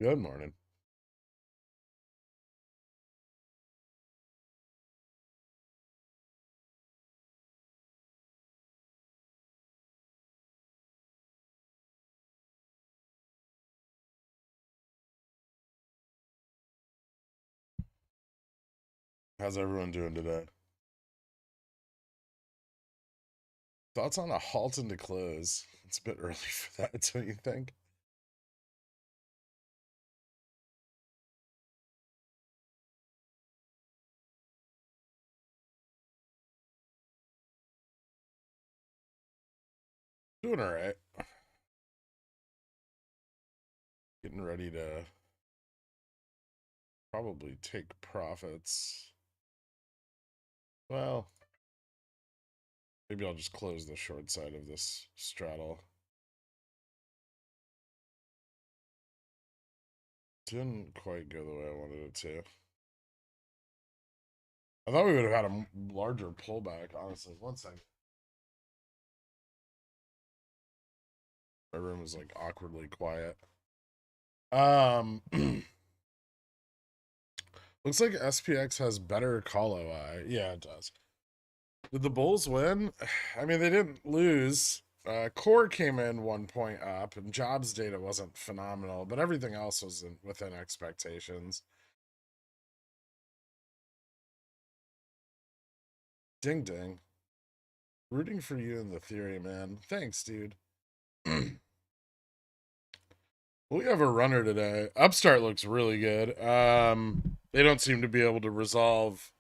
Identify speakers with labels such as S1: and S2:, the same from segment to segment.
S1: Good morning. How's everyone doing today? Thoughts on a halt and a close? It's a bit early for that, don't you think? Doing all right. Getting ready to probably take profits. Well, maybe I'll just close the short side of this straddle. Didn't quite go the way I wanted it to. I thought we would have had a larger pullback, honestly. One second. My room was like awkwardly quiet. Um, looks like SPX has better call OI. Yeah, it does. Did the Bulls win? I mean, they didn't lose. Core came in 1 point up, and jobs data wasn't phenomenal, but everything else was within expectations. Ding ding. Rooting for you in the theory, man. Thanks, dude. We have a runner today. Upstart looks really good. They don't seem to be able to resolve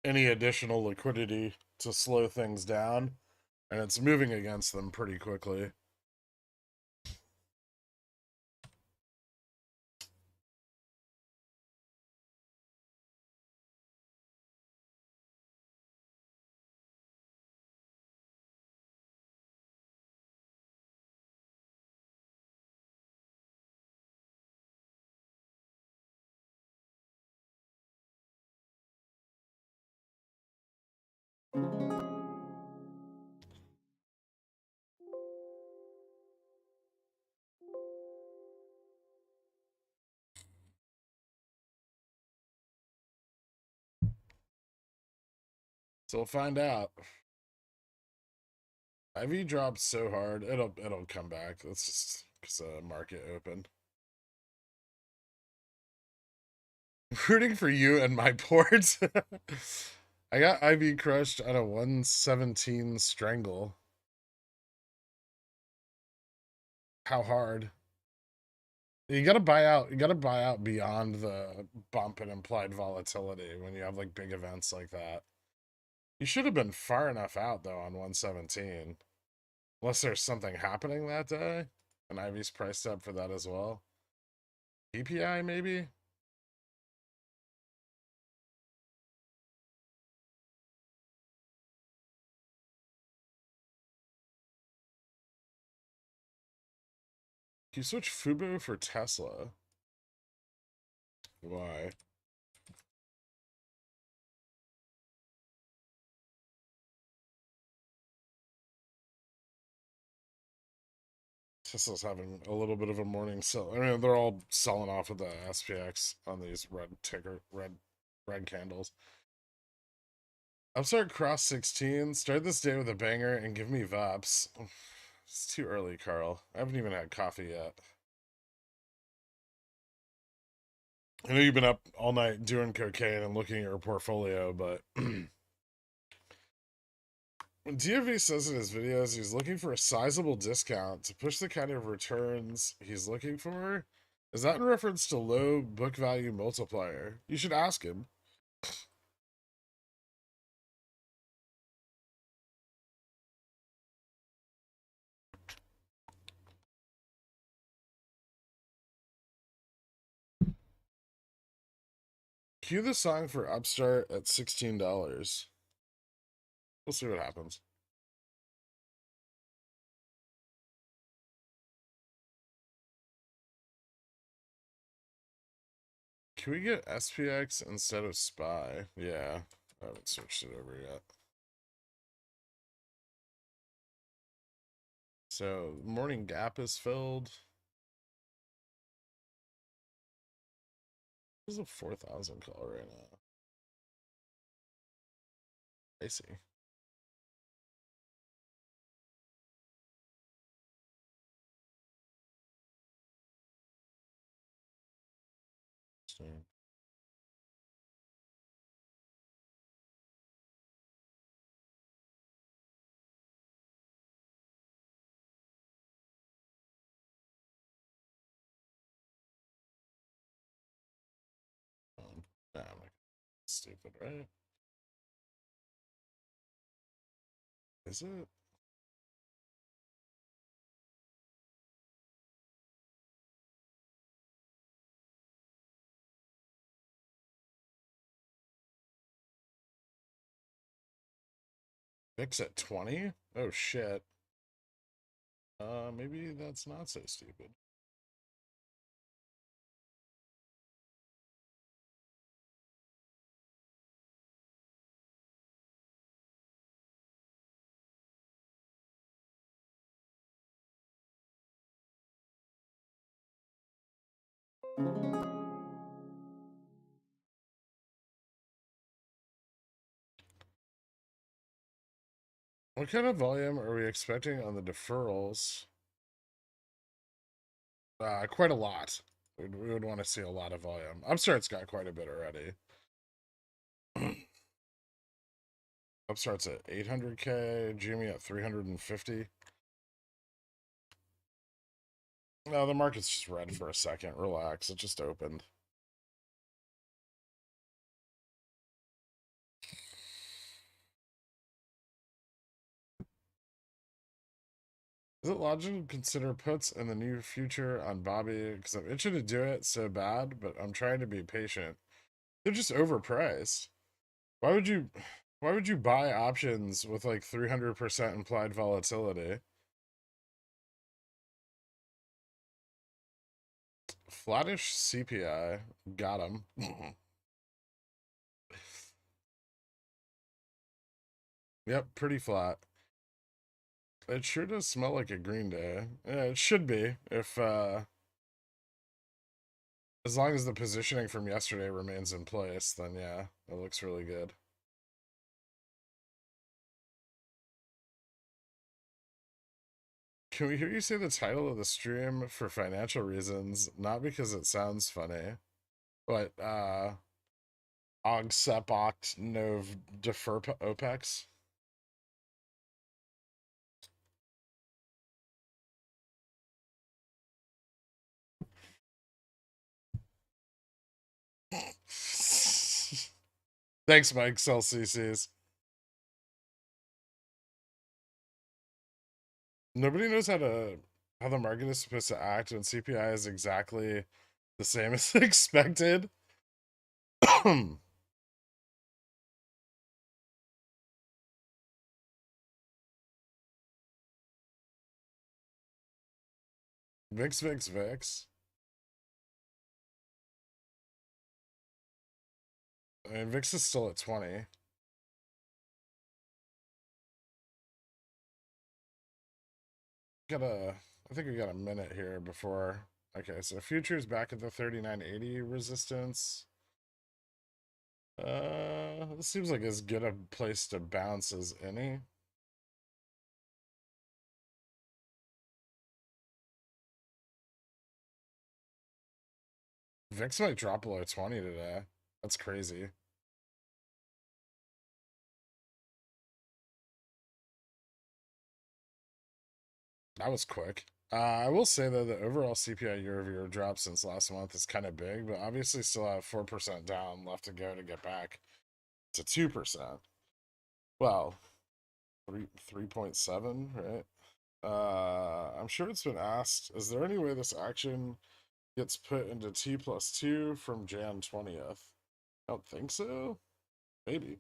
S1: any additional liquidity to slow things down, and it's moving against them pretty quickly. So we'll find out. IV dropped so hard, it'll come back. That's just because the market open. Rooting for you and my port. I got IV crushed at a 117 strangle. How hard? You gotta buy out. You gotta buy out beyond the bump and implied volatility when you have like big events like that. You should have been far enough out though on 117, unless there's something happening that day, and IV's priced up for that as well. PPI maybe. Can you switch Fubo for Tesla? Why? Tesla's having a little bit of a morning sell. I mean, they're all selling off of the SPX on these red candles. Upstart cross 16. Start this day with a banger and give me VAPs. It's too early, Carl. I haven't even had coffee yet. I know you've been up all night doing cocaine and looking at your portfolio, but DFV says in his videos he's looking for a sizable discount to push the kind of returns he's looking for. Is that in reference to low book value multiplier? You should ask him. Cue the song for Upstart at $16. We'll see what happens. Can we get SPX instead of SPY? Yeah, I haven't switched it over yet. So, morning gap is filled. This is a 4,000 call right now. I see. Nah, I'm like, stupid, right? Is it? Fix at 20? Oh shit. Maybe that's not so stupid. What kind of volume are we expecting on the deferrals? Quite a lot. We would want to see a lot of volume. I'm sure it's got quite a bit already. Upstart's at 800K, Jimmy at 350. No, the market's just red for a second. Relax. It just opened. Is it logical to consider puts in the near future on Bobby? Because I'm itching to do it so bad, but I'm trying to be patient. They're just overpriced. Why would you buy options with like 300% implied volatility? Flattish CPI. Got him. Yep, pretty flat. It sure does smell like a green day. Yeah, it should be if as long as the positioning from yesterday remains in place, then yeah, it looks really good. Can we hear you say the title of the stream for financial reasons, not because it sounds funny, but Augsepoctnovdeferopex? Thanks, Mike. Sell CCs. Nobody knows how the market is supposed to act when CPI is exactly the same as expected. VIX, VIX, VIX. I mean, VIX is still at 20. I think we got a minute here before. Okay, so futures back at the 3980 resistance. This seems like as good a place to bounce as any. VIX might drop below 20 today. That's crazy. That was quick. I will say though, the overall CPI year-over-year drop since last month is kind of big, but obviously still have 4% down left to go to get back to 2%. Well, 3.7, right? I'm sure it's been asked, is there any way this action gets put into T+2 from Jan 20th? I don't think so. Maybe.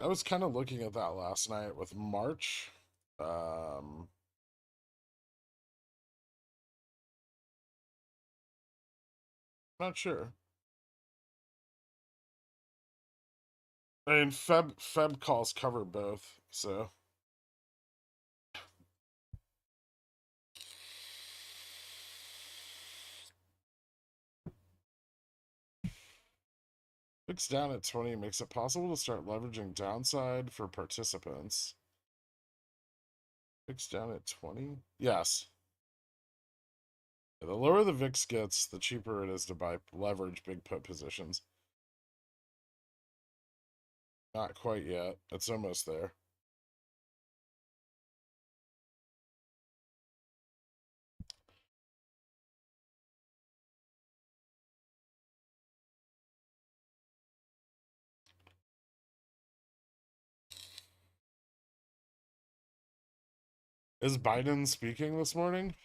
S1: I was kind of looking at that last night with March. Not sure. I mean, Feb calls cover both, so Fixed down at 20 makes it possible to start leveraging downside for participants. Fixed down at 20? Yes. The lower the VIX gets, the cheaper it is to buy leverage big put positions. Not quite yet. It's almost there. Is Biden speaking this morning?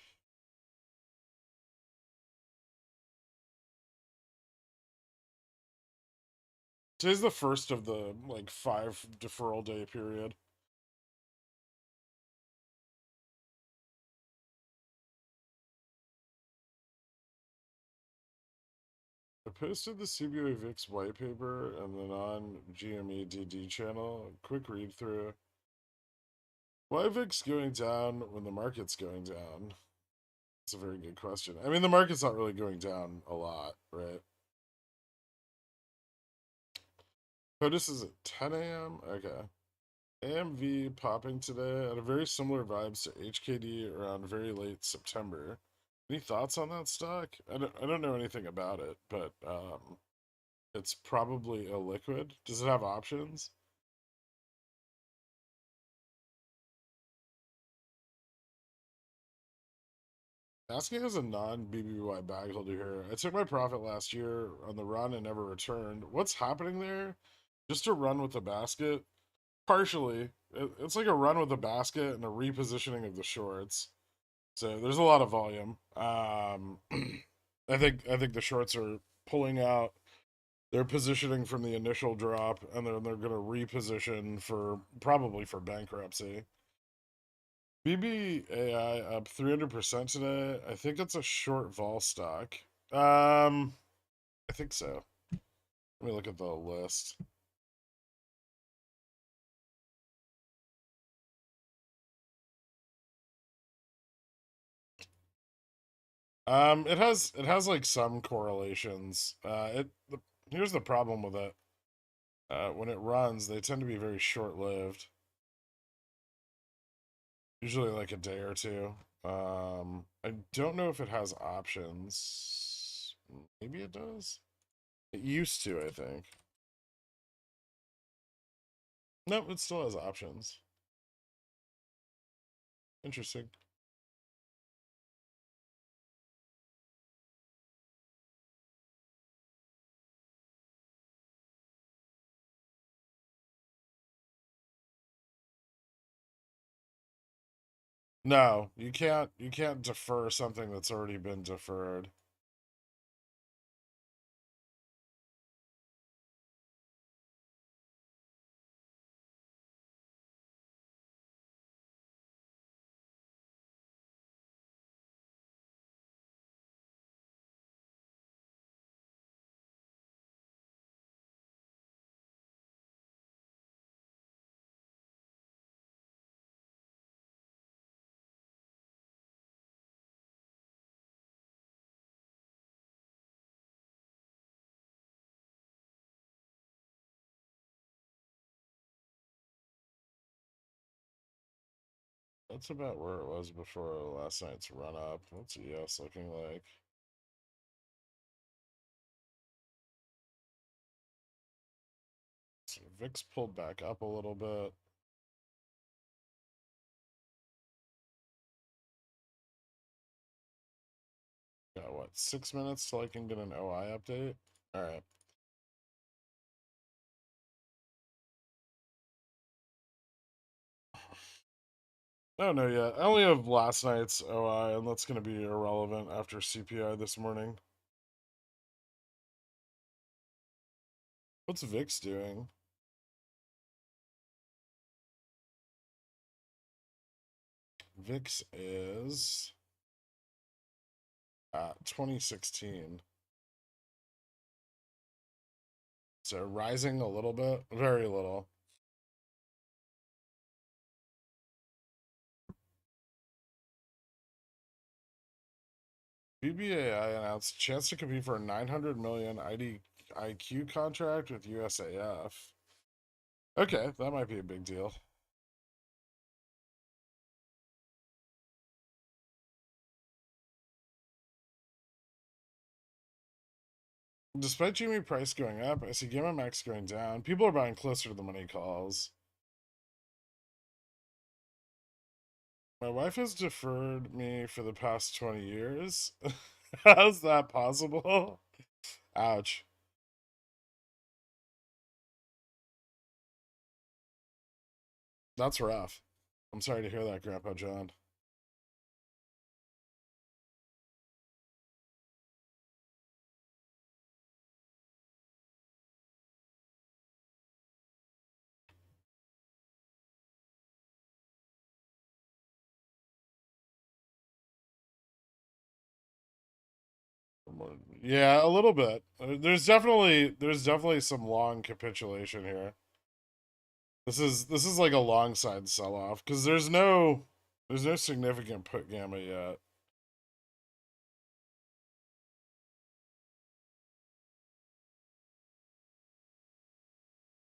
S1: Today's the first of the like 5 deferral day period. I posted the CBOE VIX white paper and the non-GME channel. Quick read through. Why VIX going down when the market's going down? It's a very good question. I mean, the market's not really going down a lot, right? POTUS is at 10 a.m. Okay. AMV popping today at a very similar vibes to HKD around very late September. Any thoughts on that stock? I don't know anything about it, but it's probably illiquid. Does it have options? Asking as a non-BBY bag holder here. I took my profit last year on the run and never returned. What's happening there? Just a run with the basket? Partially. It's like a run with a basket and a repositioning of the shorts. So there's a lot of volume. I think the shorts are pulling out. They're positioning from the initial drop, and then they're going to reposition for probably for bankruptcy. BBAI up 300% today. I think it's a short vol stock. I think so. Let me look at the list. It has like some correlations. Here's the problem with it. When it runs, they tend to be very short-lived. Usually like a day or two. I don't know if it has options. Maybe it does. It used to, I think. Nope, it still has options. Interesting. No, you can't defer something that's already been deferred. That's about where it was before last night's run up. What's ES looking like? So VIX pulled back up a little bit. Got what, 6 minutes till I can get an OI update? All right. Oh no, yeah. I only have last night's OI, and that's going to be irrelevant after CPI this morning. What's VIX doing? VIX is at 2016. So rising a little bit, very little. BBAI announced chance to compete for a 900 million IQ contract with USAF. Okay, that might be a big deal. Despite Jimmy price going up, I see Gamma Max going down. People are buying closer to the money calls. My wife has deferred me for the past 20 years. How's that possible? Ouch. That's rough. I'm sorry to hear that, Grandpa John. Yeah, a little bit. There's definitely some long capitulation here. This is like a long side sell off because there's no significant put gamma yet.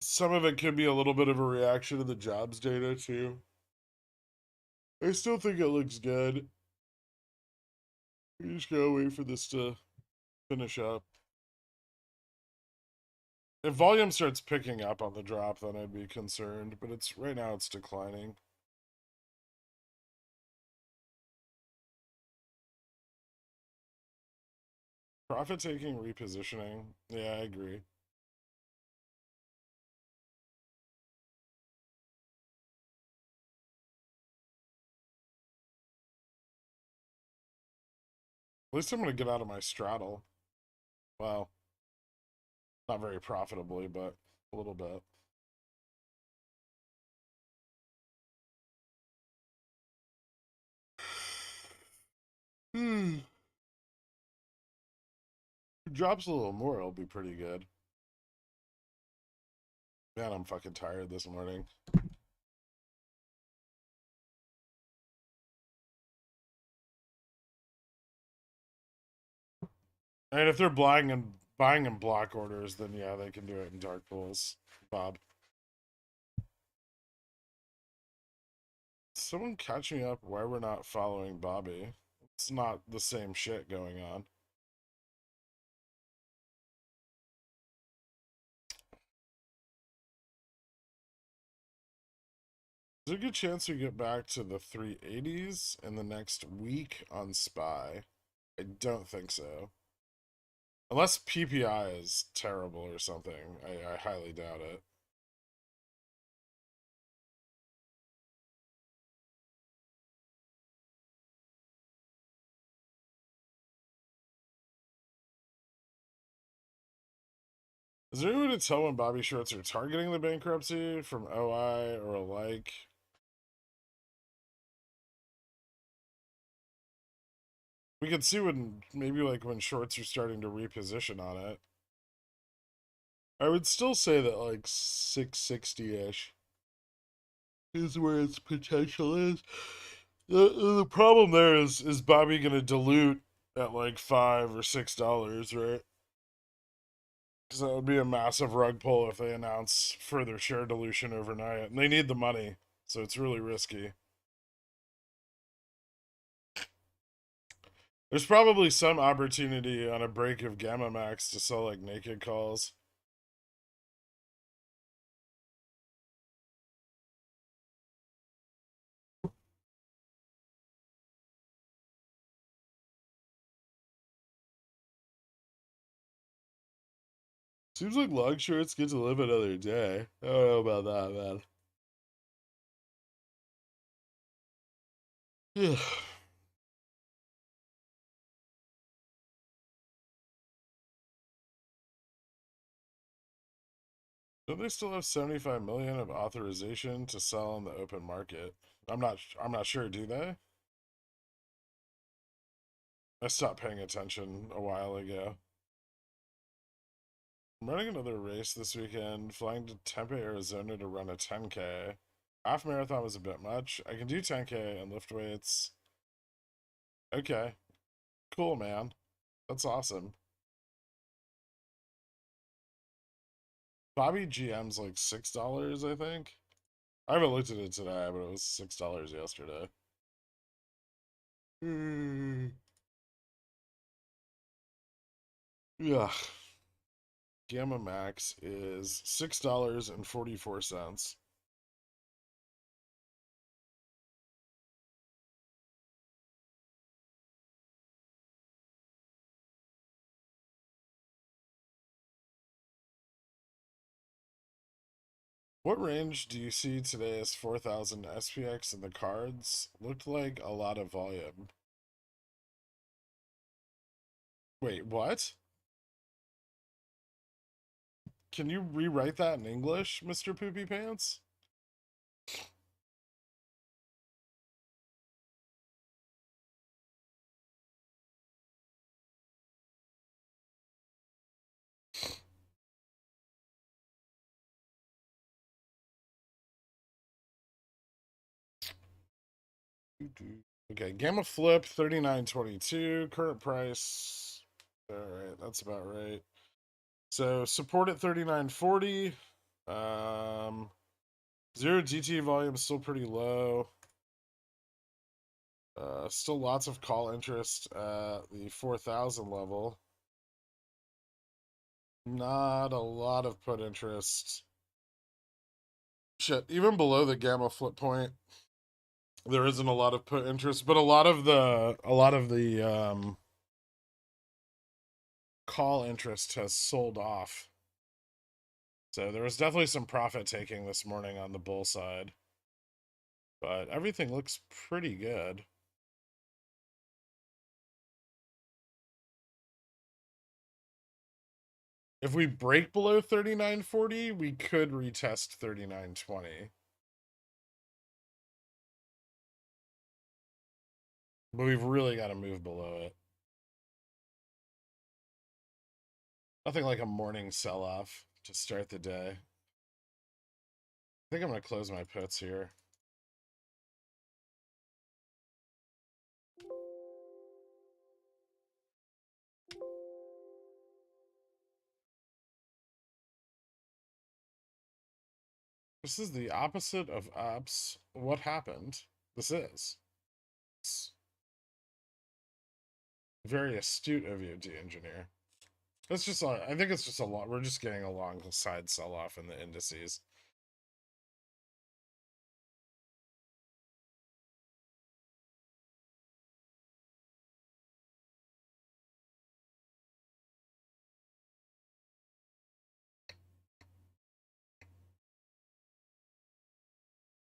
S1: Some of it could be a little bit of a reaction to the jobs data too. I still think it looks good. We just gotta wait for this to finish up. If volume starts picking up on the drop, then I'd be concerned. But it's right now it's declining. Profit taking repositioning. Yeah, I agree. At least I'm gonna get out of my straddle. Well, not very profitably, but a little bit. Hmm. If it drops a little more, it'll be pretty good. Man, I'm fucking tired this morning. And if they're buying in block orders, then yeah, they can do it in dark pools. Bob. Someone catch me up why we're not following Bobby. It's not the same shit going on. There's a good chance we get back to the 380s in the next week on SPY. I don't think so. Unless PPI is terrible or something. I highly doubt it. Is there any way to tell when Bobby shorts are targeting the bankruptcy from OI or alike? We could see when maybe like when shorts are starting to reposition on it. I would still say that like 660-ish is where its potential is. The problem there is Bobby gonna dilute at like $5 or $6, right? Because that would be a massive rug pull if they announce further share dilution overnight. And they need the money, so it's really risky. There's probably some opportunity on a break of Gamma Max to sell like naked calls. Seems like long shorts get to live another day. I don't know about that, man. Yeah. Don't they still have 75 million of authorization to sell on the open market? I'm not sure, do they? I stopped paying attention a while ago. I'm running another race this weekend, flying to Tempe, Arizona to run a 10K. Half marathon was a bit much. I can do 10K and lift weights. Okay. Cool, man. That's awesome. Bobby GM's like $6, I think. I haven't looked at it today, but it was $6 yesterday. Yeah. Gamma Max is $6.44. What range do you see today as 4,000 SPX in the cards? Looked like a lot of volume. Wait, what? Can you rewrite that in English, Mr. Poopy Pants? Okay, Gamma Flip 39.22. Current price. All right, that's about right. So support at 39.40. Zero GT volume is still pretty low. Still lots of call interest at the 4,000 level. Not a lot of put interest. Shit, even below the Gamma Flip point, there isn't a lot of put interest, but a lot of the call interest has sold off. So there was definitely some profit taking this morning on the bull side. But everything looks pretty good. If we break below 39.40, we could retest 39.20. But we've really got to move below it. Nothing like a morning sell-off to start the day. I think I'm going to close my puts here. This is the opposite of ups. What happened? This is. It's very astute of you, D-Engineer. It's just, I think it's just a lot. We're just getting a long side sell-off in the indices.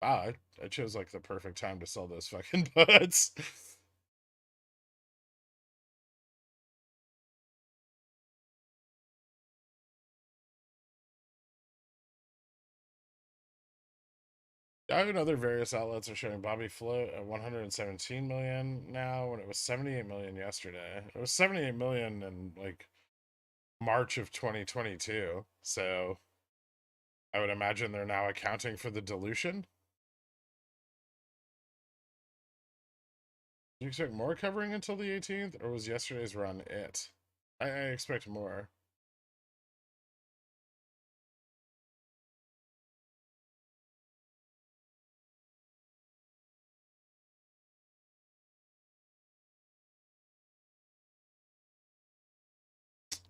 S1: Wow, I chose like the perfect time to sell those fucking puts. I know other various outlets are showing Bobby float at 117 million now when it was 78 million yesterday. It was 78 million in like March of 2022. So I would imagine they're now accounting for the dilution. Do you expect more covering until the 18th, or was yesterday's run it? I expect more.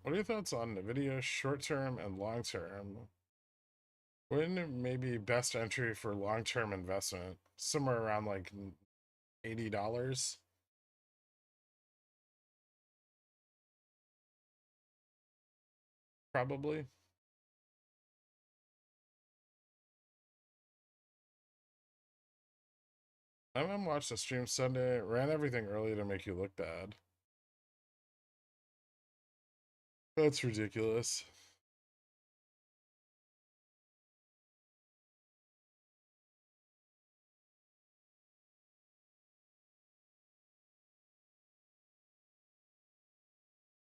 S1: What are your thoughts on NVIDIA short term and long term? When maybe best entry for long term investment? Somewhere around like $80. Probably. I haven't watched the stream Sunday. Ran everything early to make you look bad. That's ridiculous.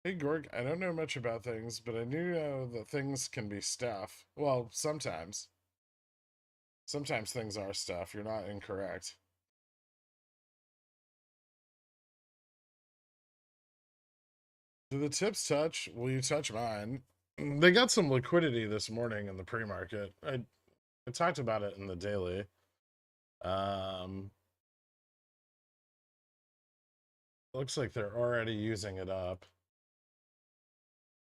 S1: Hey Gorg, I don't know much about things, but I do know that things can be stuff. Well, sometimes. Sometimes things are stuff. You're not incorrect. Do the tips touch? Will you touch mine? They got some liquidity this morning in the pre-market. I talked about it in the daily. Looks like they're already using it up,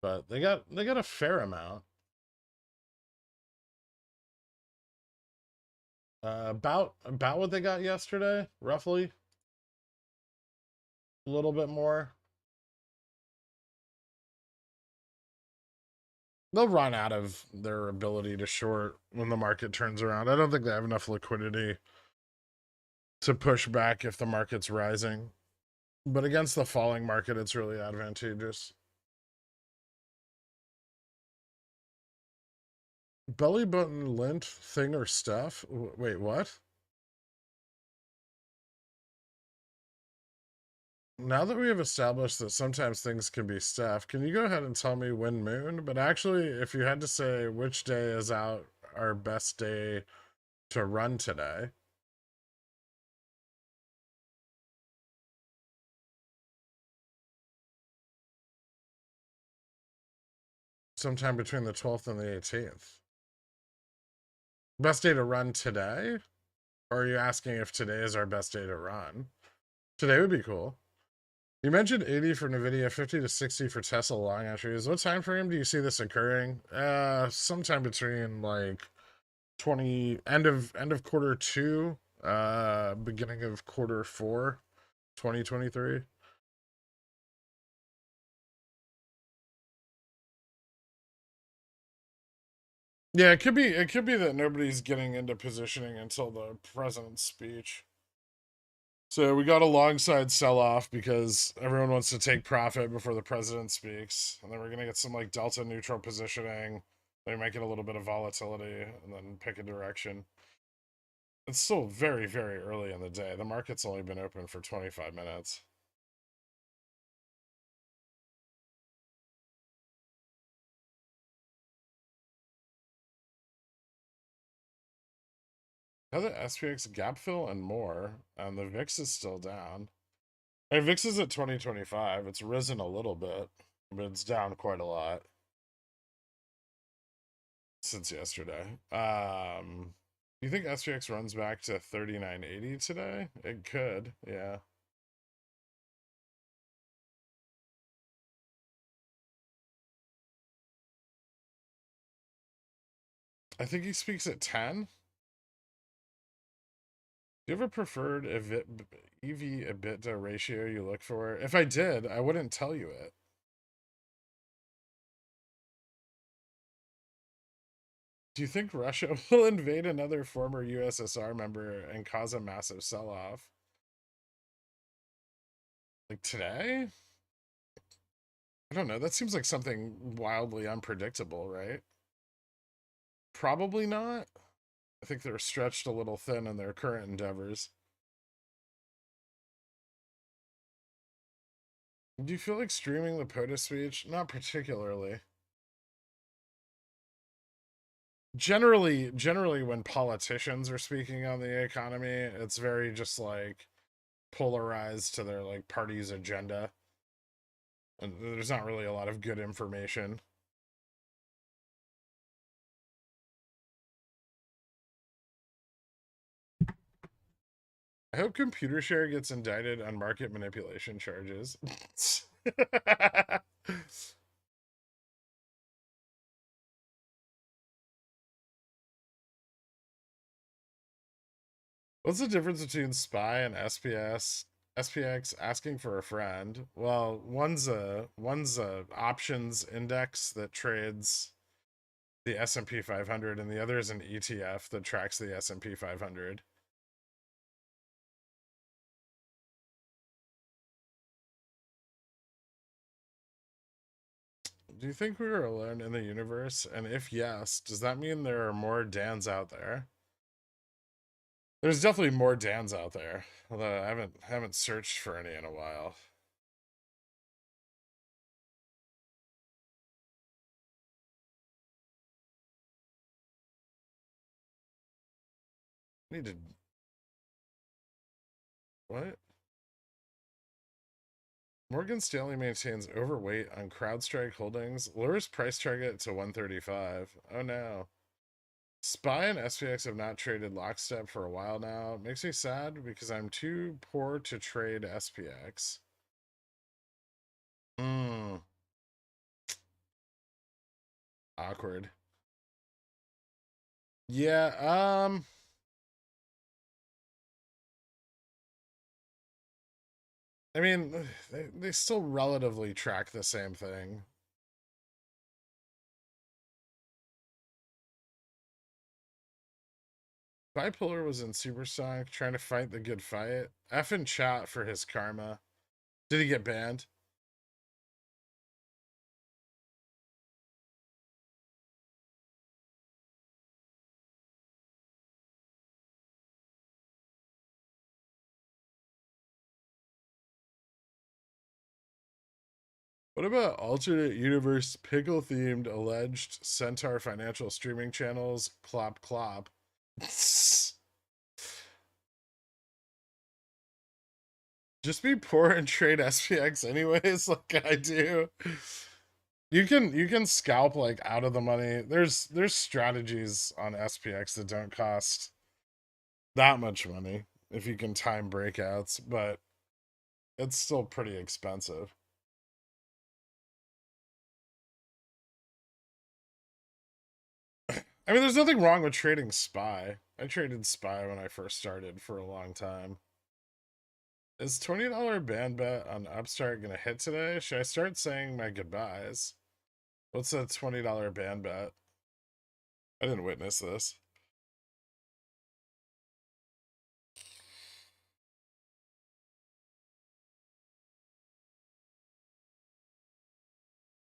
S1: but they got a fair amount. About what they got yesterday, roughly. A little bit more. They'll run out of their ability to short when the market turns around. I don't think they have enough liquidity to push back if the market's rising. But against the falling market, it's really advantageous. Belly button lint thing or stuff? Wait, what? Now that we have established that sometimes things can be stuff, can you go ahead and tell me when moon? But actually, if you had to say which day is out our best day to run today, sometime between the 12th and the 18th. Best day to run today? Or are you asking if today is our best day to run? Today would be cool. You mentioned 80 for Nvidia, 50 to 60 for Tesla long entries. What time frame do you see this occurring? Sometime between like 20 end of quarter 2, beginning of quarter 4, 2023. Yeah, it could be that nobody's getting into positioning until the president's speech. So we got a long side sell off because everyone wants to take profit before the president speaks. And then we're going to get some like delta neutral positioning. They might get a little bit of volatility and then pick a direction. It's still very, very early in the day. The market's only been open for 25 minutes. Another SPX gap fill and more. And the VIX is still down. Hey, VIX is at 2025. It's risen a little bit, but it's down quite a lot since yesterday. You think SPX runs back to 3980 today? It could, yeah. I think he speaks at 10. Do you have a preferred EV EBITDA ratio you look for? If I did, I wouldn't tell you it. Do you think Russia will invade another former USSR member and cause a massive sell-off? Like today? I don't know. That seems like something wildly unpredictable, right? Probably not. I think they're stretched a little thin in their current endeavors. Do you feel like streaming the POTUS speech? Not particularly. Generally when politicians are speaking on the economy, it's very just like polarized to their like party's agenda. And there's not really a lot of good information. I hope Computershare gets indicted on market manipulation charges. What's the difference between SPY and SPX asking for a friend? Well, one's a options index that trades the S&P 500 and the other is an ETF that tracks the S&P 500. Do you think we are alone in the universe? And if yes, does that mean there are more Dans out there? There's definitely more Dans out there, although I haven't searched for any in a while. I need to. What? Morgan Stanley maintains overweight on CrowdStrike holdings. Lowers price target to 135. Oh no. SPY and SPX have not traded lockstep for a while now. It makes me sad because I'm too poor to trade SPX. Awkward. Yeah, I mean, they still relatively track the same thing. Bipolar was in Supersonic trying to fight the good fight. F in chat for his karma. Did he get banned? What about alternate universe pickle themed alleged centaur financial streaming channels? Plop clop. Just be poor and trade SPX anyways, like I do. You can scalp like out of the money. There's strategies on SPX that don't cost that much money if you can time breakouts, but it's still pretty expensive. I mean, there's nothing wrong with trading SPY. I traded SPY when I first started for a long time. Is $20 ban bet on Upstart gonna hit today? Should I start saying my goodbyes? What's a $20 ban bet? I didn't witness this.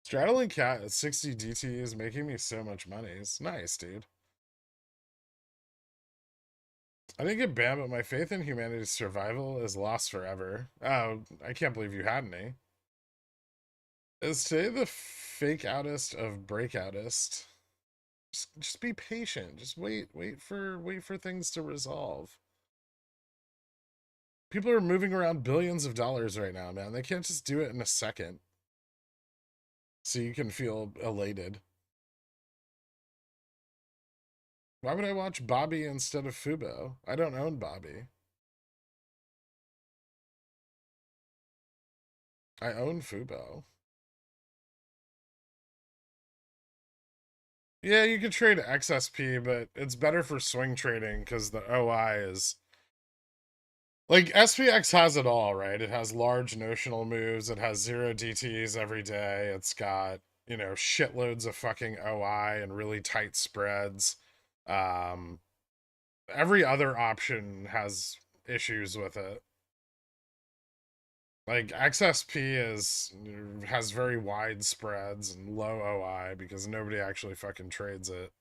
S1: Straddling Cat at 60 DT is making me so much money. It's nice, dude. I didn't get banned, but my faith in humanity's survival is lost forever. Oh, I can't believe you had any. Is today the fake outest of breakoutist? Just be patient. Just wait for things to resolve. People are moving around billions of dollars right now, man. They can't just do it in a second. So you can feel elated. Why would I watch Bobby instead of Fubo? I don't own Bobby. I own Fubo. Yeah, you could trade XSP, but it's better for swing trading because the OI is... Like, SPX has it all, right? It has large notional moves. It has 0 DTs every day. It's got, you know, shitloads of fucking OI and really tight spreads. Every other option has issues with it. Like, XSP has very wide spreads and low OI because nobody actually fucking trades it.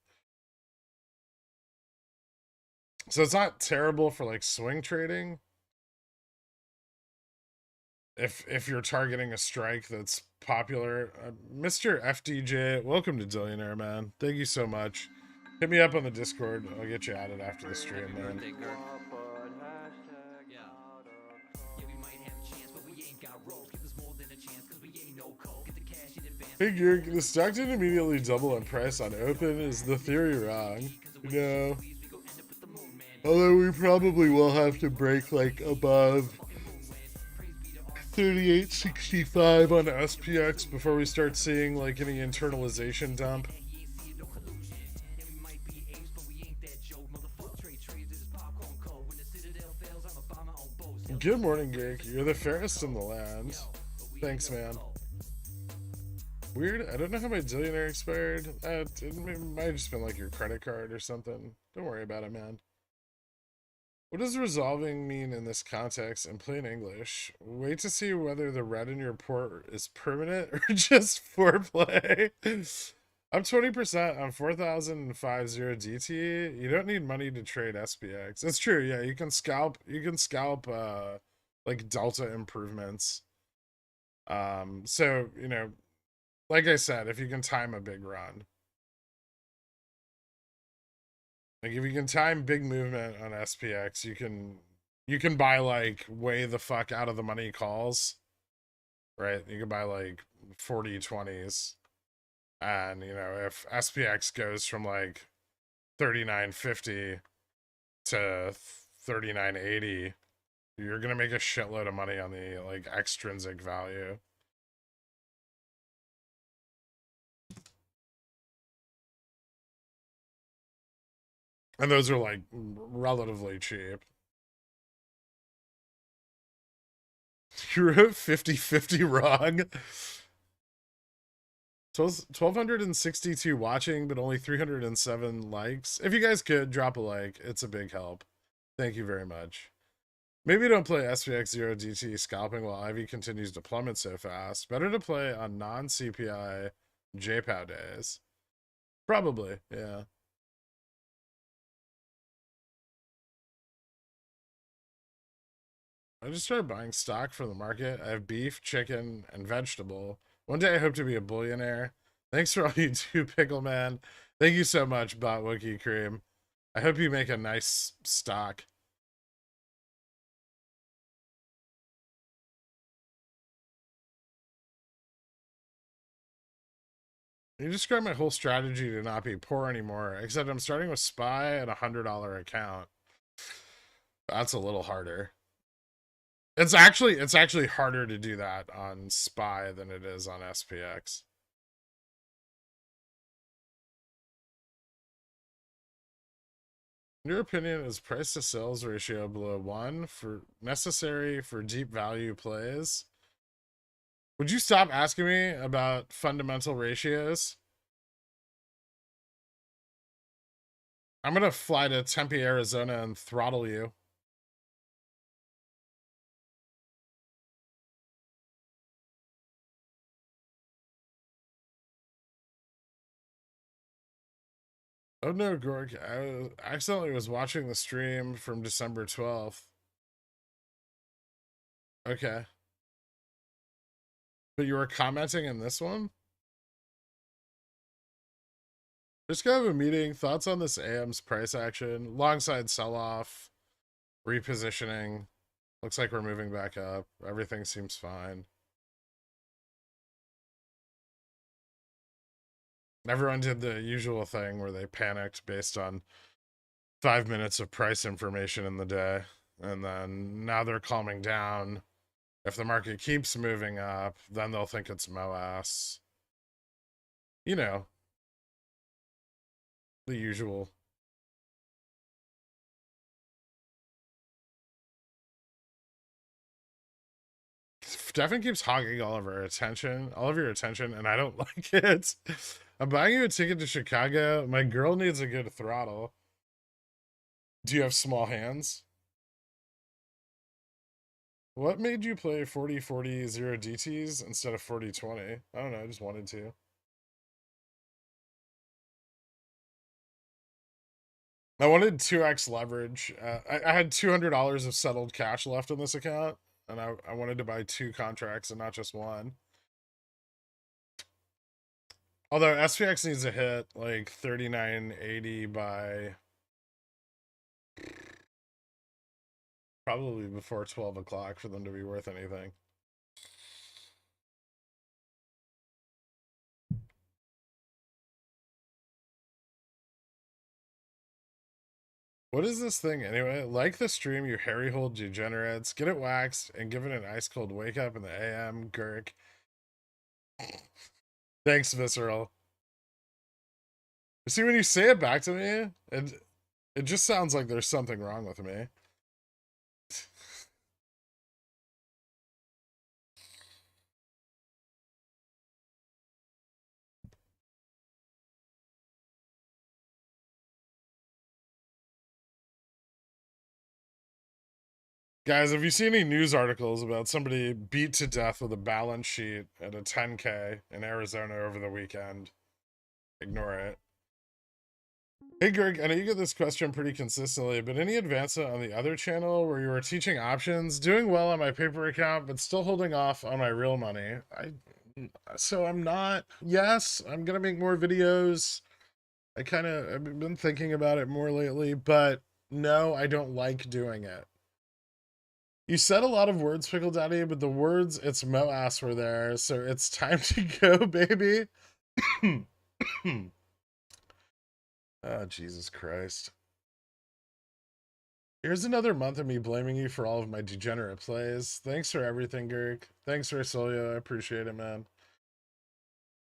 S1: So it's not terrible for, like, swing trading. If you're targeting a strike that's popular. Mr. FDJ, welcome to Dillionaire, man. Thank you so much. Hit me up on the Discord. I'll get you added after the stream, man. Hey Georg, the stock didn't immediately double in price on open. Is the theory wrong? No. Although we probably will have to break like above 38.65 on SPX before we start seeing like any internalization dump. Good morning, Geek. You're the fairest in the land. Thanks, man. Weird. I don't know how my Dillionaire expired. It might have just been like your credit card or something. Don't worry about it, man. What does resolving mean in this context in plain English? Wait to see whether the red in your port is permanent or just foreplay. I'm 20% on 4050 DT. You don't need money to trade SPX. It's true, yeah. You can scalp like delta improvements. So, you know, like I said, if you can time a big run. Like if you can time big movement on SPX, you can buy like way the fuck out of the money calls. right? You can buy like 40 20s. And, you know, if SPX goes from like 39.50 to 39.80, you're going to make a shitload of money on the like extrinsic value. And those are like relatively cheap. You wrote 50-50 wrong. 1,262 watching, but only 307 likes. If you guys could drop a like, it's a big help. Thank you very much. Maybe don't play SPX 0 DT scalping while Ivy continues to plummet so fast. Better to play on non-CPI JPOW days. Probably, yeah. I just started buying stock from the market. I have beef, chicken, and vegetable. One day I hope to be a billionaire. Thanks for all you do, Pickle Man. Thank you so much, Bot Wookie Cream. I hope you make a nice stock. You describe my whole strategy to not be poor anymore, except I'm starting with SPY at $100 account. That's a little harder. It's actually harder to do that on SPY than it is on SPX. In your opinion, is price to sales ratio below 1 for necessary for deep value plays? Would you stop asking me about fundamental ratios? I'm gonna fly to Tempe, Arizona and throttle you. Oh no, Gork. I accidentally was watching the stream from December 12th. Okay. But you were commenting in this one? Just gonna have a meeting. Thoughts on this AM's price action? Alongside sell-off, repositioning. Looks like we're moving back up. Everything seems fine. Everyone did the usual thing where they panicked based on 5 minutes of price information in the day. And then now they're calming down. If the market keeps moving up, then they'll think it's MOASS. You know, the usual. Stefan keeps hogging all of our attention, all of your attention, and I don't like it. I'm buying you a ticket to Chicago. My girl needs a good throttle. Do you have small hands? What made you play 40-40 0 DTs instead of 40-20? I don't know, I just wanted to. I wanted 2x leverage. I had $200 of settled cash left in this account, and I wanted to buy 2 contracts and not just one. Although SPX needs to hit like 39.80 by probably before 12 o'clock for them to be worth anything. What is this thing anyway? Like the stream, you hairy hole degenerates. Get it waxed and give it an ice cold wake up in the AM, Gurk. Thanks, Visceral. See, when you say it back to me, it just sounds like there's something wrong with me. Guys, have you seen any news articles about somebody beat to death with a balance sheet at a 10K in Arizona over the weekend? Ignore it. Hey Greg, I know you get this question pretty consistently, but any advancement on the other channel where you were teaching options, doing well on my paper account, but still holding off on my real money? So I'm not. Yes, I'm gonna make more videos. I've been thinking about it more lately, but no, I don't like doing it. You said a lot of words, Pickle Daddy, but the words "it's MOASS" were there, so it's time to go, baby. Oh, Jesus Christ. Here's another month of me blaming you for all of my degenerate plays. Thanks for everything, Gurk. Thanks for Solia. I appreciate it, man.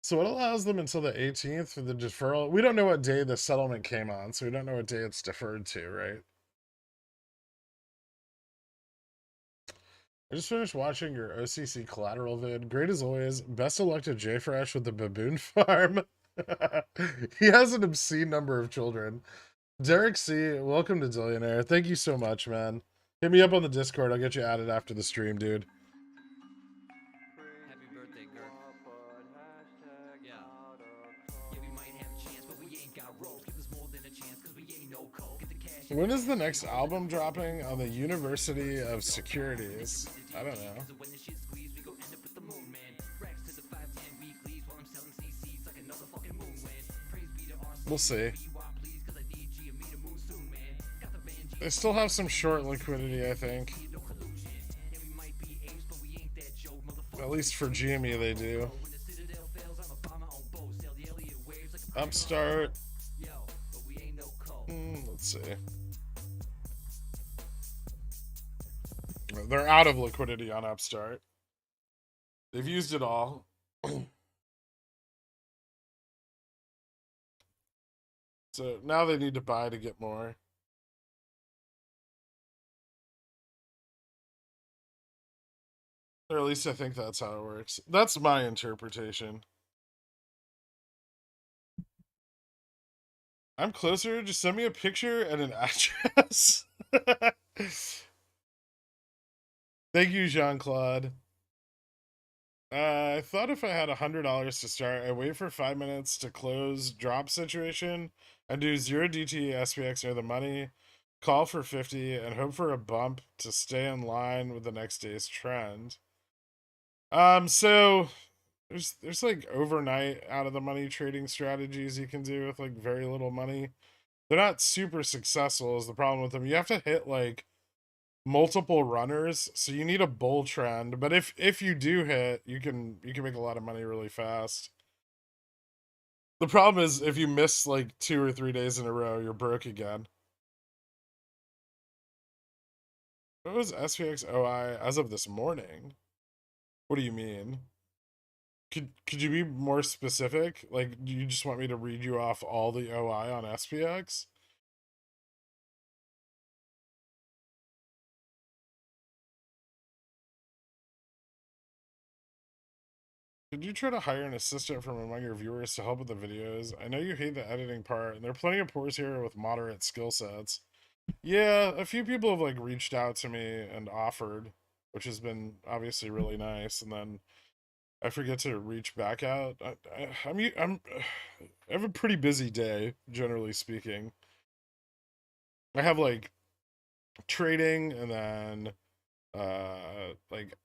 S1: So what allows them until the 18th for the deferral? We don't know what day the settlement came on, so we don't know what day it's deferred to, right? I just finished watching your OCC collateral vid. Great as always. Best of luck to JFresh with the baboon farm. He has an obscene number of children. Derek C, welcome to Zillionaire. Thank you so much, man. Hit me up on the Discord. I'll get you added after the stream, dude.
S2: Happy birthday, Gurk. Yeah. Yeah, we might have a chance, but we ain't got ropes. Give us more than a chance, cause we ain't no coke. Get the cash.
S1: When is the next album dropping on the University of Securities? I don't know. We'll see. They still have some short liquidity, I think. At least for GME, they do. Upstart. Let's see. They're out of liquidity on Upstart. They've used it all. So now they need to buy to get more. Or at least I think that's how it works. That's my interpretation. I'm closer. Just send me a picture and an address. Thank you, Jean-Claude. I thought if I had $100 to start, I wait for 5 minutes to close drop situation and do 0 DT SPX near the money, call for 50, and hope for a bump to stay in line with the next day's trend. So there's like overnight out of the money trading strategies you can do with like very little money. They're not super successful is the problem with them. You have to hit like multiple runners, so you need a bull trend. But if you do hit, you can make a lot of money really fast. The problem is if you miss like 2 or 3 days in a row, you're broke again. What was SPX OI as of this morning? What do you mean? Could you be more specific? Like, do you just want me to read you off all the OI on SPX? Could you try to hire an assistant from among your viewers to help with the videos? I know you hate the editing part, and there are plenty of pores here with moderate skill sets. Yeah, a few people have like reached out to me and offered, which has been obviously really nice. And then I forget to reach back out. I have a pretty busy day, generally speaking. I have like trading, and then like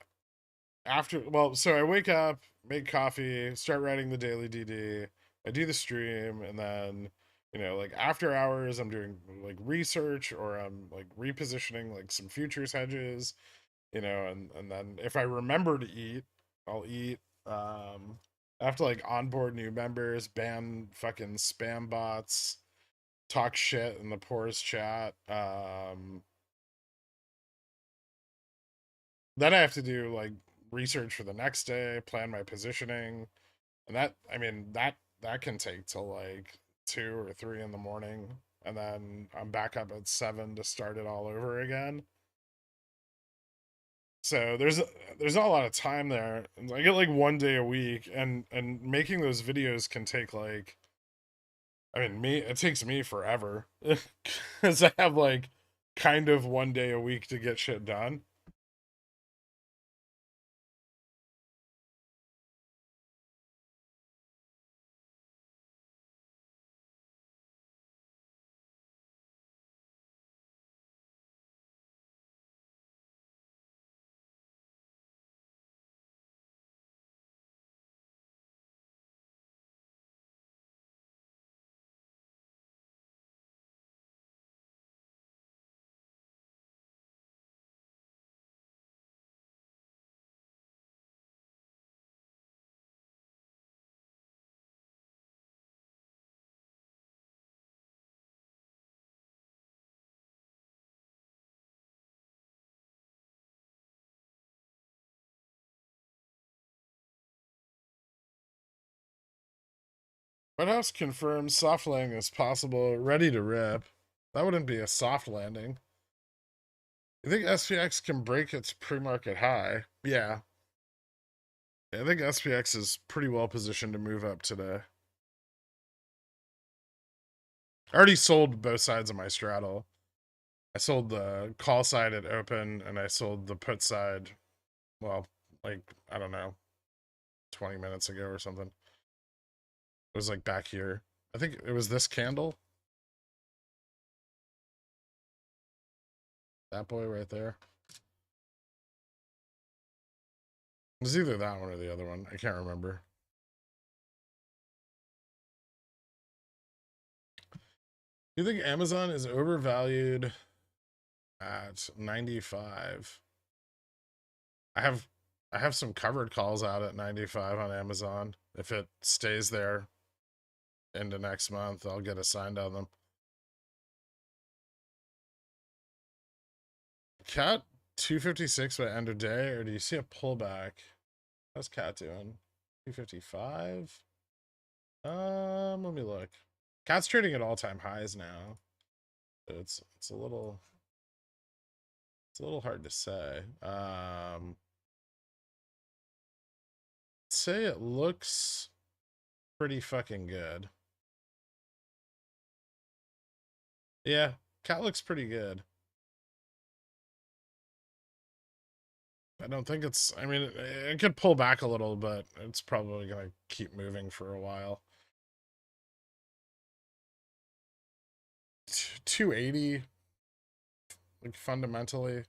S1: after, well, so I wake up, make coffee, start writing the daily DD, I do the stream, and then like after hours I'm doing like research, or I'm like repositioning like some futures hedges, and then if I remember to eat, I'll eat. I have to like onboard new members, ban fucking spam bots, talk shit in the pores chat. Then I have to do like research for the next day, plan my positioning, and that can take till like 2 or 3 in the morning, and then I'm back up at 7 to start it all over again. So there's not a lot of time there. I get like 1 day a week, and making those videos can take like, it takes me forever because I have like kind of 1 day a week to get shit done. White House confirms soft landing is possible, ready to rip. That wouldn't be a soft landing. You think SPX can break its pre-market high? Yeah. I think SPX is pretty well positioned to move up today. I already sold both sides of my straddle. I sold the call side at open, and I sold the put side, well, like, I don't know, 20 minutes ago or something. It was like back here. I think it was this candle. That boy right there. It was either that one or the other one. I can't remember. You think Amazon is overvalued at 95? I have some covered calls out at 95 on Amazon. If it stays there into next month, I'll get assigned on them. Cat 256 by end of day, or do you see a pullback? How's Cat doing? 255? Let me look. Cat's trading at all-time highs now. It's a little hard to say. Say it looks pretty fucking good. Yeah, Cat looks pretty good. I don't think it's, I mean, it could pull back a little, but it's probably going to keep moving for a while. 280, like fundamentally.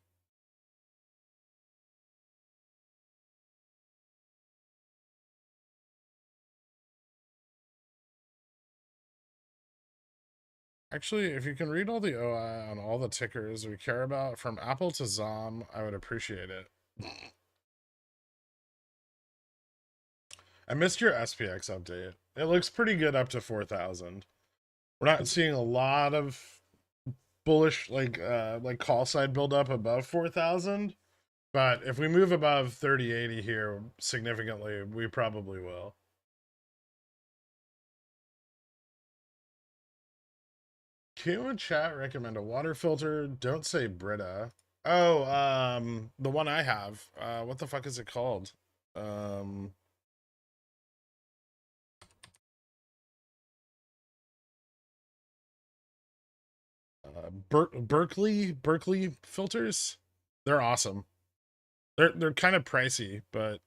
S1: Actually, if you can read all the OI on all the tickers we care about, from Apple to ZOM, I would appreciate it. I missed your SPX update. It looks pretty good up to 4,000. We're not seeing a lot of bullish like call side build up above 4,000, but if we move above 3080 here significantly, we probably will. Can you in chat recommend a water filter? Don't say Brita. Oh, the one I have. What the fuck is it called? Berkeley filters. They're awesome. They're kind of pricey, but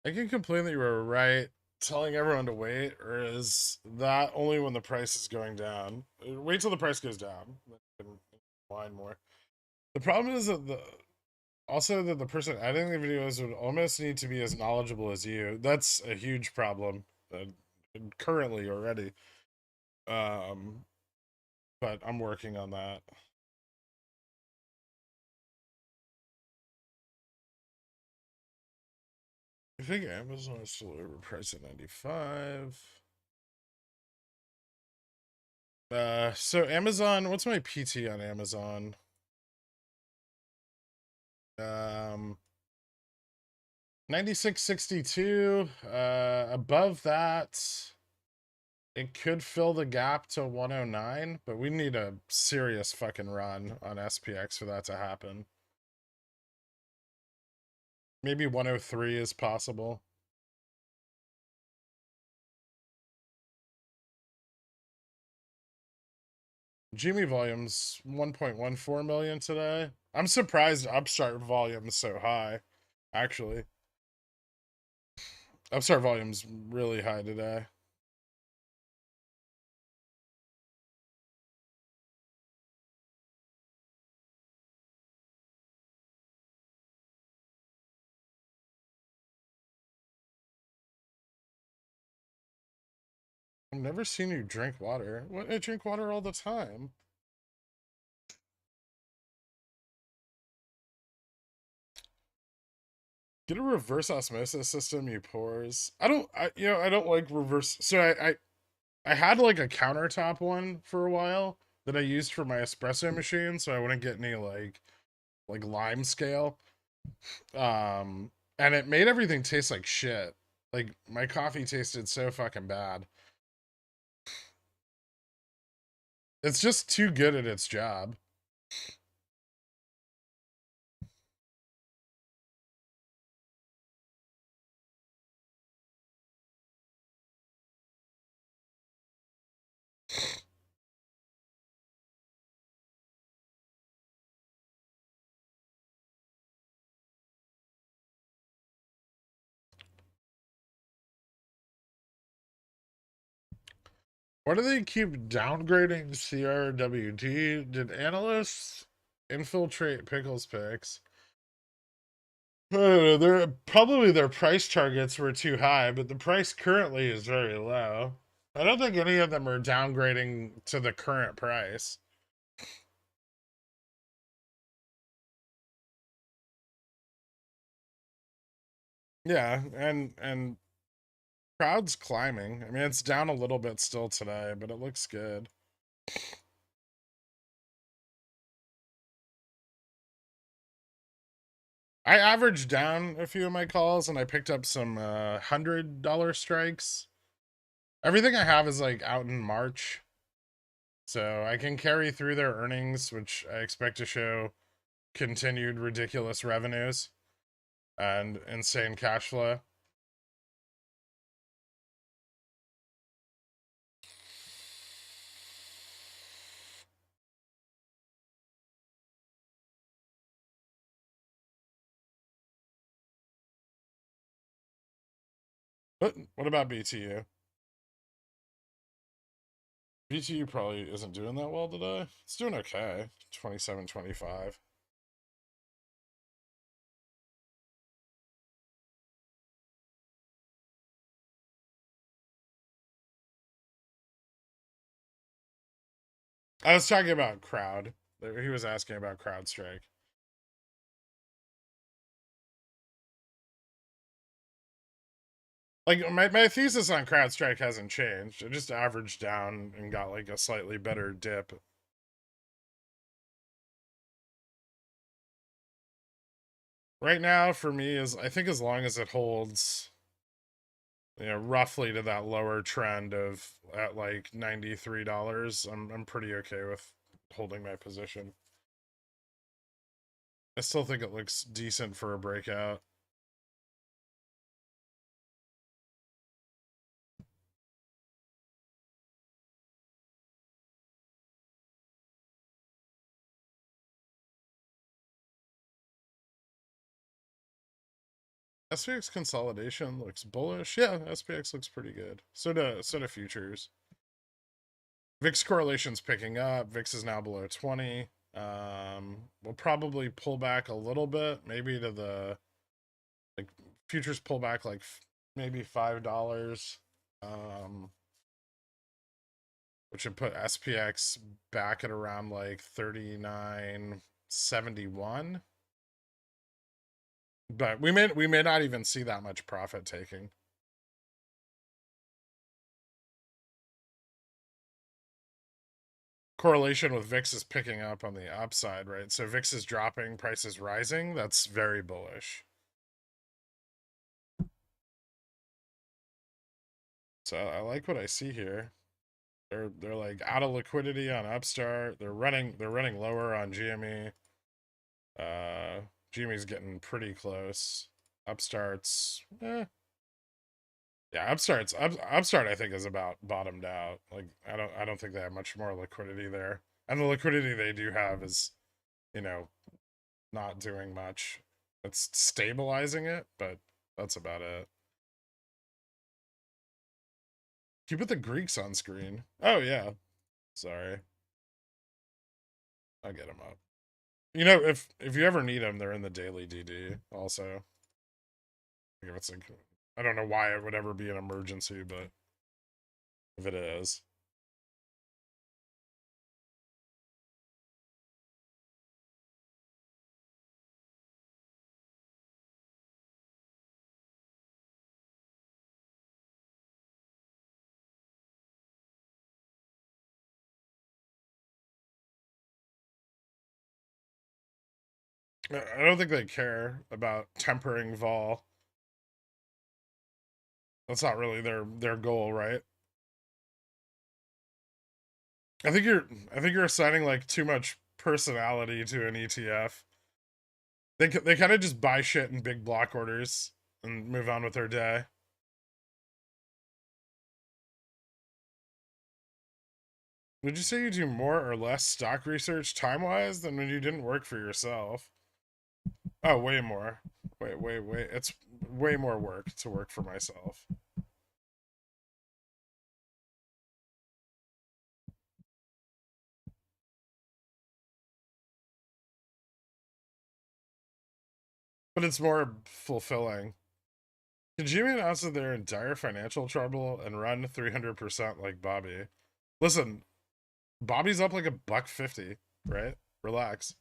S1: I can complain that you were right telling everyone to wait, or is that only when the price is going down? Wait till the price goes down. Then you can whine more. The problem is that the person editing the videos would almost need to be as knowledgeable as you. That's a huge problem currently already. But I'm working on that. I think Amazon is still overpriced at 95. So Amazon, what's my PT on Amazon? 96.62. Above that, it could fill the gap to 109, but we need a serious fucking run on SPX for that to happen. Maybe 103 is possible. Jimmy volume's 1.14 million today. I'm surprised Upstart volume's so high, actually. Upstart volume's really high today. I've never seen you drink water. What? I drink water all the time. Get a reverse osmosis system, you pores. I don't like reverse. So I had like a countertop one for a while that I used for my espresso machine, so I wouldn't get any like lime scale. And it made everything taste like shit. Like my coffee tasted so fucking bad. It's just too good at its job. Why do they keep downgrading CRWD? Did analysts infiltrate Pickles picks? I don't know, probably their price targets were too high, but the price currently is very low. I don't think any of them are downgrading to the current price. Yeah, and crowd's climbing. I mean, it's down a little bit still today, but it looks good. I averaged down a few of my calls and I picked up some $100 strikes. Everything I have is like out in March. So I can carry through their earnings, which I expect to show continued ridiculous revenues and insane cash flow. What about BTU? BTU probably isn't doing that well today. It's doing okay. 27.25. I was talking about crowd. He was asking about CrowdStrike. Like my thesis on CrowdStrike hasn't changed. It just averaged down and got like a slightly better dip. Right now, for me, is I think as long as it holds, roughly to that lower trend of at like $93, I'm pretty okay with holding my position. I still think it looks decent for a breakout. SPX consolidation looks bullish. Yeah, SPX looks pretty good. So do futures. VIX correlation's picking up. VIX is now below 20. We'll probably pull back a little bit, maybe to the like futures pull back like maybe $5. Which would put SPX back at around like 39.71. But we may not even see that much profit taking. Correlation with VIX is picking up on the upside, right? So VIX is dropping, price is rising. That's very bullish. So I like what I see here. They're like out of liquidity on Upstart. They're running lower on GME. GME's getting pretty close. Upstart's yeah, Upstart I think is about bottomed out. Like I don't think they have much more liquidity there. And the liquidity they do have is, you know, not doing much. It's stabilizing it, but that's about it. Can you put the Greeks on screen? Oh yeah. Sorry. I'll get them up. If you ever need them, they're in the daily DD also. If it's like, I don't know why it would ever be an emergency, but if it is. I don't think they care about tempering vol. That's not really their goal, right? I think you're assigning like too much personality to an ETF. They kind of just buy shit in big block orders and move on with their day. Would you say you do more or less stock research time-wise than when you didn't work for yourself? Oh, way more. Wait. It's way more work to work for myself. But it's more fulfilling. Kojima announced that they're in dire financial trouble and run 300% like Bobby. Listen, Bobby's up like $1.50, right? Relax.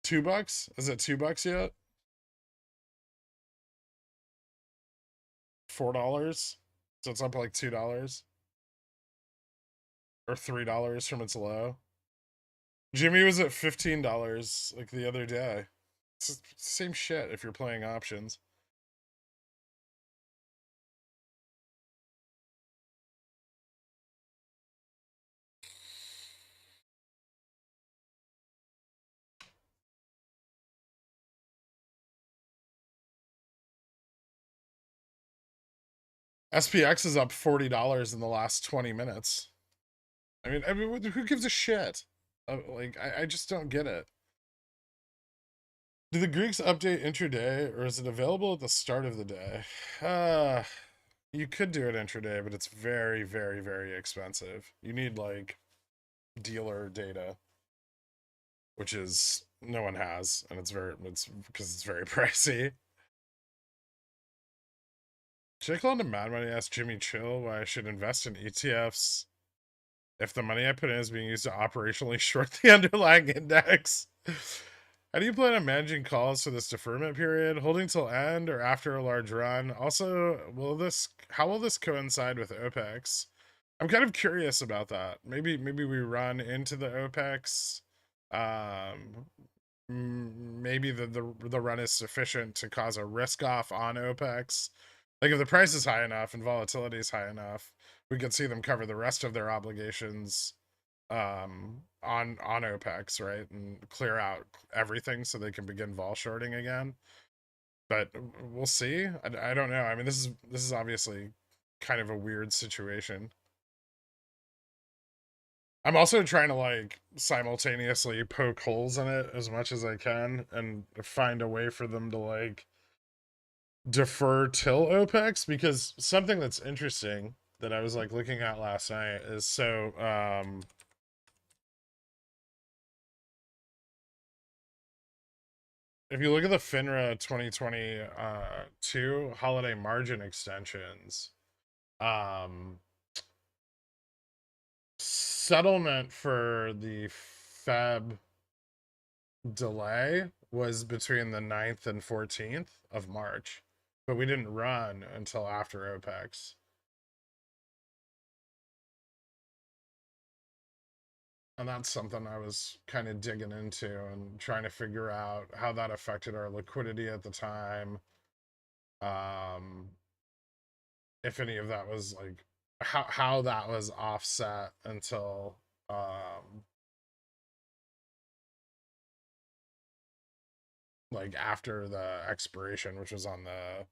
S1: $2? Is it $2 yet? $4? So it's up like $2 or $3 from its low. Jimmy was at $15 like the other day. It's the same shit if you're playing options. SPX is up $40 in the last 20 minutes. I mean, who gives a shit? Like, I just don't get it. Do the Greeks update intraday, or is it available at the start of the day? You could do it intraday, but it's very, very, very expensive. You need like dealer data, which is no one has, and it's because it's very pricey. Should I call into Mad Money? Ask Jimmy Chill why I should invest in ETFs if the money I put in is being used to operationally short the underlying index. How do you plan on managing calls for this deferment period? Holding till end or after a large run? Also, how will this coincide with OPEX? I'm kind of curious about that. Maybe we run into the OPEX. Maybe the run is sufficient to cause a risk off on OPEX. Like if the price is high enough and volatility is high enough, we could see them cover the rest of their obligations on OPEX, right? And clear out everything so they can begin vol shorting again. But we'll see. I don't know. I mean, this is obviously kind of a weird situation. I'm also trying to like simultaneously poke holes in it as much as I can and find a way for them to like defer till OPEX, because something that's interesting that I was like looking at last night is if you look at the FINRA 2022 holiday margin extensions, settlement for the Feb delay was between the 9th and 14th of March, but we didn't run until after OPEX. And that's something I was kind of digging into and trying to figure out how that affected our liquidity at the time. If any of that was like how that was offset until like after the expiration, which was on the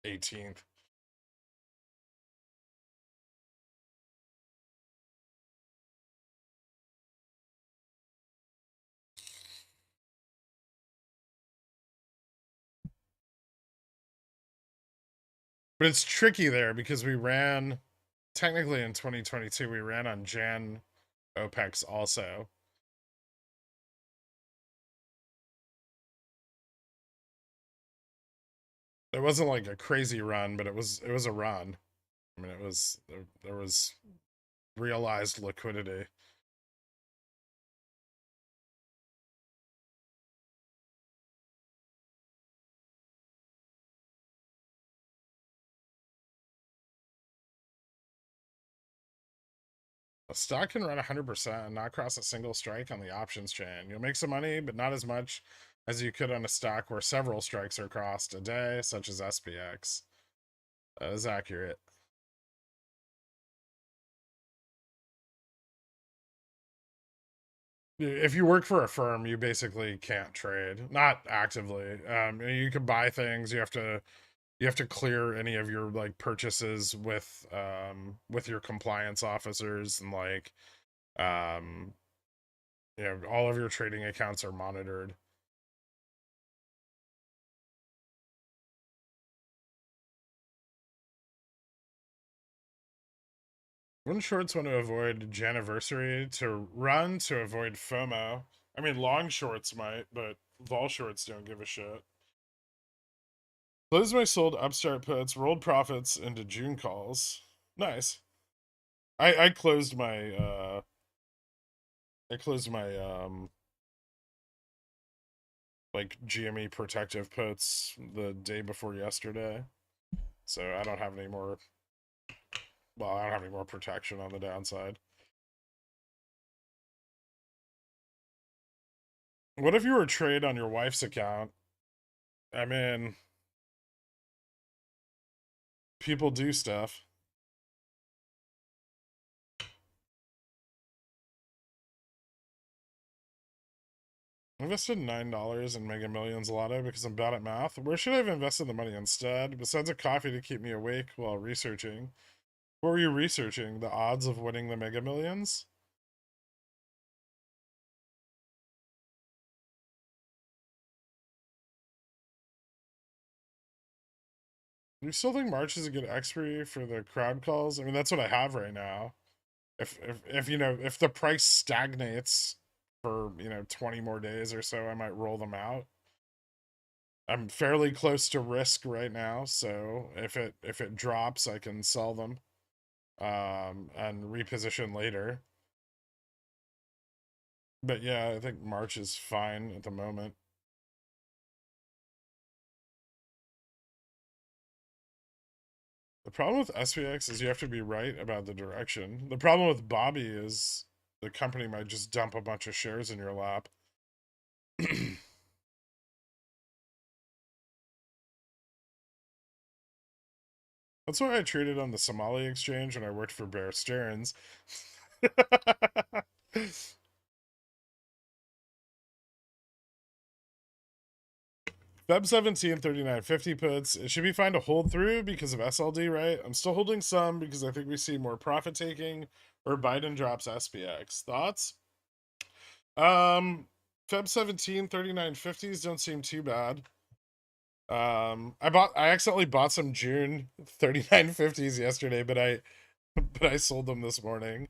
S1: 18th. But it's tricky there because we ran technically in 2022 we ran on Jan OPEX also. It wasn't like a crazy run, but it was a run. I mean, there was realized liquidity. A stock can run 100% and not cross a single strike on the options chain. You'll make some money, but not as much as you could on a stock where several strikes are crossed a day, such as SPX. That is accurate. If you work for a firm, you basically can't trade, not actively. You can buy things. You have to clear any of your like purchases with your compliance officers, and like um all of your trading accounts are monitored. Wouldn't shorts want to avoid Janiversary to run to avoid FOMO? I mean, long shorts might, but vol shorts don't give a shit. Closed my sold upstart puts, rolled profits into June calls. Nice. I closed my like GME protective puts the day before yesterday. So I don't have any more, well, I don't have any more protection on the downside. What if you were trade on your wife's account? I mean, people do stuff. I invested $9 in Mega Millions Lotto because I'm bad at math. Where should I have invested the money instead? Besides a coffee to keep me awake while researching. What were you researching? The odds of winning the Mega Millions? Do you still think March is a good expiry for the crowd calls? I mean, that's what I have right now. If you know, if the price stagnates for 20 more days or so, I might roll them out. I'm fairly close to risk right now, so if it drops, I can sell them and reposition later. But yeah, I think March is fine at the moment. The problem with SPX is you have to be right about the direction. The problem with Bobby is the company might just dump a bunch of shares in your lap. That's why I traded on the Somali exchange when I worked for Bear Stearns. Feb 17, 39.50 puts. It should be fine to hold through because of SLD, right? I'm still holding some because I think we see more profit taking, or Biden drops SPX. Thoughts? Feb 17, 39.50s don't seem too bad. I accidentally bought some June 39.50s yesterday, but I sold them this morning.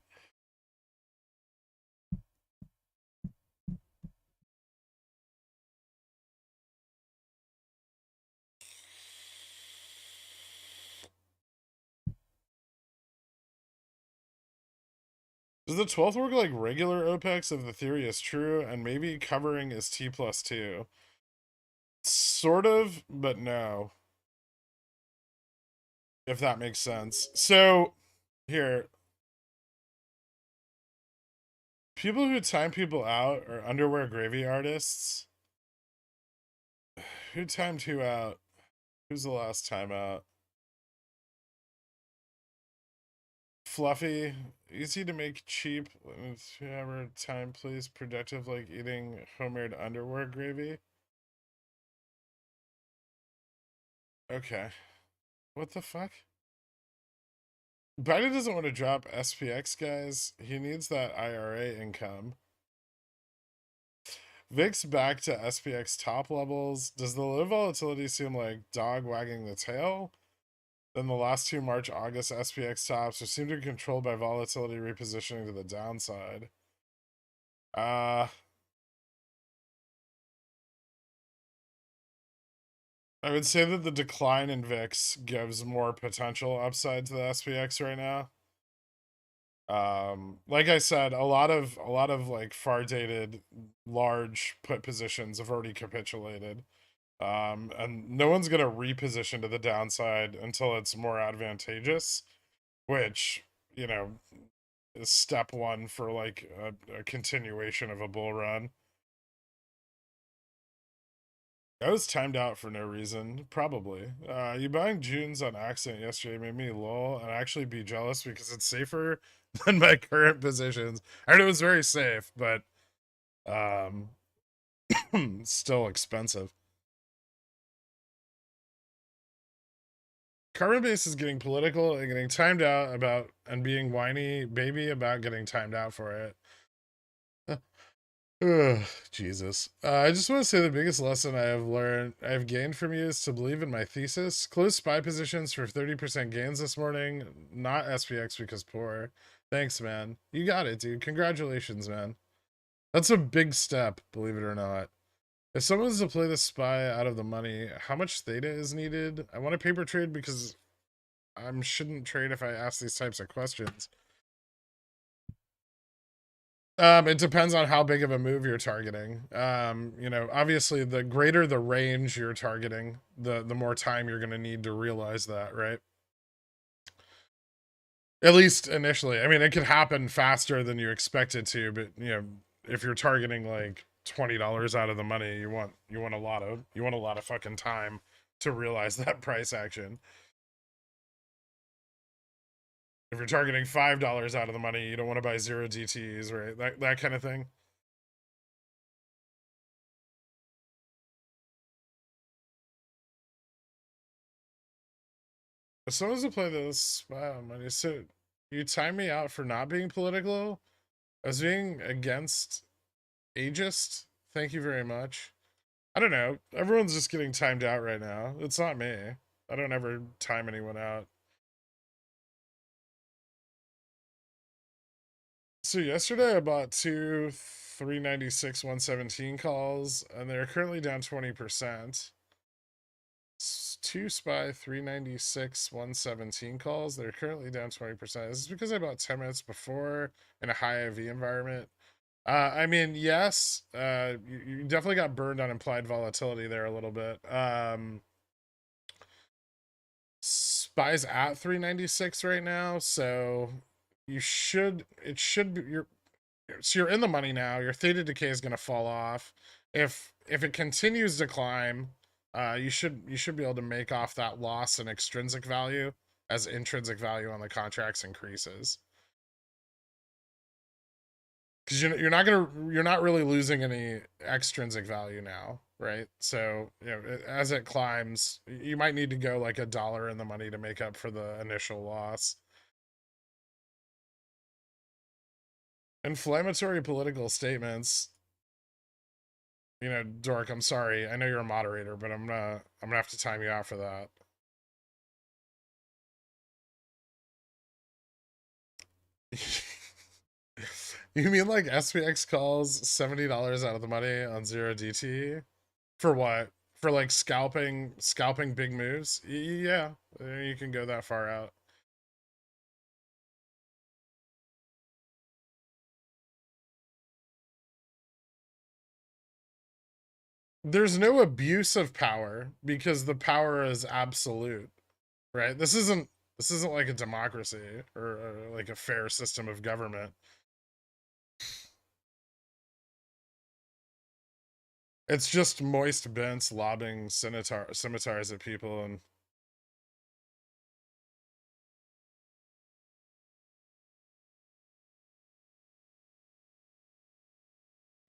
S1: Does the 12th work like regular OPEX if the theory is true, and maybe covering is T plus 2? Sort of, but no. If that makes sense. So, here. People who time people out are underwear gravy artists. Who timed who out? Who's the last time out? Fluffy, easy to make, cheap. Whoever time plays productive, like eating homemade underwear gravy. Okay. What the fuck? Biden doesn't want to drop SPX, guys. He needs that IRA income. VIX back to SPX top levels. Does the low volatility seem like dog wagging the tail? Then the last two March August SPX tops are seem to be controlled by volatility repositioning to the downside. I would say that the decline in VIX gives more potential upside to the SPX right now. Like I said, a lot of like far dated large put positions have already capitulated. And no one's gonna reposition to the downside until it's more advantageous, which, you know, is step one for like a continuation of a bull run. I was timed out for no reason, probably. You buying Junes on accident yesterday made me lol and actually be jealous because it's safer than my current positions. I heard it was very safe, but um, still expensive. Coinbase is getting political and getting timed out about and being whiny baby about getting timed out for it. Ugh, Jesus. I just want to say the biggest lesson I've gained from you is to believe in my thesis. Close SPY positions for 30% gains this morning, not SPX because poor. Thanks, man. You got it, dude. Congratulations, man. That's a big step, believe it or not. If someone's to play the SPY out of the money, how much theta is needed? I want a paper trade because I shouldn't trade if I ask these types of questions. It depends on how big of a move you're targeting. Obviously the greater the range you're targeting, the more time you're going to need to realize that, right? At least initially. I mean, it could happen faster than you expect it to, but if you're targeting like $20 out of the money, you want a lot of fucking time to realize that price action. If you're targeting $5 out of the money, you don't want to buy zero DTs, right? That kind of thing. If someone's to play this, wow, money. So you time me out for not being political. As being against ageist. Thank you very much. I don't know. Everyone's just getting timed out right now. It's not me. I don't ever time anyone out. So yesterday I bought two 396 117 calls, and they're currently down 20%. Two SPY 396 117 calls. They're currently down 20%. This is because I bought 10 minutes before in a high IV environment. I mean, yes, you definitely got burned on implied volatility there a little bit. SPY's at 396 right now, so it should be you're in the money now. Your theta decay is going to fall off. If it continues to climb, you should be able to make off that loss in extrinsic value as intrinsic value on the contracts increases. Because you're not really losing any extrinsic value now, right? So as it climbs, you might need to go like $1 in the money to make up for the initial loss. Inflammatory political statements. Dork, I'm sorry. I know you're a moderator, but I'm gonna have to time you out for that. You mean like SPX calls $70 out of the money on zero DT? For what? For like scalping big moves? Yeah, you can go that far out. There's no abuse of power because the power is absolute, right? This isn't like a democracy or like a fair system of government. It's just moist bents lobbing scimitars at people. And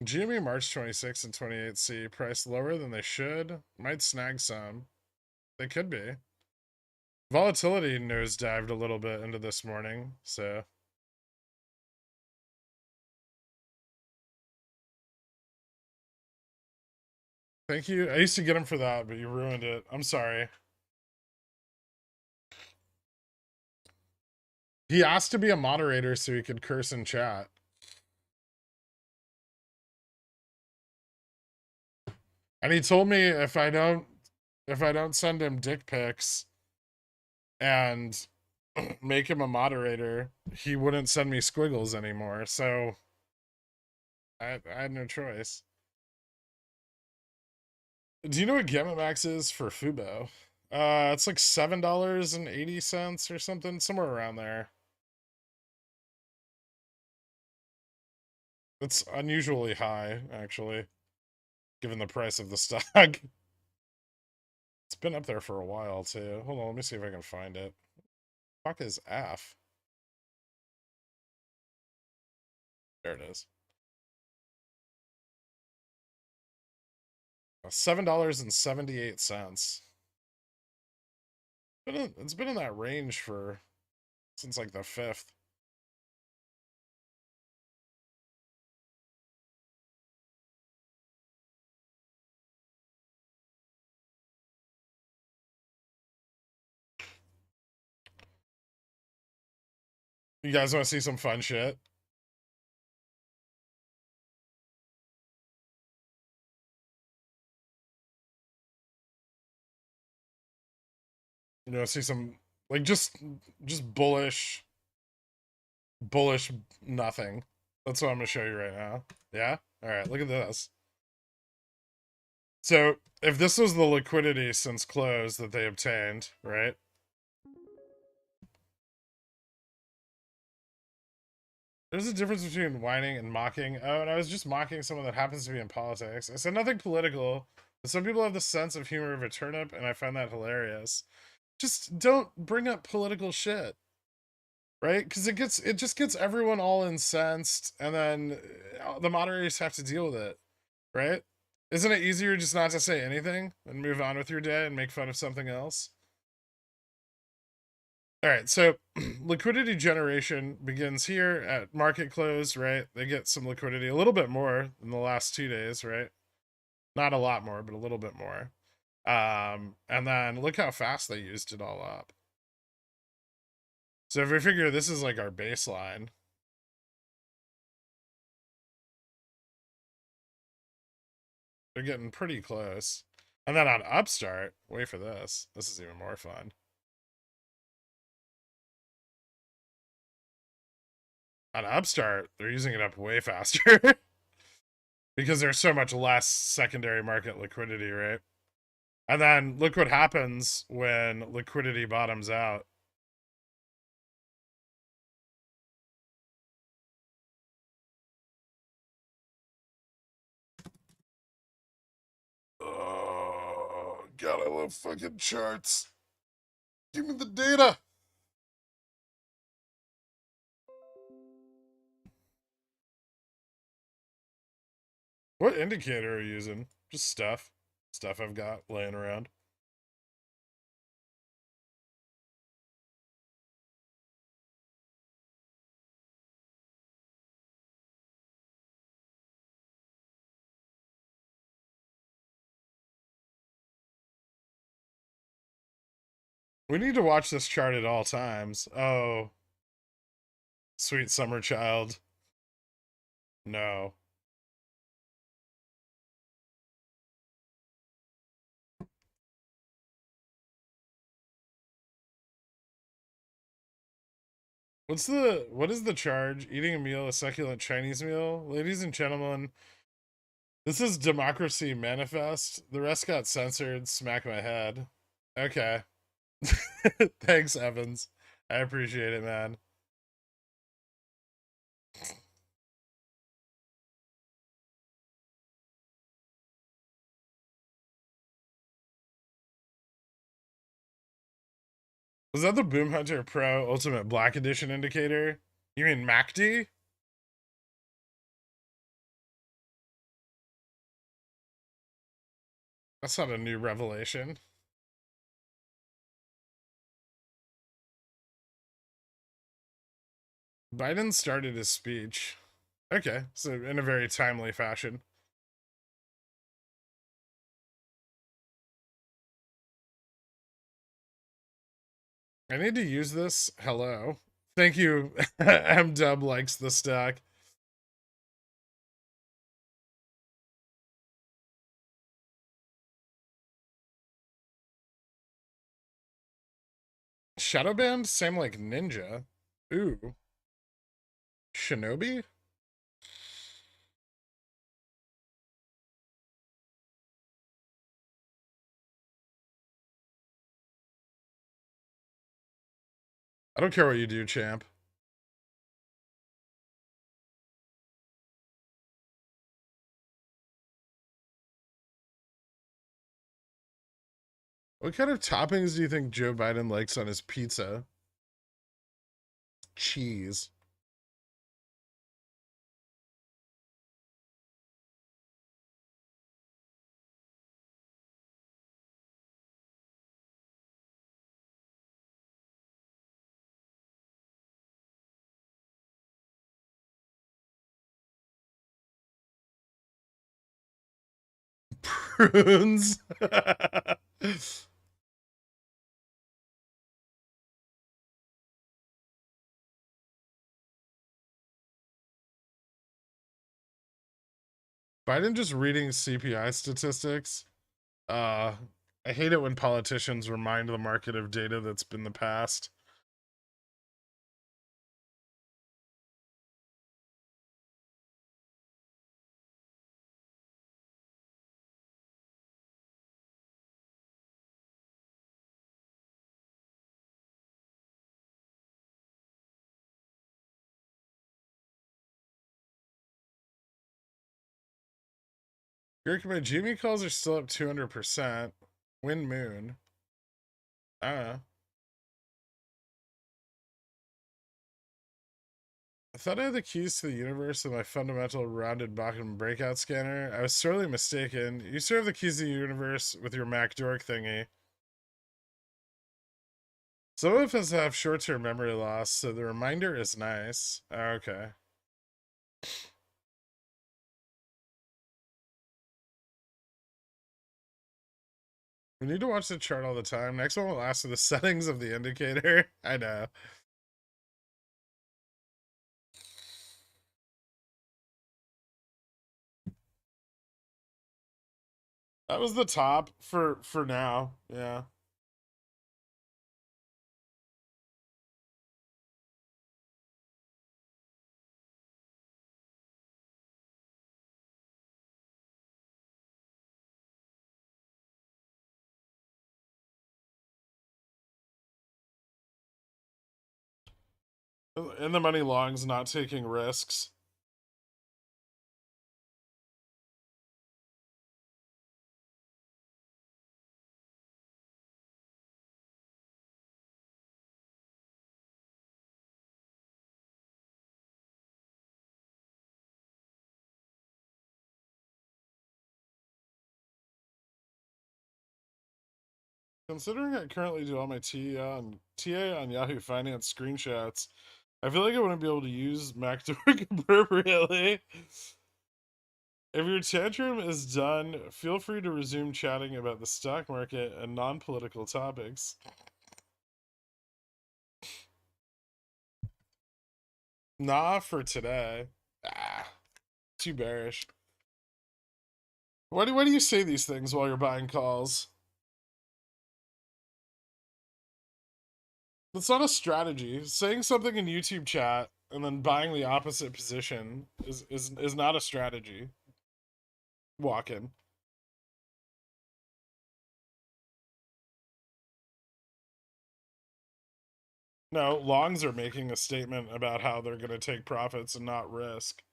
S1: GME March 26 and 28C price lower than they should. Might snag some. They could be. Volatility nosedived a little bit into this morning, so thank you. I used to get him for that, but you ruined it. I'm sorry. He asked to be a moderator so he could curse in chat. And he told me if I don't if I don't send him dick pics and make him a moderator, he wouldn't send me squiggles anymore. So I had no choice. Do you know what Gamma Max is for Fubo? It's like $7.80 or something, somewhere around there. It's unusually high, actually, given the price of the stock. It's been up there for a while too. Hold on, let me see if I can find it. Fuck is F? There it is. $7.78. It's been in that range for since like the 5th. You guys want to see some fun shit? You want to see some like just bullish nothing. That's what I'm gonna show you right now. Yeah? Alright, look at this. So if this was the liquidity since close that they obtained, right? There's a difference between whining and mocking. Oh, and I was just mocking someone that happens to be in politics. I said nothing political, but some people have the sense of humor of a turnip, and I find that hilarious. Just don't bring up political shit, right? Because it just gets everyone all incensed, and then the moderators have to deal with it, right? Isn't it easier just not to say anything and move on with your day and make fun of something else? All right, so liquidity generation begins here at market close, right? They get some liquidity, a little bit more in the last 2 days, right? Not a lot more, but a little bit more. And then look how fast they used it all up. So if we figure this is like our baseline, they're getting pretty close. And then on Upstart, wait for this. This is even more fun. On Upstart, they're using it up way faster because there's so much less secondary market liquidity, right? And then look what happens when liquidity bottoms out. Oh, God, I love fucking charts. Give me the data. What indicator are you using? Just stuff. Stuff I've got laying around. We need to watch this chart at all times. Oh, sweet summer child. No. What is the charge? Eating a meal, a succulent Chinese meal? Ladies and gentlemen, this is Democracy Manifest. The rest got censored. Smack my head. Okay. Thanks, Evans. I appreciate it, man. Was that the Boom Hunter Pro Ultimate Black Edition indicator? You mean MACD? That's not a new revelation. Biden started his speech. Okay, so in a very timely fashion. I need to use this. Hello. Thank you. M-Dub likes the stack. Shadow Band? Same like Ninja. Ooh. Shinobi? I don't care what you do, champ. What kind of toppings do you think Joe Biden likes on his pizza? Cheese. Prunes. Biden just reading CPI statistics. I hate it when politicians remind the market of data that's been the past. Gherkin, my Jimmy calls are still up 200%. Wind Moon. I don't know. I thought I had the keys to the universe with my fundamental rounded Bachman breakout scanner. I was sorely mistaken. You still have the keys to the universe with your Mac dork thingy. Some of us have short-term memory loss, so the reminder is nice. Okay. We need to watch the chart all the time. Next one will ask for the settings of the indicator. I know. That was the top for now. Yeah. In the money longs, not taking risks. Considering I currently do all my TA on Yahoo Finance screenshots, I feel like I wouldn't be able to use MacDork appropriately. If your tantrum is done, feel free to resume chatting about the stock market and non-political topics. Nah, for today. Ah, too bearish. Why do you say these things while you're buying calls? That's not a strategy. Saying something in YouTube chat and then buying the opposite position is not a strategy. Walk in. No, longs are making a statement about how they're going to take profits and not risk.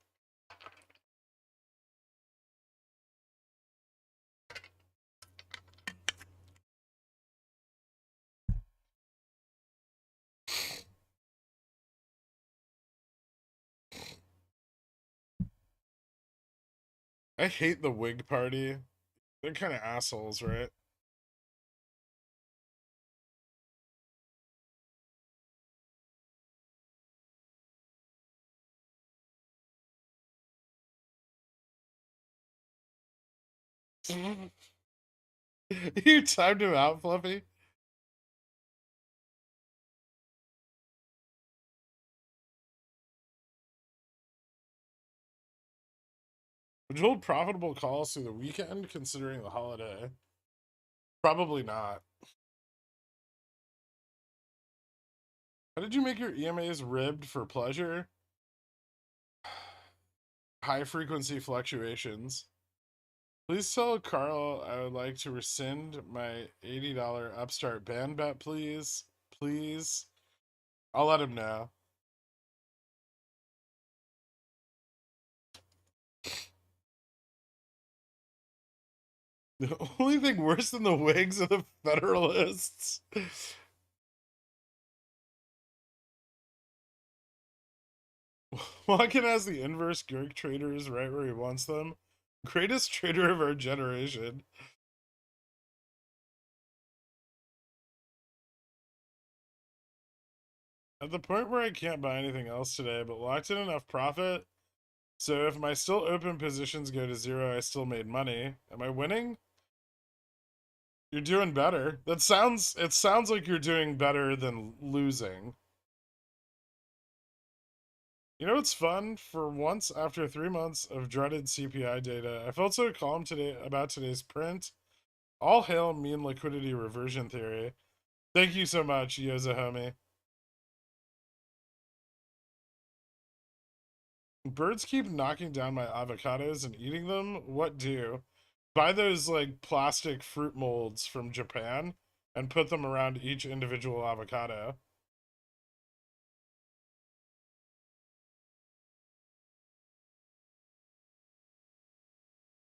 S1: I hate the Whig Party. They're kind of assholes, right? You timed him out, Fluffy? Would you hold profitable calls through the weekend considering the holiday? Probably not. How did you make your EMAs ribbed for pleasure? High frequency fluctuations. Please tell Carl I would like to rescind my $80 Upstart band bet, please. Please. I'll let him know. The only thing worse than the Whigs are the Federalists. Walken has the inverse Gherk traders right where he wants them. Greatest trader of our generation. At the point where I can't buy anything else today, but locked in enough profit. So if my still open positions go to zero, I still made money. Am I winning? You're doing better. It sounds like you're doing better than losing. You know what's fun? For once, after 3 months of dreaded CPI data, I felt so calm today about today's print. All hail mean liquidity reversion theory. Thank you so much, Yoza homie. Birds keep knocking down my avocados and eating them. What do? Buy those like plastic fruit molds from Japan and put them around each individual avocado.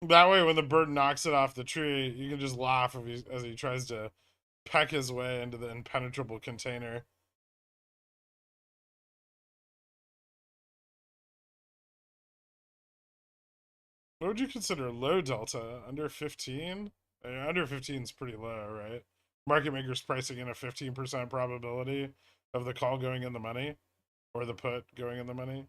S1: That way, when the bird knocks it off the tree, you can just laugh as he tries to peck his way into the impenetrable container. What would you consider low delta? Under 15? Under 15 is pretty low, right? Market makers pricing in a 15% probability of the call going in the money or the put going in the money.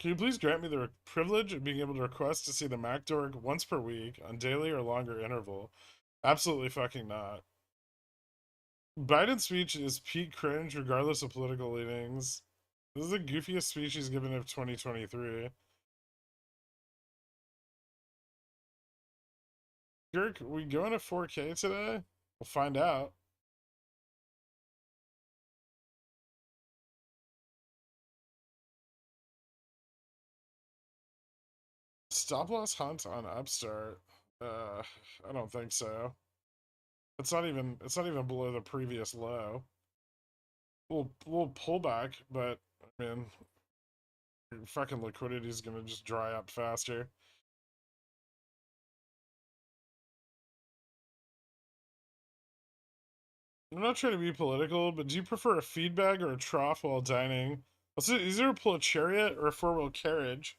S1: Can you please grant me the privilege of being able to request to see the Mac Dork once per week on daily or longer interval? Absolutely fucking not. Biden's speech is peak cringe regardless of political leanings. This is the goofiest speech he's given of 2023. Girk, we going to 4K today? We'll find out. Stop loss hunt on Upstart. I don't think so. It's not even below the previous low. Little pullback, but I mean, fucking liquidity is gonna just dry up faster. I'm not trying to be political, but do you prefer a feed bag or a trough while dining? Is there pull a chariot or a four-wheel carriage?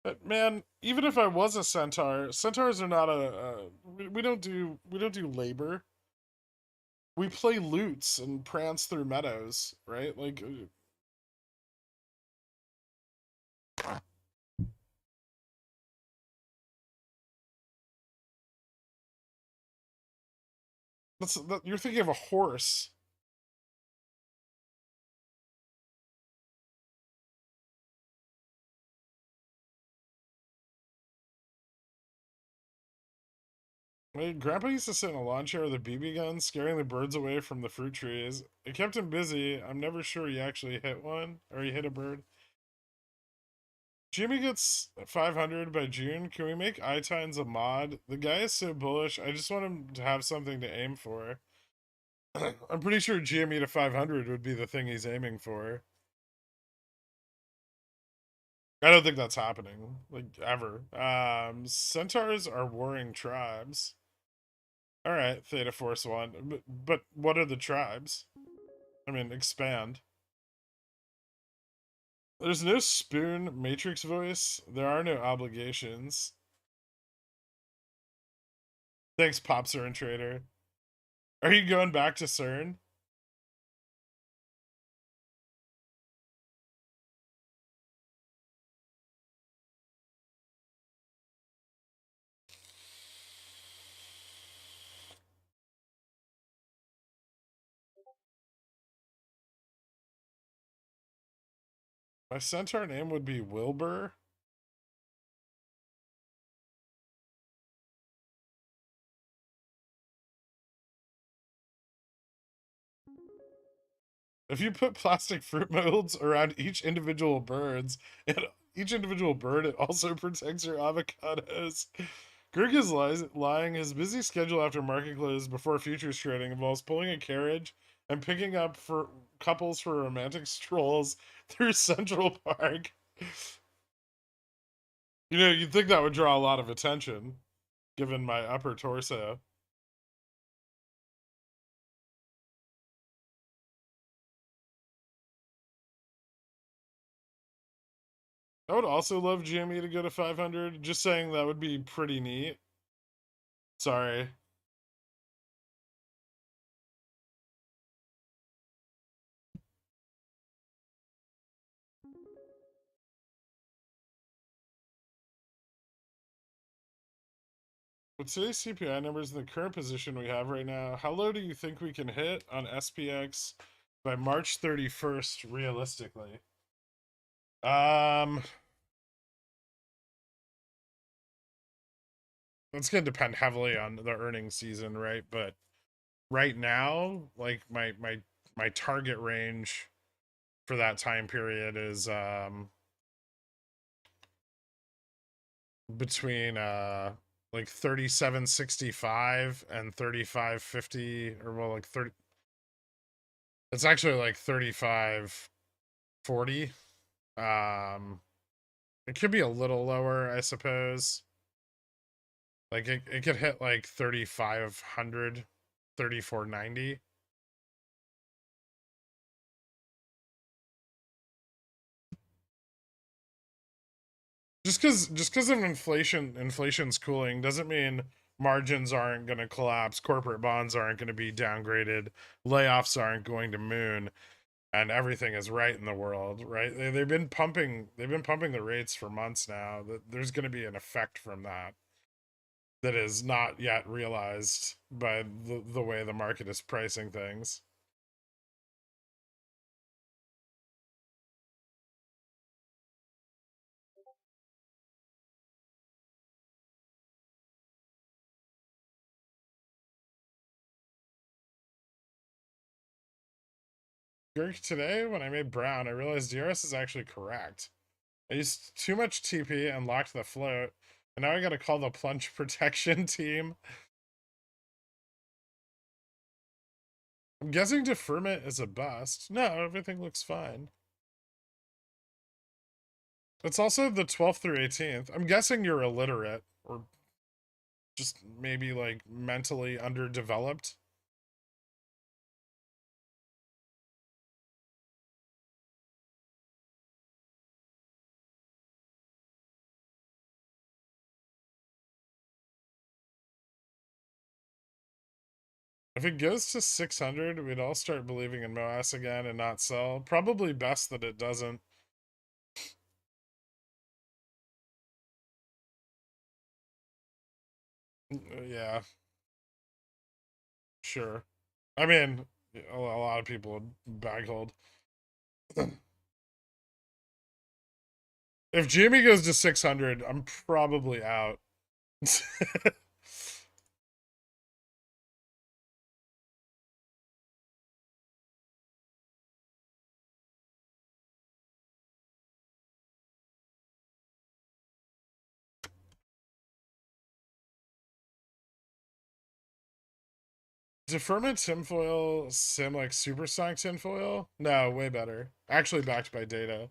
S1: But man, even if I was a centaur, centaurs are not we don't do labor. We play lutes and prance through meadows, right? Like you're thinking of a horse. My grandpa used to sit in a lawn chair with a BB gun, scaring the birds away from the fruit trees. It kept him busy. I'm never sure he actually hit one or he hit a bird. Jimmy gets 500 by June. Can we make Itines a mod? The guy is so bullish. I just want him to have something to aim for. I'm pretty sure GME to 500 would be the thing he's aiming for. I don't think that's happening, like, ever. Centaurs are warring tribes. All right, Theta Force One. But what are the tribes? I mean, expand. There's no spoon matrix voice. There are no obligations. Thanks, Popser and Trader. Are you going back to CERN? My centaur name would be Wilbur. If you put plastic fruit molds around each individual bird, it also protects your avocados. Greg is lying. His busy schedule after market close before futures trading involves pulling a carriage and picking up for couples for romantic strolls through Central Park. You know, you'd think that would draw a lot of attention, given my upper torso. I would also love GME to go to 500. Just saying that would be pretty neat. Sorry. With today's CPI numbers in the current position we have right now, how low do you think we can hit on SPX by March 31st, realistically? It's gonna depend heavily on the earnings season, right? But right now, like my target range for that time period is between like 37.65 and 35.50, or well, like 30. It's actually like 35.40. It could be a little lower, I suppose. Like it could hit like 3,500, 3,490. Just because of inflation's cooling doesn't mean margins aren't going to collapse, corporate bonds aren't going to be downgraded, layoffs aren't going to moon, and everything is right in the world, right? They've been pumping the rates for months now. There's going to be an effect from that is not yet realized by the way the market is pricing things. Today, when I made brown, I realized DRS is actually correct. I used too much TP and locked the float, and now I gotta call the plunge protection team. I'm guessing deferment is a bust. No, everything looks fine. It's also the 12th through 18th. I'm guessing you're illiterate, or just maybe like mentally underdeveloped. If it goes to 600, we'd all start believing in MOASS again and not sell. Probably best that it doesn't. Yeah, sure. I mean, a lot of people would bag hold. If Jimmy goes to 600, I'm probably out. Deferment tinfoil sim like super sonic tinfoil? No, way better. Actually backed by data.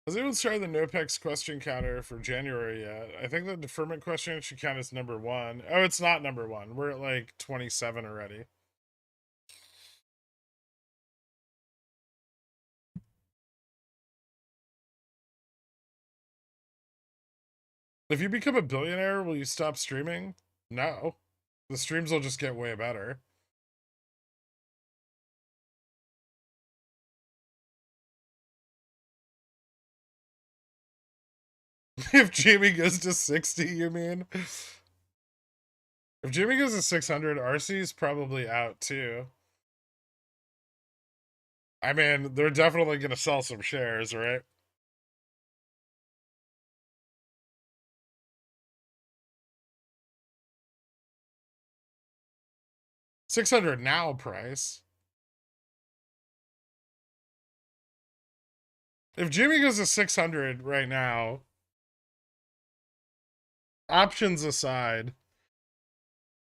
S1: Has anyone started the NOPEX question counter for January yet? I think the deferment question should count as number 1. Oh, it's not number 1. We're at like 27 already. If you become a billionaire, will you stop streaming? No. The streams will just get way better. If Jamie goes to 60, you mean? If Jimmy goes to 600, RC's probably out too. I mean, they're definitely going to sell some shares, right? 600 now price. If Jimmy goes to 600 right now, options aside,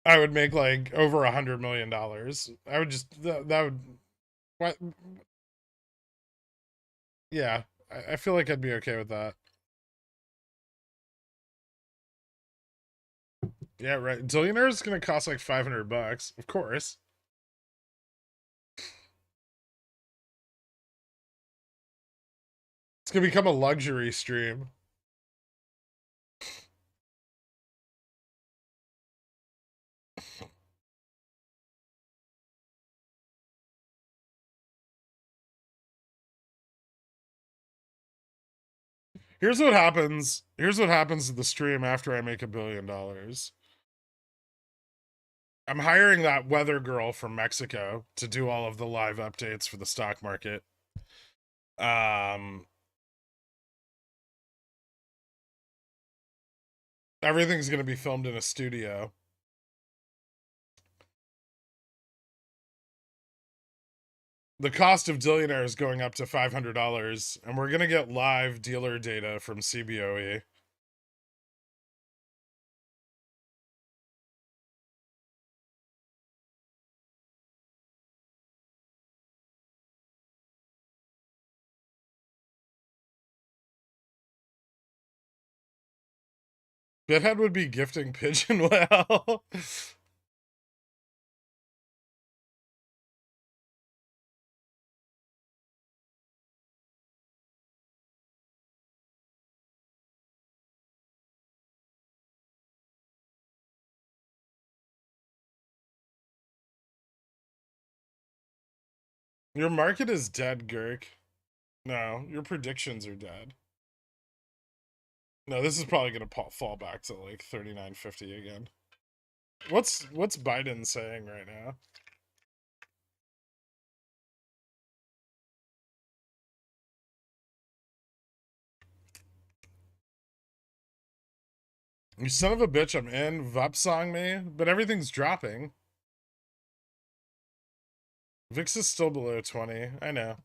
S1: I would make like over $100 million. I would just, that would, what? Yeah, I feel like I'd be okay with that. Yeah, right. Zillionaire is going to cost like $500, of course. It's going to become a luxury stream. Here's what happens. Here's what happens to the stream after I make $1 billion. I'm hiring that weather girl from Mexico to do all of the live updates for the stock market. Everything's going to be filmed in a studio. The cost of Dillionaire is going up to $500, and we're going to get live dealer data from CBOE. Bithead would be gifting Pigeon Whale. Your market is dead, Gurk. No, your predictions are dead. No, this is probably going to fall back to like 39.50 again. What's Biden saying right now? You son of a bitch, I'm in. Vupsong me, but everything's dropping. VIX is still below 20. I know.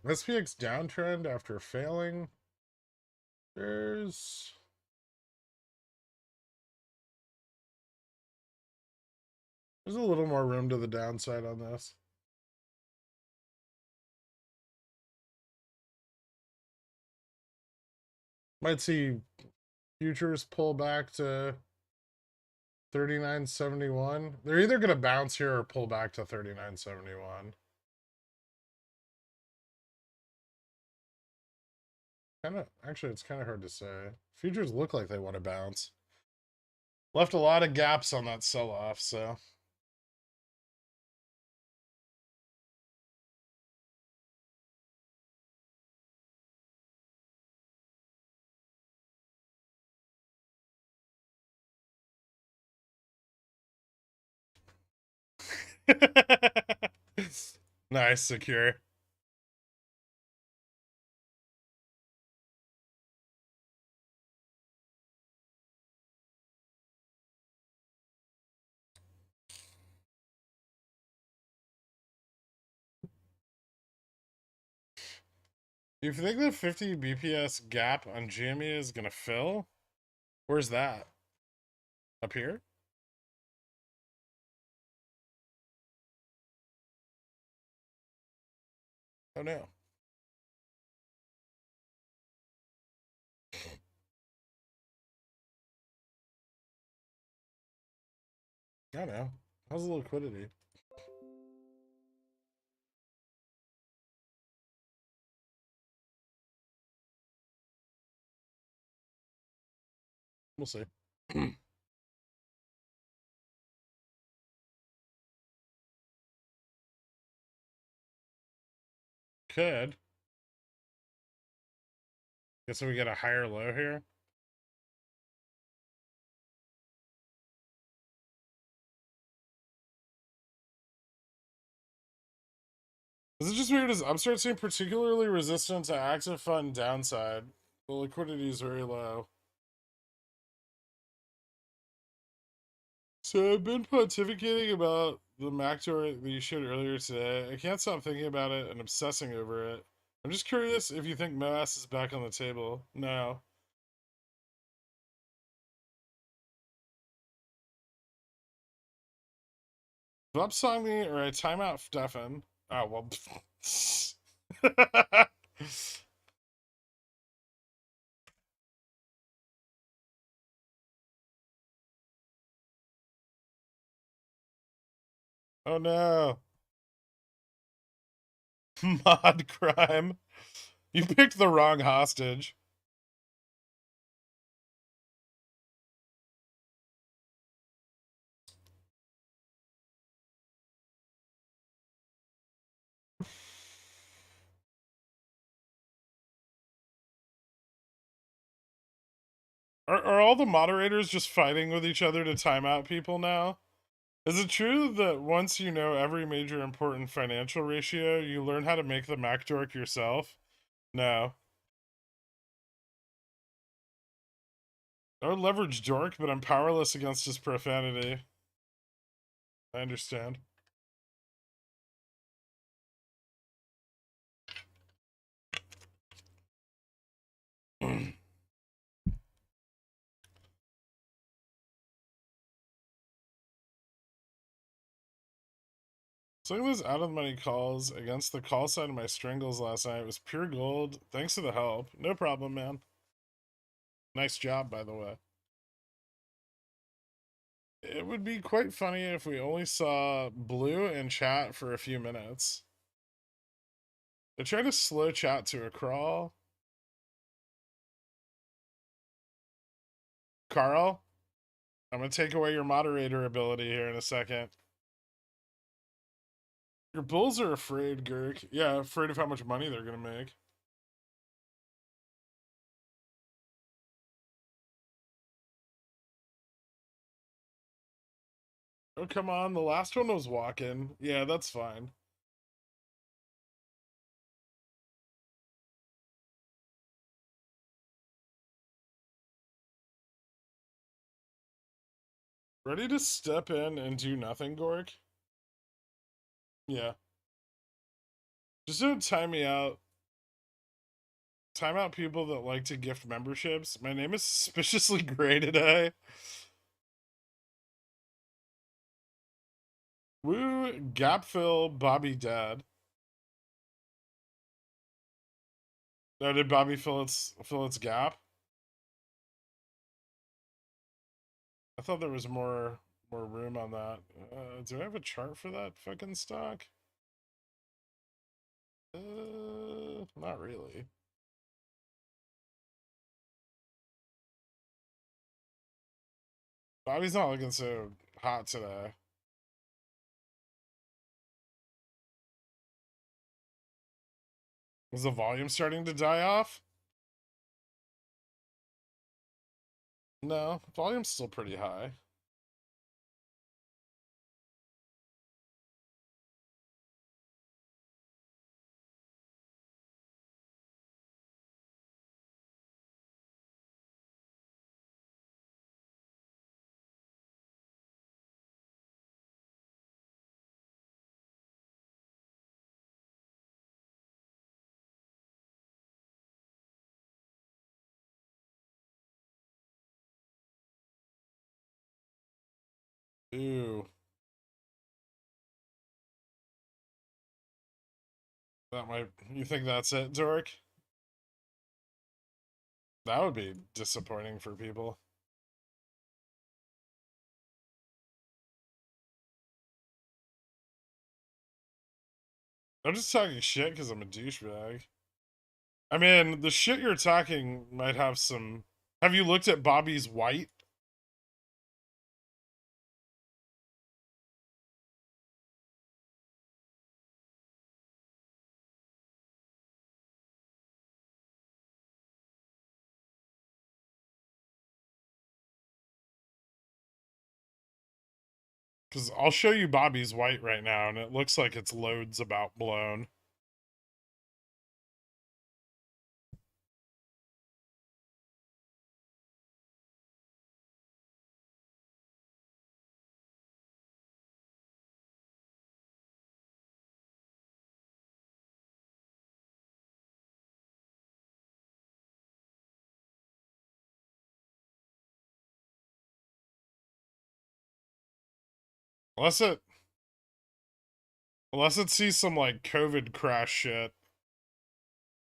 S1: SPX downtrend after failing. There's a little more room to the downside on this. Might see futures pull back to 39.71. They're either going to bounce here or pull back to 39.71. Actually, it's kind of hard to say. Futures look like they want to bounce. Left a lot of gaps on that sell-off, so. Nice, secure. Do you think the 50 BPS gap on GME is going to fill? Where's that? Up here? Oh no. I don't know. How's the liquidity? We'll see. Could. Guess we get a higher low here. Is it just weird? Is Upstart seem particularly resistant to active fund downside? The liquidity is very low. So I've been pontificating about the Mac tour that you showed earlier today. I can't stop thinking about it and obsessing over it. I'm just curious if you think MOASS is back on the table. No. Flop song me or I timeout Stefan. Oh, well. Oh no. Mod crime. You picked the wrong hostage. Are all the moderators just fighting with each other to time out people now? Is it true that once you know every major important financial ratio, you learn how to make the Mac dork yourself? No. I would leverage dork, but I'm powerless against his profanity. I understand. Some of those out of the money calls against the call side of my strangles last night was pure gold. Thanks for the help. No problem, man. Nice job, by the way. It would be quite funny if we only saw Blue and chat for a few minutes. I tried to slow chat to a crawl. Carl, I'm going to take away your moderator ability here in a second. Your bulls are afraid, Gurk. Yeah, afraid of how much money they're going to make. Oh, come on. The last one was walking. Yeah, that's fine. Ready to step in and do nothing, Gork? Yeah. Just don't time me out. Time out people that like to gift memberships. My name is suspiciously gray today. Woo, Gapfill, Bobby Dad. No, did Bobby fill its gap? I thought there was more room on that. Do I have a chart for that fucking stock? Not really. Bobby's not looking so hot today. Is the volume starting to die off? No, volume's still pretty high. Ooh. That might... You think that's it, Dork? That would be disappointing for people. I'm just talking shit because I'm a douchebag. I mean, the shit you're talking might have some Have you looked at Bobby's white? Because I'll show you Bobby's white right now, and it looks like it's loads about blown. Unless it sees some like COVID crash shit.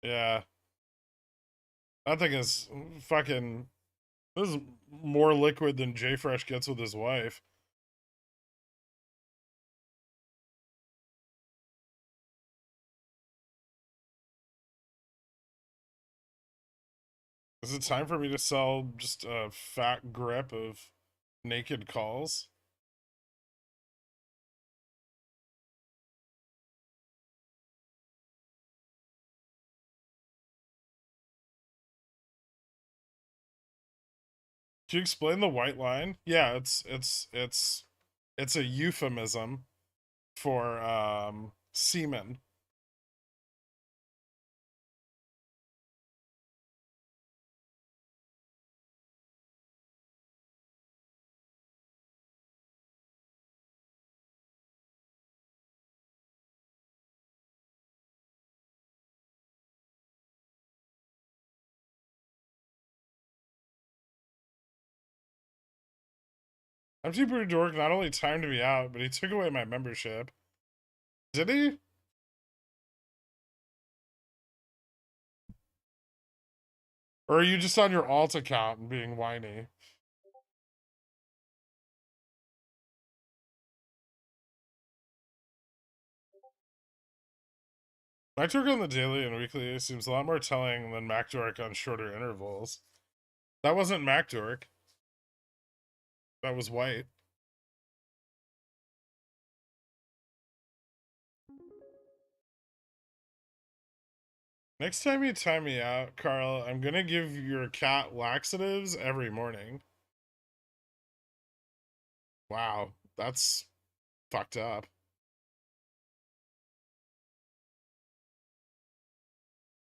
S1: Yeah. That thing is fucking, this is more liquid than J Fresh gets with his wife. Is it time for me to sell just a fat grip of naked calls? Can you explain the white line? Yeah, it's a euphemism for semen. I'm too pretty dork not only timed me out, but he took away my membership. Did he? Or are you just on your alt account and being whiny? MacDork on the daily and weekly seems a lot more telling than MacDork on shorter intervals. That wasn't MacDork. That was white. Next time you time me out, Carl, I'm gonna give your cat laxatives every morning. Wow, that's fucked up.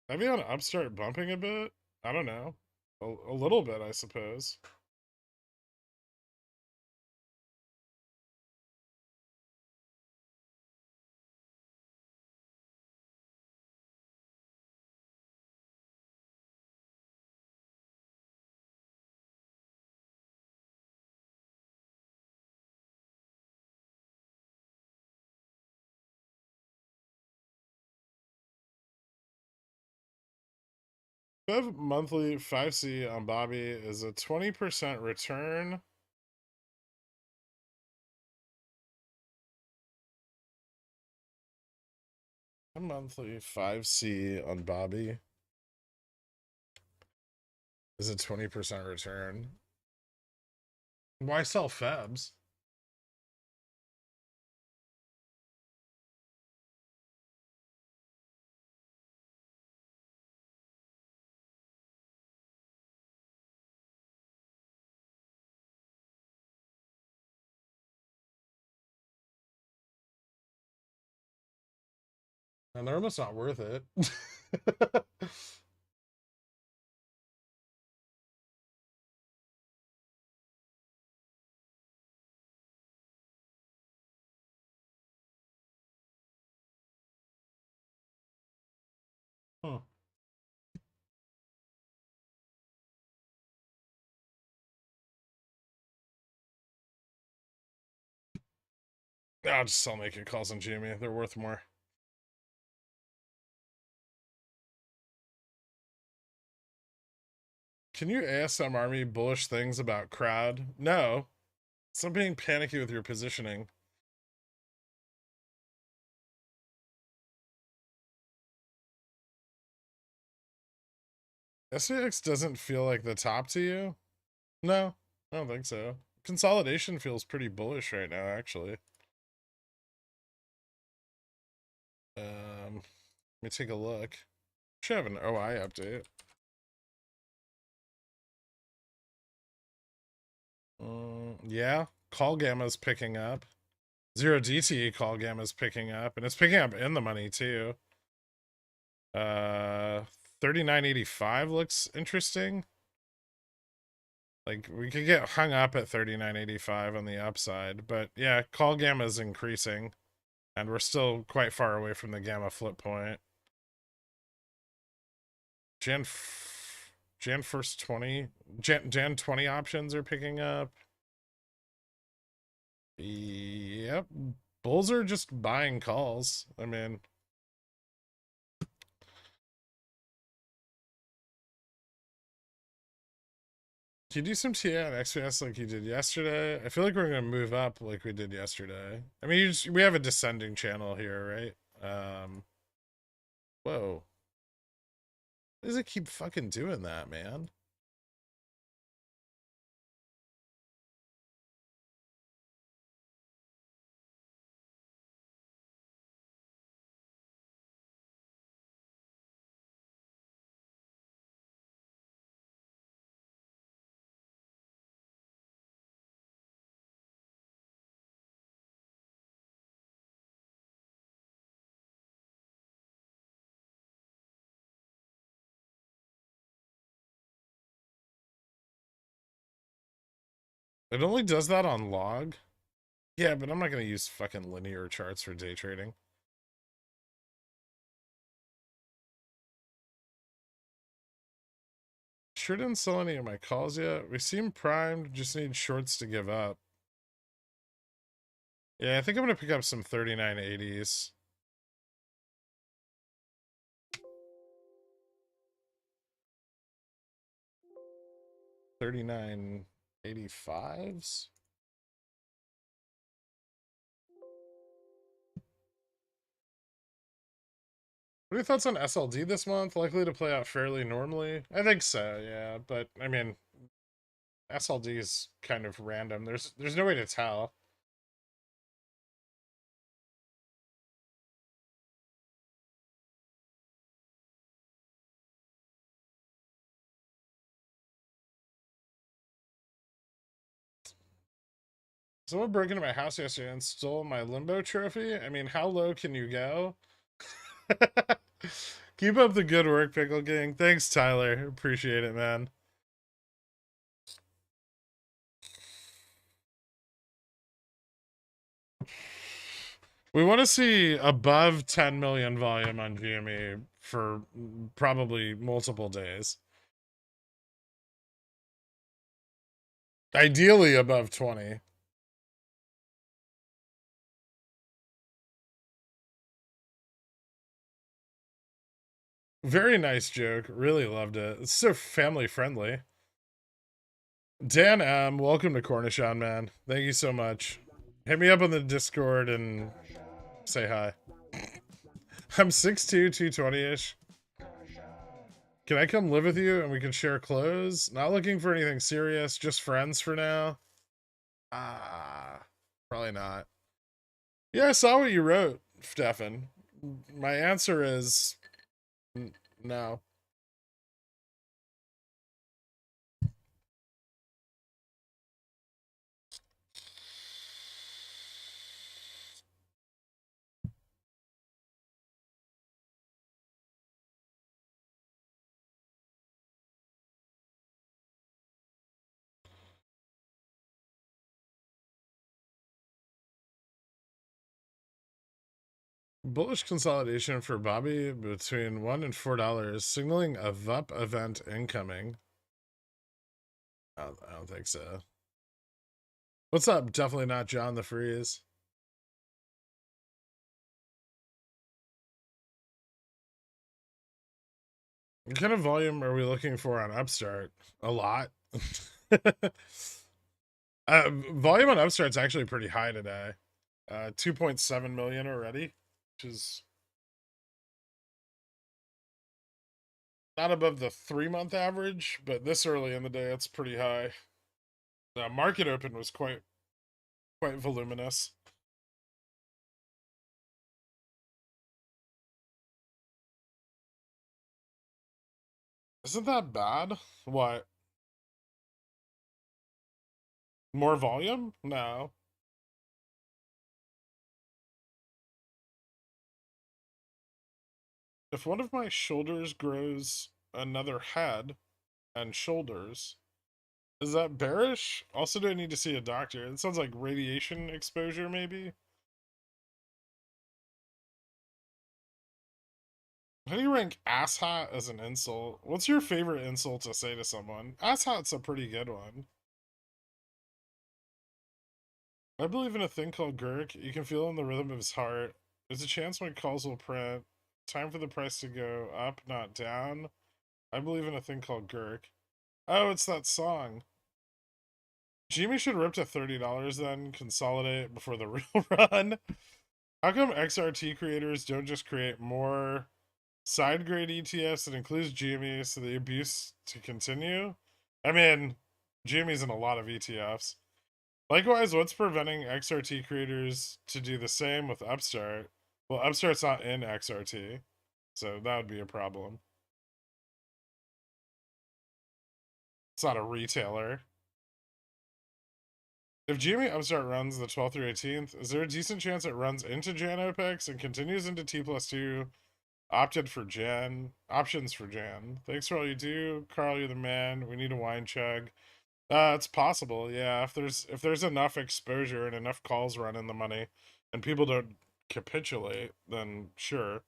S1: Maybe on Upstart bumping a bit? I don't know. A little bit, I suppose. Bev monthly 5C on Bobby is a 20% return. A monthly 5C on Bobby is a 20% return. Why sell Febs? And they're almost not worth it. Huh. I'll just sell naked calls on Jimmy. They're worth more. Can you ASMR me bullish things about crowd? No. Stop being panicky with your positioning. SPX doesn't feel like the top to you? No, I don't think so. Consolidation feels pretty bullish right now, actually. Let me take a look. Should have an OI update. Yeah, call gamma's picking up. 0DTE call gamma's picking up, and it's picking up in the money too. 39.85 looks interesting. Like, we could get hung up at 39.85 on the upside, but yeah, call gamma's increasing, and we're still quite far away from the gamma flip point. Jan 1st 20, Jan 20 options are picking up. Yep, bulls are just buying calls. I mean, can you do some TA on XPS like you did yesterday? I feel like we're gonna move up like we did yesterday. I mean, we have a descending channel here, right? Whoa. Why does it keep fucking doing that, man? It only does that on log? Yeah, but I'm not gonna use fucking linear charts for day trading. Sure didn't sell any of my calls yet. We seem primed, just need shorts to give up. Yeah, I think I'm gonna pick up some 39.80s. $39.85s. What are your thoughts on SLD this month? Likely to play out fairly normally? I think so, yeah. But I mean, SLD is kind of random. There's no way to tell. Someone broke into my house yesterday and stole my limbo trophy. I mean, how low can you go? Keep up the good work, Pickle King. Thanks, Tyler. Appreciate it, man. We want to see above 10 million volume on GME for probably multiple days. Ideally above 20. Very nice joke. Really loved it. It's so family friendly. Dan M, welcome to Cornishon, man. Thank you so much. Hit me up on the Discord and say hi. I'm 6'2", 220-ish. Can I come live with you and we can share clothes? Not looking for anything serious, just friends for now. Probably not. Yeah, I saw what you wrote, Stefan. My answer is no. Bullish consolidation for Bobby between $1 and $4, signaling a VUP event incoming. I don't think so. What's up? Definitely not John the Freeze. What kind of volume are we looking for on Upstart? A lot. Volume on Upstart's actually pretty high today. 2.7 million already, which is Not above the 3-month average, but this early in the day, it's pretty high. The market open was quite voluminous. Isn't that bad? What? More volume? No. If one of my shoulders grows another head and shoulders, is that bearish? Also, do I need to see a doctor? It sounds like radiation exposure, maybe? How do you rank asshat as an insult? What's your favorite insult to say to someone? Asshat's a pretty good one. I believe in a thing called Gurk. You can feel it in the rhythm of his heart. There's a chance my calls will print. Time for the price to go up, not down. I believe in a thing called Gurk. Oh, it's that song. Jimmy should rip to $30 then, consolidate before the real run. How come XRT creators don't just create more side grade ETFs that includes GME so the abuse to continue? I mean, GME's in a lot of ETFs. Likewise, what's preventing XRT creators to do the same with Upstart? Well, Upstart's not in XRT, so that would be a problem. It's not a retailer. If GME Upstart runs the 12th through 18th, is there a decent chance it runs into Jan OPEX and continues into T+2 opted for Jan? Options for Jan. Thanks for all you do. Carl, you're the man. We need a wine chug. It's possible, yeah. If there's enough exposure and enough calls run in the money and people don't capitulate, then sure.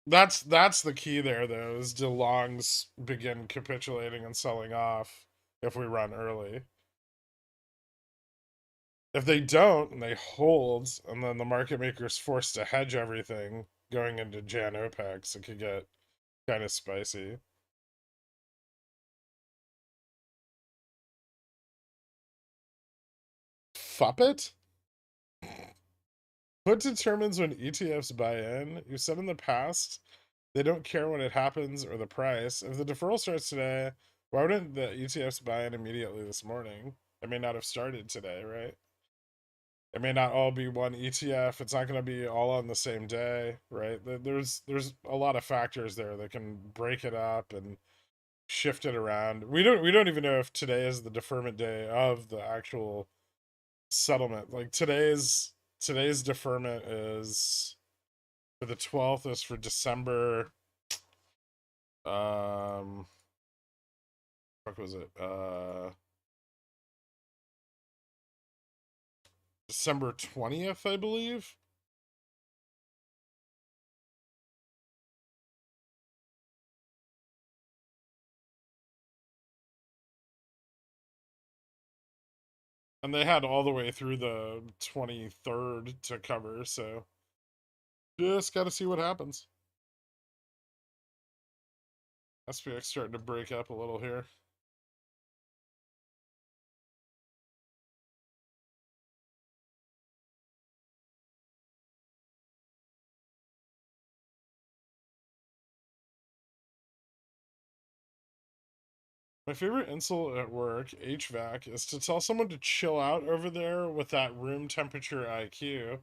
S1: That's the key there though, is do longs begin capitulating and selling off if we run early. If they don't and they hold, and then the market maker's forced to hedge everything going into Jan OPEX, it could get kind of spicy. Fuppet? What determines when ETFs buy in? You said in the past they don't care when it happens or the price. If the deferral starts today, why wouldn't the ETFs buy in immediately this morning? It may not have started today, right? It may not all be one ETF. It's not going to be all on the same day, right? There's a lot of factors there that can break it up and shift it around. We don't even know if today is the deferment day of the actual settlement. Like today's deferment is for the 12th is for December what was it? December 20th, I believe. And they had all the way through the 23rd to cover, so just got to see what happens. SPX starting to break up a little here. My favorite insult at work, HVAC, is to tell someone to chill out over there with that room temperature IQ.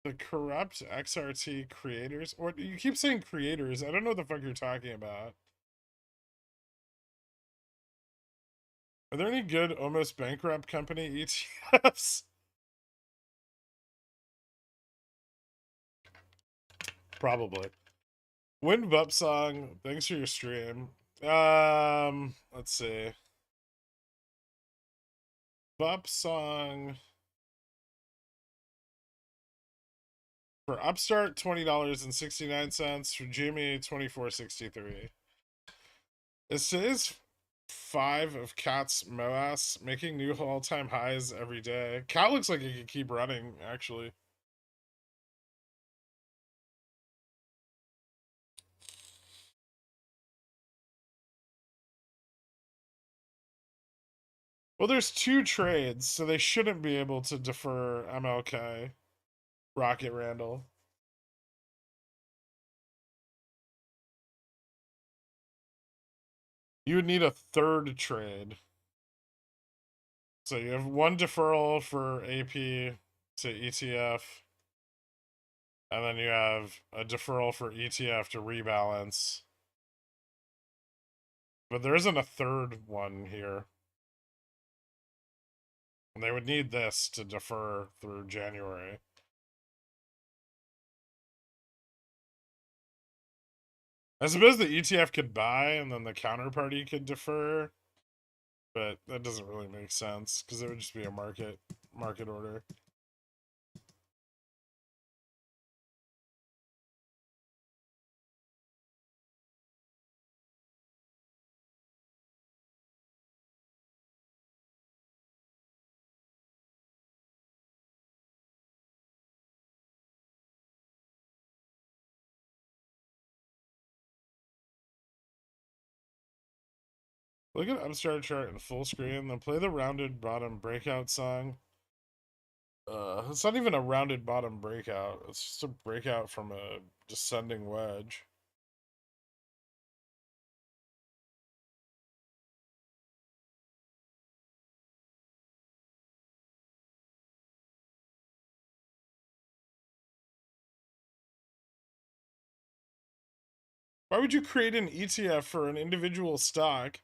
S1: The corrupt XRT creators? Or you keep saying creators. I don't know what the fuck you're talking about. Are there any good almost bankrupt company ETFs? Probably. Wind Bup song. Thanks for your stream. Let's see. Bup song for Upstart $20.69. For Jimmy $24.63. Is today's 5 of Cat's MOASS making new all-time highs every day? Cat looks like it could keep running, actually. Well, there's 2 trades, so they shouldn't be able to defer MLK. Rocket Randall. You would need a 3rd trade. So you have 1 deferral for AP to ETF. And then you have a deferral for ETF to rebalance. But there isn't a 3rd one here. And they would need this to defer through January. I suppose the ETF could buy and then the counterparty could defer. But that doesn't really make sense because it would just be a market order. Look at upstart chart in full screen, then play the rounded bottom breakout song. It's not even a rounded bottom breakout. It's just a breakout from a descending wedge. Why would you create an ETF for an individual stock?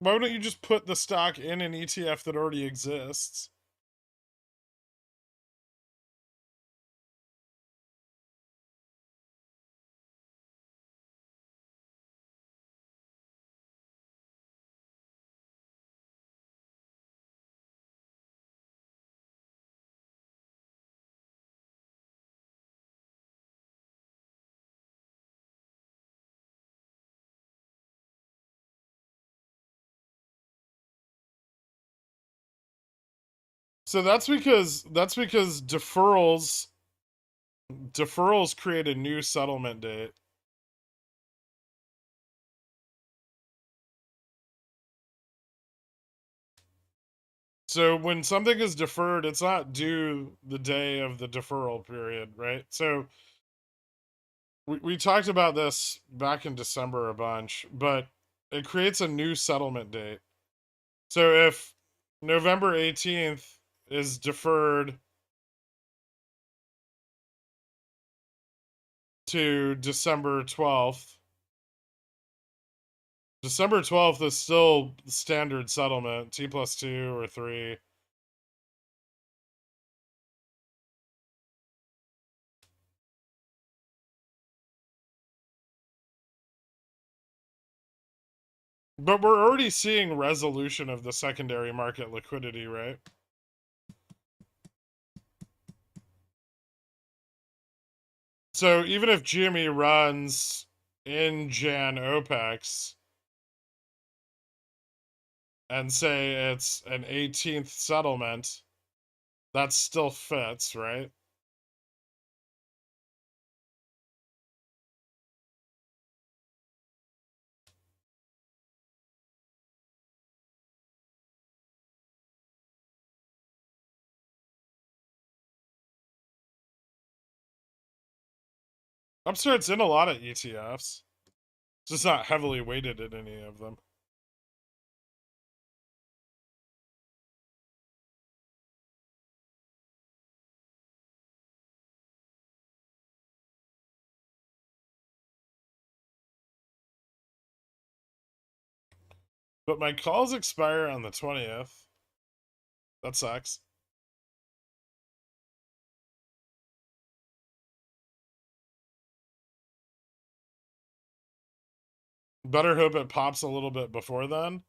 S1: Why wouldn't you just put the stock in an ETF that already exists? So that's because deferrals create a new settlement date. So when something is deferred, it's not due the day of the deferral period, right? So we talked about this back in December a bunch, but it creates a new settlement date. So if November 18th is deferred to December 12th, December 12th is still standard settlement, T plus 2 or 3. But we're already seeing resolution of the secondary market liquidity, right? So even if GME runs in Jan OPEX and say it's an 18th settlement, that still fits, right? Upstart's in a lot of ETFs. It's just not heavily weighted in any of them. But my calls expire on the 20th. That sucks. Better hope it pops a little bit before then.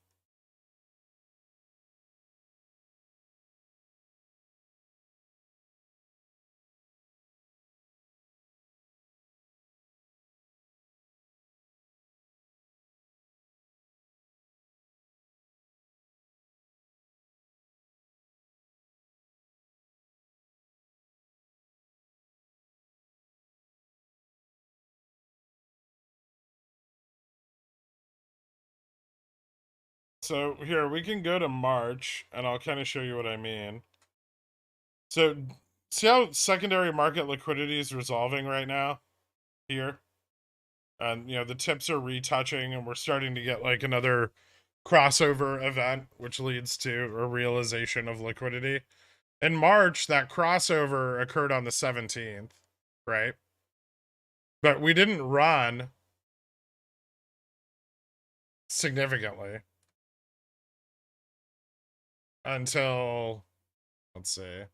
S1: So here we can go to March and I'll kind of show you what I mean. So see how secondary market liquidity is resolving right now here? And you know, the tips are retouching and we're starting to get like another crossover event, which leads to a realization of liquidity. In March, that crossover occurred on the 17th, right? But we didn't run significantly until, let's see,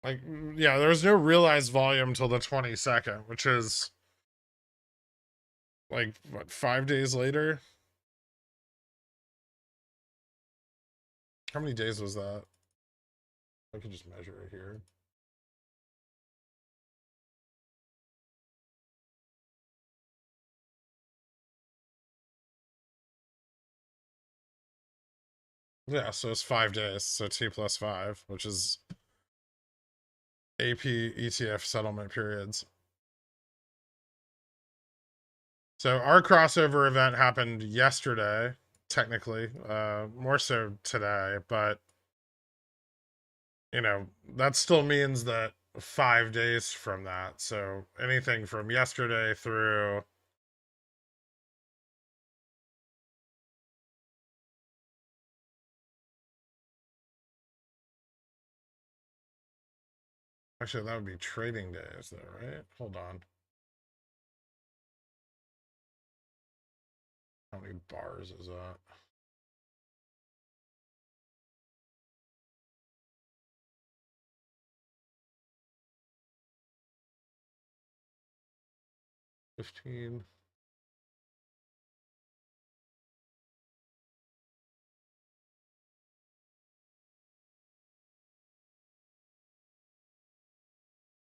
S1: like, yeah, there was no realized volume till the 22nd, which is like, what, 5 days later? How many days was that? I can just measure it here. Yeah, so it's 5 days. So T plus 5, which is AP ETF settlement periods. So our crossover event happened yesterday, technically, more so today, but you know, that still means that 5 days from that. So anything from yesterday through, actually, that would be trading days, though, right? Hold on. How many bars is that? $15.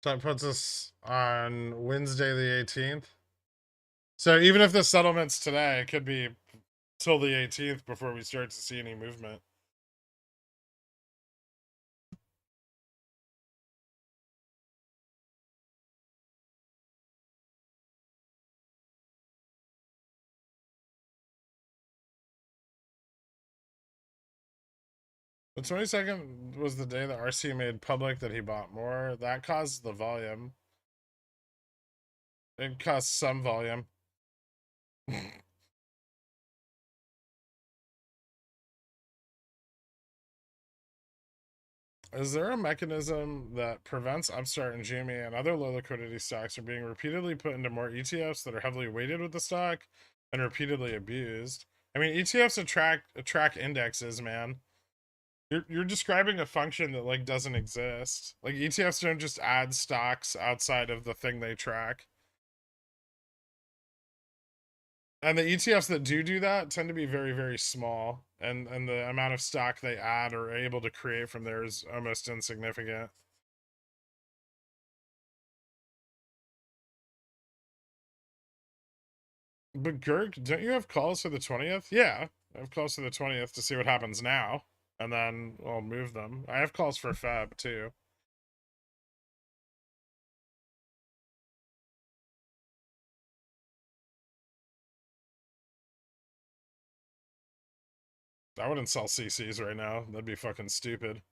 S1: So that puts us on Wednesday the 18th. So even if the settlement's today, it could be till the 18th before we start to see any movement. The 22nd was the day that RC made public that he bought more. That caused the volume. It caused some volume. Is there a mechanism that prevents Upstart and Jimmy and other low liquidity stocks from being repeatedly put into more ETFs that are heavily weighted with the stock and repeatedly abused? I mean, ETFs attract indexes, man. You're describing a function that like doesn't exist. Like ETFs don't just add stocks outside of the thing they track. And the ETFs that do that tend to be very, very small, and the amount of stock they add or are able to create from there is almost insignificant. But Girk, don't you have calls for the 20th? Yeah, I have calls for the 20th to see what happens now, and then I'll move them. I have calls for Feb too. I wouldn't sell CCs right now. That'd be fucking stupid.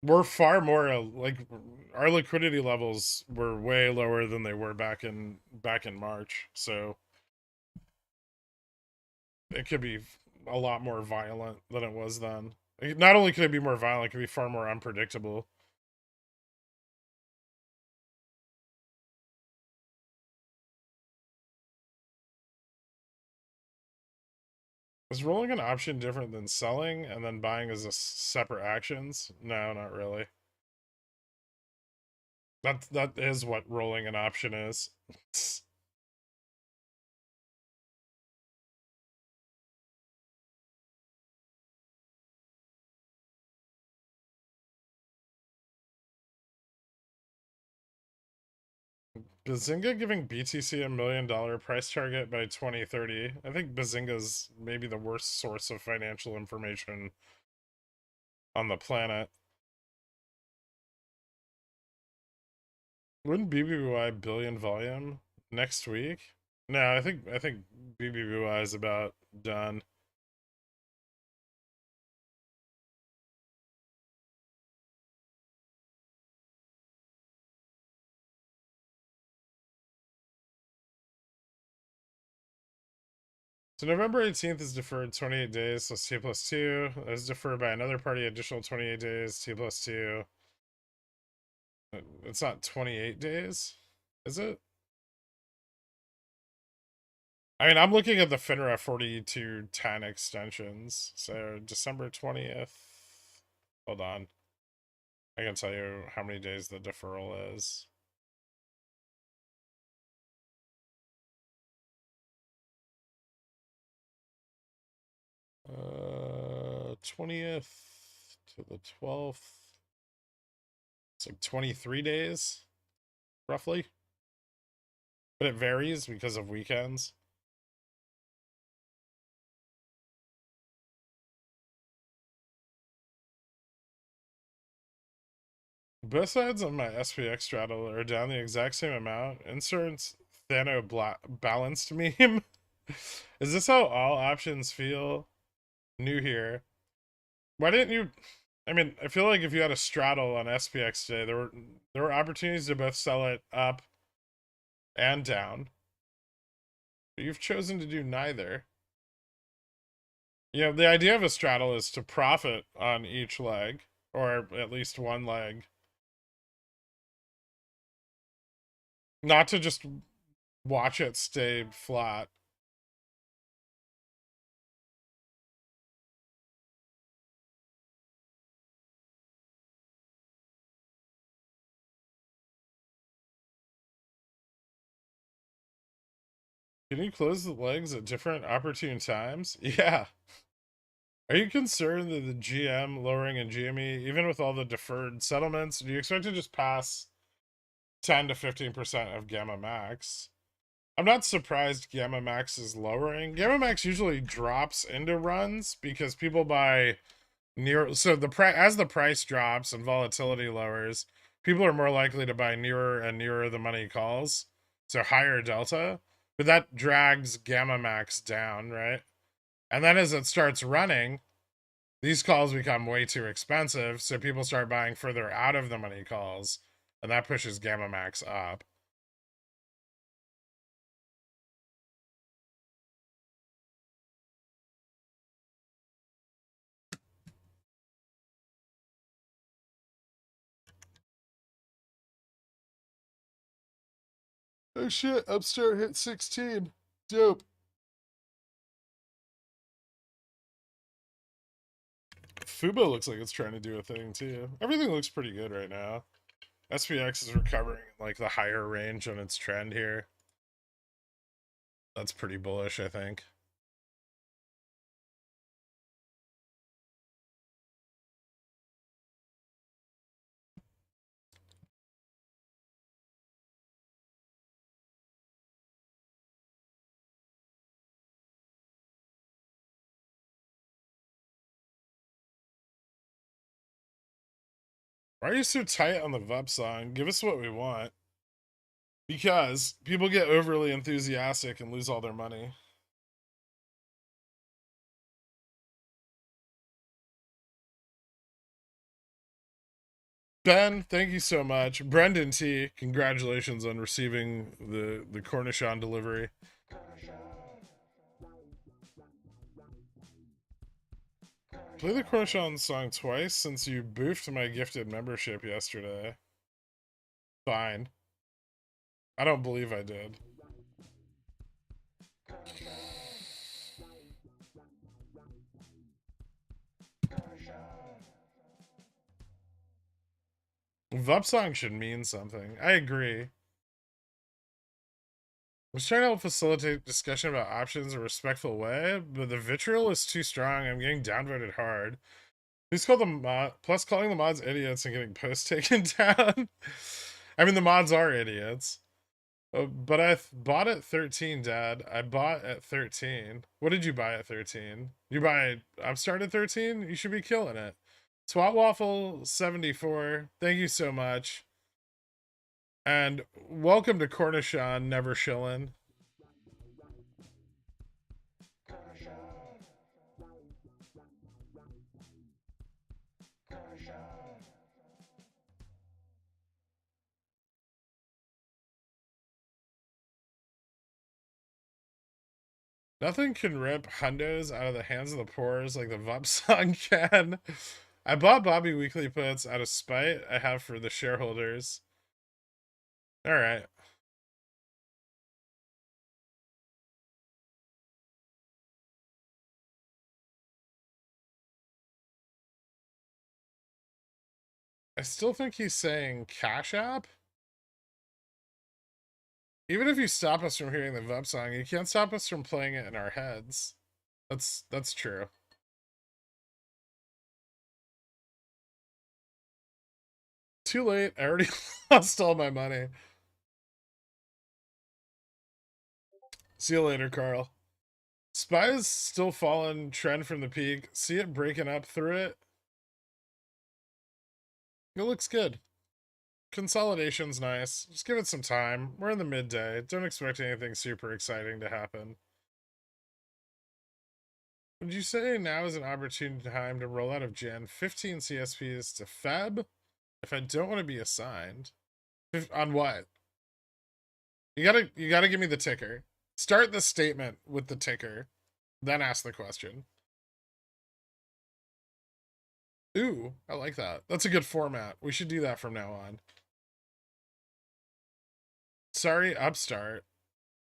S1: We're far more like our liquidity levels were way lower than they were back in March. So it could be a lot more violent than it was then. Not only could it be more violent, it could be far more unpredictable. Is rolling an option different than selling and then buying as a separate actions? No, not really. That is what rolling an option is. Bazinga giving BTC $1 million price target by 2030. I think Bazinga's maybe the worst source of financial information on the planet. Wouldn't BBY billion volume next week? No, I think BBY is about done. So November 18th is deferred 28 days, so T plus 2. That's deferred by another party, additional 28 days, T plus 2. It's not 28 days, is it? I mean, I'm looking at the FINRA 4210 extensions. So December 20th. Hold on. I can tell you how many days the deferral is. 20th to the 12th. It's like 23 days, roughly. But it varies because of weekends. Both sides of my SPX straddle are down the exact same amount. Inserts balanced meme. Is this how all options feel? New here. Why didn't you? I mean, I feel like if you had a straddle on SPX today, there were opportunities to both sell it up and down. But you've chosen to do neither. You know, the idea of a straddle is to profit on each leg, or at least one leg. Not to just watch it stay flat. Can you close the legs at different opportune times? Yeah. Are you concerned that the GM lowering in GME, even with all the deferred settlements, do you expect to just pass 10 to 15% of Gamma Max? I'm not surprised Gamma Max is lowering. Gamma Max usually drops into runs because people buy near, so the price, as the price drops and volatility lowers, people are more likely to buy nearer and nearer the money calls, so higher delta, but that drags Gamma Max down, right? And then as it starts running, these calls become way too expensive, so people start buying further out of the money calls, and that pushes Gamma Max up. Oh shit, Upstart hit 16. Dope. Fubo looks like it's trying to do a thing too. Everything looks pretty good right now. SPX is recovering in like the higher range on its trend here. That's pretty bullish, I think. Why are you so tight on the VUP song? Give us what we want. Because people get overly enthusiastic and lose all their money. Ben, thank you so much. Brendan T, congratulations on receiving the Cornichon delivery. Play the Cornichon song twice since you boofed my gifted membership yesterday. Fine. I don't believe I did. VUP song should mean something. I agree. I was trying to help facilitate discussion about options in a respectful way, but the vitriol is too strong. I'm getting downvoted hard. Please call the mod. Plus, calling the mods idiots and getting posts taken down. I mean, the mods are idiots. But I bought at 13, Dad. I bought at 13. What did you buy at 13? You buy Upstart at 13? You should be killing it. Twat Waffle 74. Thank you so much. And welcome to Cornishon, never shillin'. Nothing can rip hundos out of the hands of the poors like the VUP song can. I bought Bobby Weekly puts out of spite I have for the shareholders. Alright. I still think he's saying Cash App. Even if you stop us from hearing the VUP song, you can't stop us from playing it in our heads. That's true. Too late. I already lost all my money. See you later, Carl. Spy's still falling trend from the peak. See it breaking up through it. It looks good. Consolidation's nice. Just give it some time. We're in the midday. Don't expect anything super exciting to happen. Would you say now is an opportune time to roll out of Gen 15 CSPs to Feb if I don't want to be assigned? On what? You gotta give me the ticker. Start the statement with the ticker, then ask the question. Ooh, I like that. That's a good format. We should do that from now on. Sorry, Upstart.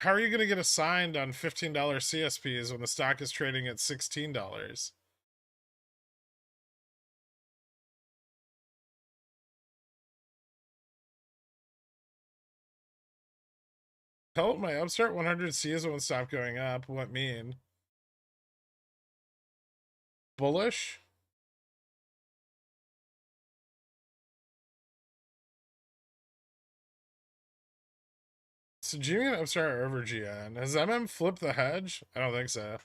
S1: How are you going to get assigned on $15 CSPs when the stock is trading at $16? Help, my Upstart 100 Cs won't stop going up. What mean? Bullish? So Jimmy and Upstart are over GN. Has MM flipped the hedge? I don't think so.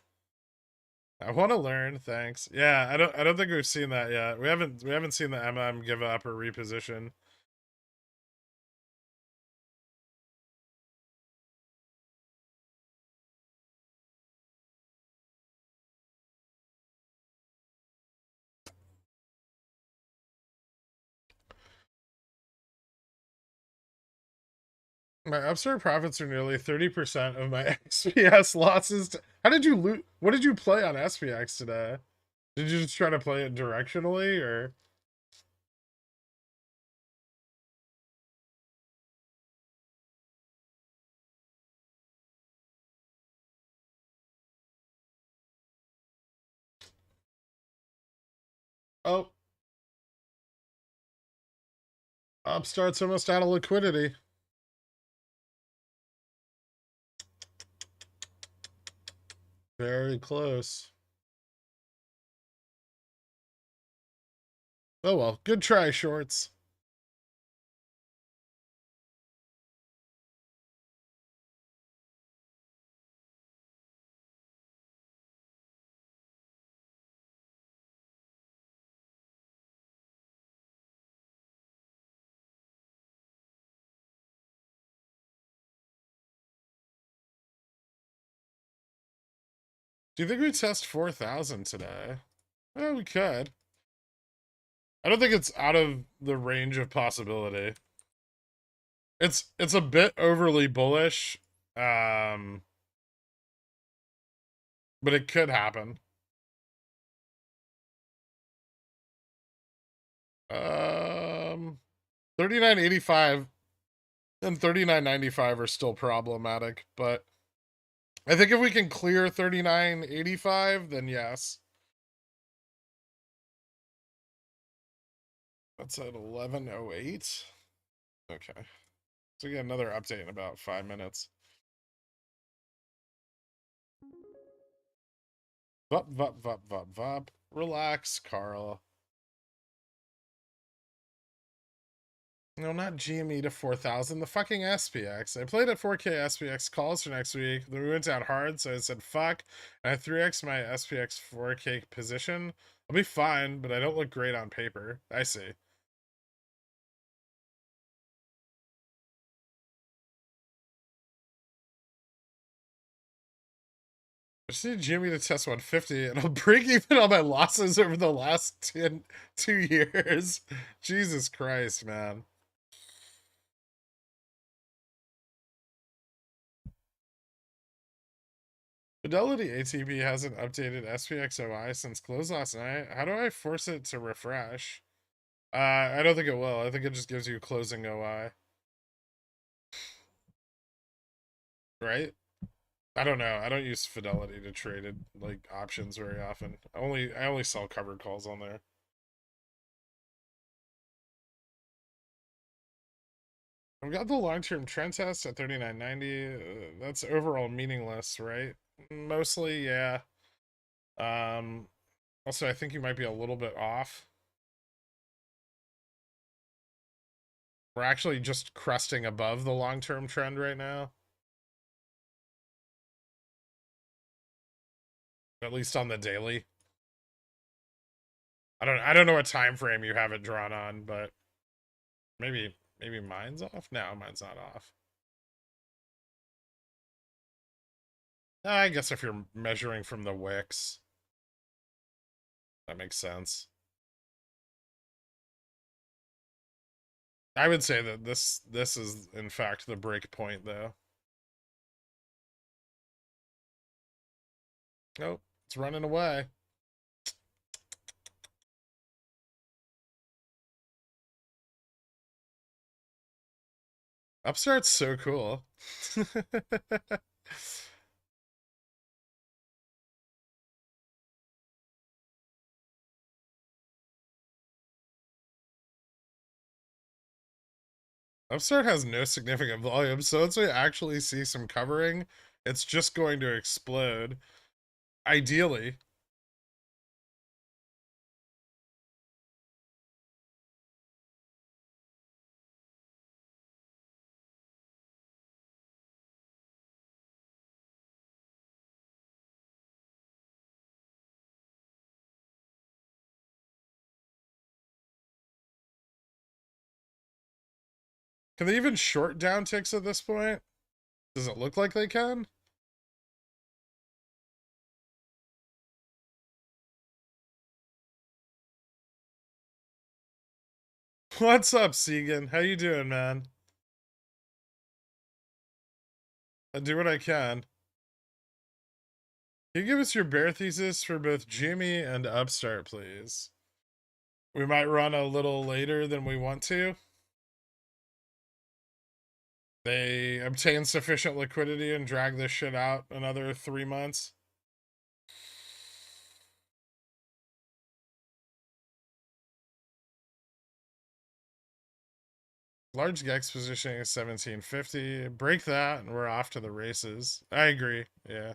S1: I want to learn, thanks. Yeah, I don't think we've seen that yet. We haven't seen the MM give up or reposition. My Upstart profits are nearly 30% of my XPS losses. How did you loot? What did you play on SPX today? Did you just try to play it directionally or? Oh, Upstart's almost out of liquidity. Very close. Oh well, good try, shorts. Do you think we test 4,000 today? Well, we could. I don't think it's out of the range of possibility. It's a bit overly bullish, but it could happen. 39.85 and 39.95 are still problematic, but I think if we can clear 39.85, then yes. That's at 11:08. Okay. So we get another update in about 5 minutes. Vup, vup, vup, vup, vup. Relax, Carl. No, not GME to 4,000. The fucking SPX. I played at 4K SPX calls for next week. Then we went down hard, so I said fuck. And I 3x my SPX 4K position. I'll be fine, but I don't look great on paper. I see. I just need Jimmy to test 150 and I'll break even on my losses over the last 2 years. Jesus Christ, man. Fidelity ATP hasn't updated SPXOI since close last night. How do I force it to refresh? I don't think it will. I think it just gives you closing OI. Right? I don't know. I don't use Fidelity to trade it, like options very often. I only sell covered calls on there. I've got the long-term trend test at 39.90. That's overall meaningless, right? Mostly, yeah. Also, I think you might be a little bit off. We're actually just cresting above the long-term trend right now. At least on the daily. I don't know what time frame you have it drawn on, but maybe mine's off? No, mine's not off. I guess if you're measuring from the wicks, that makes sense. I would say that this is in fact the break point though. Nope, it's running away. Upstart's so cool. Upstart has no significant volume, so once we actually see some covering, it's just going to explode. Ideally. Can they even short downticks at this point? Does it look like they can? What's up, Segan? How you doing, man? I do what I can. Can you give us your bear thesis for both Jimmy and Upstart, please? We might run a little later than we want to. They obtain sufficient liquidity and drag this shit out another 3 months. Large Gex positioning is 1750. Break that and we're off to the races. I agree. Yeah.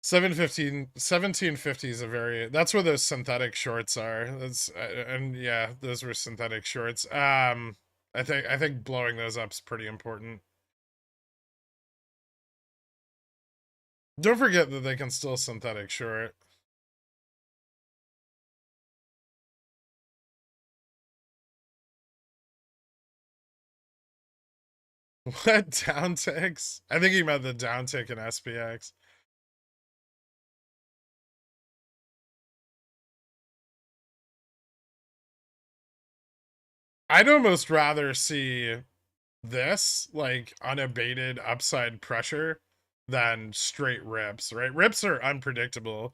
S1: 1750 is a very, that's where those synthetic shorts are. That's and yeah, those were synthetic shorts. I think blowing those up's pretty important. Don't forget that they can still synthetic short. What downticks? I think he meant the downtick in SPX. I'd almost rather see this, like, unabated upside pressure than straight rips, right? Rips are unpredictable.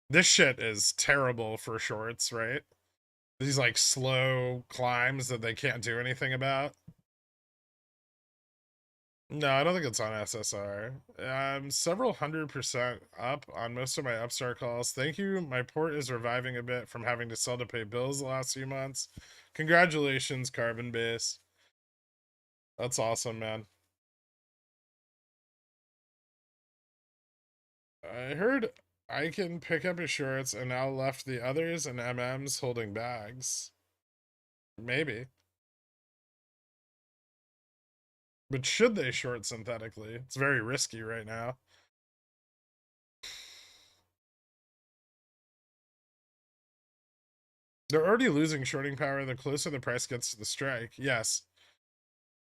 S1: This shit is terrible for shorts, right? These, like, slow climbs that they can't do anything about. No, I don't think it's on SSR. I'm several 100% up on most of my Upstart calls. Thank you. My port is reviving a bit from having to sell to pay bills the last few months. Congratulations, Carbon Base. That's awesome, man. I heard I can pick up his shorts and now left the others and MMs holding bags. Maybe. But should they short synthetically? It's very risky right now. They're already losing shorting power the closer the price gets to the strike. Yes.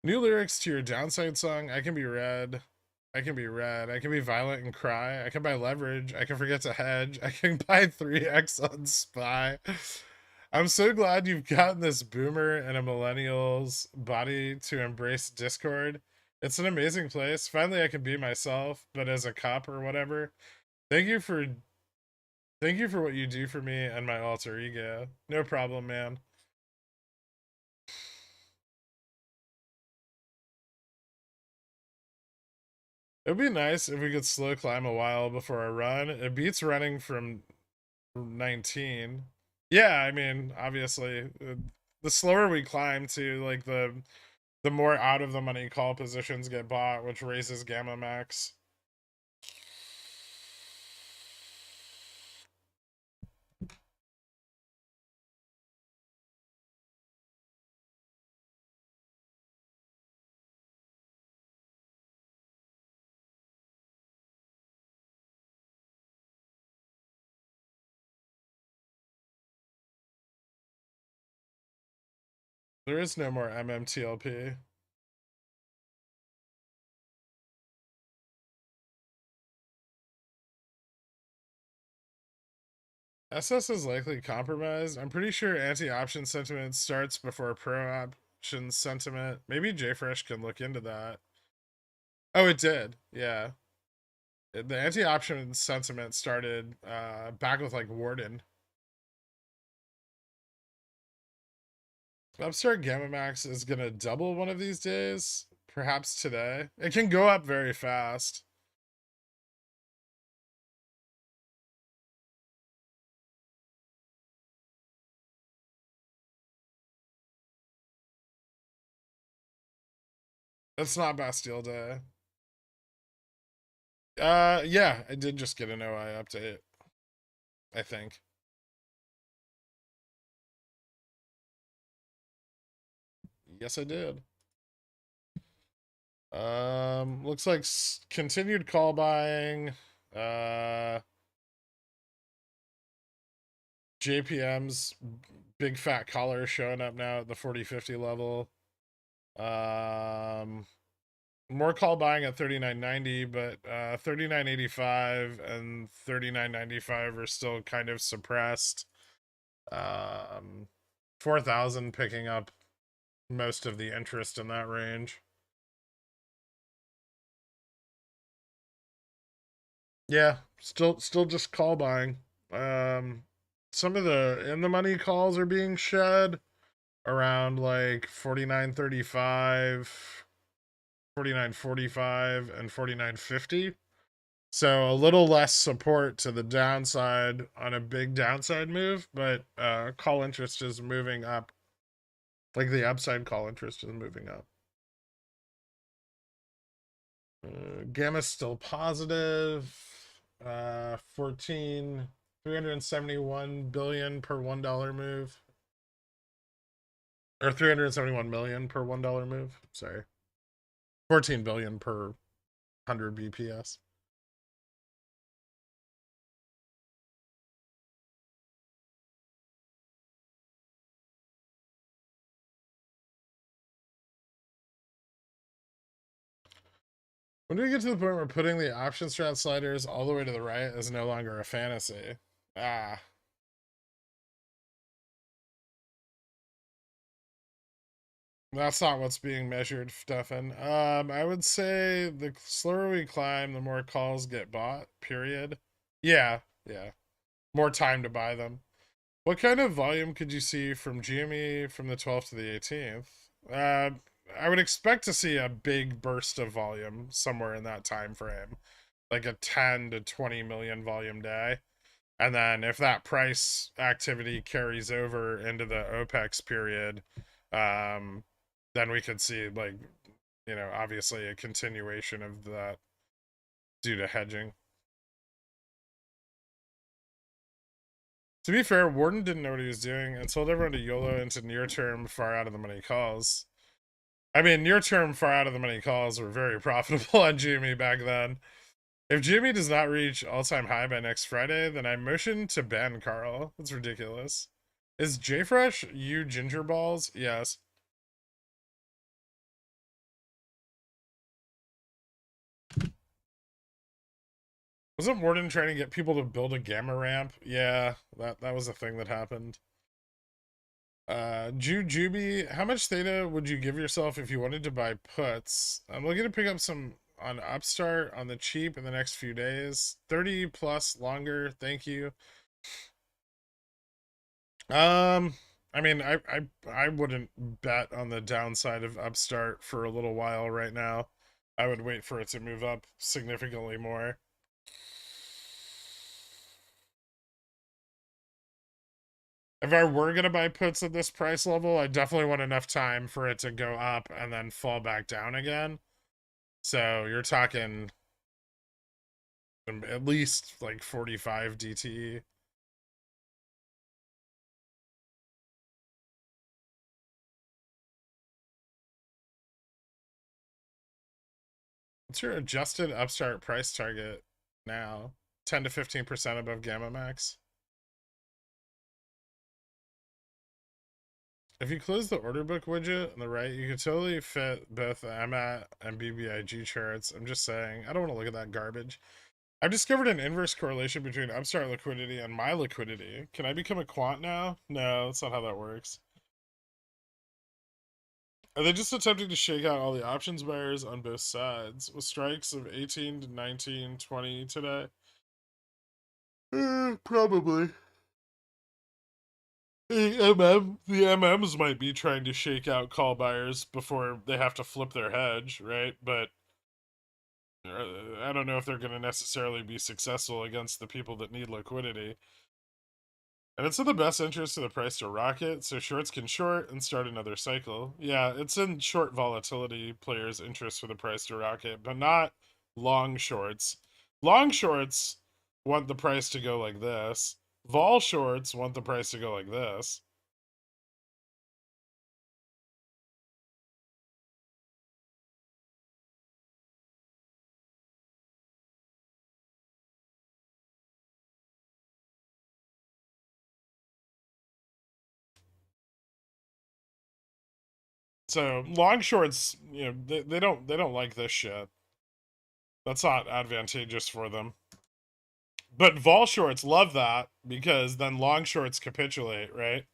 S1: New lyrics to your downside song. I can be read. I can be red. I can be violent and cry. I can buy leverage. I can forget to hedge. I can buy 3x on SPY. I'm so glad you've gotten this boomer and a millennial's body to embrace Discord. It's an amazing place. Finally, I can be myself, but as a cop or whatever. Thank you for what you do for me and my alter ego. No problem, man. It'd be nice if we could slow climb a while before I run. It beats running from 19. Yeah, I mean, obviously, the slower we climb to, like, the more out of the money call positions get bought, which raises gamma max. There is no more MMTLP. SS is likely compromised. I'm pretty sure anti-option sentiment starts before pro-option sentiment. Maybe JFresh can look into that. Oh, it did. Yeah. The anti-option sentiment started back with, like, Warden. Upstart Gamma Max is gonna double one of these days. Perhaps today. It can go up very fast. That's not Bastille Day. Yeah, I did just get an OI update. I think. Yes, I did. Looks like continued call buying. JPM's big fat collar showing up now at the 40-50 level. More call buying at 39.90, but 39.85 and 39.95 are still kind of suppressed. 4,000 picking up most of the interest in that range. Yeah, still just call buying. Some of the in the money calls are being shed around like 49.35, 49.45, and 49.50. So a little less support to the downside on a big downside move, but call interest is moving up. Like the upside call interest is moving up. Gamma's still positive. 371 billion per $1 move. Or 371 million per $1 move. Sorry. 14 billion per 100 BPS. When do we get to the point where putting the option strat sliders all the way to the right is no longer a fantasy? Ah. That's not what's being measured, Stefan. I would say the slower we climb, the more calls get bought, period. Yeah, yeah. More time to buy them. What kind of volume could you see from GME from the 12th to the 18th? I would expect to see a big burst of volume somewhere in that time frame, like a 10 to 20 million volume day. And then if that price activity carries over into the OPEX period, then we could see, like, you know, obviously a continuation of that due to hedging. To be fair, Warden didn't know what he was doing and told everyone to YOLO into near-term far out of the money calls. I mean, near-term far out of the money calls were very profitable on GME back then. If GME does not reach all-time high by next Friday, then I motion to ban Carl. That's ridiculous. Is JFresh you ginger balls? Yes. Wasn't Warden trying to get people to build a gamma ramp? Yeah, that was a thing that happened. Jujubi, how much theta would you give yourself if you wanted to buy puts? I'm looking to pick up some on Upstart on the cheap in the next few days. 30 plus longer, thank you. I mean, I wouldn't bet on the downside of Upstart for a little while right now. I would wait for it to move up significantly more. If I were going to buy puts at this price level, I definitely want enough time for it to go up and then fall back down again. So you're talking at least like 45 DTE. What's your adjusted Upstart price target now? 10 to 15% above Gamma Max. If you close the order book widget on the right, you could totally fit both the MAT and BBIG charts. I'm just saying, I don't want to look at that garbage. I've discovered an inverse correlation between Upstart liquidity and my liquidity. Can I become a quant now? No, that's not how that works. Are they just attempting to shake out all the options buyers on both sides with strikes of 18 to 19, 20 today? Probably. The MMs might be trying to shake out call buyers before they have to flip their hedge, right? But I don't know if they're going to necessarily be successful against the people that need liquidity. And it's in the best interest of the price to rocket, so shorts can short and start another cycle. Yeah, it's in short volatility players' interest for the price to rocket, but not long shorts. Long shorts want the price to go like this. Vol shorts want the price to go like this. So long shorts, they don't like this shit. That's not advantageous for them. But vol shorts love that because then long shorts capitulate, right?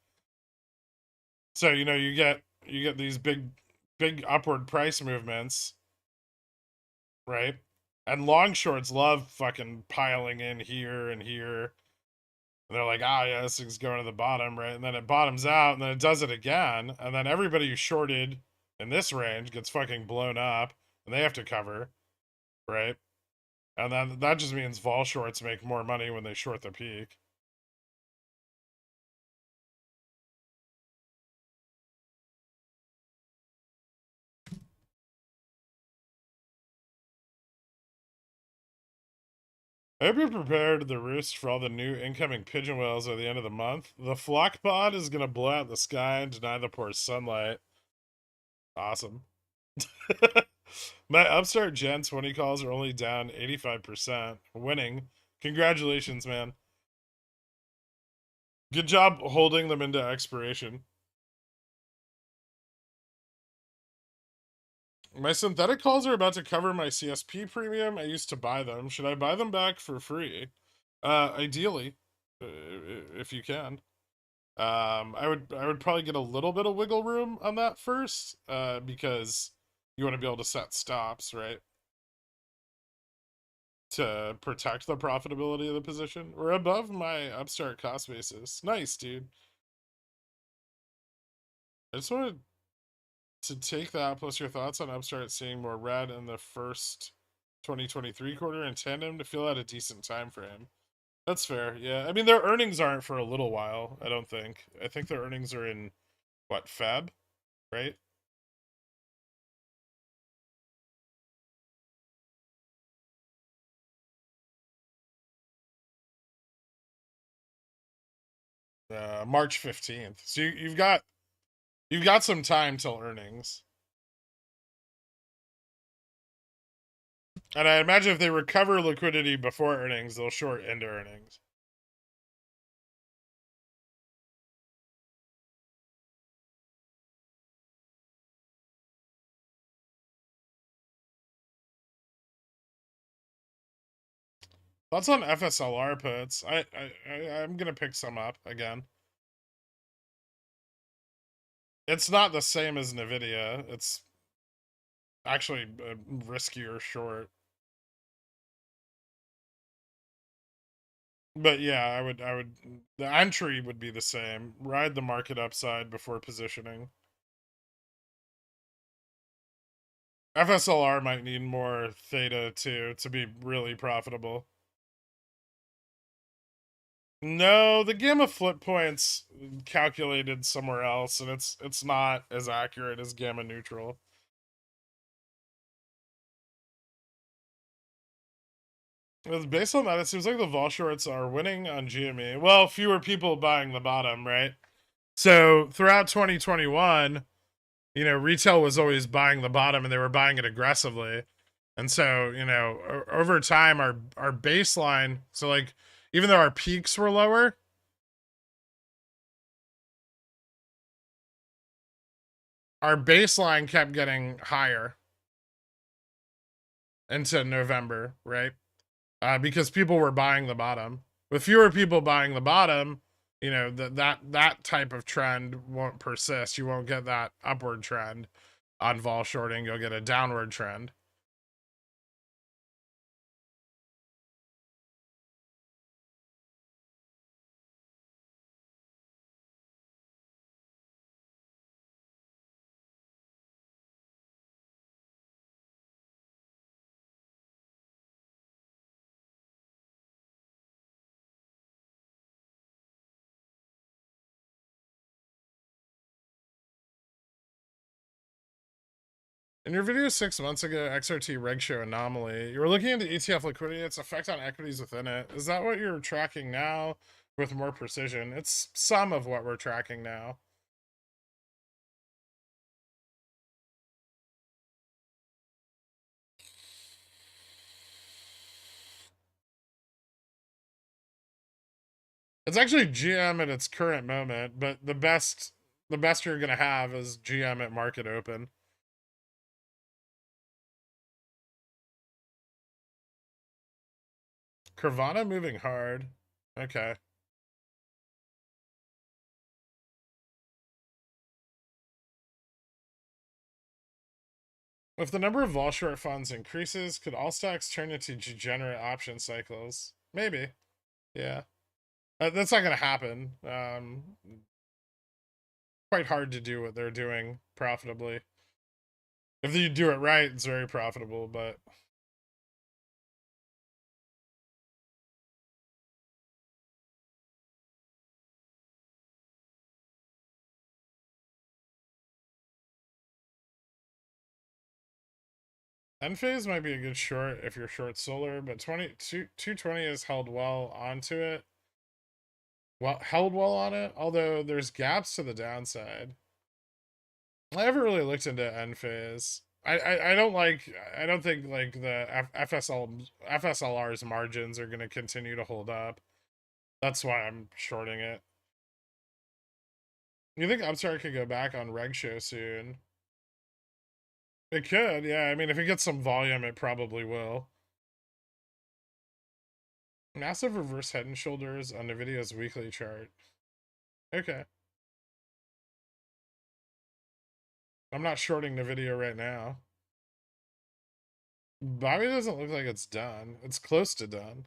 S1: So you get these big upward price movements, right? And long shorts love fucking piling in here and here. And they're like, ah, yeah, this thing's going to the bottom, right? And then it bottoms out, and then it does it again, and then everybody who shorted in this range gets fucking blown up, and they have to cover, right? And then that just means vol shorts make more money when they short the peak. I hope you're prepared the roost for all the new incoming pigeon whales at the end of the month. The flock pod is gonna blow out the sky and deny the poor sunlight. Awesome. My Upstart Gen 20 calls are only down 85%. Winning. Congratulations, man. Good job holding them into expiration. My synthetic calls are about to cover my CSP premium. I used to buy them. Should I buy them back for free? Ideally, if you can. I would probably get a little bit of wiggle room on that first, because you want to be able to set stops, right? To protect the profitability of the position. We're above my Upstart cost basis. Nice, dude. I just wanted to take that plus your thoughts on Upstart seeing more red in the first 2023 quarter in tandem to feel out a decent time frame. That's fair. Yeah. I mean, their earnings aren't for a little while, I don't think. I think their earnings are in what, Feb, right? March 15th. So you've got some time till earnings. And I imagine if they recover liquidity before earnings, they'll short into earnings. Thoughts on FSLR puts? I'm gonna pick some up again. It's not the same as Nvidia. It's actually a riskier short. But yeah, I would. The entry would be the same. Ride the market upside before positioning. FSLR might need more theta too to be really profitable. No, the gamma flip points calculated somewhere else, and it's not as accurate as gamma neutral. Based on that, it seems like the vol shorts are winning on GME. Well, fewer people buying the bottom, right? So throughout 2021, you know, retail was always buying the bottom, and they were buying it aggressively. And so, you know, over time, our baseline. So like, even though our peaks were lower, our baseline kept getting higher into November, right? Because people were buying the bottom. With fewer people buying the bottom, you know, that type of trend won't persist. You won't get that upward trend on vol shorting. You'll get a downward trend. In your video 6 months ago, XRT reg show anomaly, you were looking into ETF liquidity, its effect on equities within it. Is that what you're tracking now with more precision? It's some of what we're tracking now. It's actually GM at its current moment, but the best you're gonna have is GM at market open. Carvana moving hard. Okay. If the number of vol short funds increases, could all stocks turn into degenerate option cycles? Maybe. Yeah. That's not gonna happen. Quite hard to do what they're doing profitably. If you do it right, it's very profitable, but end phase might be a good short if you're short solar, but 220 has held well onto it. Well, held well on it, although there's gaps to the downside. I haven't really looked into end phase. I don't like. I don't think like the FSLR's margins are going to continue to hold up. That's why I'm shorting it. You think Upstart could go back on reg show soon? It could, yeah. I mean, if it gets some volume, it probably will. Massive reverse head and shoulders on NVIDIA's weekly chart. Okay. I'm not shorting NVIDIA right now. Bobby doesn't look like it's done. It's close to done.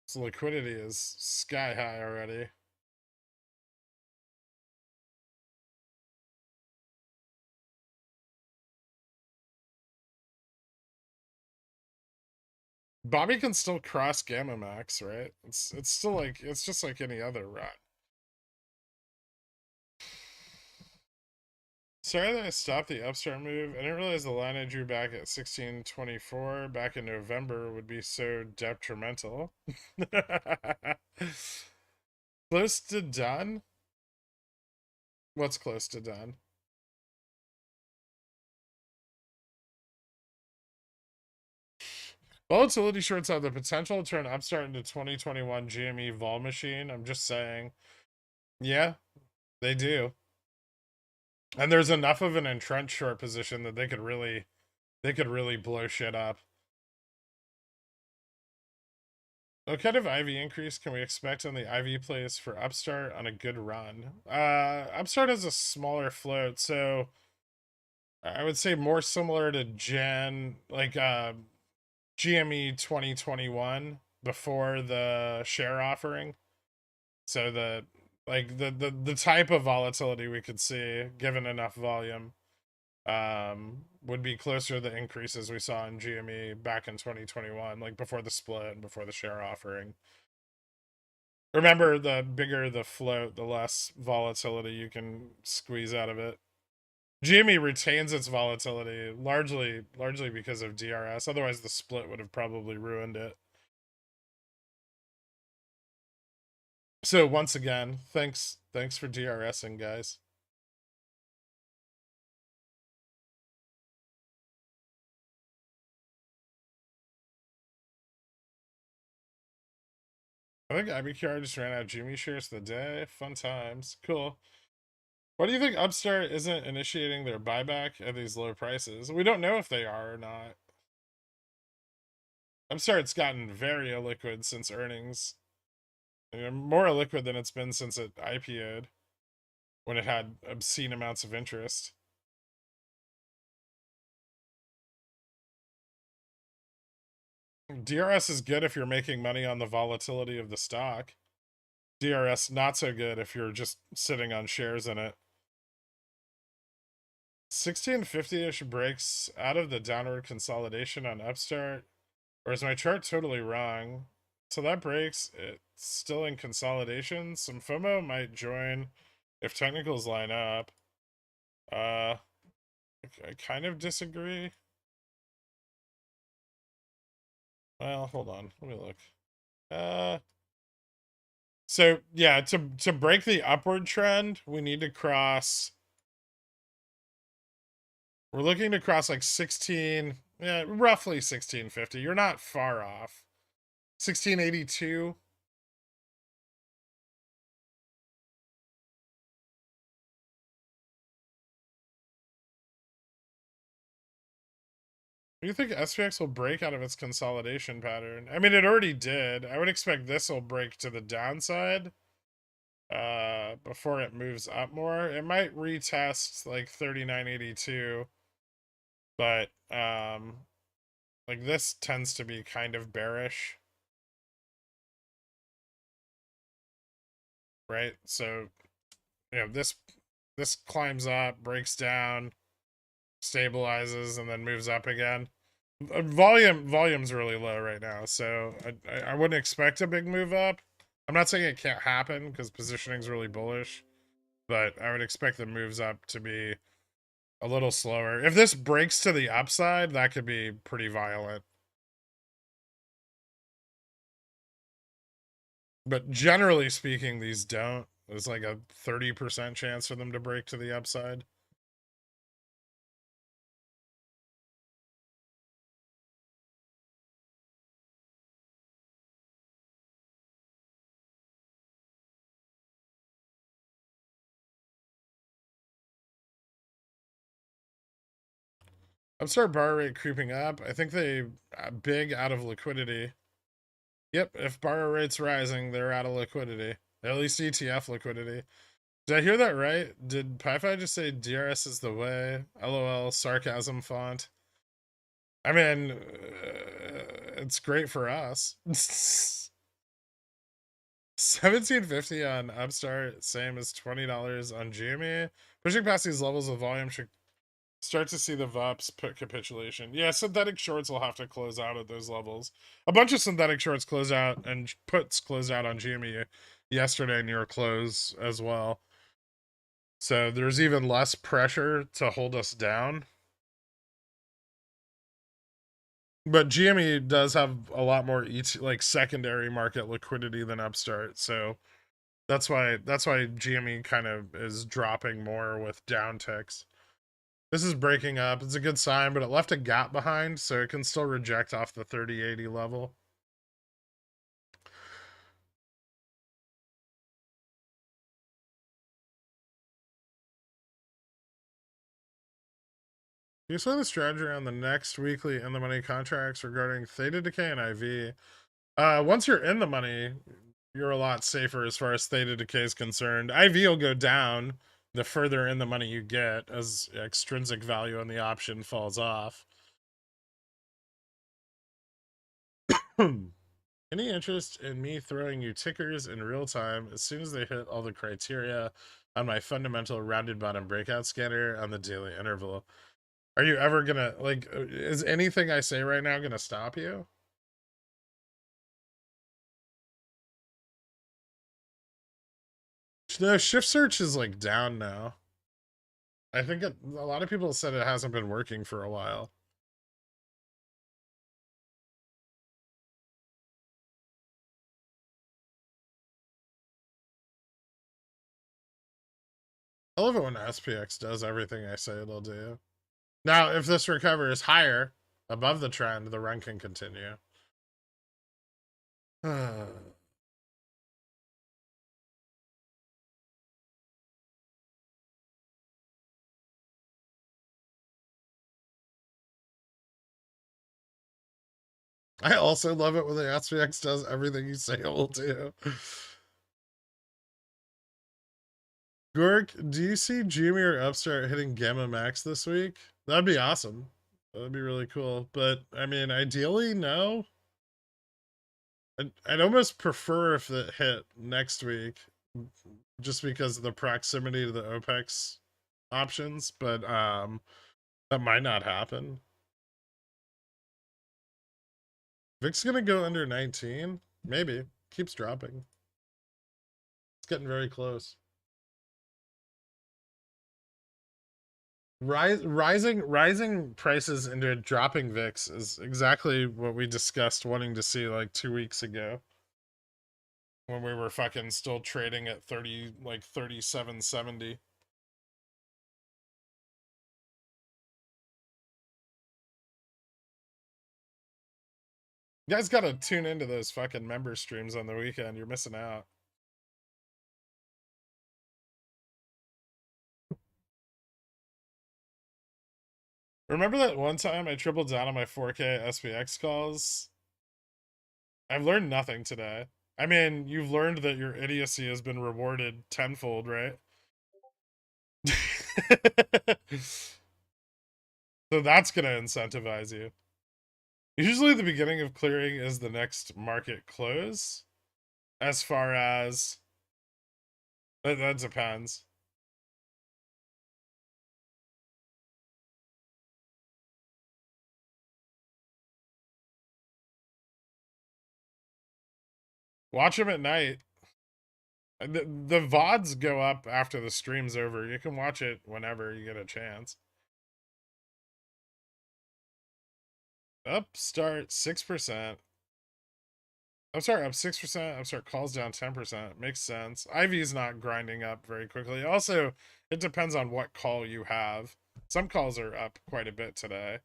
S1: So liquidity is sky high already. Bobby can still cross Gamma Max, right? It's still like it's just like any other run. Sorry that I stopped the Upstart move. I didn't realize the line I drew back at 1624 back in November would be so detrimental. Close to done? What's close to done? Volatility shorts have the potential to turn Upstart into 2021 GME vol machine. I'm just saying. Yeah, they do. And there's enough of an entrenched short position that they could really They could really blow shit up. What kind of IV increase can we expect on the IV plays for Upstart on a good run? Upstart has a smaller float, so I would say more similar to GME 2021 before the share offering. So the type of volatility we could see given enough volume would be closer to the increases we saw in GME back in 2021, like before the split and before the share offering. Remember, the bigger the float, the less volatility you can squeeze out of it. GME retains its volatility largely because of DRS. Otherwise, the split would have probably ruined it. So once again, thanks for DRSing, guys. I think IBQR just ran out of GME shares for the day. Fun times. Cool. Why do you think Upstart isn't initiating their buyback at these low prices? We don't know if they are or not. Upstart's gotten very illiquid since earnings. More illiquid than it's been since it IPO'd, when it had obscene amounts of interest. DRS is good if you're making money on the volatility of the stock. DRS not so good if you're just sitting on shares in it. 1650-ish breaks out of the downward consolidation on Upstart. Or is my chart totally wrong? So that breaks, it's still in consolidation. Some FOMO might join if technicals line up. I kind of disagree. Well, hold on. Let me look. So yeah, to break the upward trend, we need to cross. We're looking to cross like 16, yeah, roughly 1650. You're not far off. 1682. Do you think SPX will break out of its consolidation pattern? I mean, it already did. I would expect this will break to the downside before it moves up more. It might retest like 3982, but like this tends to be kind of bearish, right? So, you know, this climbs up, breaks down, stabilizes, and then moves up again. Volume's really low right now, so I wouldn't expect a big move up. I'm not saying it can't happen because positioning's really bullish, but I would expect the moves up to be a little slower. If this breaks to the upside, that could be pretty violent. But generally speaking, these don't. There's like a 30% chance for them to break to the upside. Upstart bar rate creeping up. I think they big out of liquidity. Yep, if borrow rate's rising, they're out of liquidity. At least ETF liquidity. Did I hear that right? Did PyFi just say DRS is the way? LOL, sarcasm font. I mean, it's great for us. 1750 on Upstart, same as $20 on GME. Pushing past these levels of volume should start to see the VUPs put capitulation. Yeah, synthetic shorts will have to close out at those levels. A bunch of synthetic shorts close out and puts closed out on GME yesterday near close as well. So there's even less pressure to hold us down. But GME does have a lot more like secondary market liquidity than Upstart, so that's why GME kind of is dropping more with down ticks. This is breaking up. It's a good sign, but it left a gap behind, so it can still reject off the 3080 level. You saw the strategy on the next weekly in the money contracts regarding theta decay and IV. Once you're in the money, you're a lot safer as far as theta decay is concerned. IV will go down the further in the money you get as extrinsic value on the option falls off. Any interest in me throwing you tickers in real time as soon as they hit all the criteria on my fundamental rounded bottom breakout scanner on the daily interval? Are you ever gonna, like, is anything I say right now gonna stop you? The shift search is like down now. I think a lot of people said it hasn't been working for a while. I love it when SPX does everything I say it'll do. Now, if this recovers higher above the trend, the run can continue. I also love it when the SPX does everything you say it will do. Gork, do you see Jimmy or Upstart hitting Gamma Max this week? That'd be awesome. That'd be really cool. But, I mean, ideally, no. I'd almost prefer if it hit next week, just because of the proximity to the OPEX options, but that might not happen. VIX gonna go under 19? Maybe. Keeps dropping. It's getting very close. Rising prices into dropping VIX is exactly what we discussed wanting to see like 2 weeks ago. When we were fucking still trading at 30, like 37.70. You guys gotta tune into those fucking member streams on the weekend. You're missing out. Remember that one time I tripled down on my 4K SPX calls? I've learned nothing today. I mean, you've learned that your idiocy has been rewarded tenfold, right? So that's gonna incentivize you. Usually the beginning of clearing is the next market close. As far as... That depends. Watch them at night. The VODs go up after the stream's over. You can watch it whenever you get a chance. Upstart 6%. Upstart up 6%. Upstart calls down 10%. Makes sense. IV's not grinding up very quickly. Also, it depends on what call you have. Some calls are up quite a bit today.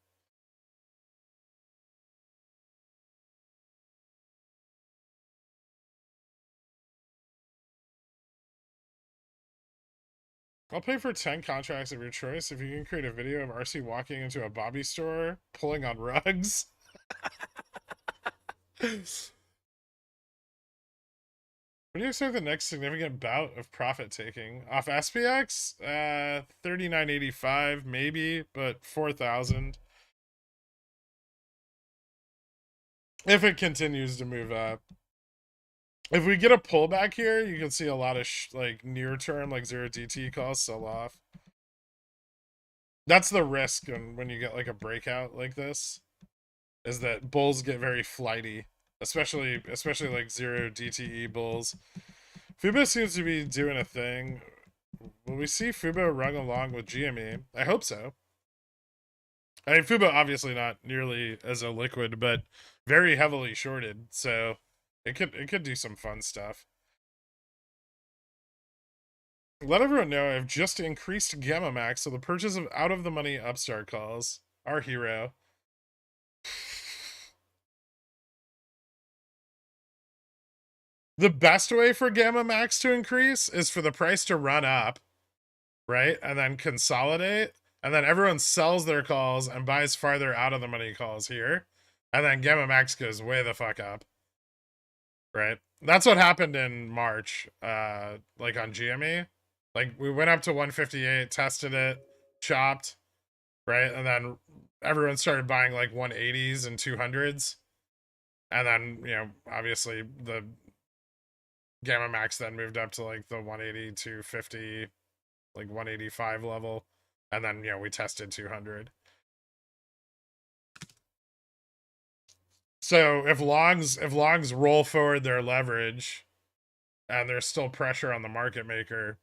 S1: I'll pay for 10 contracts of your choice if you can create a video of RC walking into a Bobby store, pulling on rugs. When do you expect the next significant bout of profit taking? Off SPX? 39.85 maybe, but 4,000. If it continues to move up. If we get a pullback here, you can see a lot of like near term, like 0DT calls sell off. That's the risk when you get like a breakout like this, is that bulls get very flighty, especially like 0DTE bulls. Fubo seems to be doing a thing. Will we see Fubo run along with GME? I hope so. I mean, Fubo obviously not nearly as illiquid, but very heavily shorted, so it could do some fun stuff. Let everyone know I've just increased Gamma Max, so the purchase of out of the money Upstart calls. Our hero. The best way for Gamma Max to increase is for the price to run up, right? And then consolidate, and then everyone sells their calls and buys farther out of the money calls here, and then Gamma Max goes way the fuck up. Right? That's what happened in March, like on GME. Like we went up to 158, tested it, chopped, right? And then everyone started buying like 180s and 200s. And then, obviously the Gamma Max then moved up to like the 180, 250, like 185 level. And then, we tested 200. So if longs roll forward their leverage and there's still pressure on the market maker,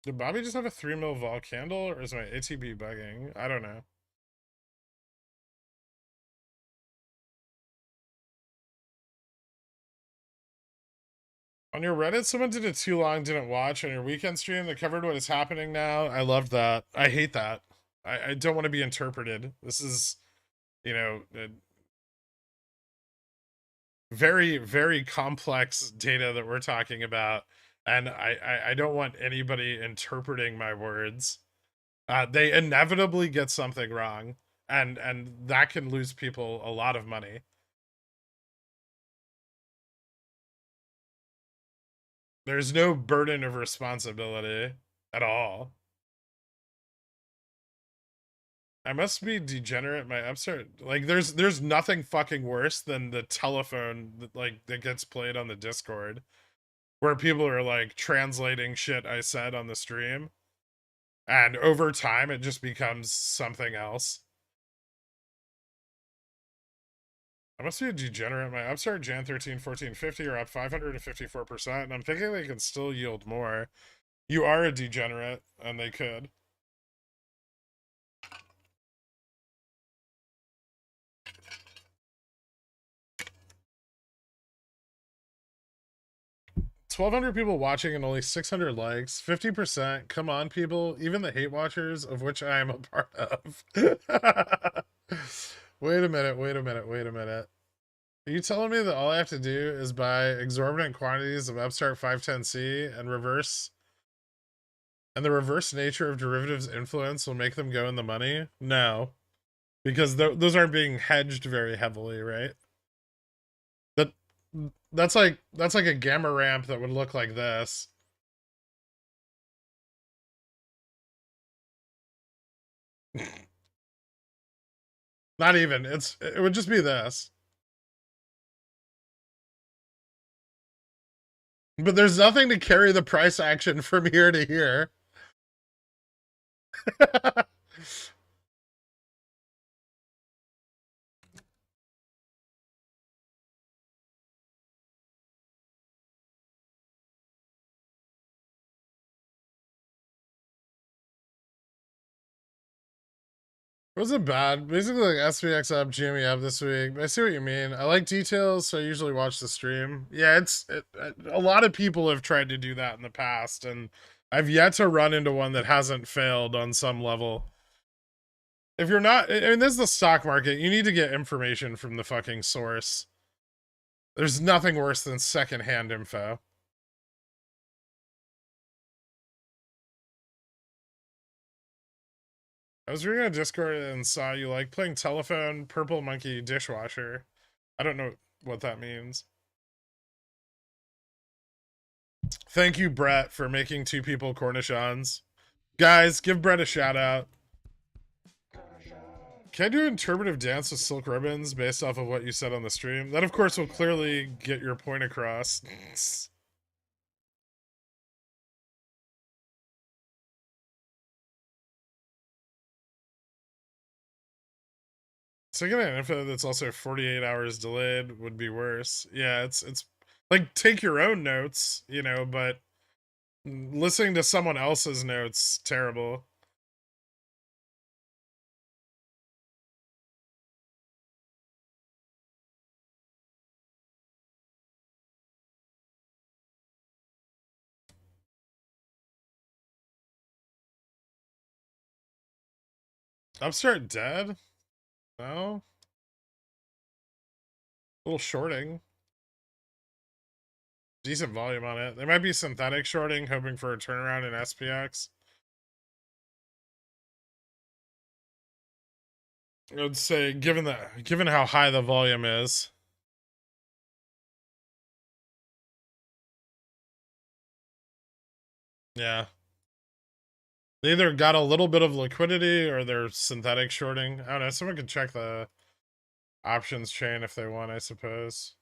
S1: did Bobby just have a 3 mil vol candle, or is my ATB bugging? I don't know. On your Reddit, someone did it too long, didn't watch. On your weekend stream, they covered what is happening now. I loved that. I hate that. I don't want to be interpreted. This is, very, very complex data that we're talking about. And I don't want anybody interpreting my words. They inevitably get something wrong. And that can lose people a lot of money. There's no burden of responsibility at all. I must be degenerate. My upstart, like, there's nothing fucking worse than the telephone that gets played on the Discord, where people are like translating shit I said on the stream, and over time it just becomes something else. I must be a degenerate. My upstart Jan 13, 14, 50 are up 554%, and I'm thinking they can still yield more. You are a degenerate, and they could. 1,200 people watching and only 600 likes. 50%. Come on, people. Even the hate watchers, of which I am a part of. Wait a minute. Are you telling me that all I have to do is buy exorbitant quantities of Upstart 510C and the reverse nature of derivatives influence will make them go in the money? No. Because those aren't being hedged very heavily, right? That that's like a gamma ramp that would look like this. Not even. It would just be this. But there's nothing to carry the price action from here to here. It wasn't bad. Basically, like SPX up, GME up this week. I see what you mean. I like details, so I usually watch the stream. Yeah, a lot of people have tried to do that in the past, and I've yet to run into one that hasn't failed on some level. If you're not, I mean, this is the stock market. You need to get information from the fucking source. There's nothing worse than secondhand info. I was reading on Discord and saw you like playing telephone, purple monkey, dishwasher. I don't know what that means. Thank you, Brett, for making two people cornichons. Guys, give Brett a shout out. Can I do an interpretive dance with silk ribbons based off of what you said on the stream? That, of course, will clearly get your point across. Taking an info that's also 48 hours delayed would be worse. Yeah, it's like take your own notes, but listening to someone else's notes, terrible. Upstart dead? No? A little shorting. Decent volume on it. There might be synthetic shorting, hoping for a turnaround in SPX. I would say, given how high the volume is. Yeah. They either got a little bit of liquidity or they're synthetic shorting. I don't know. Someone could check the options chain if they want, I suppose.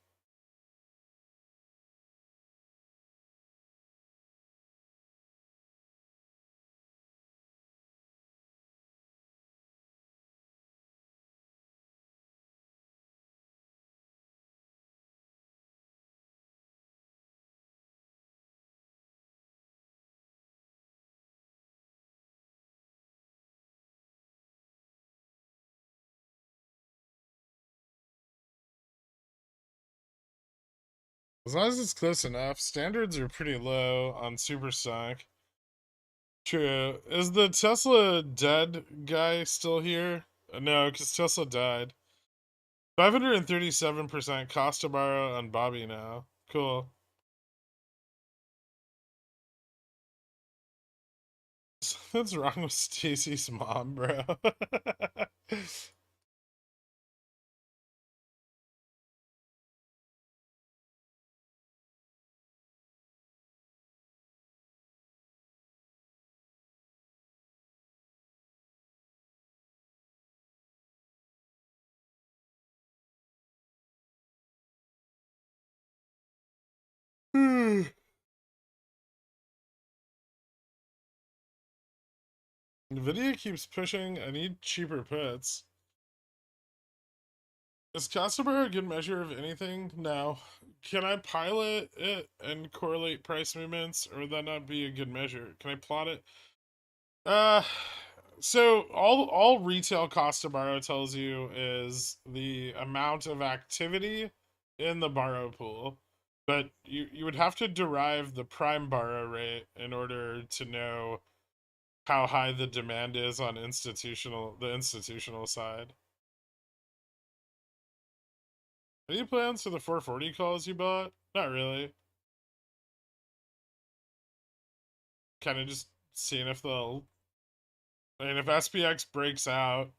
S1: As long as it's close enough. Standards are pretty low on Superstock. True. Is the Tesla dead guy still here? No, because Tesla died. 537% cost to borrow on Bobby now. Cool. What's wrong with Stacy's mom, bro? Nvidia keeps pushing. I need cheaper puts. Is customer a good measure of anything? No. Can I pilot it and correlate price movements, or would that not be a good measure? Can I plot it? Uh, so all retail cost to borrow tells you is the amount of activity in the borrow pool, but you would have to derive the prime borrow rate in order to know how high the demand is on the institutional side. Any plans for the 440 calls you bought? Not really. Kind of just seeing if they'll. I mean, if SPX breaks out,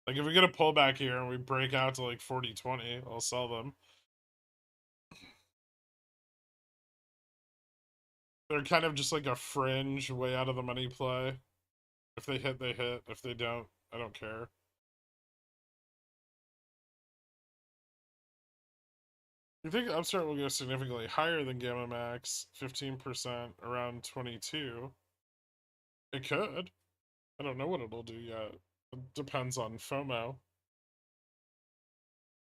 S1: like if we get a pullback here and we break out to like 40.20, I'll sell them. They're kind of just like a fringe, way out of the money play. If they hit, they hit. If they don't, I don't care. You think Upstart will go significantly higher than Gamma Max, 15%, around 22? It could. I don't know what it'll do yet. It depends on FOMO.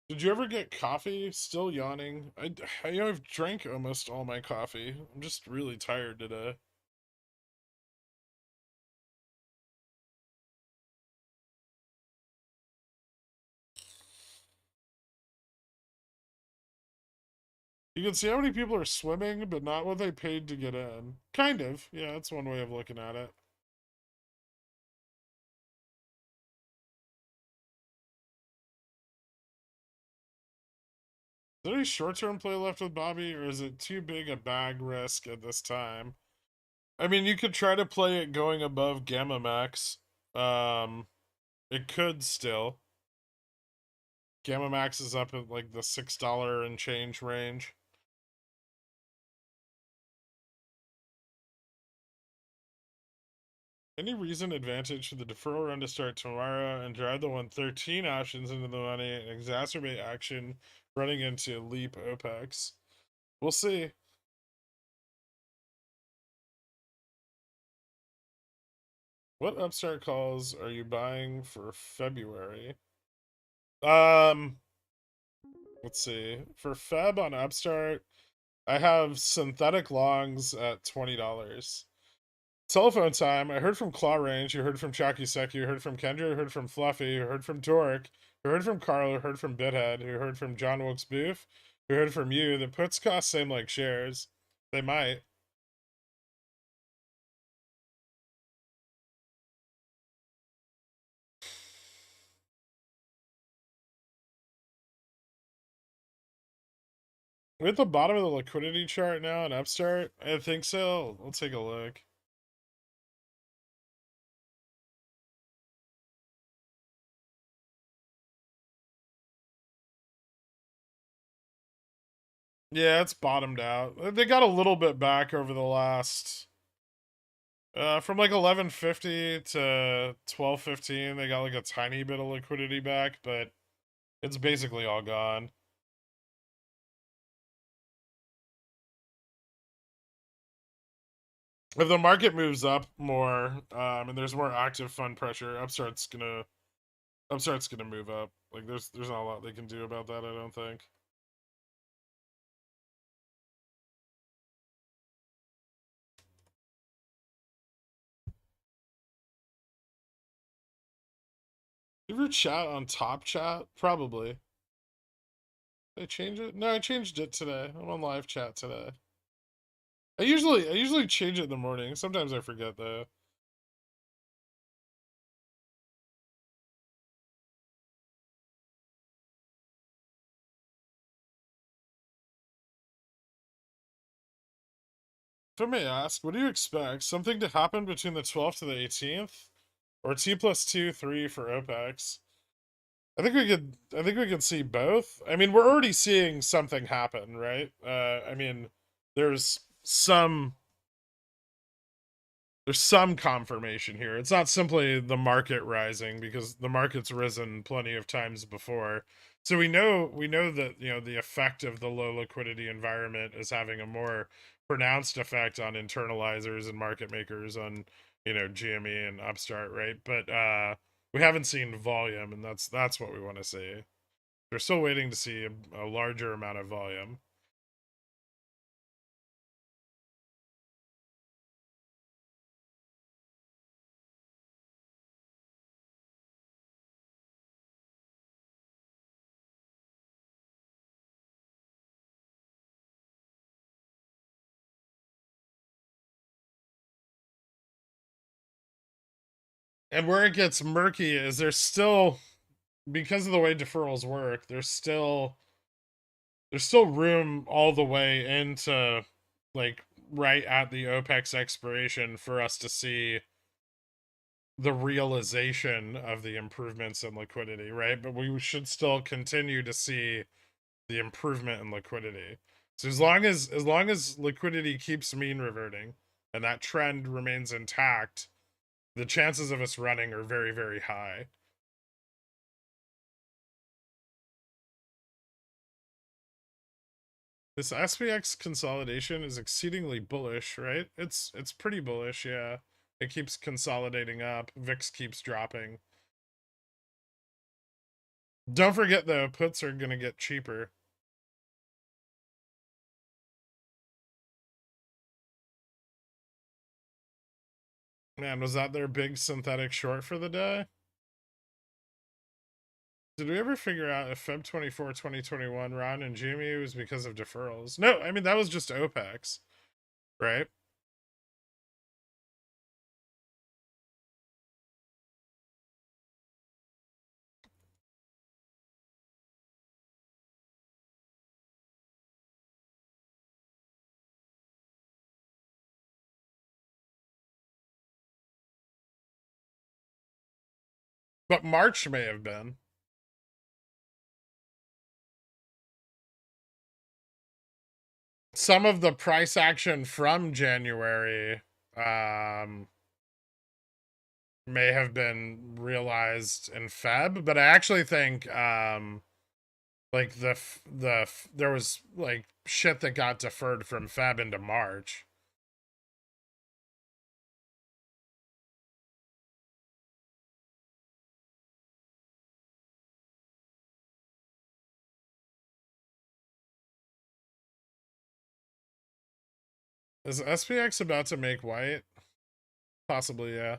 S1: Did you ever get coffee? Still yawning. I've drank almost all my coffee. I'm just really tired today. You can see how many people are swimming, but not what they paid to get in. Kind of. Yeah, that's one way of looking at it. Is there any short-term play left with Bobby, or is it too big a bag risk at this time? I mean, you could try to play it going above Gamma Max. Um, it could still. Gamma Max is up at like the $6 and change range. Any reason advantage for the deferral run to start tomorrow and drive the 113 options into the money and exacerbate action running into Leap OPEX? We'll see. What Upstart calls are you buying for February? Um, let's see. For Feb on Upstart, I have synthetic longs at $20. Telephone time. I heard from Claw Range. You heard from Chalky Sec. You heard from Kendra. You heard from Fluffy. You heard from Dork. You heard from Carl. You heard from Bithead. You heard from John Wilkes Booth. You heard from you. The puts cost same like shares. They might. We're at the bottom of the liquidity chart now in Upstart. I think so. We'll take a look. Yeah, it's bottomed out. They got a little bit back over the last from like 1150 to 1215, they got like a tiny bit of liquidity back, but it's basically all gone. If the market moves up more, and there's more active fund pressure, Upstart's gonna move up. Like there's not a lot they can do about that, I don't think. You ever chat on Top Chat? Probably. Did I change it? No, I changed it today. I'm on live chat today. I usually change it in the morning. Sometimes I forget though. If I may ask, what do you expect? Something to happen between the 12th to the 18th? Or T plus 2, 3 for OPEX? I think we could see both. I mean, we're already seeing something happen, right? I mean, there's some there's some confirmation here. It's not simply the market rising, because the market's risen plenty of times before. So we know that, the effect of the low liquidity environment is having a more pronounced effect on internalizers and market makers, on GME and Upstart, right? But we haven't seen volume, and that's what we want to see. We're still waiting to see a larger amount of volume. And where it gets murky is there's still, because of the way deferrals work, there's still room all the way into, like, right at the OPEX expiration for us to see the realization of the improvements in liquidity, right? But we should still continue to see the improvement in liquidity. So as long as liquidity keeps mean reverting and that trend remains intact, the chances of us running are very, very high. This SPX consolidation is exceedingly bullish, right? It's pretty bullish, yeah. It keeps consolidating up. VIX keeps dropping. Don't forget though, puts are gonna get cheaper. Man, was that their big synthetic short for the day? Did we ever figure out if Feb 24, 2021 Ron and GME was because of deferrals? No, I mean that was just OPEX, right? But March may have been. Some of the price action from January may have been realized in Feb, but I actually think like there was like shit that got deferred from Feb into March. Is SPX about to make white? Possibly, yeah.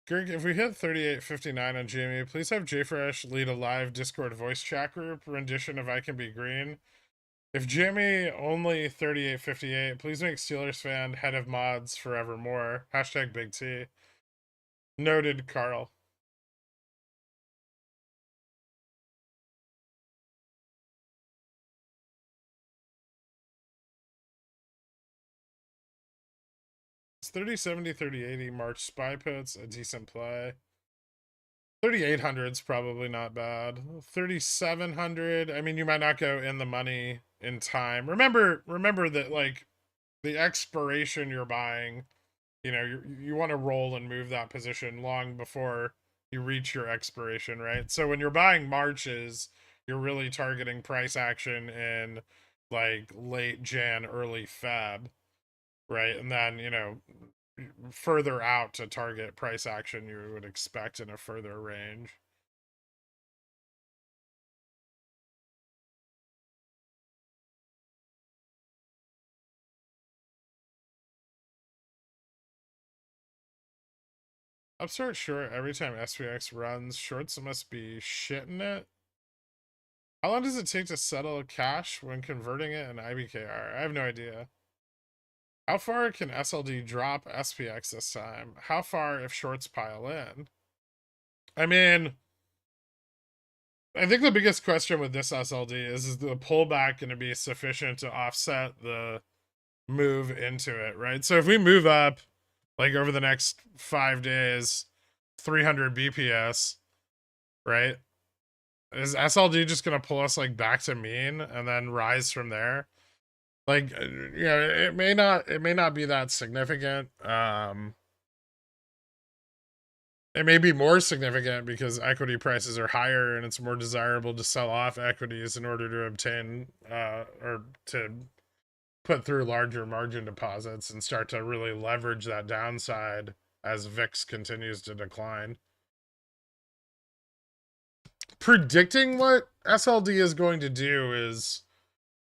S1: Greg, if we hit 3859 on GME, please have JFresh lead a live Discord voice chat group rendition of I Can Be Green. If Jimmy only 3858, please make Steelers fan head of mods forevermore. Hashtag Big T. Noted, Carl. 3070, 3080 March SPY puts, a decent play. 3800 is probably not bad. 3700, I mean, you might not go in the money in time. Remember that, like, the expiration you're buying, you know, you want to roll and move that position long before you reach your expiration, right? So when you're buying Marches, you're really targeting price action in like late Jan, early Feb, right? And then, you know, further out to target price action you would expect in a further range. Upstart short every time SPX runs. Shorts must be shitting it. How long does it take to settle cash when converting it in IBKR? I have no idea. How far can SLD drop SPX this time? How far if shorts pile in? I mean, I think the biggest question with this SLD is the pullback going to be sufficient to offset the move into it, right? So if we move up, like over the next 5 days, 300 BPS, right? Is SLD just going to pull us like back to mean and then rise from there? Like, yeah, it may not be that significant. It may be more significant because equity prices are higher and it's more desirable to sell off equities in order to obtain or to put through larger margin deposits and start to really leverage that downside as VIX continues to decline. Predicting what SLD is going to do is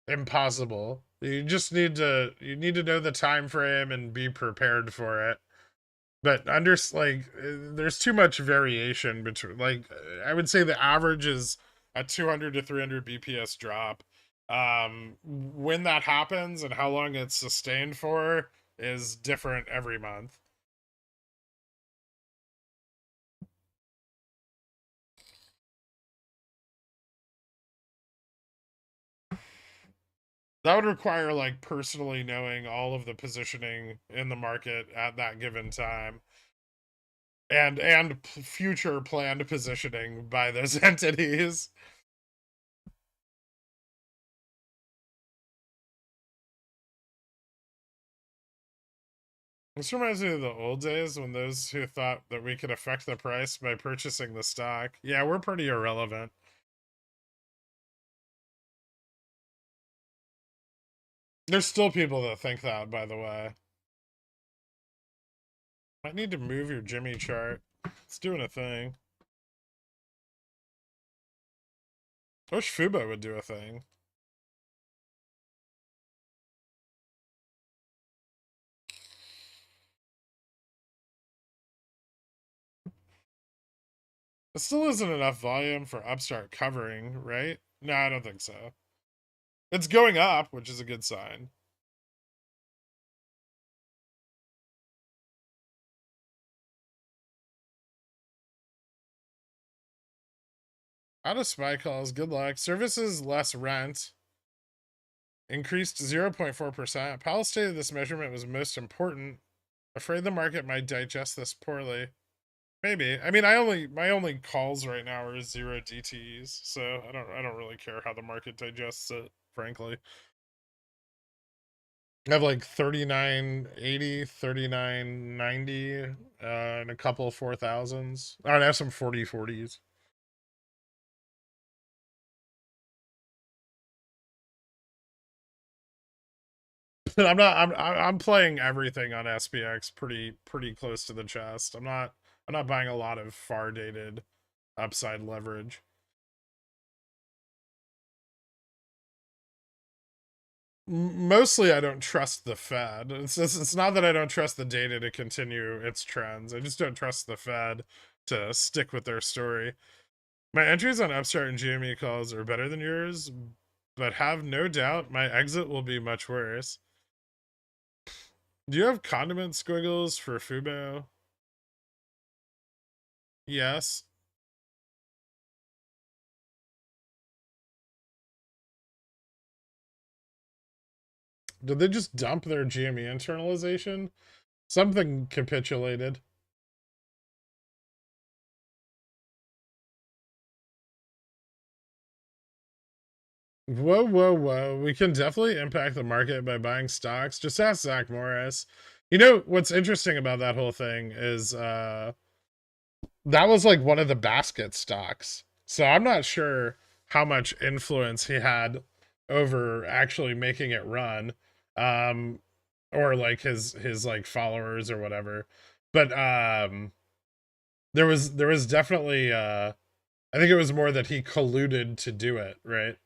S1: impossible. You just need to know the time frame and be prepared for it. But there's too much variation between, like, I would say the average is a 200 to 300 BPS drop. When that happens and how long it's sustained for is different every month. That would require like personally knowing all of the positioning in the market at that given time. And future planned positioning by those entities. This reminds me of the old days when those who thought that we could affect the price by purchasing the stock. Yeah, we're pretty irrelevant. There's still people that think that, by the way. Might need to move your Jimmy chart. It's doing a thing. I wish Fubo would do a thing. It still isn't enough volume for Upstart covering, right? No, I don't think so. It's going up, which is a good sign. Out of SPY calls, good luck. Services less rent. Increased 0.4%. Powell stated this measurement was most important. Afraid the market might digest this poorly. Maybe. I mean, my only calls right now are 0 DTEs, so I don't really care how the market digests it, frankly. I have like 3980, 3990, and a couple of 4000s. I have some 4040s. I'm playing everything on SPX pretty close to the chest. I'm not buying a lot of far dated upside leverage. Mostly I don't trust the Fed. It's not that I don't trust the data to continue its trends. I just don't trust the Fed to stick with their story. My entries on Upstart and GME calls are better than yours, but have no doubt my exit will be much worse. Do you have condiment squiggles for Fubo? Yes. Did they just dump their GME internalization? Something capitulated. Whoa, whoa, whoa. We can definitely impact the market by buying stocks. Just ask Zach Morris. You know, what's interesting about that whole thing is that was like one of the basket stocks. So I'm not sure how much influence he had over actually making it run. Um or like his like followers or whatever. But there was definitely I think it was more that he colluded to do it, right?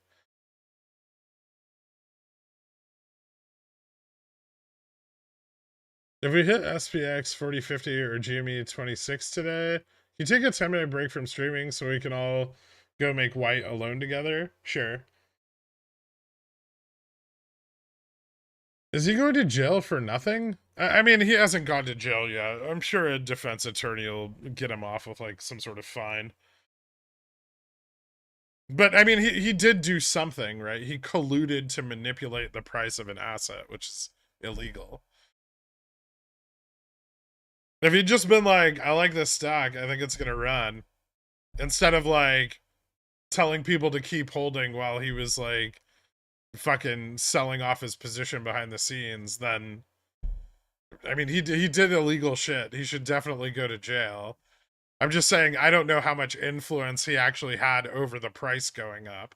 S1: If we hit SPX 4050 or GME 26 today, can you take a 10-minute break from streaming so we can all go make white alone together? Sure. Is he going to jail for nothing? I mean, he hasn't gone to jail yet. I'm sure a defense attorney will get him off with like some sort of fine. But I mean, he did do something, right? He colluded to manipulate the price of an asset, which is illegal. If he'd just been like, I like this stock, I think it's gonna run, instead of like telling people to keep holding while he was like fucking selling off his position behind the scenes, then I mean he did illegal shit. He should definitely go to jail. I'm just saying I don't know how much influence he actually had over the price going up.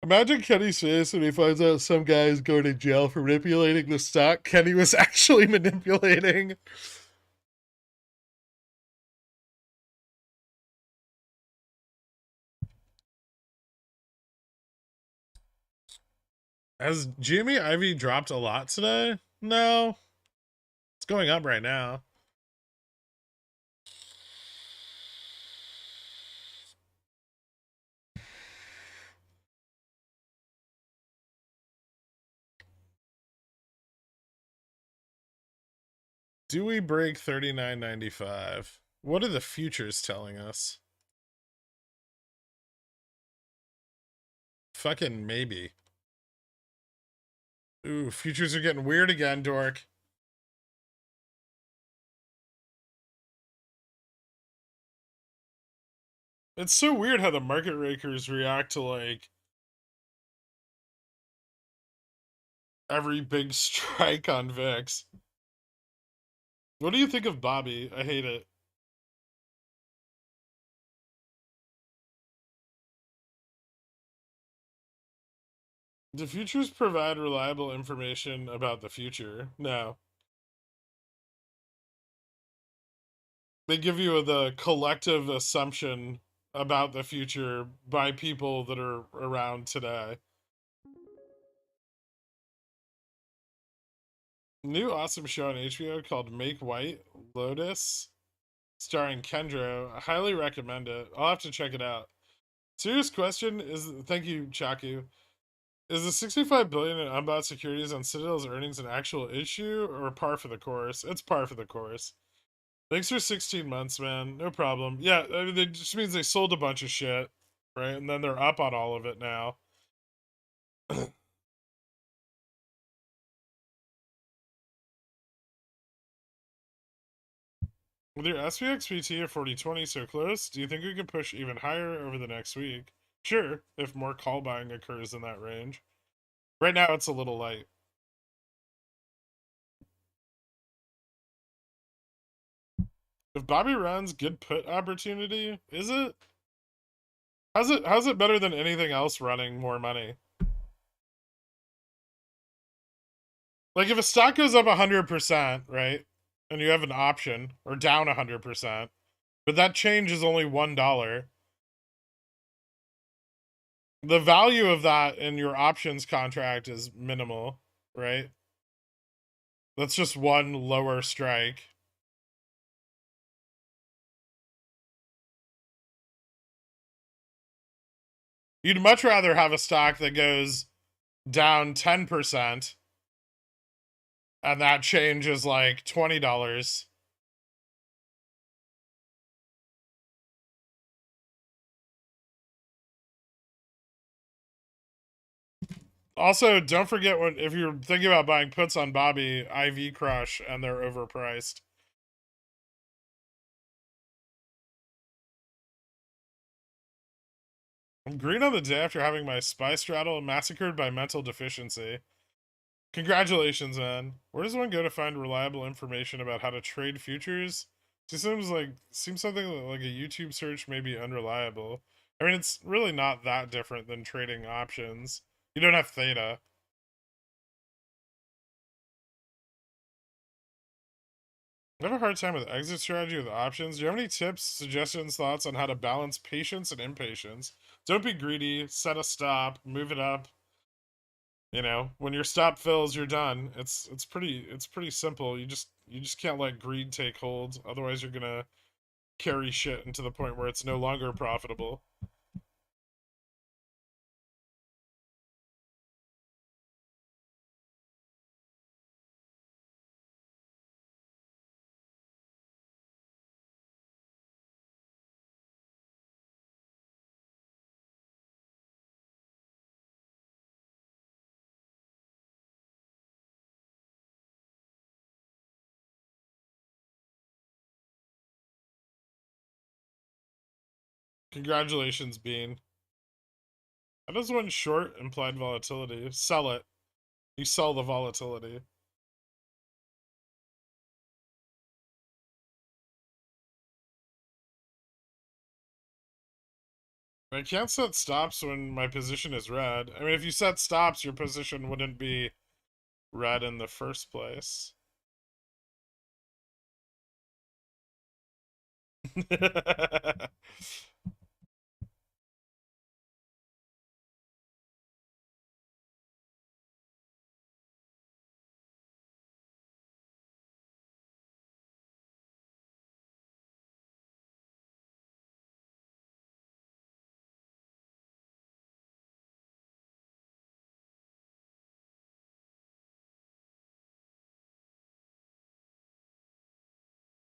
S1: Imagine Kenny's face when he finds out some guy is going to jail for manipulating the stock Kenny was actually manipulating. Has Jimmy Ivy dropped a lot today? No. It's going up right now. Do we break 39.95? What are the futures telling us? Fucking maybe. Ooh, futures are getting weird again, dork. It's so weird how the market rakers react to like every big strike on VIX. What do you think of Bobby? I hate it. Do futures provide reliable information about the future? No. They give you the collective assumption about the future by people that are around today. New awesome show on HBO called Make White Lotus, starring Kendra. I highly recommend it. I'll have to check it out. Serious question is, thank you, Chaku. Is the 65 billion in unbought securities on Citadel's earnings an actual issue or par for the course? It's par for the course. Thanks for 16 months, man. No problem. Yeah, I mean, it just means they sold a bunch of shit, right? And then they're up on all of it now. With your SPXPT of 4020 so close, do you think we can push even higher over the next week? Sure, if more call buying occurs in that range. Right now, it's a little light. If Bobby runs, good put opportunity, is it? How's it better than anything else running more money? Like if a stock goes up 100%, right? And you have an option, or down 100%, but that change is only $1. The value of that in your options contract is minimal, right? That's just one lower strike. You'd much rather have a stock that goes down 10%, and that change is like $20. Also, don't forget if you're thinking about buying puts on Bobby, IV crush, and they're overpriced. I'm green on the day after having my spy straddle massacred by mental deficiency. Congratulations, man. Where does one go to find reliable information about how to trade futures? It seems something like a YouTube search may be unreliable. I mean, it's really not that different than trading options. You don't have theta. I have a hard time with exit strategy with options. Do you have any tips, suggestions, thoughts on how to balance patience and impatience? Don't be greedy. Set a stop. Move it up. You know, when your stop fills, you're done. It's pretty simple. You just can't let greed take hold. Otherwise, you're gonna carry shit into the point where it's no longer profitable. Congratulations, Bean. How does one short implied volatility? Sell it. You sell the volatility. I can't set stops when my position is red. I mean, if you set stops, your position wouldn't be red in the first place.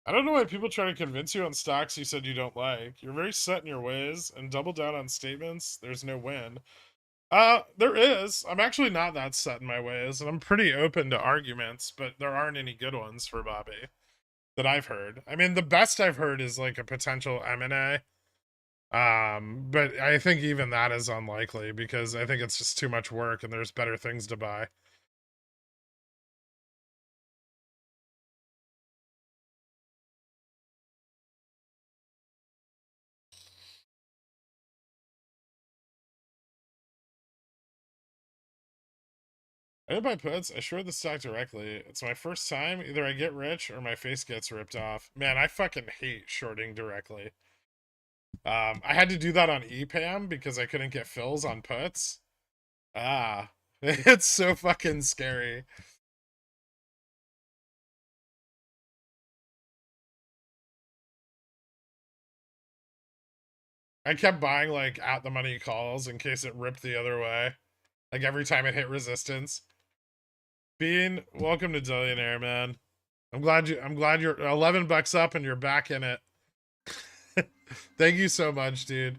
S1: I don't know why people try to convince you on stocks you said you don't like. You're very set in your ways, and double down on statements, there's no win. There is. I'm actually not that set in my ways, and I'm pretty open to arguments, but there aren't any good ones for Bobby that I've heard. I mean, the best I've heard is like a potential M&A. But I think even that is unlikely because I think it's just too much work and there's better things to buy. I didn't buy puts. I shorted the stock directly. It's my first time. Either I get rich or my face gets ripped off. Man, I fucking hate shorting directly. I had to do that on EPAM because I couldn't get fills on puts. Ah, it's so fucking scary. I kept buying like at the money calls in case it ripped the other way. Like every time it hit resistance. Bean, welcome to Billionaire, man. I'm glad you're 11 bucks up and you're back in it. Thank you so much, dude.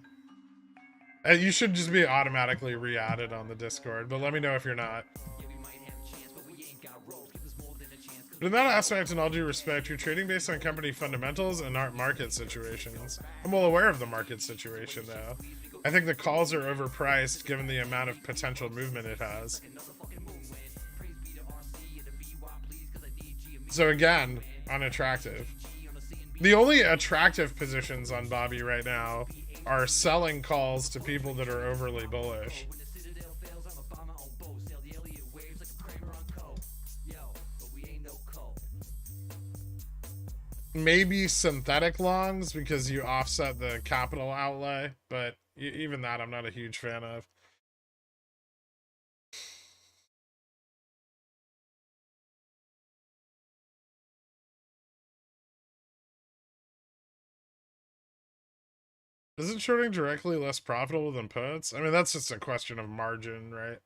S1: You should just be automatically re-added on the Discord, but let me know if you're not. But in that aspect, in all due respect, you're trading based on company fundamentals and not market situations. I'm well aware of the market situation, though. I think the calls are overpriced given the amount of potential movement it has. So again, unattractive. The only attractive positions on Bobby right now are selling calls to people that are overly bullish. Maybe synthetic longs because you offset the capital outlay, but even that I'm not a huge fan of. Isn't shorting directly less profitable than puts? I mean, that's just a question of margin, right?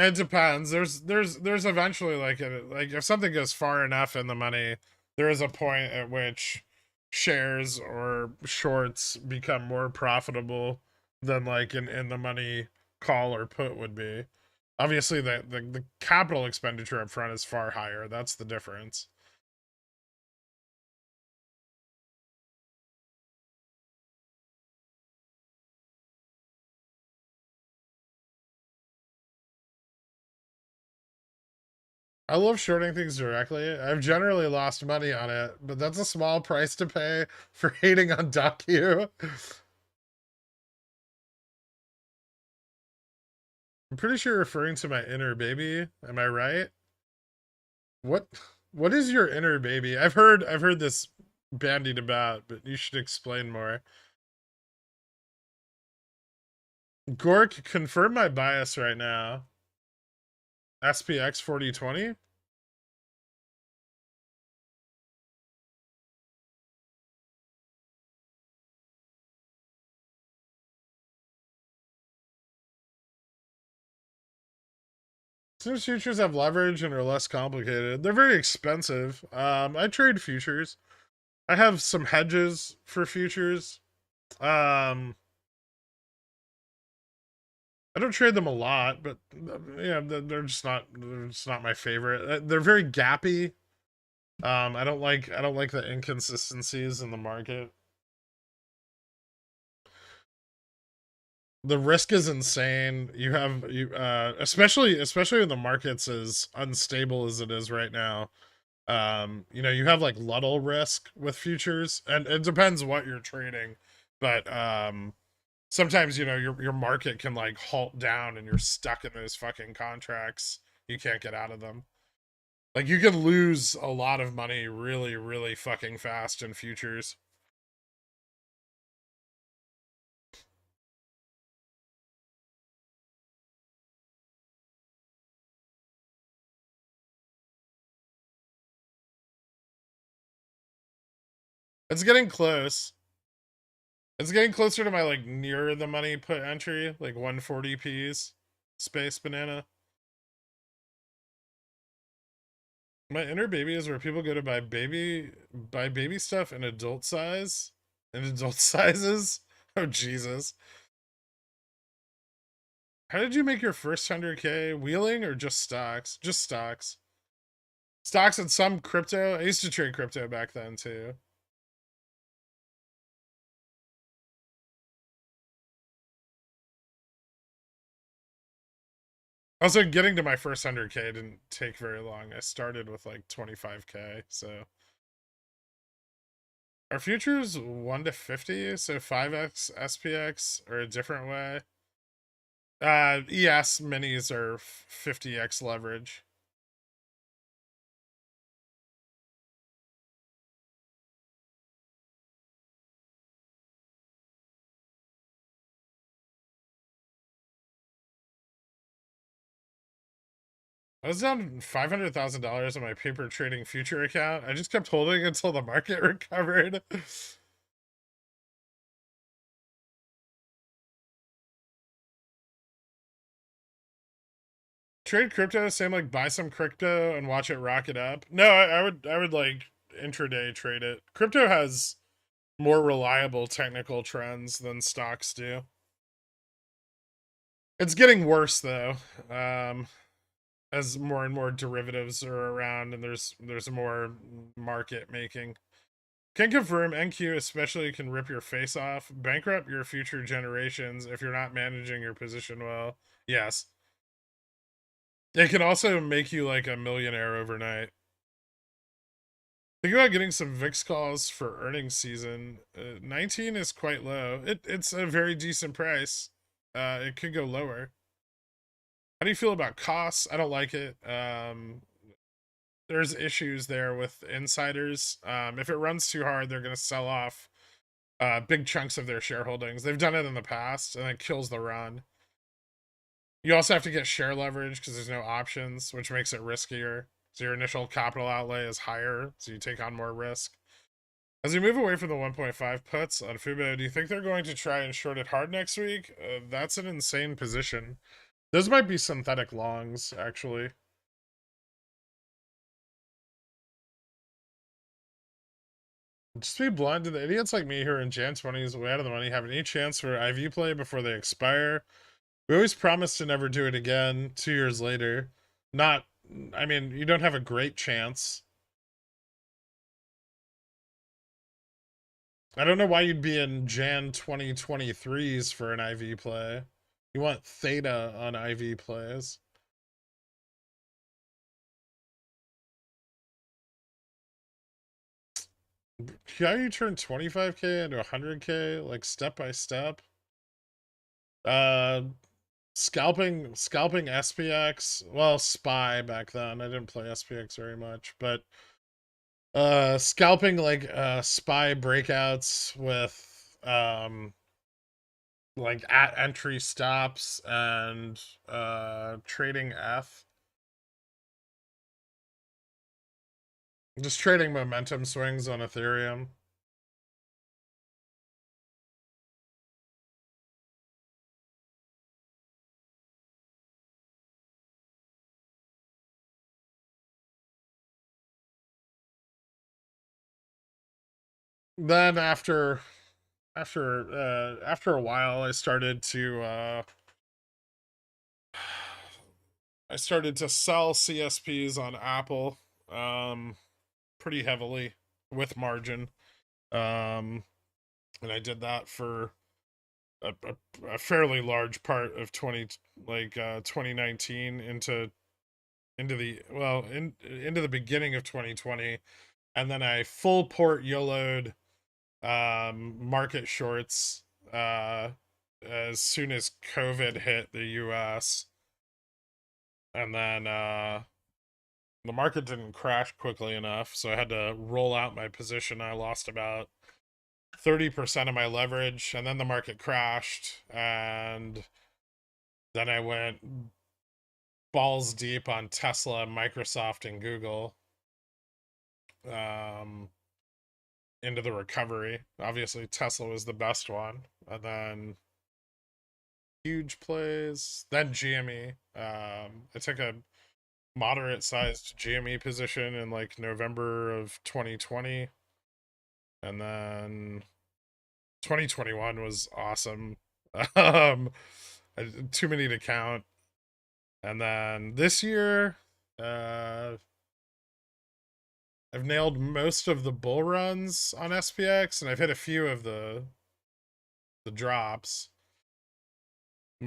S1: It depends. There's eventually like if something goes far enough in the money, there is a point at which shares or shorts become more profitable than like an in the money call or put would be. Obviously, the capital expenditure up front is far higher. That's the difference. I love shorting things directly. I've generally lost money on it, but that's a small price to pay for hating on Docu. I'm pretty sure you're referring to my inner baby. Am I right? What what is your inner baby? I've heard this bandied about, but you should explain more. Gork, confirm my bias right now. SPX 4020? Since futures have leverage and are less complicated, they're very expensive. I trade futures. I have some hedges for futures. Um, I don't trade them a lot, but yeah, they're just not my favorite. They're very gappy. I don't like the inconsistencies in the market. The risk is insane. Especially when the market's as unstable as it is right now. You have like Luddle risk with futures, and it depends what you're trading, but sometimes your market can like halt down and you're stuck in those fucking contracts. You can't get out of them. Like you can lose a lot of money really, really fucking fast in futures. It's getting close. It's getting closer to my like near the money put entry, like 140 P's. Space banana. My inner baby is where people go to buy baby stuff in adult size. In adult sizes. Oh Jesus. How did you make your first 100K? Wheeling or just stocks? Just stocks. Stocks and some crypto. I used to trade crypto back then too. Also, getting to my first 100K didn't take very long. I started with like 25K, so. Are futures 1 to 50? So 5x SPX or a different way? Yes, minis are 50x leverage. I was down $500,000 on my paper trading future account. I just kept holding until the market recovered. Trade crypto, same like buy some crypto and watch it rocket up. No, I would like intraday trade it. Crypto has more reliable technical trends than stocks do. It's getting worse though. As more and more derivatives are around and there's more market making. Can confirm NQ especially can rip your face off, bankrupt your future generations if you're not managing your position well. Yes. It can also make you like a millionaire overnight. Think about getting some VIX calls for earnings season. 19 is quite low. It's a very decent price. It could go lower. How do you feel about costs? I don't like it. There's issues there with insiders. If it runs too hard, they're going to sell off big chunks of their shareholdings. They've done it in the past, and it kills the run. You also have to get share leverage because there's no options, which makes it riskier. So your initial capital outlay is higher, so you take on more risk. As we move away from the 1.5 puts on Fubo, do you think they're going to try and short it hard next week? That's an insane position. Those might be synthetic longs, actually. Just be blind to the idiots like me who are in Jan 20s way out of the money have any chance for IV play before they expire. We always promise to never do it again 2 years later. Not, I mean, you don't have a great chance. I don't know why you'd be in Jan 2023s for an IV play. You want theta on IV plays. How you turn 25k into 100k, like step by step? Uh, scalping SPX. Well, SPY back then. I didn't play SPX very much, but scalping like SPY breakouts with like at entry stops and trading F. Just trading momentum swings on Ethereum. Then after a while I started to sell CSPs on Apple pretty heavily with margin. And I did that for a fairly large part of 2019 into the beginning of 2020, and then I full port YOLO'd market shorts as soon as COVID hit the US. And then the market didn't crash quickly enough, so I had to roll out my position. I lost about 30% of my leverage, and then the market crashed, and then I went balls deep on Tesla, Microsoft, and Google into the recovery. Obviously, Tesla was the best one, and then huge plays, then GME. I took a moderate sized GME position in like November of 2020, and then 2021 was awesome. um Too many to count. And then this year, uh I've nailed most of the bull runs on SPX, and I've hit a few of the drops.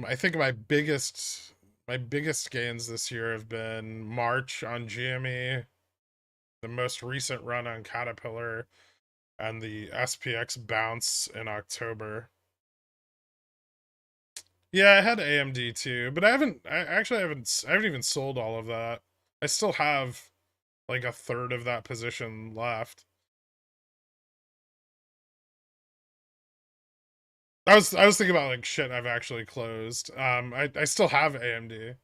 S1: I think my biggest gains this year have been March on GME, the most recent run on Caterpillar, and the SPX bounce in October. Yeah, I had AMD too, but I haven't even sold all of that. I still have like a third of that position left. I was thinking about like shit I've actually closed. I still have AMD.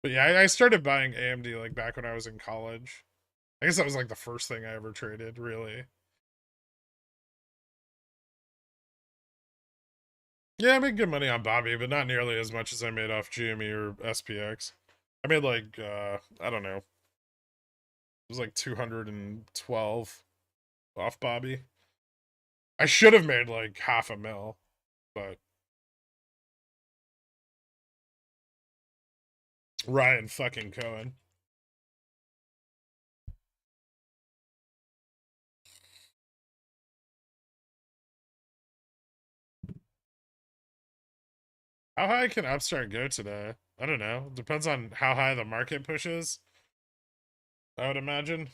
S1: But yeah, I started buying AMD like back when I was in college. I guess that was like the first thing I ever traded, really. Yeah, I made good money on Bobby, but not nearly as much as I made off GME or SPX. I made like I don't know. It was like 212 off Bobby. I should have made like half a mil, but Ryan fucking Cohen. How high can Upstart go today? I don't know. Depends on how high the market pushes, I would imagine.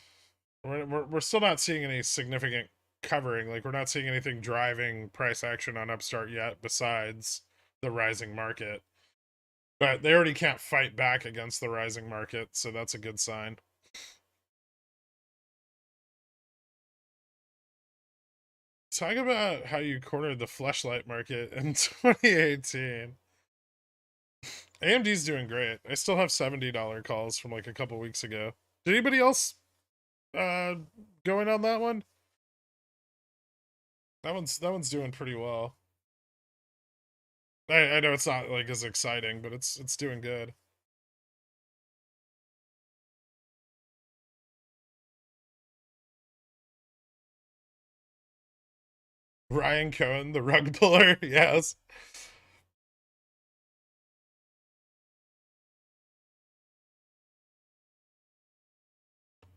S1: We're still not seeing any significant covering. Like, we're not seeing anything driving price action on Upstart yet besides the rising market. But they already can't fight back against the rising market, so that's a good sign. Talk about how you cornered the fleshlight market in 2018. AMD's doing great. I still have $70 calls from like a couple weeks ago. Did anybody else uh go in on that one? That one's doing pretty well. I know it's not like as exciting, but it's doing good. Ryan Cohen, the rug puller, yes.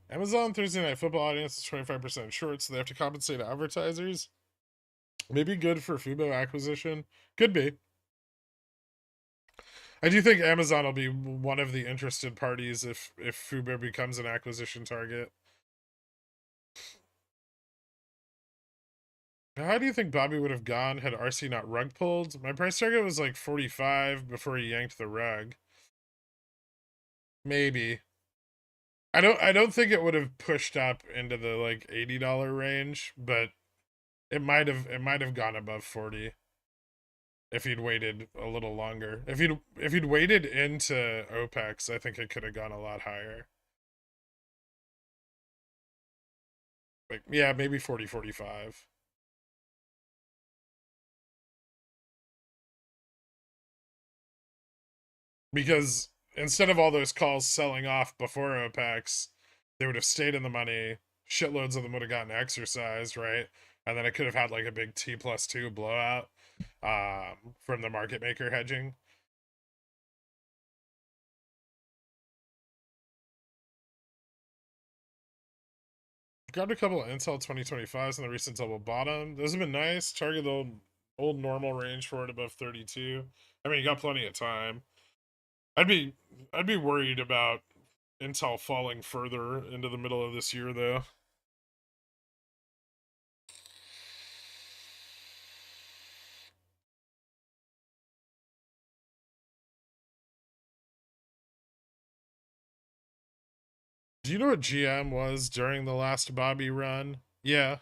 S1: Amazon Thursday Night Football audience is 25% short, so they have to compensate advertisers. Maybe good for Fubo acquisition. Could be. I do think Amazon will be one of the interested parties if Fubo becomes an acquisition target. How do you think Bobby would have gone had RC not rug pulled? My price target was like 45 before he yanked the rug. Maybe. I don't think it would have pushed up into the like $80 range, but it might have gone above 40 if he'd waited a little longer. If he'd waited into OPEX, I think it could have gone a lot higher. Like yeah, maybe 40 45. Because instead of all those calls selling off before OPEX, they would have stayed in the money. Shitloads of them would have gotten exercised, right? And then it could have had like a big T+2 blowout from the market maker hedging. Grabbed a couple of Intel 2025s in the recent double bottom. Those have been nice. Target the old normal range for it above 32. I mean, you got plenty of time. I'd be worried about Intel falling further into the middle of this year though. Do you know what GM was during the last Bobby run? Yeah.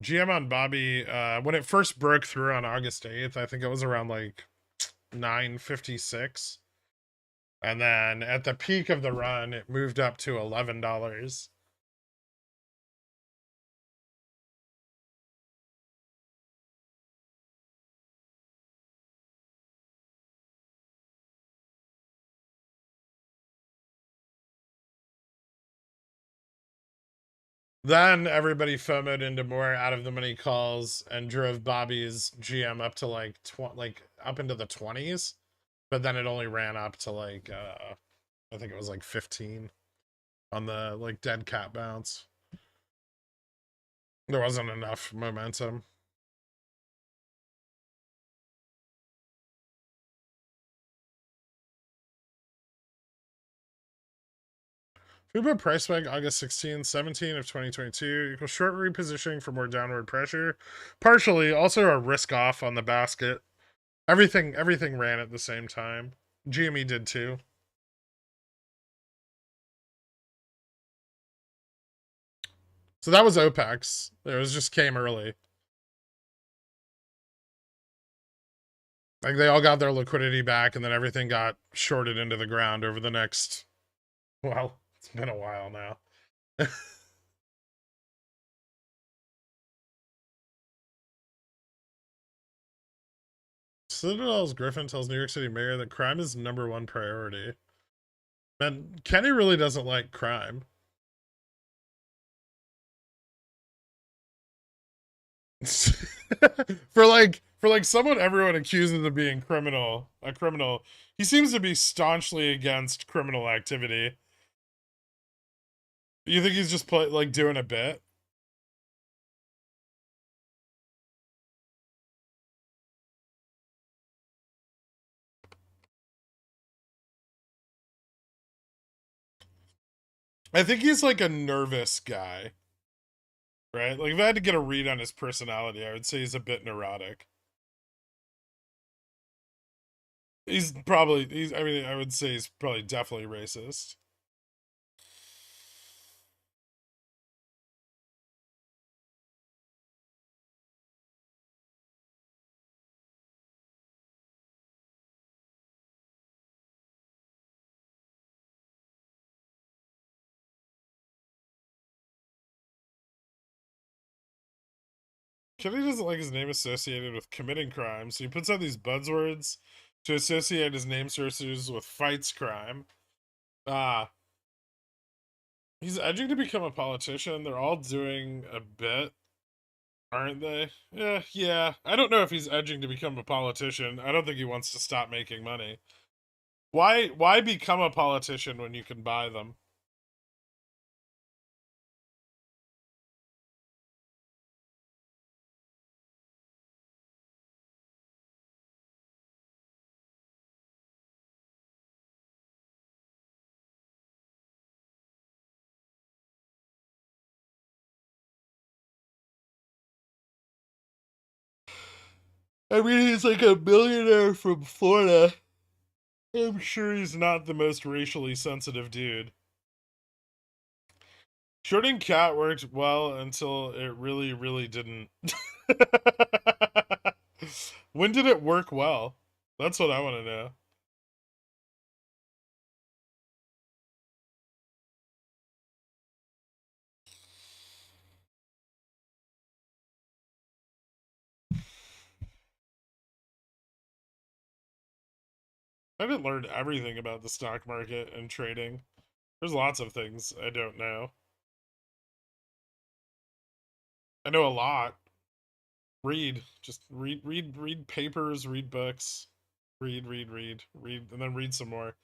S1: GM on Bobby, when it first broke through on August 8th, I think it was around like 9.56. And then at the peak of the run, it moved up to $11. Then everybody FOMOed into more out of the money calls and drove Bobby's GM up to like up into the 20s. But then it only ran up to like I think it was like 15 on the like dead cat bounce. There wasn't enough momentum. Fubo price spike August 16, 17 of 2022 equals short repositioning for more downward pressure. Partially, also a risk off on the basket. Everything ran at the same time. GME did too. So that was OPEX. It was just came early. Like they all got their liquidity back and then everything got shorted into the ground over the next, well, it's been a while now. Citadel's Griffin tells New York City mayor that crime is #1 priority. Man, Kenny really doesn't like crime. for like someone everyone accuses of being a criminal, he seems to be staunchly against criminal activity. You think he's just like doing a bit? I think he's like a nervous guy, right? Like if I had to get a read on his personality, I would say he's a bit neurotic. I mean, I would say he's probably definitely racist. Kenny doesn't like his name associated with committing crime, so he puts out these buzzwords to associate his name sources with fights crime. Ah, he's edging to become a politician. They're all doing a bit, aren't they? Yeah. I don't know if he's edging to become a politician. I don't think he wants to stop making money. Why become a politician when you can buy them? I mean, he's like a billionaire from Florida. I'm sure he's not the most racially sensitive dude. Shorting cat worked well until it really, really didn't. When did it work well? That's what I want to know. I didn't learn everything about the stock market and trading. There's lots of things I don't know. I know a lot. Read. Just read papers, read books. Read, and then read some more.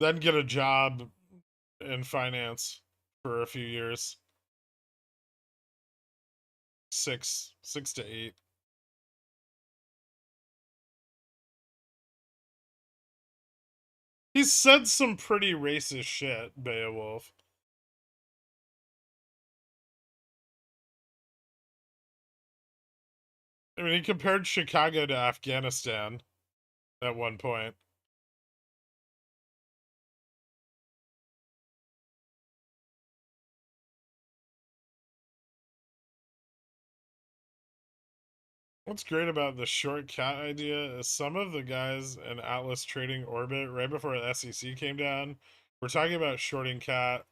S1: Then get a job in finance for a few years. Six to eight. He said some pretty racist shit, Beowulf. I mean, he compared Chicago to Afghanistan at one point. What's great about the short cat idea is some of the guys in Atlas trading orbit right before the SEC came down were talking about shorting cat,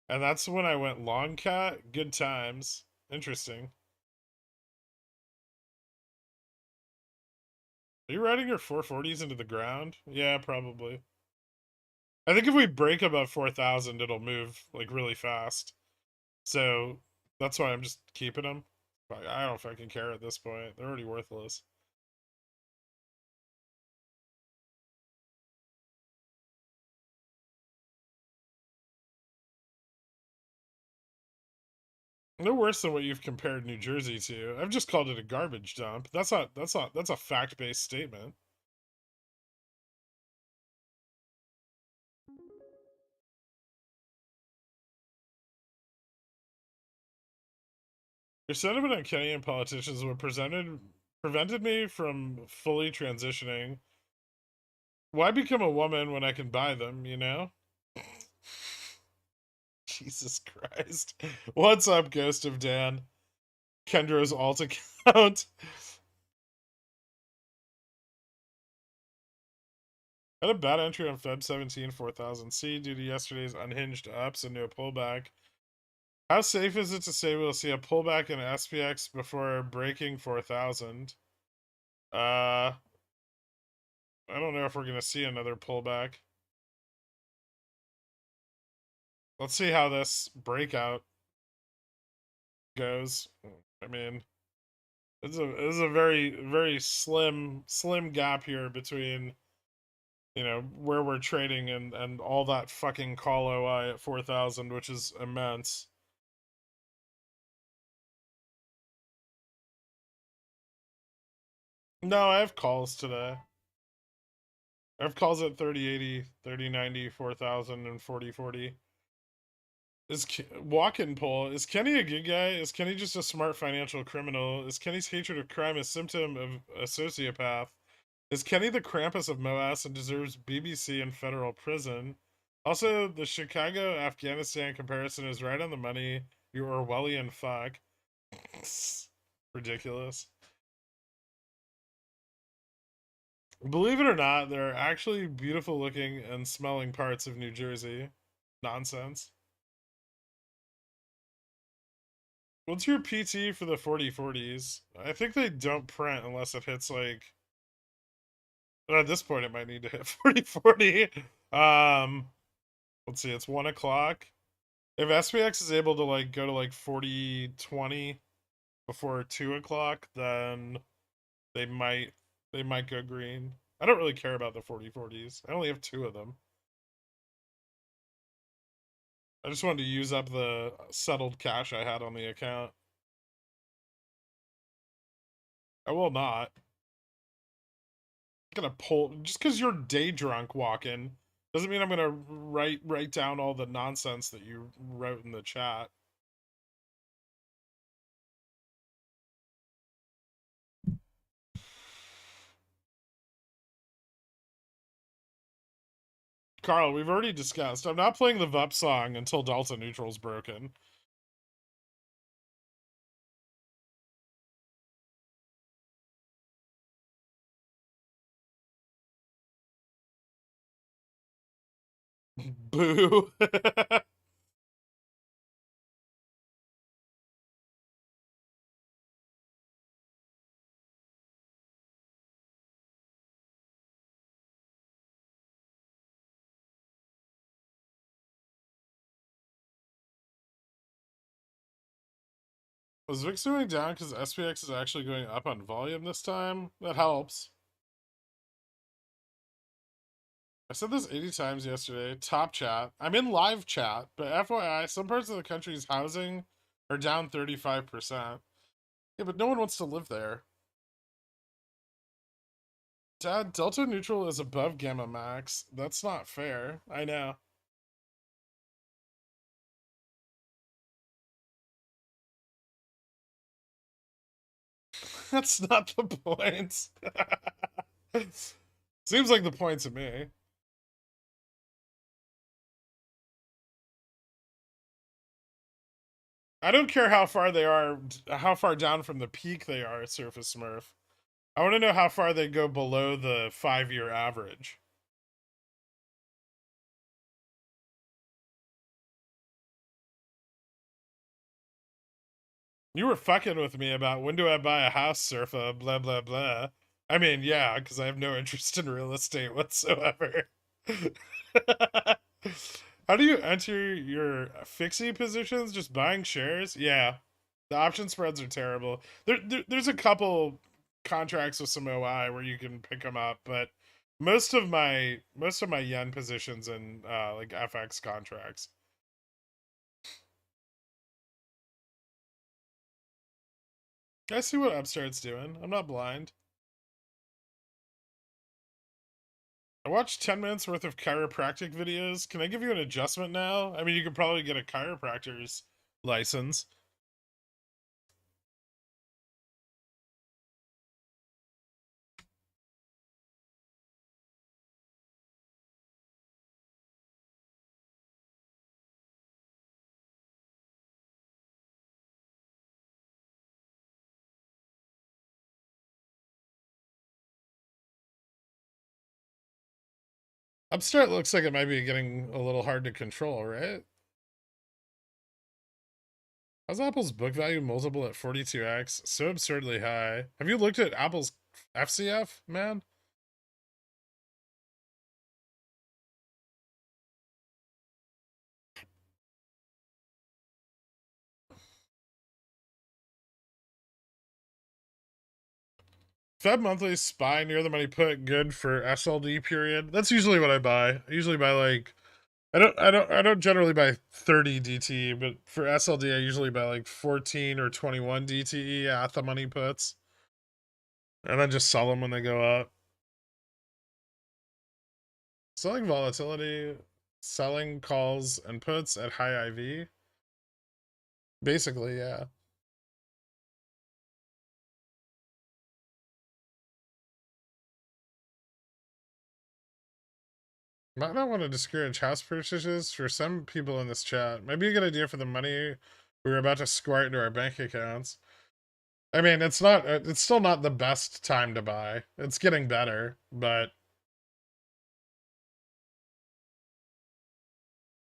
S1: and that's when I went long cat. Good times. Interesting. Are you riding your 440s into the ground? Yeah, probably. I think if we break above 4,000, it'll move like really fast. So that's why I'm just keeping them. I don't fucking care at this point. They're already worthless. No worse than what you've compared New Jersey to. I've just called it a garbage dump. That's a fact-based statement. Your sentiment on Kenyan politicians were prevented me from fully transitioning. Why become a woman when I can buy them, you know? Jesus Christ. What's up, Ghost of Dan? Kendra's alt account. Had a bad entry on Feb 17, 4000C due to yesterday's unhinged ups and no pullback. How safe is it to say we'll see a pullback in SPX before breaking 4,000? I don't know if we're going to see another pullback. Let's see how this breakout goes. I mean, it's a very, very slim gap here between, you know, where we're trading and all that fucking call OI at 4,000, which is immense. No, I have calls today. I have calls at 3080, 3090, 4,000, and 4040. Is walk-in poll? Is Kenny a good guy? Is Kenny just a smart financial criminal? Is Kenny's hatred of crime a symptom of a sociopath? Is Kenny the Krampus of MOASS and deserves BBC and federal prison? Also, the Chicago Afghanistan comparison is right on the money. You Orwellian fuck. Ridiculous. Believe it or not, there are actually beautiful looking and smelling parts of New Jersey. Nonsense. What's your PT for the 40/40s? I think they don't print unless it hits like. But at this point, it might need to hit 40/40. Let's see. It's 1 o'clock. If SPX is able to like go to like 40/20 before 2 o'clock, then they might go green. I don't really care about the 40/40s. I only have 2 of them. I just wanted to use up the settled cash I had on the account. I will not. I'm gonna pull just because you're day drunk walking doesn't mean I'm gonna write down all the nonsense that you wrote in the chat. Carl, we've already discussed. I'm not playing the VUP song until Delta Neutral's broken. Boo. Was VIX going down because SPX is actually going up on volume this time? That helps. I said this 80 times yesterday. Top chat. I'm in live chat, but FYI, some parts of the country's housing are down 35%. Yeah, but no one wants to live there. Dad, Delta Neutral is above Gamma Max. That's not fair. I know. That's not the point. Seems like the point to me. I don't care how far they are, how far down from the peak they are, Surface Smurf. I want to know how far they go below the 5-year average. You were fucking with me about when do I buy a house, Surfa, blah, blah, blah. I mean, yeah, because I have no interest in real estate whatsoever. How do you enter your fixie positions? Just buying shares? Yeah. The option spreads are terrible. There's a couple contracts with some OI where you can pick them up, but most of my yen positions in like FX contracts. I see what Upstart's doing. I'm not blind. I watched 10 minutes worth of chiropractic videos. Can I give you an adjustment now? I mean, you could probably get a chiropractor's license. Upstart looks like it might be getting a little hard to control, right? How's Apple's book value multiple at 42x? So absurdly high. Have you looked at Apple's FCF, man? Fed monthly SPY near the money put good for SLD period. That's usually what I buy. I usually buy like I don't generally buy 30 DTE, but for SLD I usually buy like 14 or 21 DTE at the money puts. And then just sell them when they go up. Selling volatility, selling calls and puts at high IV. Basically, yeah. Might not want to discourage house purchases for some people in this chat. Might be a good idea for the money we're about to squirt into our bank accounts. I mean, it's still not the best time to buy. It's getting better, but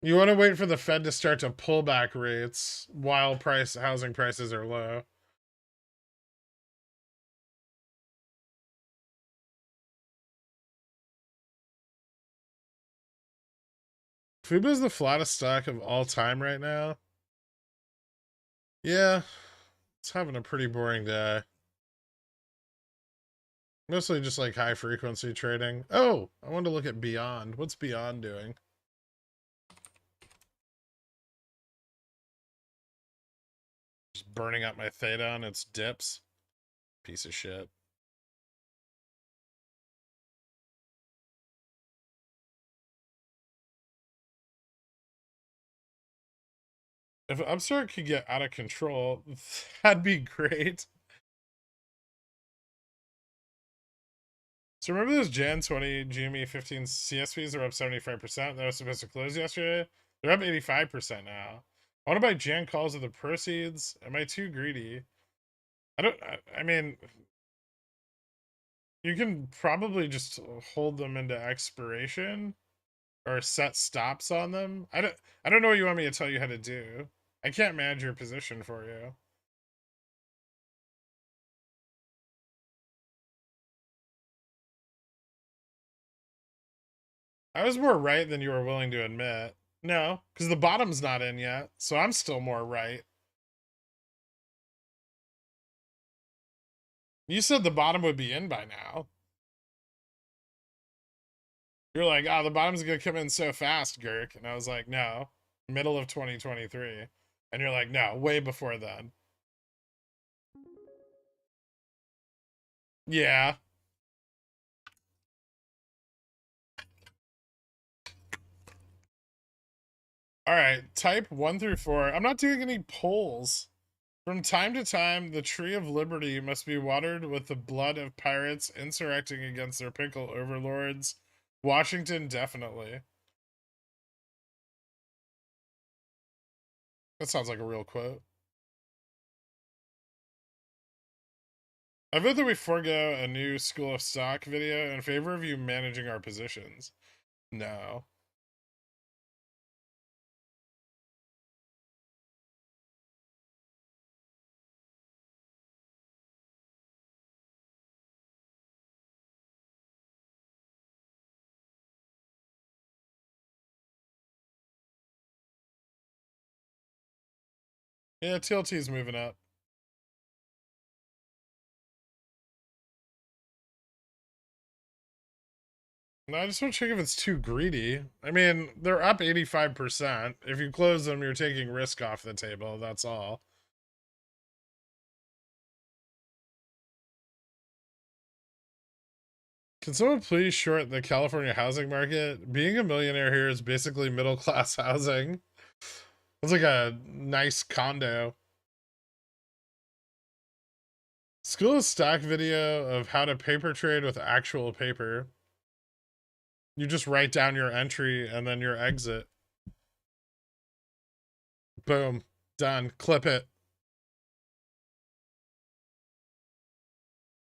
S1: You want to wait for the Fed to start to pull back rates while housing prices are low. FUBO is the flattest stock of all time right now. Yeah, it's having a pretty boring day. Mostly just like high frequency trading. Oh, I wanted to look at Beyond. What's Beyond doing? Just burning up my theta on its dips. Piece of shit. If Upstart could get out of control, that'd be great. So remember those Jan 20 GME 15 CSPs are up 75%? They were supposed to close yesterday. They're up 85% now. I want to buy Jan calls with the proceeds. Am I too greedy? I mean, you can probably just hold them into expiration or set stops on them. I don't know what you want me to tell you how to do. I can't manage your position for you. I was more right than you were willing to admit. No, because the bottom's not in yet, so I'm still more right. You said the bottom would be in by now. You're like, oh, the bottom's gonna come in so fast, Gherk. And I was like, no, middle of 2023. And you're like, no, way before then. Yeah. All right, type 1 through 4. I'm not doing any polls. From time to time, the tree of liberty must be watered with the blood of pirates insurrecting against their pickle overlords. Washington, definitely. That sounds like a real quote. I vote that we forego a new School of Stock video in favor of you managing our positions. No. Yeah, TLT's moving up. No, I just want to check if it's too greedy. I mean, they're up 85%. If you close them, you're taking risk off the table. That's all. Can someone please short the California housing market? Being a millionaire here is basically middle class housing. It's like a nice condo. School of Stock video of how to paper trade with actual paper. You just write down your entry and then your exit. Boom. Done. Clip it.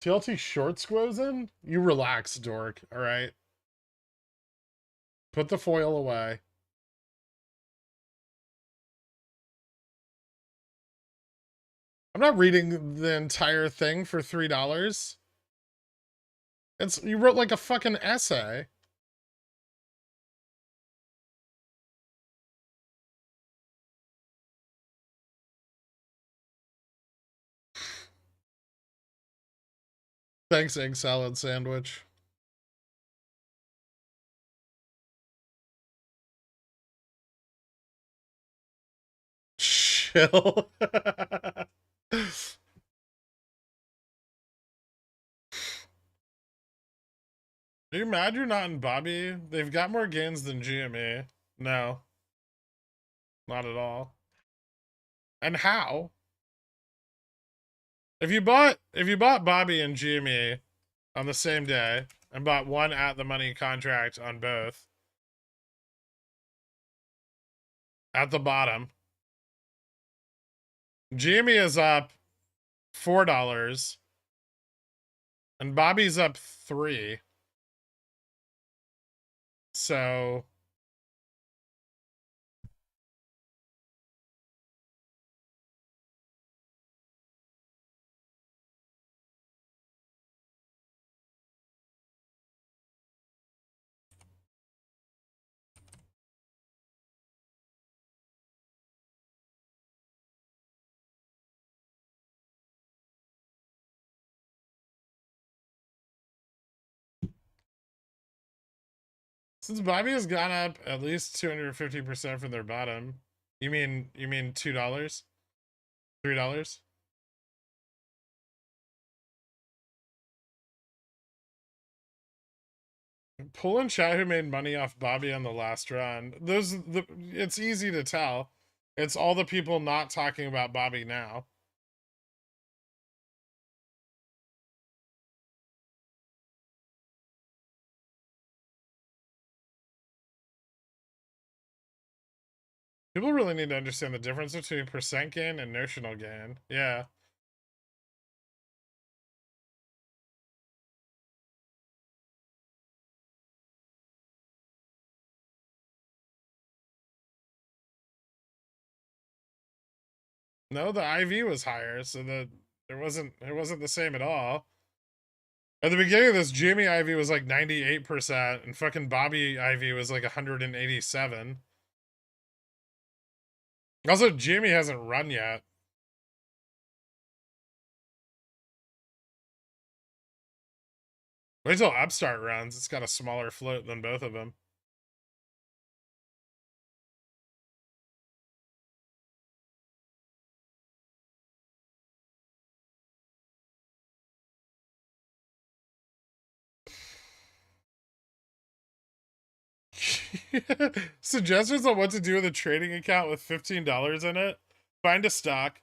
S1: TLT short squoze in? You relax, dork. All right. Put the foil away. I'm not reading the entire thing for $3. You wrote like a fucking essay. Thanks, egg salad sandwich. Chill. Are you mad you're not in Bobby? They've got more gains than GME. No. Not at all. And how? If you bought Bobby and GME on the same day and bought one at the money contract on both at the bottom, GME is up $4 and Bobby's up 3. So Since Bobby has gone up at least 250% from their bottom. You mean $2? $3? Pull in chat who made money off Bobby on the last run. It's easy to tell. It's all the people not talking about Bobby now. People really need to understand the difference between percent gain and notional gain. Yeah. No, the IV was higher, so it wasn't the same at all. At the beginning of this, Jamie IV was like 98%, and fucking Bobby IV was like 187. Also, Jamie hasn't run yet. Wait till Upstart runs. It's got a smaller float than both of them. Suggestions on what to do with a trading account with $15 in it. Find a stock,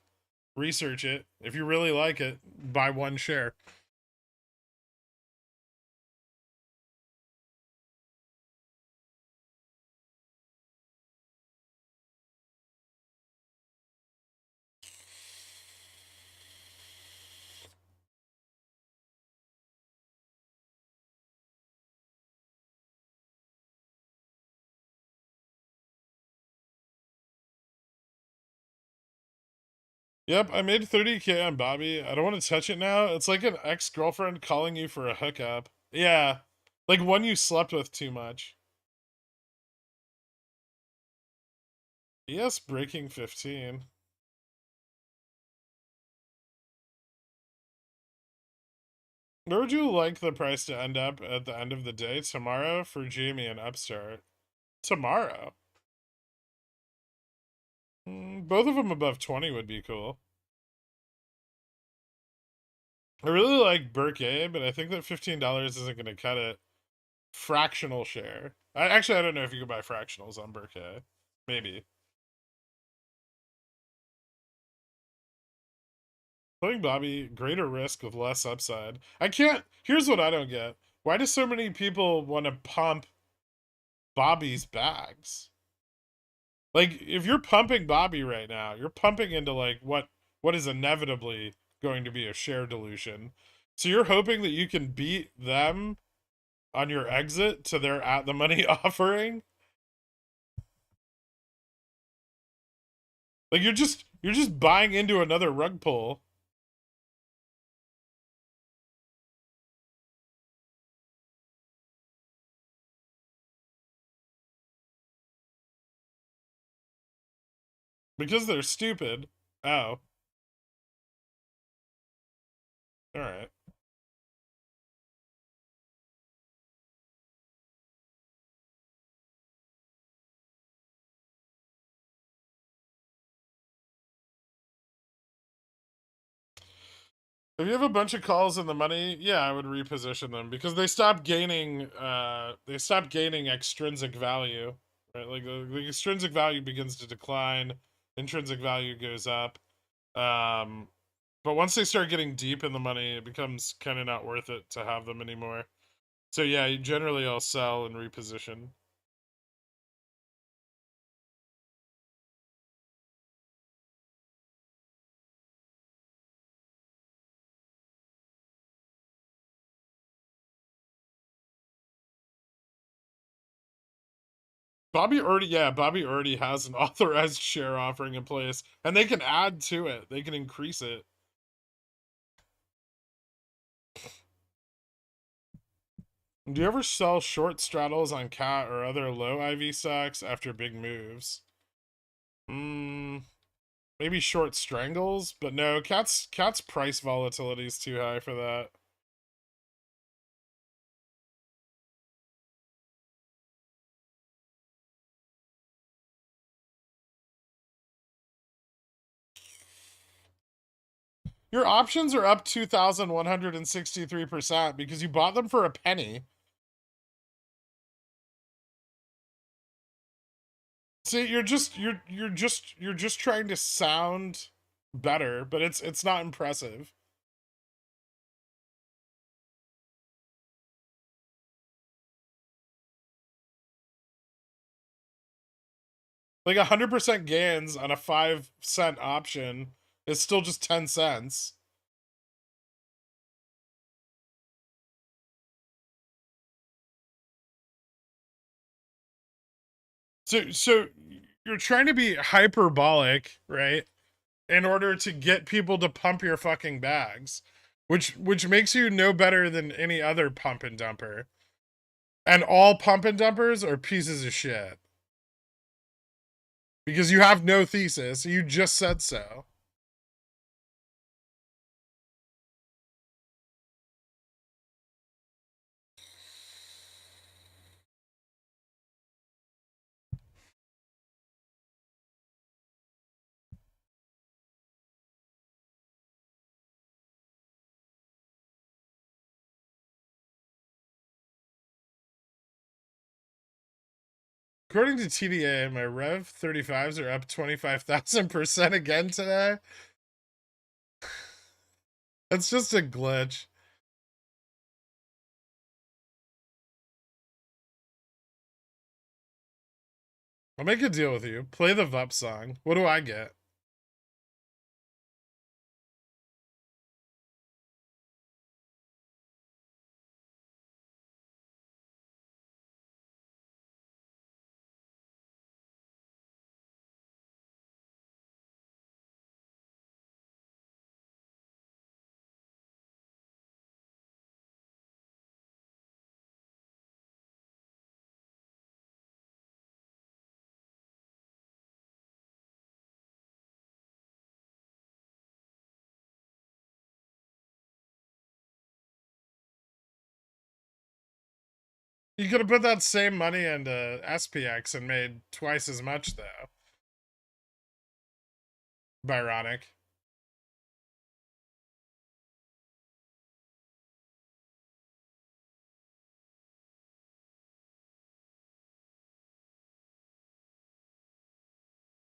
S1: research it. If you really like it, buy one share. Yep, I made 30K on Bobby. I don't want to touch it now. It's like an ex-girlfriend calling you for a hookup. Yeah. Like one you slept with too much. Yes, breaking 15. Where would you like the price to end up at the end of the day? Tomorrow for Jamie and Upstart. Tomorrow? Both of them above 20 would be cool. I really like Burke A, but I think that $15 isn't going to cut it. Fractional share. I don't know if you can buy fractionals on Burke A. Maybe. Playing Bobby, greater risk with less upside. I can't. Here's what I don't get. Why do so many people want to pump Bobby's bags? Like, if you're pumping Bobby right now, you're pumping into like what is inevitably going to be a share dilution. So you're hoping that you can beat them on your exit to their at the money offering. Like you're just buying into another rug pull. Because they're stupid. Oh. Alright. If you have a bunch of calls in the money, yeah, I would reposition them because they stop gaining extrinsic value. Right? Like the extrinsic value begins to decline, intrinsic value goes up. But once they start getting deep in the money, it becomes kind of not worth it to have them anymore. So yeah, generally I'll sell and reposition. Bobby already has an authorized share offering in place, and they can add to it. They can increase it. Do you ever sell short straddles on cat or other low IV stocks after big moves? Maybe short strangles, but no, cat's price volatility is too high for that. Your options are up 2,163% because you bought them for a penny. See, you're just trying to sound better, but it's not impressive. Like 100% gains on a 5-cent option is still just 10 cents. So you're trying to be hyperbolic, right? In order to get people to pump your fucking bags, which makes you no better than any other pump and dumper. And all pump and dumpers are pieces of shit. Because you have no thesis, you just said so. According to TDA, my Rev 35s are up 25,000% again today. That's just a glitch. I'll make a deal with you. Play the VUP song. What do I get? You could have put that same money into SPX and made twice as much, though. Byronic.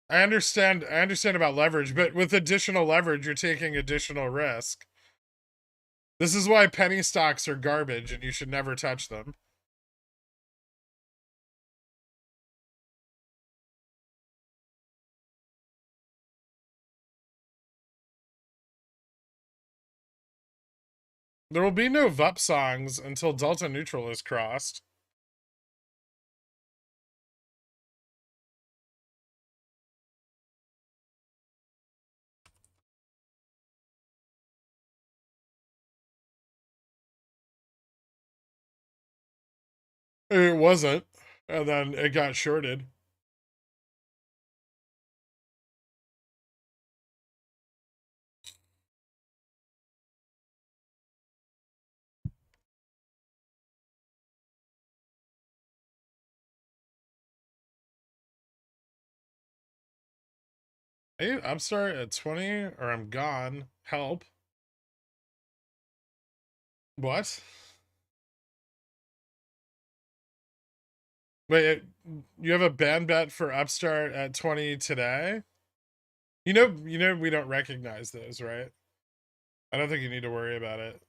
S1: I understand about leverage, but with additional leverage, you're taking additional risk. This is why penny stocks are garbage and you should never touch them. There will be no VUP songs until delta neutral is crossed. It wasn't, and then it got shorted. Hey, I'm sorry at 20 or I'm gone. Help. What? Wait, you have a ban bet for Upstart at 20 today? You know we don't recognize those, right? I don't think you need to worry about it.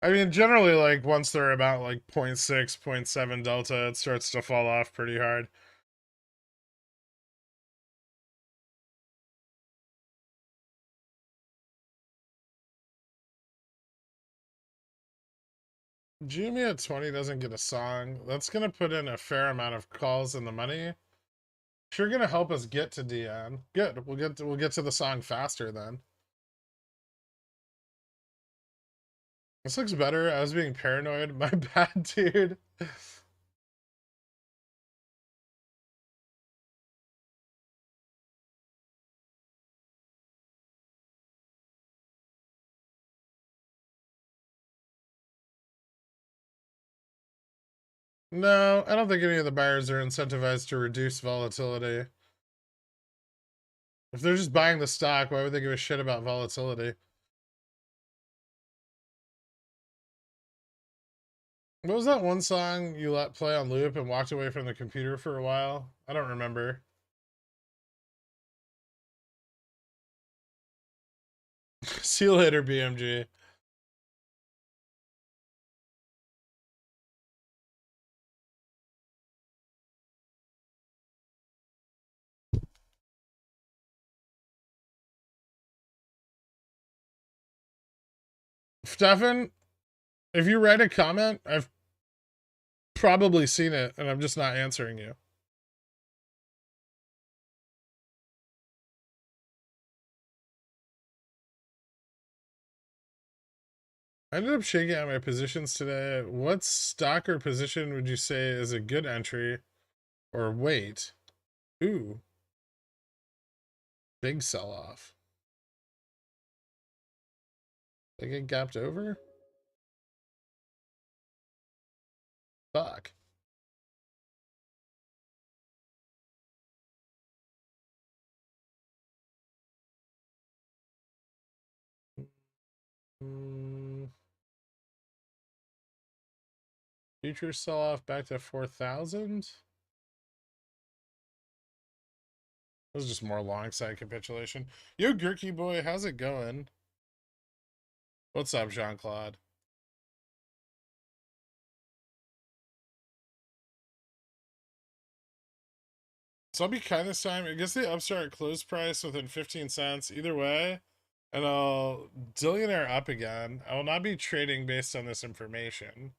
S1: I mean, generally, like, once they're about, like, 0.6, 0.7 delta, it starts to fall off pretty hard. Jimmy at 20 doesn't get a song. That's going to put in a fair amount of calls in the money. Sure going to help us get to DN. Good. We'll get to the song faster then. This looks better. I was being paranoid. My bad, dude. No, I don't think any of the buyers are incentivized to reduce volatility. If they're just buying the stock, why would they give a shit about volatility? What was that one song you let play on loop and walked away from the computer for a while? I don't remember. See you later, BMG. Stefan, if you write a comment, I've probably seen it and I'm just not answering you. I ended up shaking out my positions today. What stock or position would you say is a good entry or wait? Ooh, big sell off. They get gapped over? Fuck. Future sell off back to 4,000. It was just more long side capitulation. Yo, Gherky boy, how's it going? What's up, Jean Claude? So I'll be kind this time. I guess the upstart close price within 15 cents. Either way, and I'll billionaire up again. I will not be trading based on this information.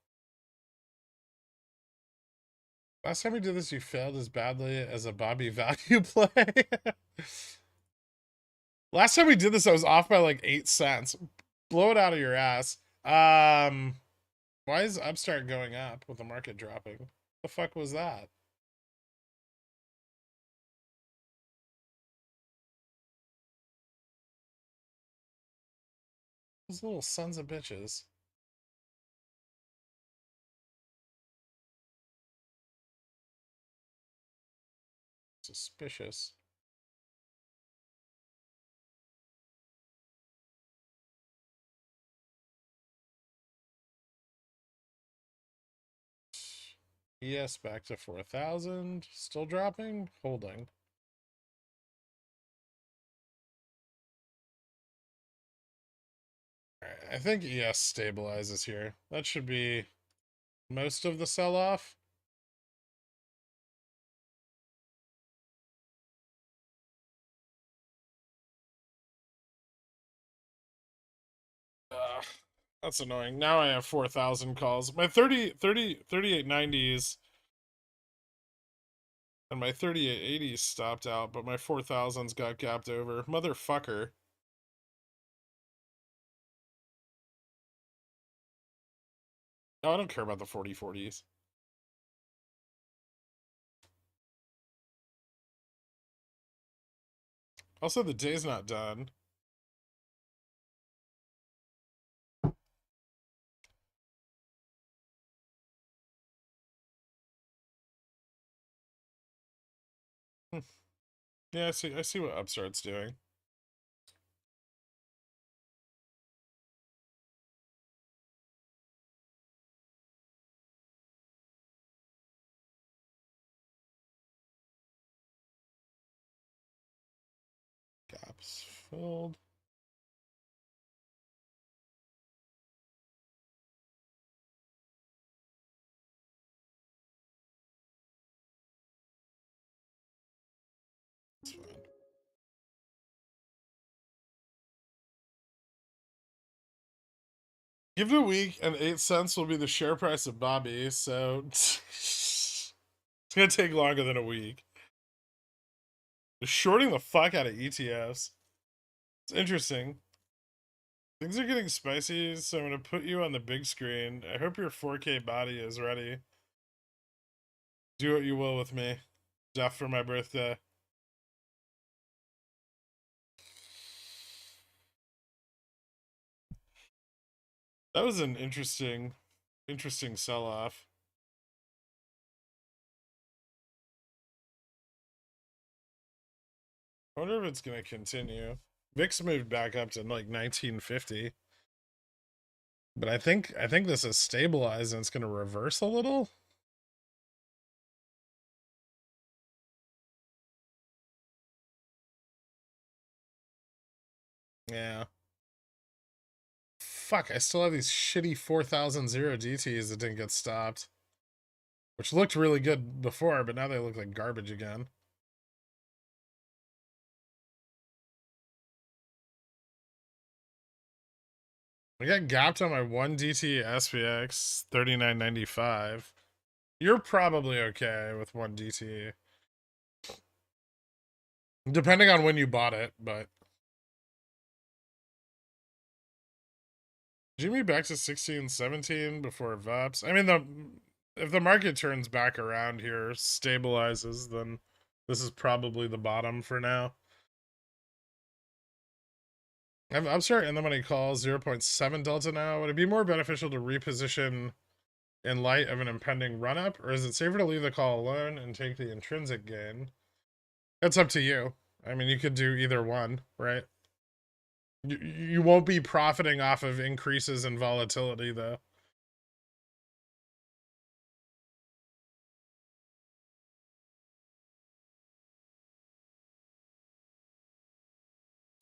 S1: Last time we did this, you failed as badly as a Bobby value play. Last time we did this, I was off by like 8 cents. Blow it out of your ass. Why is Upstart going up with the market dropping? The fuck was that? Those little sons of bitches. Suspicious. Yes, back to 4,000. Still dropping? Holding. Alright, I think ES stabilizes here. That should be most of the sell-off. That's annoying. Now I have 4,000 calls. My 3890s and my 3880s stopped out, but my 4,000s got gapped over. Motherfucker. No, I don't care about the 4040s. Also, the day's not done. Yeah, I see what Upstart's doing. Gaps filled. That's fine. Give it a week, and 8 cents will be the share price of Bobby, so it's gonna take longer than a week. They're shorting the fuck out of ETFs. It's interesting. Things are getting spicy, so I'm gonna put you on the big screen. I hope your 4K body is ready. Do what you will with me. Death for my birthday. That was an interesting sell-off. I wonder if it's going to continue. VIX moved back up to like 1950. But I think this is stabilized and it's going to reverse a little. Yeah. Fuck, I still have these shitty 4,000 DTs that didn't get stopped. Which looked really good before, but now they look like garbage again. I got gapped on my 1 DT SPX 39.95. You're probably okay with 1 DT. Depending on when you bought it, but Jimmy back to 16, 17 before VEPs. I mean, if the market turns back around here, stabilizes, then this is probably the bottom for now. I'm starting in the money call 0.7 delta now. Would it be more beneficial to reposition in light of an impending run-up, or is it safer to leave the call alone and take the intrinsic gain? It's up to you. I mean, you could do either one, right? You won't be profiting off of increases in volatility, though.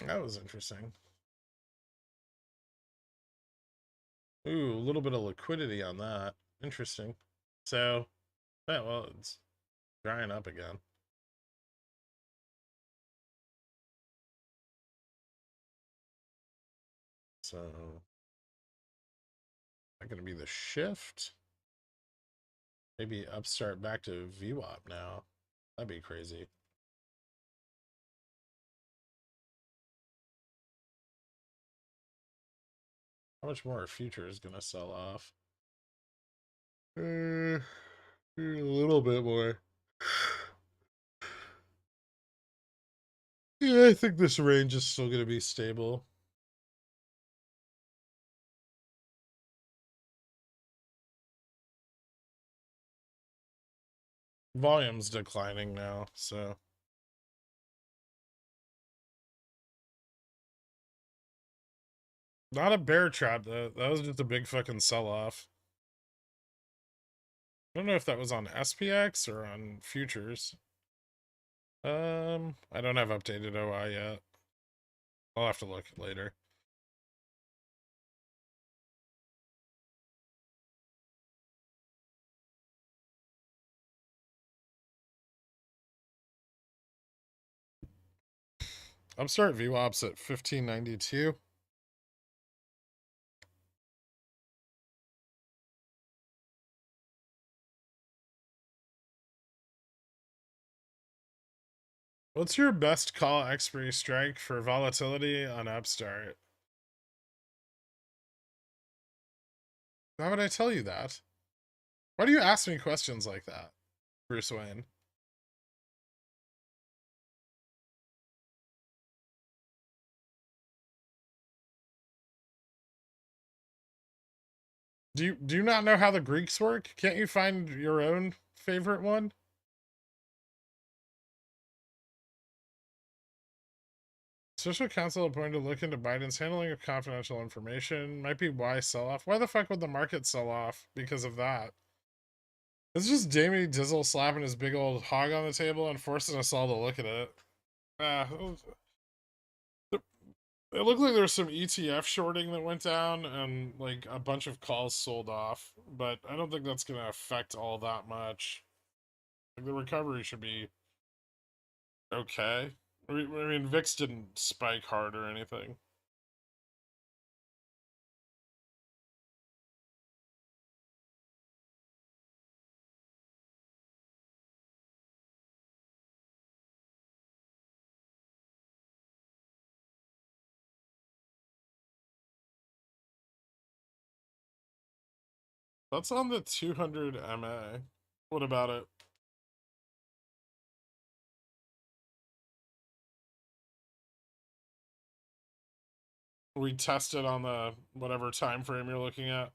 S1: That was interesting. Ooh, a little bit of liquidity on that. Interesting. So, yeah, well, it's drying up again. So, not going to be the shift. Maybe upstart back to VWAP now. That'd be crazy. How much more are futures going to sell off? A little bit more. Yeah, I think this range is still going to be stable. Volume's declining now, so. Not a bear trap, though. That was just a big fucking sell-off. I don't know if that was on SPX or on futures. I don't have updated OI yet. I'll have to look later. Upstart VWAP's at 1592. What's your best call expiry strike for volatility on Upstart? Why would I tell you that? Why do you ask me questions like that, Bruce Wayne? Do you not know how the Greeks work? Can't you find your own favorite one? Special counsel appointed to look into Biden's handling of confidential information. Might be why sell-off. Why the fuck would the market sell off because of that? It's just Damie Dizzle slapping his big old hog on the table and forcing us all to look at it. It looked like there was some ETF shorting that went down and like a bunch of calls sold off, but I don't think that's going to affect all that much. Like the recovery should be okay. I mean, VIX didn't spike hard or anything. That's on the 200 MA. What about it? We tested on the whatever time frame you're looking at.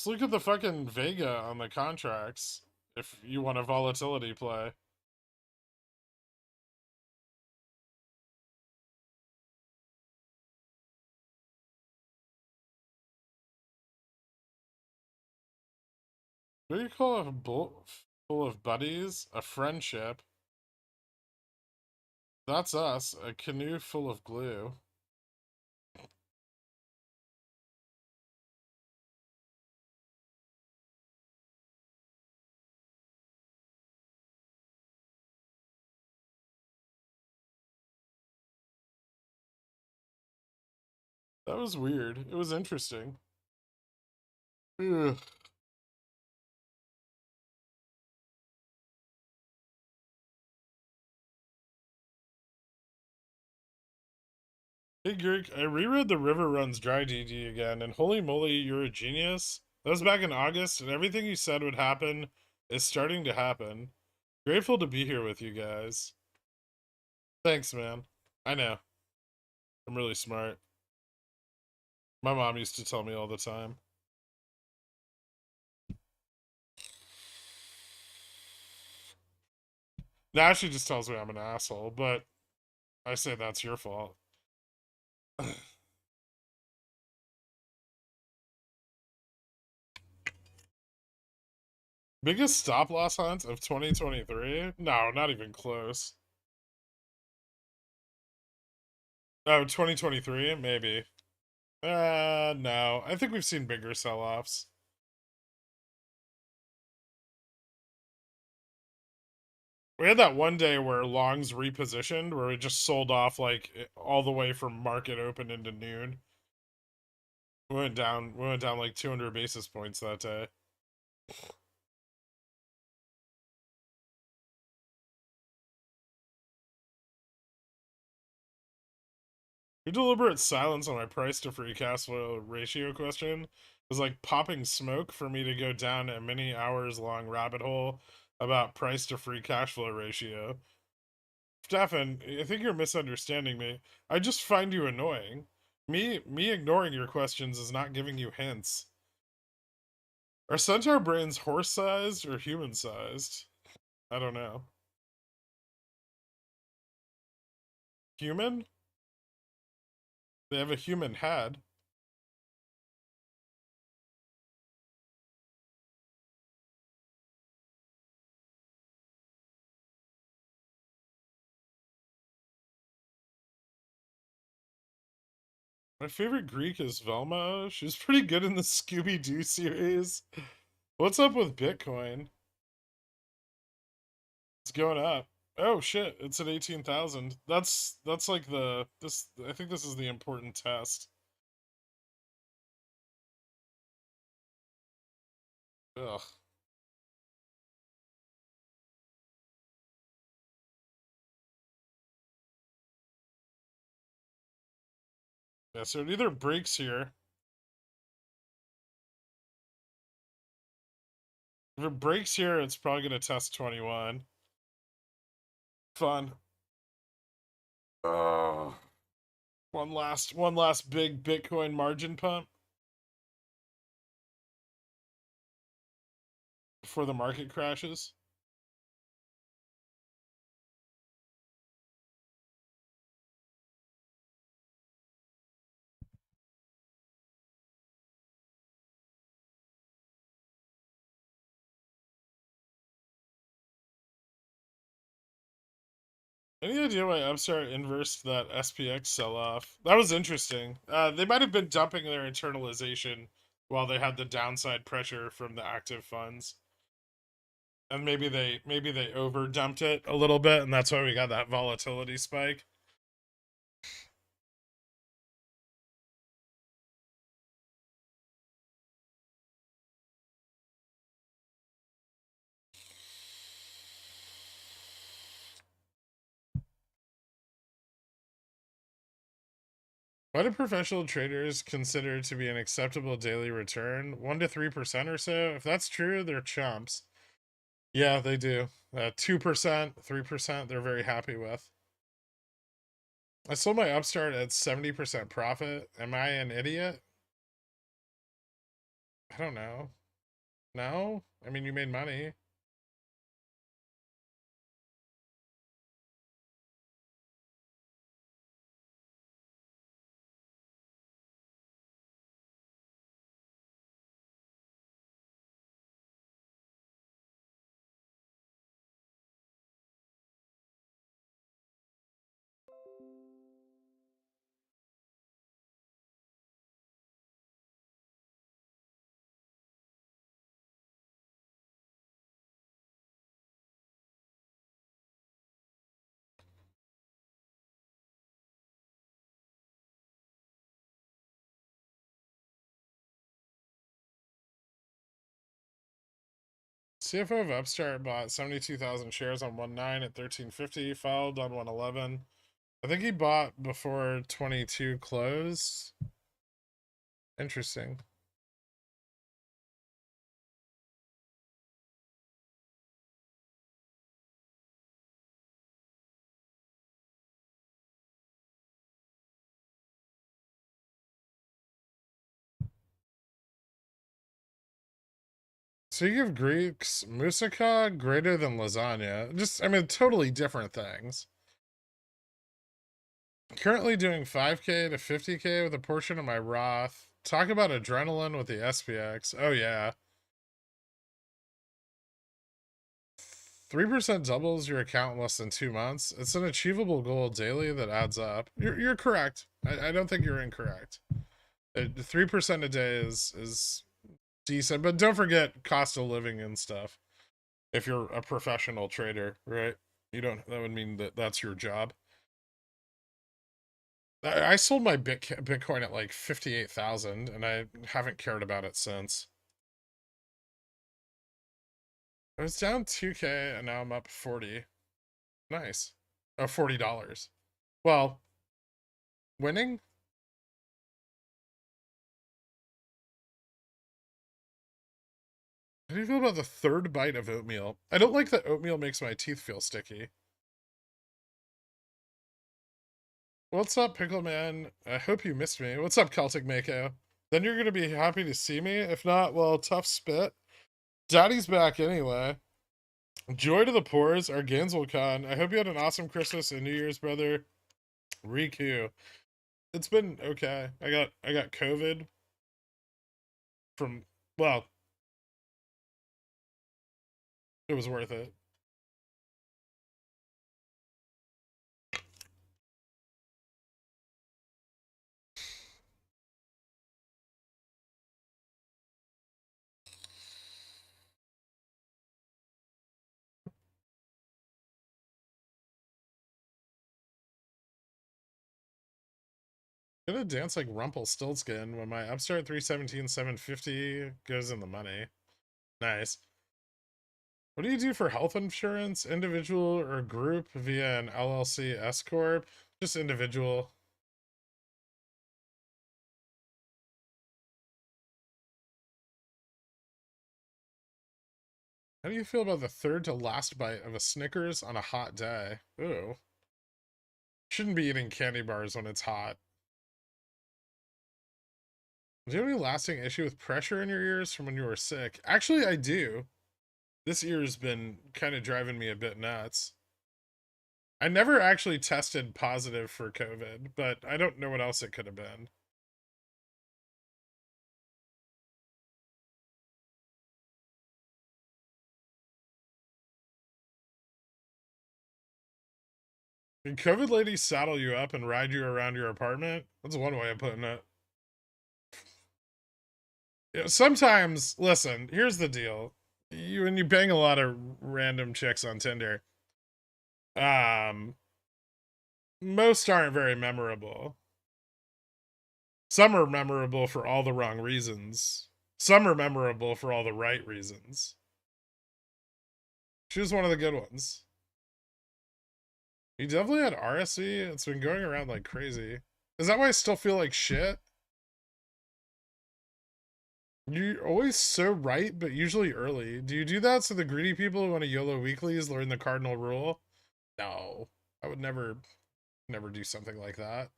S1: Just look at the fucking Vega on the contracts if you want a volatility play. What do you call a boat full of buddies? A friendship. That's us. A canoe full of glue. That was weird. It was interesting. Ugh. Hey Greg, I reread the River Runs Dry DD again, and holy moly, you're a genius. That was back in August, and everything you said would happen is starting to happen. Grateful to be here with you guys. Thanks, man. I know. I'm really smart. My mom used to tell me all the time. Now she just tells me I'm an asshole, but I say that's your fault. Biggest stop loss hunt of 2023? No, not even close. Oh, 2023? Maybe. No. I think we've seen bigger sell-offs. We had that one day where longs repositioned, where we just sold off like all the way from market open into noon. We went down like 200 basis points that day. Your deliberate silence on my price to free cash flow ratio question was like popping smoke for me to go down a many hours long rabbit hole about price to free cash flow ratio. Stefan, I think you're misunderstanding me. I just find you annoying. Me ignoring your questions is not giving you hints. Are centaur brains horse-sized or human-sized? I don't know. Human? They have a human head. My favorite Greek is Velma. She was pretty good in the Scooby-Doo series. What's up with Bitcoin? It's going up. Oh shit, it's at 18,000. That's like this I think this is the important test. Ugh. Yeah, so it either breaks here. If it breaks here, it's probably gonna test 21. Fun. Oh. One last big Bitcoin margin pump before the market crashes. Any idea why Upstart inversed that SPX sell-off? That was interesting. They might have been dumping their internalization while they had the downside pressure from the active funds. And maybe they over dumped it a little bit, and that's why we got that volatility spike. Why do professional traders consider to be an acceptable daily return? 1 to 3% or so? If that's true, they're chumps. Yeah, they do. 2%, 3%, they're very happy with. I sold my Upstart at 70% profit. Am I an idiot? I don't know. No? I mean, you made money. CFO of Upstart bought 72,000 shares on 1/9 at 13.50, filed on 1/11. I think he bought before 22 closed. Interesting. So you give Greeks moussaka greater than lasagna. Just, I mean, totally different things. Currently doing 5K to 50K with a portion of my Roth. Talk about adrenaline with the SPX. Oh, yeah. 3% doubles your account in less than 2 months. It's an achievable goal daily that adds up. You're correct. I don't think you're incorrect. 3% a day is decent, but don't forget cost of living and stuff. If you're a professional trader, right? You don't. That would mean that that's your job. I sold my Bitcoin at like 58,000, and I haven't cared about it since. I was down 2K, and now I'm up 40. Nice. Oh, $40. Well, winning. How do you feel about the third bite of oatmeal? I don't like that oatmeal makes my teeth feel sticky. What's up, Pickle Man? I hope you missed me. What's up, Celtic Mako? Then you're gonna be happy to see me. If not, well, tough spit. Daddy's back anyway. Joy to the pores, our Con. I hope you had an awesome Christmas and New Year's, brother. Riku. It's been okay. I got COVID from, well, it was worth it. Gonna dance like Rumpelstiltskin when my Upstart 317 750 goes in the money. Nice. What do you do for health insurance? Individual or group via an LLC S corp? Just individual. How do you feel about the third to last bite of a Snickers on a hot day? Ooh. Shouldn't be eating candy bars when it's hot. Do you have any lasting issue with pressure in your ears from when you were sick? Actually, I do. This ear's been kind of driving me a bit nuts. I never actually tested positive for COVID, but I don't know what else it could have been. Can COVID ladies saddle you up and ride you around your apartment? That's one way of putting it. Yeah, sometimes, listen, here's the deal. When you bang a lot of random chicks on Tinder, um, most aren't very memorable. Some are memorable for all the wrong reasons. Some are memorable for all the right reasons. She was one of the good ones. You definitely had RSV. It's been going around like crazy. Is that why I still feel like shit? You're always so right, but usually early. Do you do that so the greedy people who want to YOLO weeklies learn the cardinal rule? No. I would never do something like that.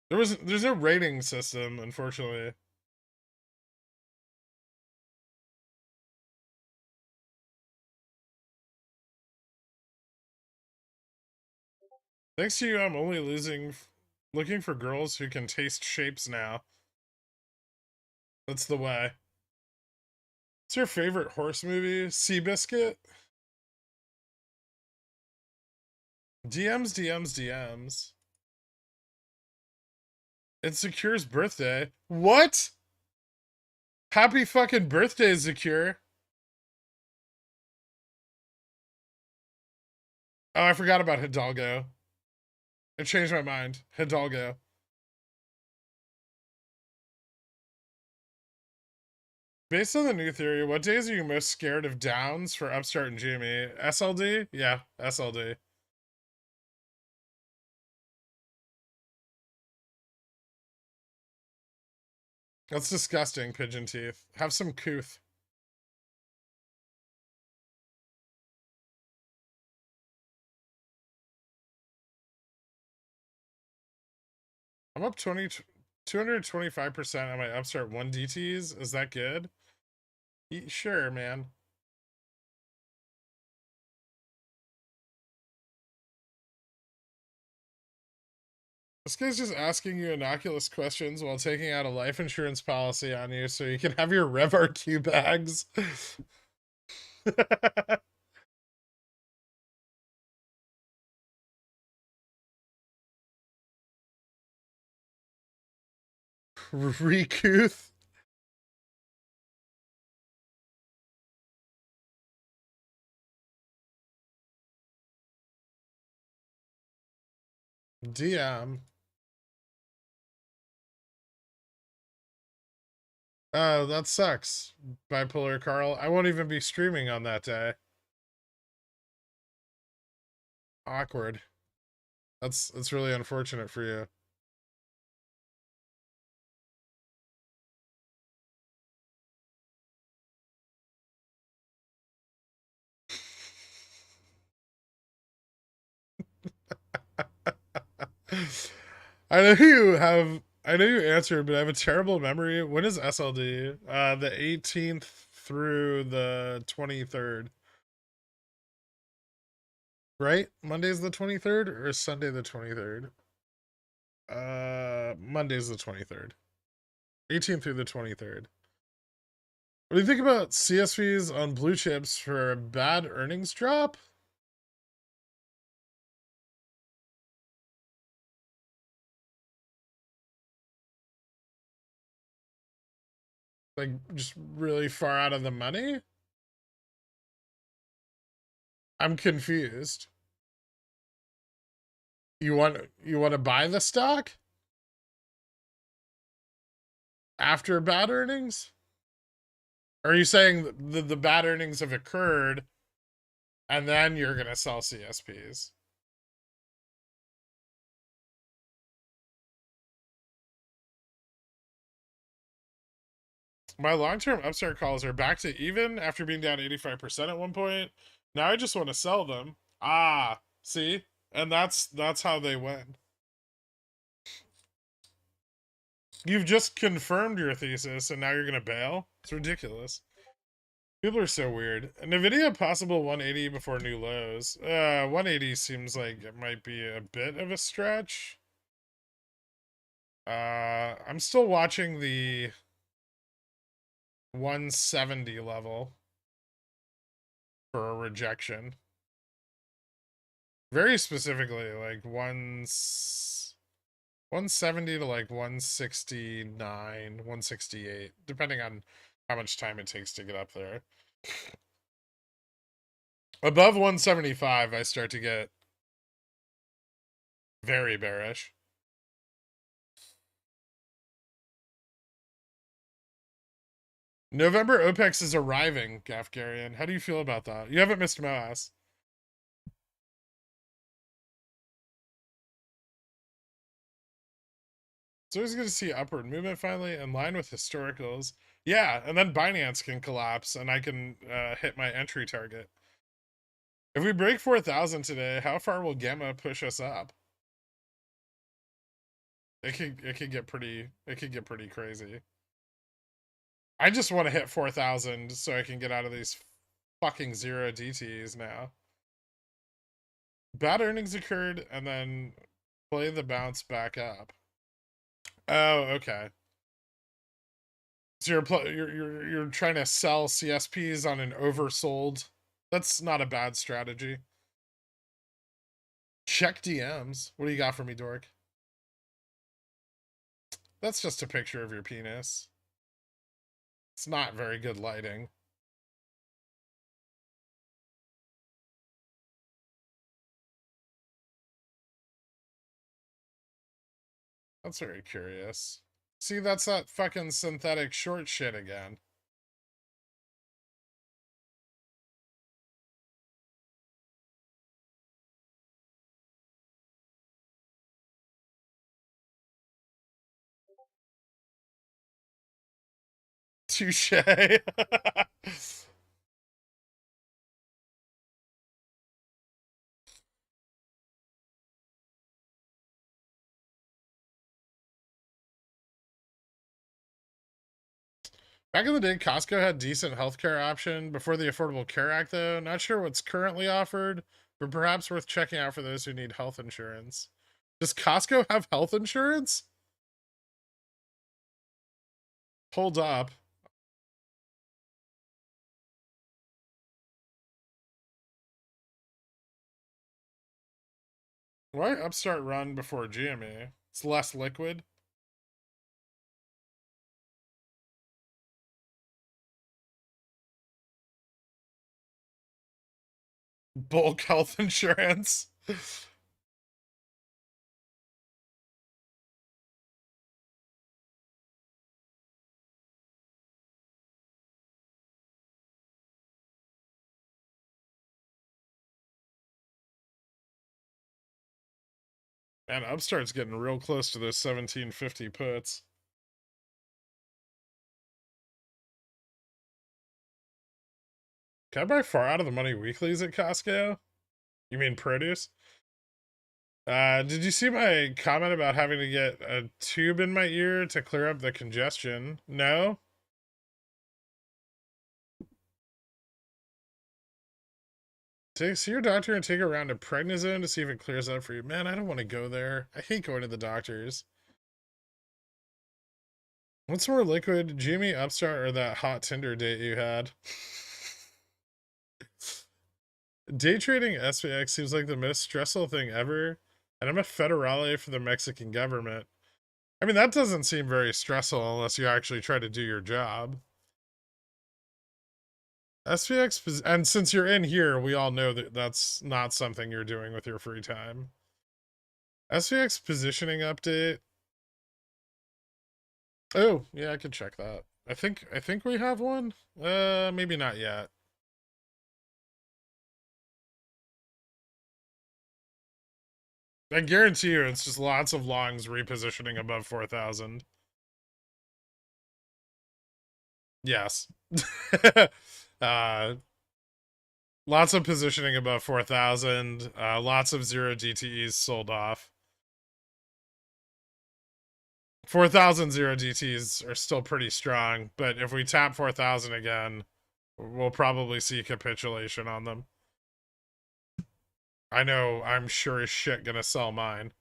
S1: There's no rating system, unfortunately. Thanks to you, I'm only looking for girls who can taste shapes now. That's the way. What's your favorite horse movie? Seabiscuit? DMs. It's Secure's birthday. What? Happy fucking birthday, Secure. Oh, I forgot about Hidalgo. I changed my mind. Hidalgo. Based on the new theory, what days are you most scared of downs for Upstart and GME? SLD? Yeah, SLD. That's disgusting, pigeon teeth. Have some couth. I'm up 225% on my Upstart 1 DTs. Is that good? Sure, man. This guy's just asking you innocuous questions while taking out a life insurance policy on you so you can have your RevRQ bags. Recouth. DM. Oh, that sucks. Bipolar Carl. I won't even be streaming on that day. Awkward. That's really unfortunate for you. I know you answered, but I have a terrible memory. When is SLD? The 18th through the 23rd. Right? Monday's the 23rd or Sunday the 23rd? Monday's the 23rd. 18th through the 23rd. What do you think about CSVs on blue chips for a bad earnings drop? Like just really far out of the money? I'm confused. You want to buy the stock after bad earnings? Or are you saying the bad earnings have occurred and then you're going to sell CSPs? My long-term Upstart calls are back to even after being down 85% at one point. Now I just want to sell them. Ah, see? And that's how they win. You've just confirmed your thesis and now you're going to bail? It's ridiculous. People are so weird. NVIDIA possible 180 before new lows. 180 seems like it might be a bit of a stretch. I'm still watching the 170 level for a rejection. Very specifically, like 170 to like 169, 168, depending on how much time it takes to get up there. Above 175, I start to get very bearish. November OPEX is arriving, Gafgarian. How do you feel about that? You haven't missed MOASS. So he's going to see upward movement finally in line with historicals. Yeah, and then Binance can collapse and I can hit my entry target. If we break 4,000 today, how far will Gamma push us up? it could get pretty crazy. I just want to hit 4,000 so I can get out of these fucking zero DTs now. Bad earnings occurred and then play the bounce back up. Oh, okay. So you're trying to sell CSPs on an oversold. That's not a bad strategy. Check DMs. What do you got for me, Dork? That's just a picture of your penis. It's not very good lighting. That's very curious. See, that's that fucking synthetic short shit again. Touche. Back in the day, Costco had decent healthcare option before the Affordable Care Act, though. Not sure what's currently offered, but perhaps worth checking out for those who need health insurance. Does Costco have health insurance? Hold up. Why Upstart run before GME? It's less liquid. Bulk health insurance. Man, Upstart's getting real close to those 1750 puts. Can I buy far out of the money weeklies at Costco? You mean produce? Did you see my comment about having to get a tube in my ear to clear up the congestion? No? See your doctor and take a round of prednisone to see if it clears up for you. Man, I don't want to go there. I hate going to the doctors. What's more liquid, Jimmy, Upstart, or that hot Tinder date you had? Day trading SPX seems like the most stressful thing ever, and I'm a federale for the Mexican government. I mean, that doesn't seem very stressful unless you actually try to do your job. SPX, and since you're in here, we all know that that's not something you're doing with your free time. SPX positioning update. Oh, yeah, I can check that. I think we have one. Maybe not yet. I guarantee you it's just lots of longs repositioning above 4,000. Yes. Lots of positioning above 4,000. Lots of zero DTEs sold off. 4,000 zero DTs are still pretty strong, but if we tap 4,000 again, we'll probably see capitulation on them. I know I'm sure as shit gonna sell mine.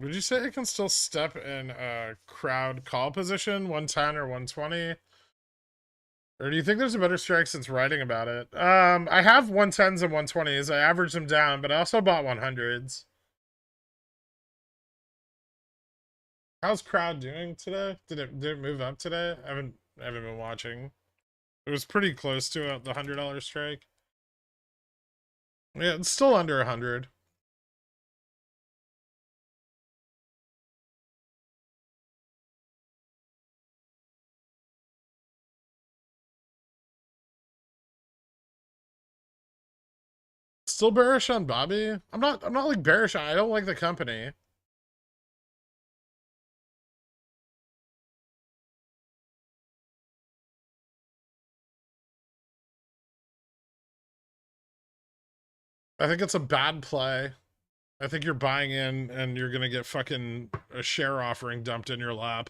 S1: Would you say I can still step in a crowd call position, 110 or 120? Or do you think there's a better strike since writing about it? I have 110s and 120s. I averaged them down, but I also bought 100s. How's crowd doing today? Did it move up today? I haven't been watching. It was pretty close to the $100 strike. Yeah, it's still under 100. Still bearish on Bobby? I'm not like bearish on, I don't like the company. I think it's a bad play. I think you're buying in and you're going to get fucking a share offering dumped in your lap.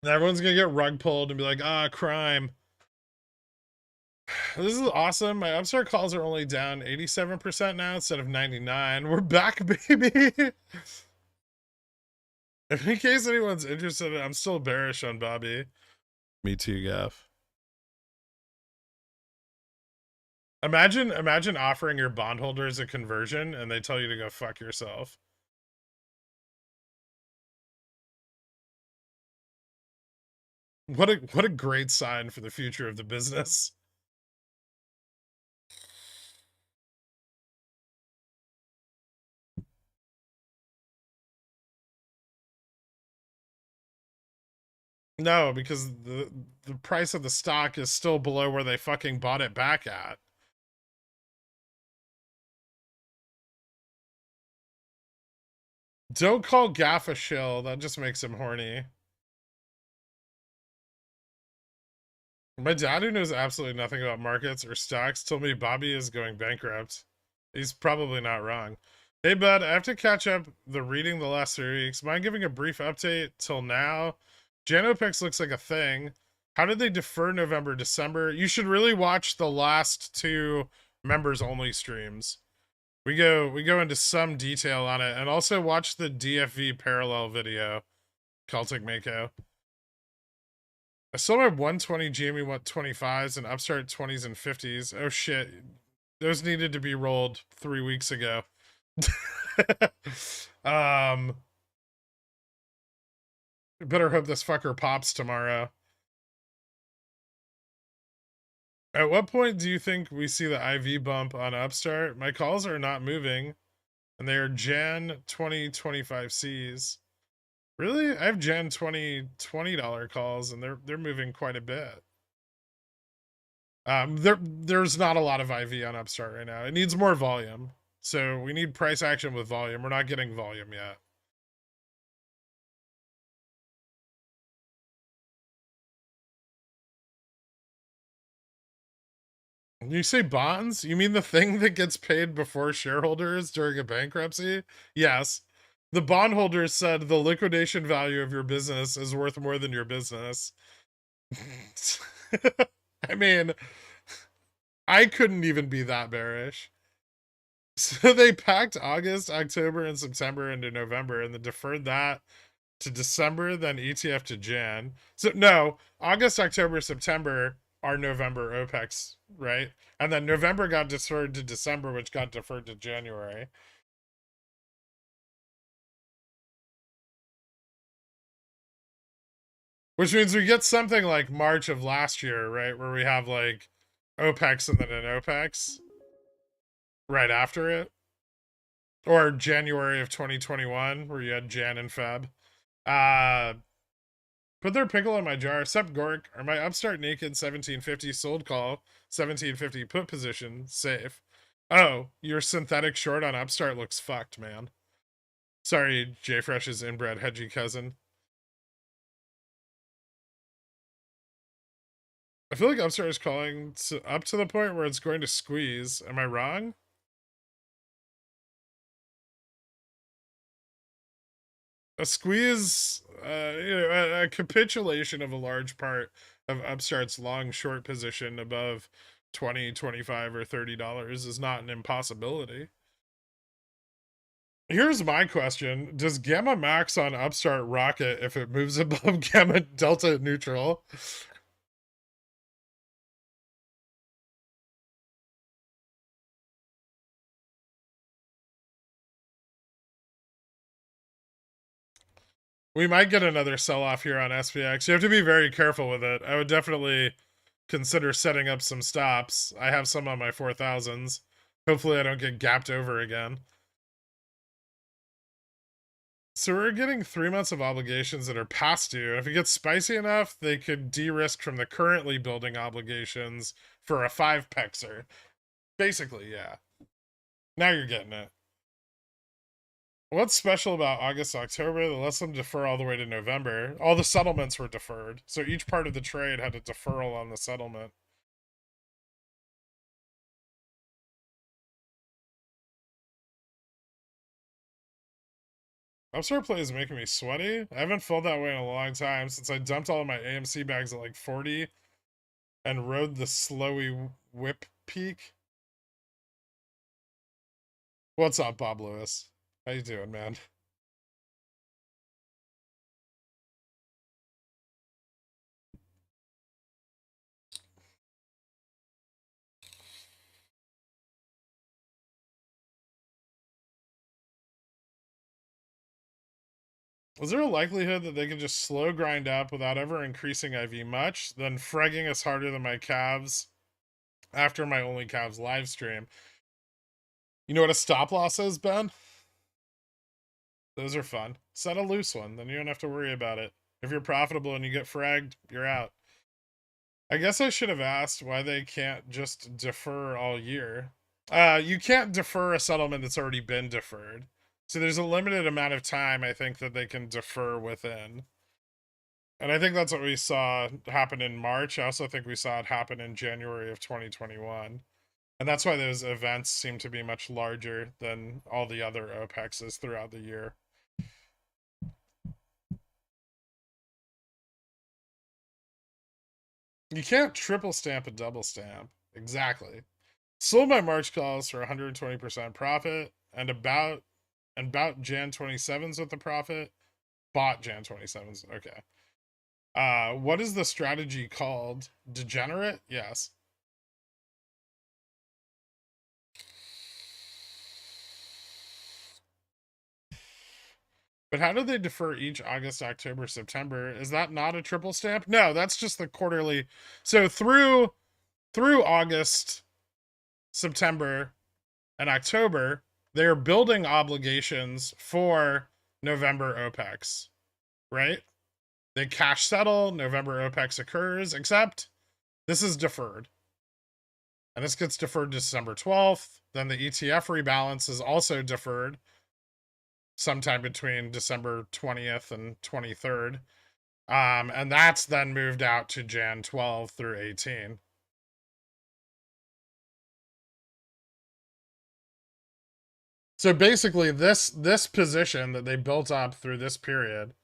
S1: And everyone's going to get rug pulled and be like, ah, crime. This is awesome. My Upstart calls are only down 87% now instead of 99. We're back, baby. In case anyone's interested, I'm still bearish on Bobby. Me too, Gaff. Imagine offering your bondholders a conversion and they tell you to go fuck yourself. What a great sign for the future of the business. No, because the price of the stock is still below where they fucking bought it back at. Don't call Gaff a shill. That just makes him horny. My dad, who knows absolutely nothing about markets or stocks, told me Bobby is going bankrupt. He's probably not wrong. Hey, bud, I have to catch up the reading the last 3 weeks. Mind giving a brief update till now? Janopix looks like a thing. How did they defer November, December? You should really watch the last 2 members only streams. We go into some detail on it, and also watch the DFV parallel video, Celtic Mako. I still have 120 GME 125s and Upstart 20s and 50s. Oh shit. Those needed to be rolled 3 weeks ago. Better hope this fucker pops tomorrow. At what point do you think we see the IV bump on Upstart? My calls are not moving, and they are Jan 2025 Cs. Really? I have Jan $20 calls, and they're moving quite a bit. There's not a lot of IV on Upstart right now. It needs more volume. So we need price action with volume. We're not getting volume yet. You say bonds? You mean the thing that gets paid before shareholders during a bankruptcy? Yes. The bondholders said the liquidation value of your business is worth more than your business. I mean, I couldn't even be that bearish. So they packed August, October, and September into November and then deferred that to December, then ETF to Jan. So no, August, October, September are November OPEX, right? And then November got deferred to December, which got deferred to January. Which means we get something like March of last year, right? Where we have like OPEX and then an OPEX right after it. Or January of 2021, where you had Jan and Feb. Put their pickle in my jar. Sup, Gork. Are my Upstart naked 1750 sold call 1750 put position safe? Oh, your synthetic short on Upstart looks fucked, man. Sorry, JFresh's inbred hedgy cousin. I feel like Upstart is calling up to the point where it's going to squeeze. Am I wrong? A squeeze, a capitulation of a large part of Upstart's long short position above 20, 25, or $30 is not an impossibility. Here's my question. Does Gamma Max on Upstart rocket if it moves above Gamma Delta neutral? We might get another sell-off here on SPX. You have to be very careful with it. I would definitely consider setting up some stops. I have some on my 4000s. Hopefully I don't get gapped over again. So we're getting 3 months of obligations that are past due. If it gets spicy enough, they could de-risk from the currently building obligations for a 5-pexer. Basically, yeah. Now you're getting it. What's special about August, October that lets them defer all the way to November? All the settlements were deferred, so each part of the trade had a deferral on the settlement. Upstart play is making me sweaty. I haven't felt that way in a long time since I dumped all of my AMC bags at like 40 and rode the slowy whip peak. What's up, Bob Lewis? How you doing, man? Is there a likelihood that they can just slow grind up without ever increasing IV much, then fregging us harder than my calves after my only calves live stream? You know what a stop loss is, Ben? Those are fun. Set a loose one, then you don't have to worry about it. If you're profitable and you get fragged, you're out. I guess I should have asked why they can't just defer all year. You can't defer a settlement that's already been deferred. So there's a limited amount of time, I think, that they can defer within. And I think that's what we saw happen in March. I also think we saw it happen in January of 2021. And that's why those events seem to be much larger than all the other OPEXs throughout the year. You can't triple stamp a double stamp. Exactly. Sold my March calls for 120% profit and about Jan 27s with the profit. Bought Jan 27s. Okay. What is the strategy called? Degenerate? Yes. But how do they defer each August, October, September? Is that not a triple stamp? No, that's just the quarterly. So through August, September, and October, they're building obligations for November OPEX, right? They cash settle, November OPEX occurs, except this is deferred. And this gets deferred December 12th. Then the ETF rebalance is also deferred sometime between December 20th and 23rd. And that's then moved out to Jan 12 through 18. So basically, this position that they built up through this period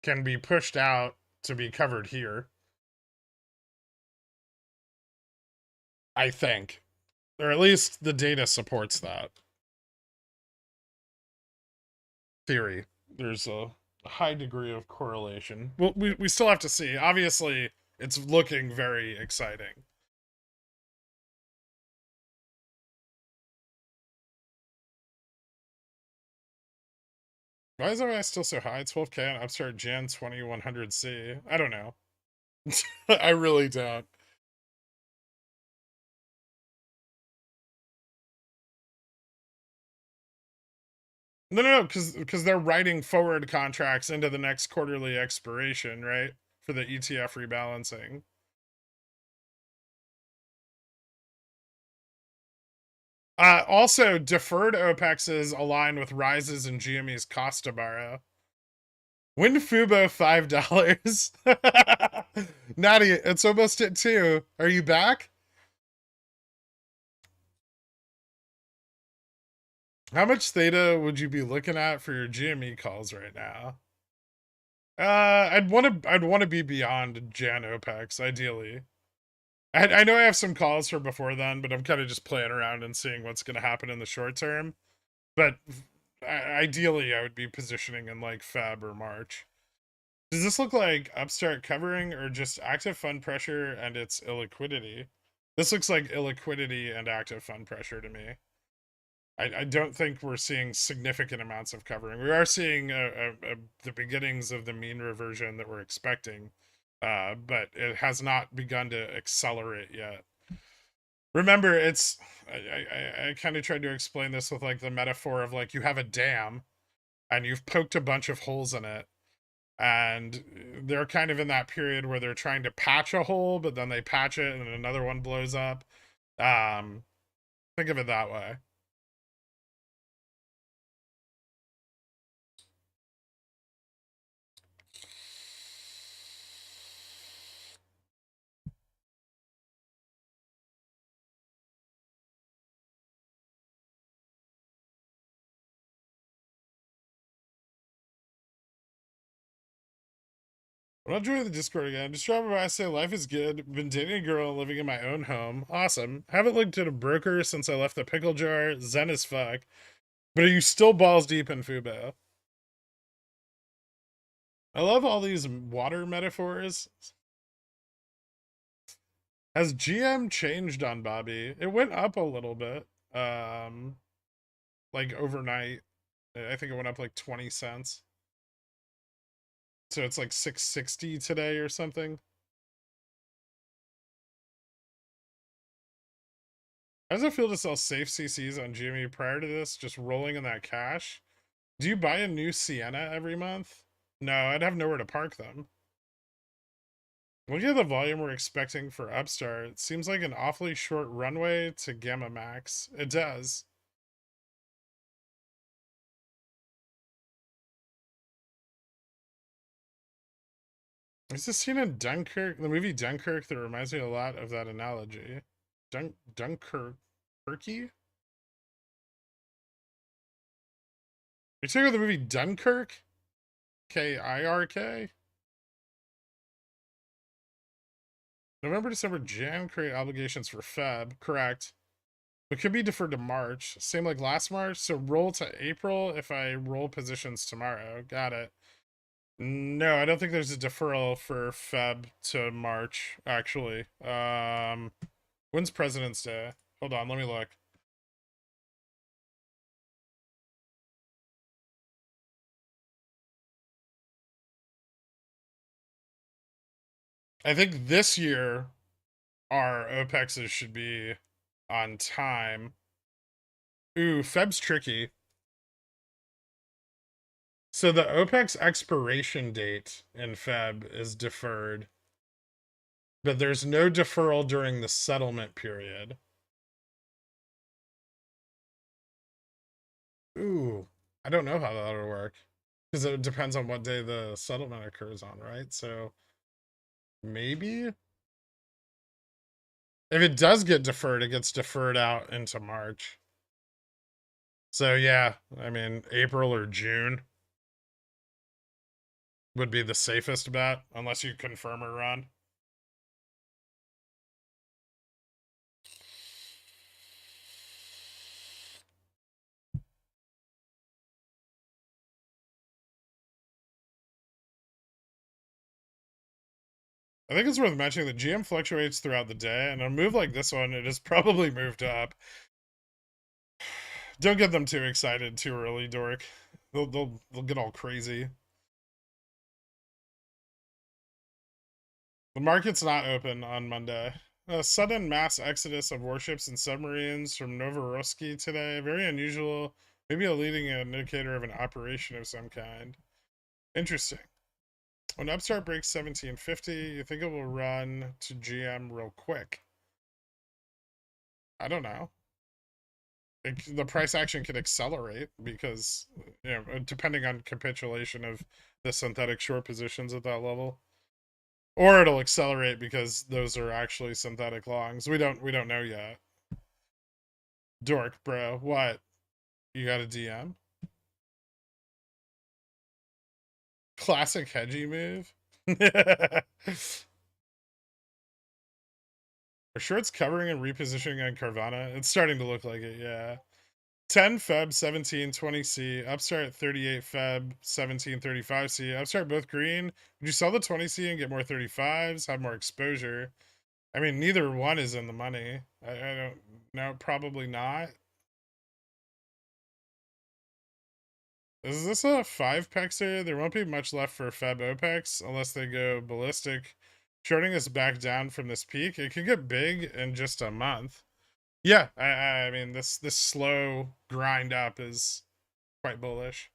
S1: can be pushed out to be covered here. I think. Or at least the data supports that theory. There's a high degree of correlation. Well, we still have to see. Obviously, it's looking very exciting. Why is OI still so high? 12K on Upstart Jan 2100C. I don't know. I really don't. No, because they're writing forward contracts into the next quarterly expiration, right? For the ETF rebalancing. Also, deferred OPEXs align with rises in GME's cost to borrow. Win Fubo $5. Natty, it's almost at 2. Are you back? How much theta would you be looking at for your GME calls right now? I'd want to be beyond Jan OPEX, ideally. I know I have some calls for before then, but I'm kind of just playing around and seeing what's going to happen in the short term. But ideally, I would be positioning in like Feb or March. Does this look like Upstart covering or just active fund pressure and its illiquidity? This looks like illiquidity and active fund pressure to me. I don't think we're seeing significant amounts of covering. We are seeing the beginnings of the mean reversion that we're expecting, but it has not begun to accelerate yet. Remember, it's I kind of tried to explain this with like the metaphor of like you have a dam and you've poked a bunch of holes in it, and they're kind of in that period where they're trying to patch a hole, but then they patch it and another one blows up. Think of it that way. I'm not joining the Discord again. Just dropping by, say life is good. Been dating a girl and living in my own home. Awesome. Haven't looked at a broker since I left the pickle jar. Zen as fuck. But are you still balls deep in Fubo? I love all these water metaphors. Has GM changed on Bobby? It went up a little bit. Like overnight. I think it went up like 20 cents. So it's like 660 today or something. How does it feel to sell safe CCs on GME prior to this? Just rolling in that cash? Do you buy a new Sienna every month? No, I'd have nowhere to park them. Look at the volume we're expecting for Upstart. It seems like an awfully short runway to Gamma Max. It does. There's this scene in Dunkirk, the movie Dunkirk, that reminds me a lot of that analogy. Dunkirk? Turkey? You're talking about the movie Dunkirk? Kirk? November, December, Jan create obligations for Feb. Correct. But could be deferred to March. Same like last March. So roll to April if I roll positions tomorrow. Got it. No, I don't think there's a deferral for Feb to March, actually. When's President's Day? Hold on, let me look. I think this year our OPEXs should be on time. Ooh, Feb's tricky. So the OPEX expiration date in Feb is deferred, but there's no deferral during the settlement period. Ooh, I don't know how that'll work because it depends on what day the settlement occurs on, right? So maybe if it does get deferred, it gets deferred out into March. So yeah, I mean, April or June would be the safest bet, unless you confirm a run. I think it's worth mentioning that GM fluctuates throughout the day, and a move like this one, it has probably moved up. Don't get them too excited too early, Dork. They'll get all crazy. The market's not open on Monday. A sudden mass exodus of warships and submarines from Novorossiysk today. Very unusual. Maybe a leading indicator of an operation of some kind. Interesting. When Upstart breaks 1750, you think it will run to GM real quick? I don't know. The price action could accelerate because, you know, depending on capitulation of the synthetic short positions at that level. Or it'll accelerate because those are actually synthetic longs. We don't know yet. Dork, bro, what? You got a DM? Classic hedgy move. Are shorts covering and repositioning on Carvana? It's starting to look like it, yeah. 10 Feb 1720C, Upstart 38 Feb 1735C, Upstart both green. Would you sell the 20C and get more 35s, have more exposure? I mean, neither one is in the money. I don't know, probably not. Is this a 5-pexer? There won't be much left for Feb OPEX unless they go ballistic. Shorting us back down from this peak. It could get big in just a month. Yeah, I mean, this slow grind up is quite bullish.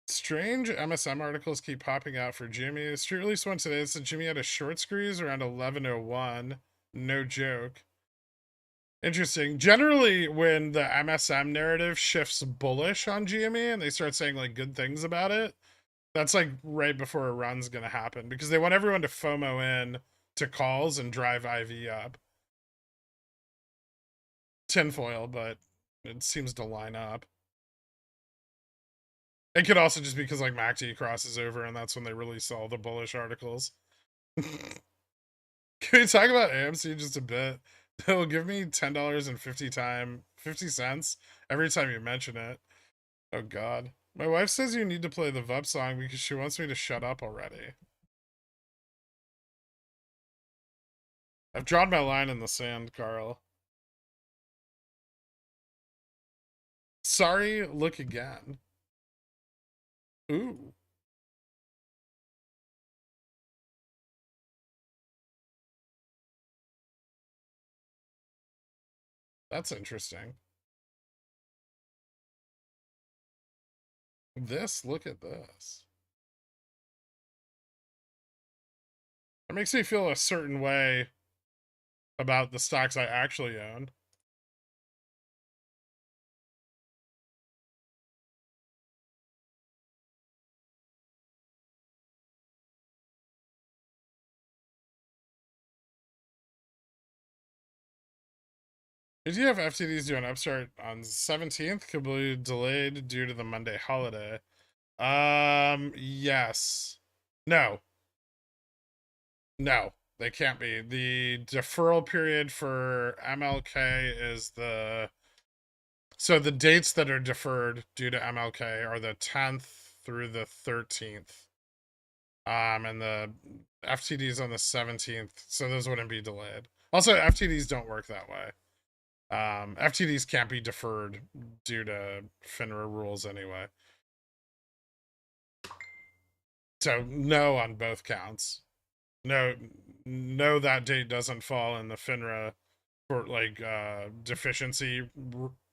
S1: Strange MSM articles keep popping out for Jimmy. Street release one today said Jimmy had a short squeeze around 11:01. No joke. Interesting. Generally, when the MSM narrative shifts bullish on GME and they start saying like good things about it, that's like right before a run's gonna happen because they want everyone to FOMO in to calls and drive IV up. Tinfoil, but it seems to line up. It could also just be because like MACD crosses over and that's when they release all the bullish articles. Can we talk about AMC just a bit? They'll give me $10.50 every time you mention it. Oh god. My wife says you need to play the VUP song because she wants me to shut up already. I've drawn my line in the sand, Carl. Sorry, look again. Ooh. That's interesting. Look at this. It makes me feel a certain way about the stocks I actually own. Did you have FTDs do an upstart on 17th? Could be delayed due to the Monday holiday. Yes. No. No, they can't be. The deferral period for MLK is so the dates that are deferred due to MLK are the 10th through the 13th. And the FTDs on the 17th, so those wouldn't be delayed. Also, FTDs don't work that way. FTDs can't be deferred due to FINRA rules anyway. So no on both counts. No, that date doesn't fall in the FINRA for like deficiency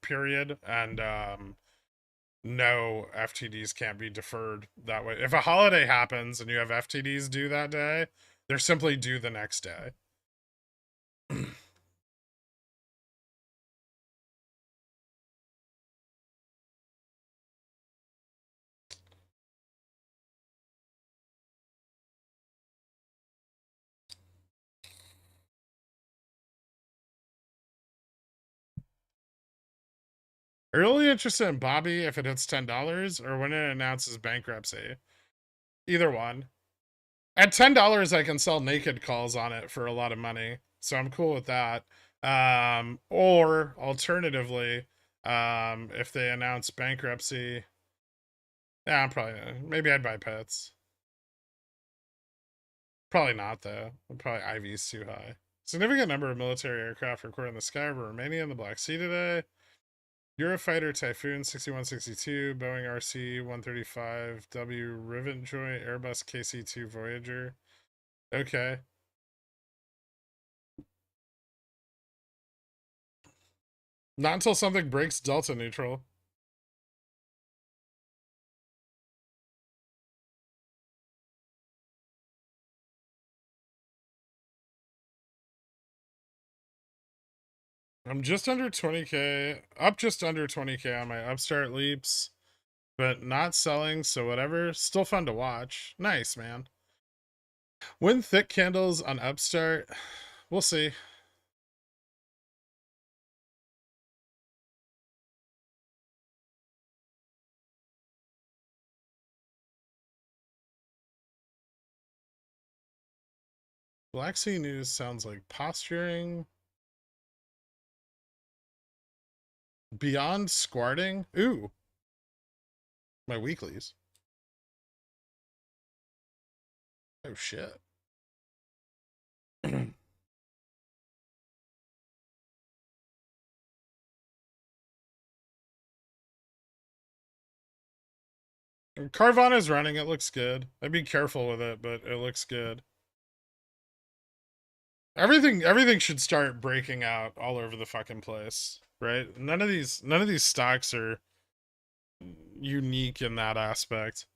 S1: period, and no FTDs can't be deferred that way. If a holiday happens and you have FTDs due that day, they're simply due the next day. Really interested in Bobby if it hits $10 or when it announces bankruptcy. Either one. At $10, I can sell naked calls on it for a lot of money, so I'm cool with that. Or alternatively, if they announce bankruptcy, yeah, I'm probably maybe I'd buy pets. Probably not though. Probably IV's too high. Significant number of military aircraft recorded in the sky over Romania and the Black Sea today. Eurofighter Typhoon 6162, Boeing RC 135W Rivenjoy, Airbus KC2 Voyager. Okay. Not until something breaks Delta neutral. I'm just under 20k, up just under 20k on my upstart leaps, but not selling, so whatever. Still fun to watch. Nice, man. When thick candles on upstart, we'll see. Black Sea News sounds like posturing. Beyond squarting? Ooh. My weeklies. Oh shit. Carvana's running, it looks good. I'd be careful with it, but it looks good. Everything should start breaking out all over the fucking place, right? None of these stocks are unique in that aspect.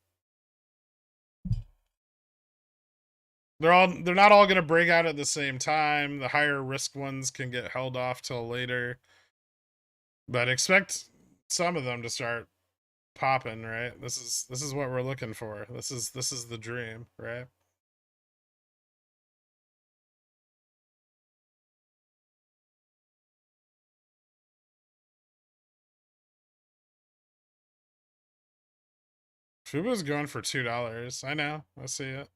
S1: They're not all gonna break out at the same time. The higher risk ones can get held off till later. But expect some of them to start popping, right? This is what we're looking for. This is the dream, right? Fubo's going for $2. I know. I see it.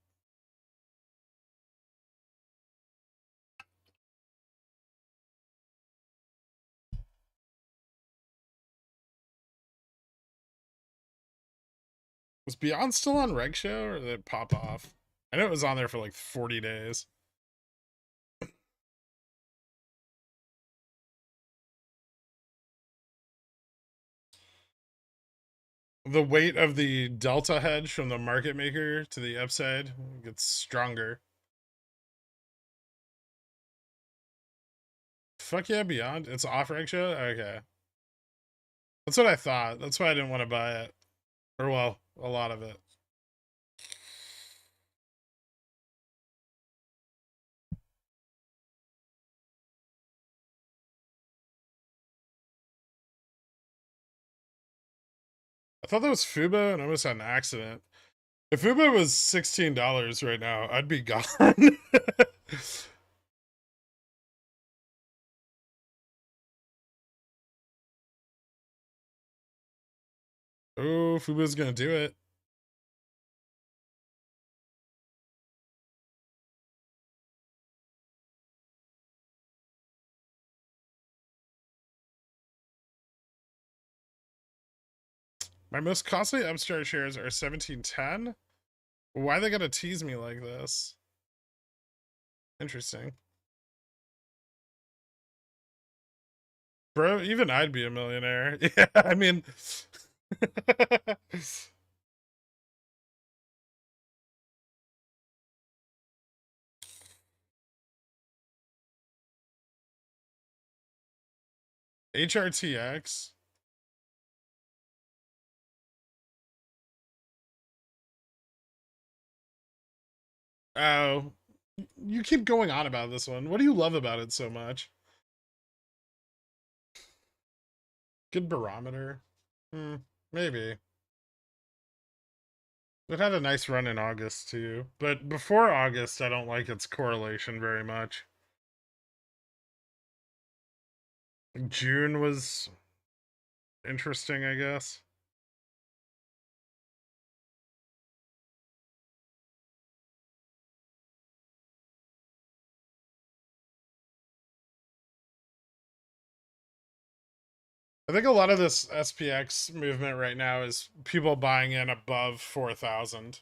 S1: Was Beyond still on Reg Show or did it pop off? I know it was on there for like 40 days. The weight of the delta hedge from the market maker to the upside gets stronger. Fuck yeah, Beyond. It's off Reg Show? Okay. That's what I thought. That's why I didn't want to buy it. Or, well, a lot of it. I thought that was Fubo and I almost had an accident. If Fubo was $16 right now, I'd be gone. Oh, Fubo's gonna do it. My most costly Upstart shares are 1710. Why they gotta tease me like this? Interesting. Bro, even I'd be a millionaire. Yeah, I mean... HRTX. Oh, you keep going on about this one. What do you love about it so much? Good barometer. Maybe. It had a nice run in August too, but before August, I don't like its correlation very much. June was interesting, I guess. I think a lot of this SPX movement right now is people buying in above 4,000.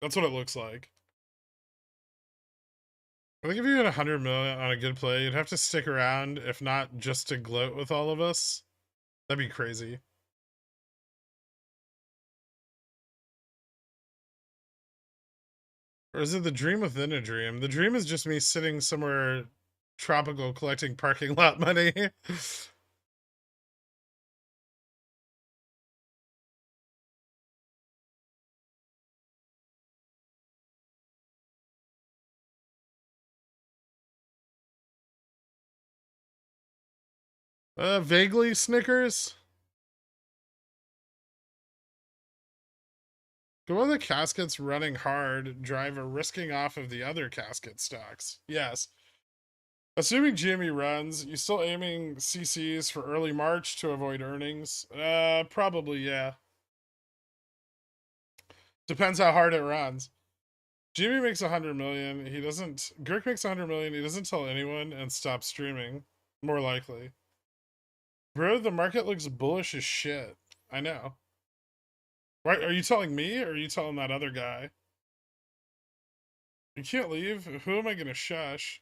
S1: That's what it looks like. I think if you had 100 million on a good play, you'd have to stick around, if not just to gloat with all of us. That'd be crazy. Or is it the dream within a dream? The dream is just me sitting somewhere tropical collecting parking lot money. Vaguely Snickers. Go on the caskets running hard, driver risking off of the other casket stocks. Yes. Assuming GME runs, you still aiming CCs for early March to avoid earnings? Probably, yeah. Depends how hard it runs. GME makes 100 million. He doesn't. Girk makes 100 million. He doesn't tell anyone and stops streaming. More likely. Bro, the market looks bullish as shit. I know. Why are you telling me or are you telling that other guy? You can't leave? Who am I gonna shush?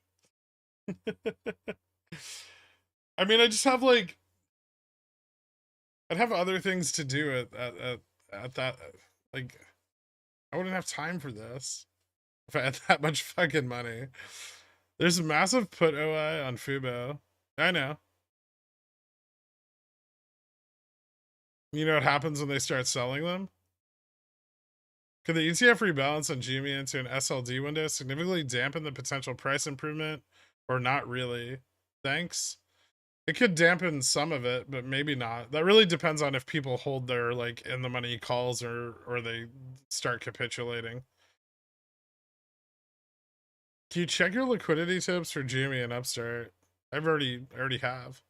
S1: I mean, I just have like I'd have other things to do at that like I wouldn't have time for this if I had that much fucking money. There's a massive put OI on Fubo. I know. You know what happens when they start selling them? Could the ETF rebalance on GME into an SLD window significantly dampen the potential price improvement, or not really? Thanks. It could dampen some of it, but maybe not. That really depends on if people hold their like in the money calls or they start capitulating. Do you check your liquidity tips for GME and Upstart? I already have.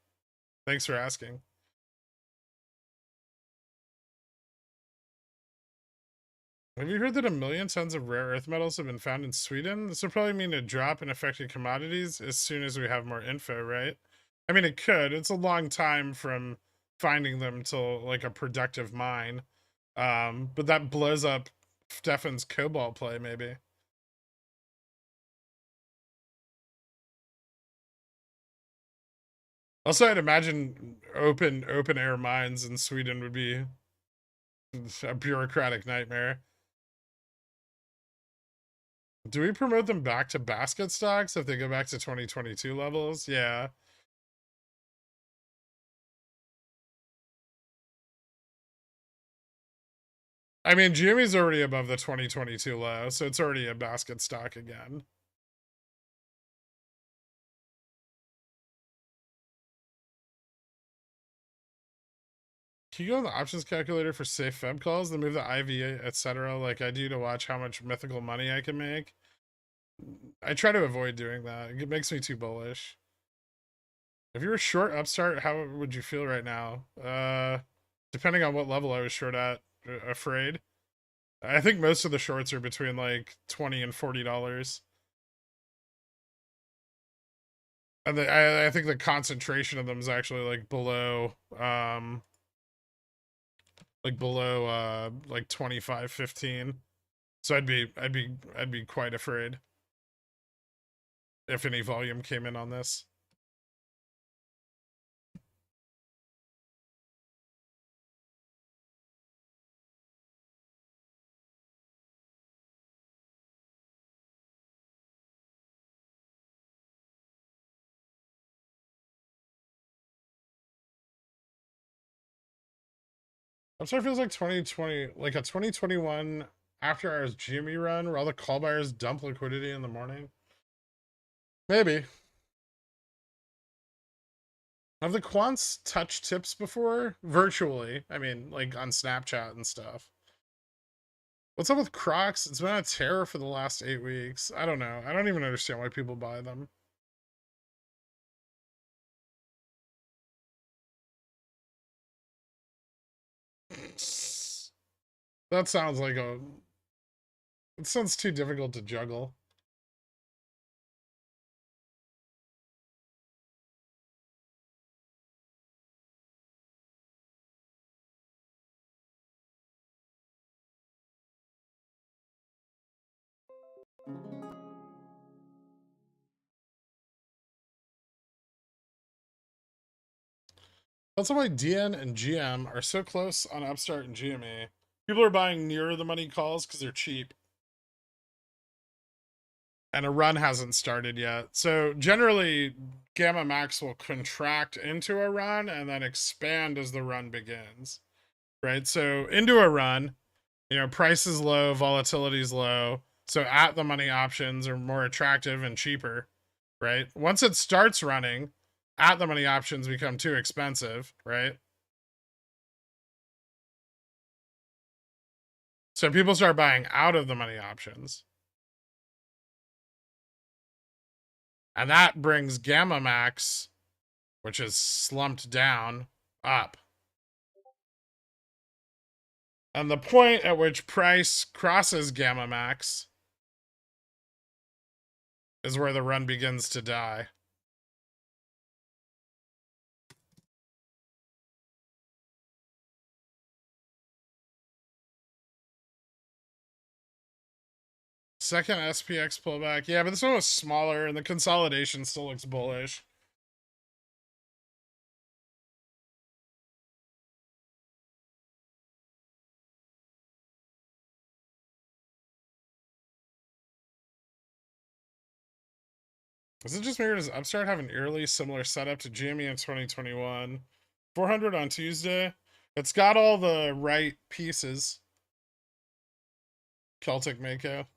S1: Thanks for asking. Have you heard that 1,000,000 tons of rare earth metals have been found in Sweden? This will probably mean a drop in affected commodities as soon as we have more info, right? I mean, it could. It's a long time from finding them till like a productive mine. But that blows up Stefan's cobalt play, maybe. Also, I'd imagine open air mines in Sweden would be a bureaucratic nightmare. Do we promote them back to basket stocks if they go back to 2022 levels? Yeah. I mean, GME's already above the 2022 low, so it's already a basket stock again. Can you go on the options calculator for safe Feb calls, then move the IV, etc., like I do to watch how much mythical money I can make? I try to avoid doing that. It makes me too bullish. If you were short Upstart, how would you feel right now? Depending on what level I was short at, afraid. I think most of the shorts are between like $20 and $40. And I think the concentration of them is actually like below like 25, 15. So I'd be quite afraid if any volume came in on this. I'm sorry, it feels like 2020, like a 2021 after hours GME run where all the call buyers dump liquidity in the morning. Maybe. Have the quants touched tips before? Virtually. I mean, like on Snapchat and stuff. What's up with Crocs? It's been a terror for the last 8 weeks. I don't know. I don't even understand why people buy them. That sounds like a... It sounds too difficult to juggle. That's why DN and GM are so close on Upstart and GME. People are buying nearer the money calls because they're cheap. And a run hasn't started yet. So generally, Gamma Max will contract into a run and then expand as the run begins. Right? So into a run, you know, price is low, volatility is low. So at the money options are more attractive and cheaper, right? Once it starts running, at the money options become too expensive, right? So people start buying out of the money options. And that brings Gamma Max, which is slumped down, up. And the point at which price crosses Gamma Max is where the run begins to die. Second SPX pullback. Yeah, but this one was smaller and the consolidation still looks bullish. Is it just me or does Upstart have an eerily similar setup to GME in 2021? 400 on Tuesday. It's got all the right pieces. Celtic Mako.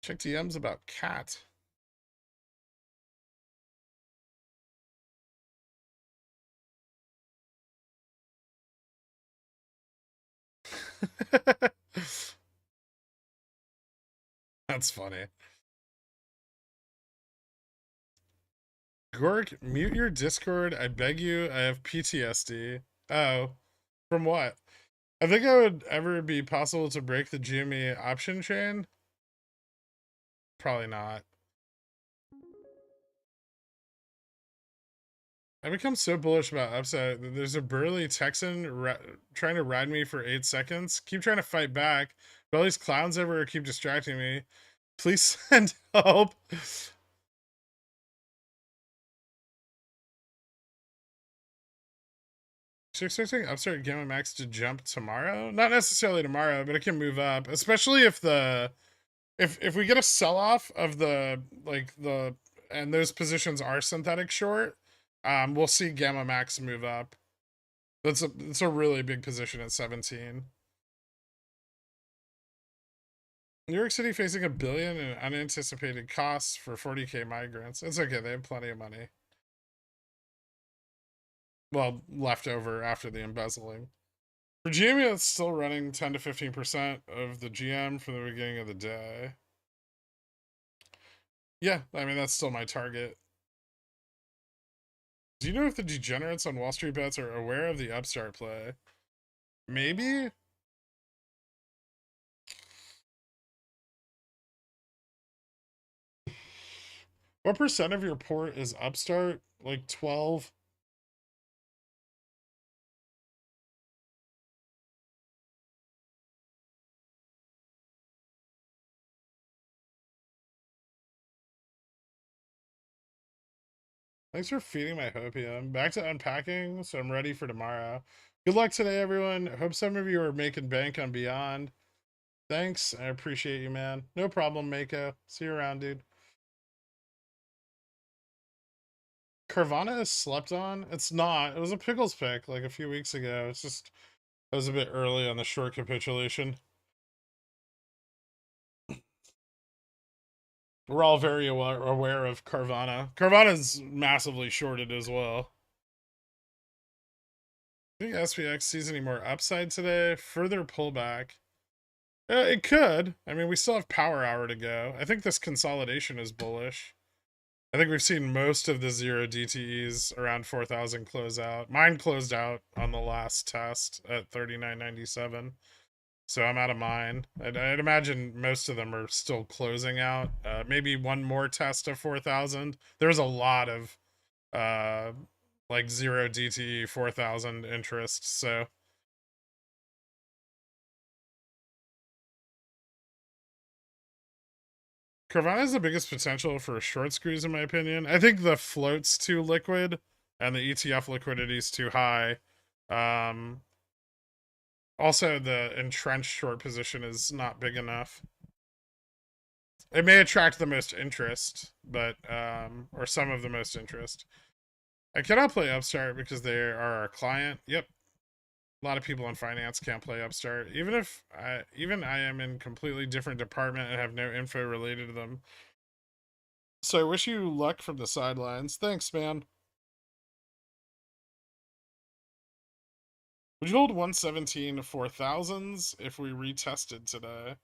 S1: Check DMs about cat. That's funny. Gork, mute your Discord. I beg you. I have PTSD. Oh, from what? I think I would ever be possible to break the GME option chain. Probably not. I become so bullish about upside. There's a burly Texan trying to ride me for 8 seconds. Keep trying to fight back, but all these clowns ever keep distracting me. Please send help. So expecting upstart Gamma Max to jump tomorrow? Not necessarily tomorrow, but it can move up, especially if if we get a sell off of the and those positions are synthetic short. We'll see Gamma Max move up. It's a really big position at 17. New York City facing $1 billion in unanticipated costs for 40K migrants. It's okay, they have plenty of money. Well, left over after the embezzling. For GM, it's still running 10 to 15% of the GM from the beginning of the day. Yeah, I mean, that's still my target. Do you know if the degenerates on Wall Street bets are aware of the upstart play? Maybe? What percent of your port is upstart? Like 12? Thanks for feeding my hopium. Back to unpacking, so I'm ready for tomorrow. Good luck today, everyone. Hope some of you are making bank on Beyond. Thanks. I appreciate you, man. No problem, Mako. See you around, dude. Carvana is slept on? It's not. It was a pickles pick like a few weeks ago. It's just, I was a bit early on the short capitulation. We're all very aware of Carvana. Carvana's massively shorted as well. I think SPX sees any more upside today. Further pullback. It could. I mean, we still have power hour to go. I think this consolidation is bullish. I think we've seen most of the zero DTEs around 4,000 close out. Mine closed out on the last test at 39.97. So I'm out of mine. I'd imagine most of them are still closing out. Maybe one more test of 4,000. There's a lot of like zero DTE 4,000 interest. So Carvana has the biggest potential for short squeeze, in my opinion. I think the float's too liquid and the ETF liquidity is too high. Also, the entrenched short position is not big enough. It may attract the most interest, but or some of the most interest. I cannot play Upstart because they are our client. Yep, a lot of people in finance can't play Upstart, even if I am in completely different department and have no info related to them. So I wish you luck from the sidelines. Thanks, man. Would you hold 117 4,000s if we retested today?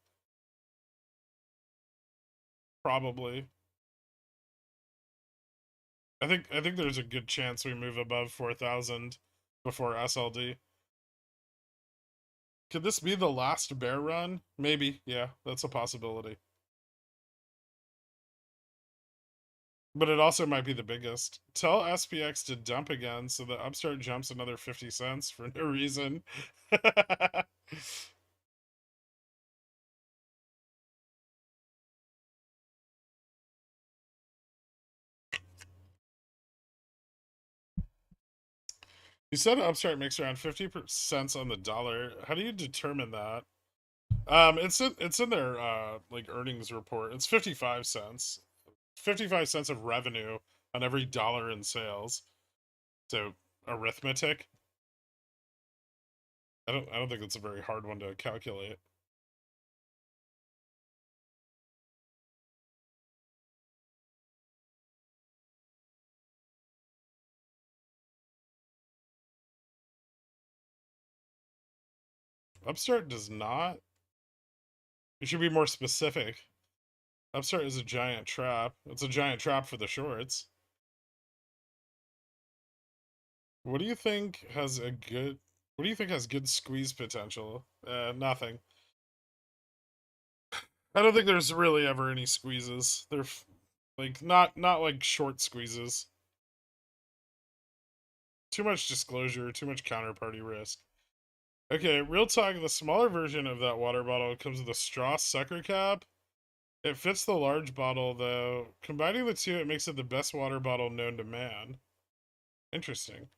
S1: Probably. I think there's a good chance we move above 4,000 before SLD. Could this be the last bear run? Maybe. Yeah, that's a possibility. But it also might be the biggest. Tell SPX to dump again so the upstart jumps another 50 cents for no reason. You said upstart makes around 50% on the dollar. How do you determine that? It's in their like earnings report. It's 55 cents. 55 cents of revenue on every dollar in sales. So arithmetic. I don't think it's a very hard one to calculate. Upstart does not. You should be more specific. Upstart is a giant trap. It's a giant trap for the shorts. What do you think has a good... What do you think has good squeeze potential? Nothing. I don't think there's really ever any squeezes. They're like not like short squeezes. Too much disclosure, too much counterparty risk. Okay, real talk, the smaller version of that water bottle comes with a straw sucker cap. It fits the large bottle, though. Combining the two, it makes it the best water bottle known to man. Interesting.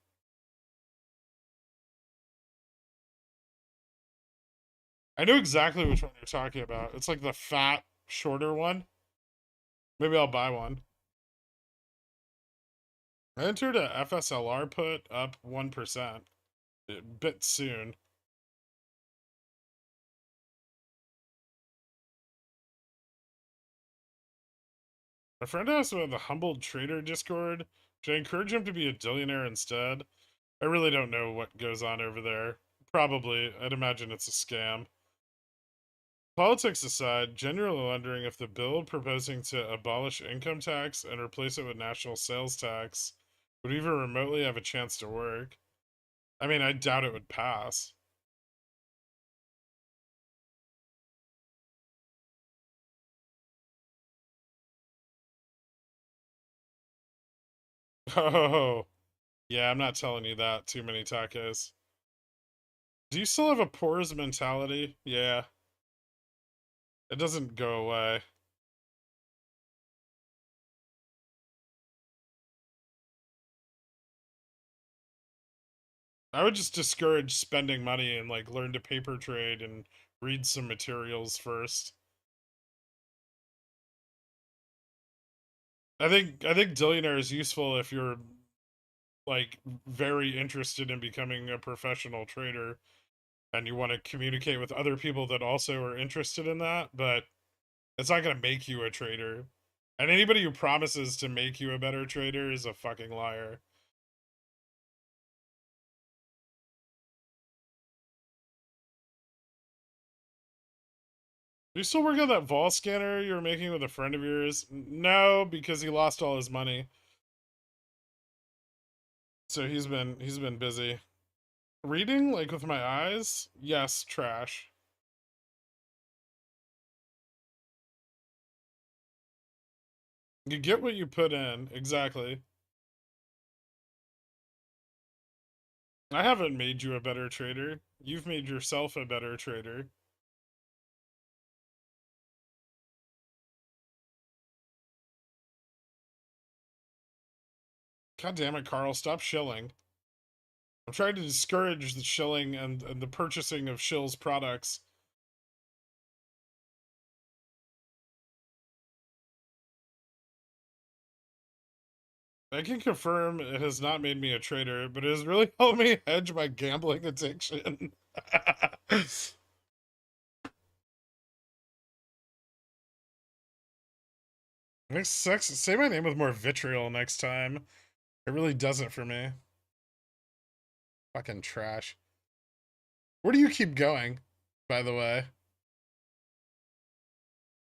S1: I know exactly which one you're talking about. It's like the fat, shorter one. Maybe I'll buy one. I entered a FSLR put up 1%. A bit soon. My friend asked about the Humbled Trader Discord. Should I encourage him to be a billionaire instead? I really don't know what goes on over there. Probably. I'd imagine it's a scam. Politics aside, genuinely wondering if the bill proposing to abolish income tax and replace it with national sales tax would even remotely have a chance to work. I mean, I doubt it would pass. Oh, yeah, I'm not telling you that too many tacos. Do you still have a pores mentality? Yeah, it doesn't go away. I would just discourage spending money and like learn to paper trade and read some materials first. I think Dillionaire is useful if you're like very interested in becoming a professional trader and you want to communicate with other people that also are interested in that, but it's not going to make you a trader. And anybody who promises to make you a better trader is a fucking liar. Do you still work on that vol scanner you were making with a friend of yours? No, because he lost all his money. So he's been busy. Reading like with my eyes? Yes, trash. You get what you put in, exactly. I haven't made you a better trader. You've made yourself a better trader. God damn it, Carl, stop shilling. I'm trying to discourage the shilling and the purchasing of shill's products. I can confirm it has not made me a trader, but it has really helped me hedge my gambling addiction. Makes sex. Say my name with more vitriol next time. It really does it for me. Fucking trash. Where do you keep going, by the way?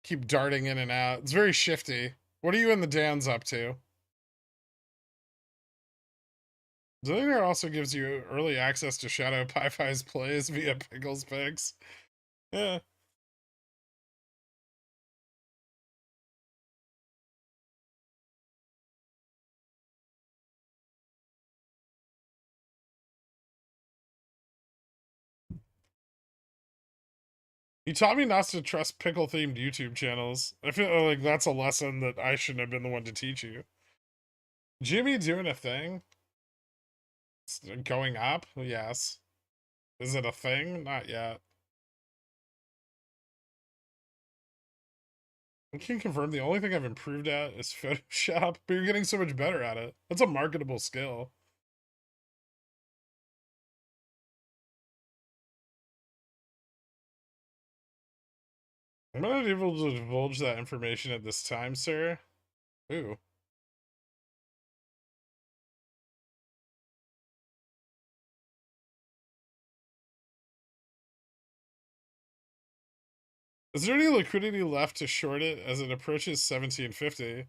S1: Keep darting in and out. It's very shifty. What are you and the Dans up to? Zillionaire also gives you early access to Shadow Pi-Fi's plays via Pickles Picks. Yeah. He taught me not to trust pickle-themed YouTube channels. I feel like that's a lesson that I shouldn't have been the one to teach you. Jimmy doing a thing? It's going up? Yes. Is it a thing? Not yet. I can confirm the only thing I've improved at is Photoshop, but you're getting so much better at it. That's a marketable skill. I'm not able to divulge that information at this time, sir. Ooh. Is there any liquidity left to short it as it approaches 1750?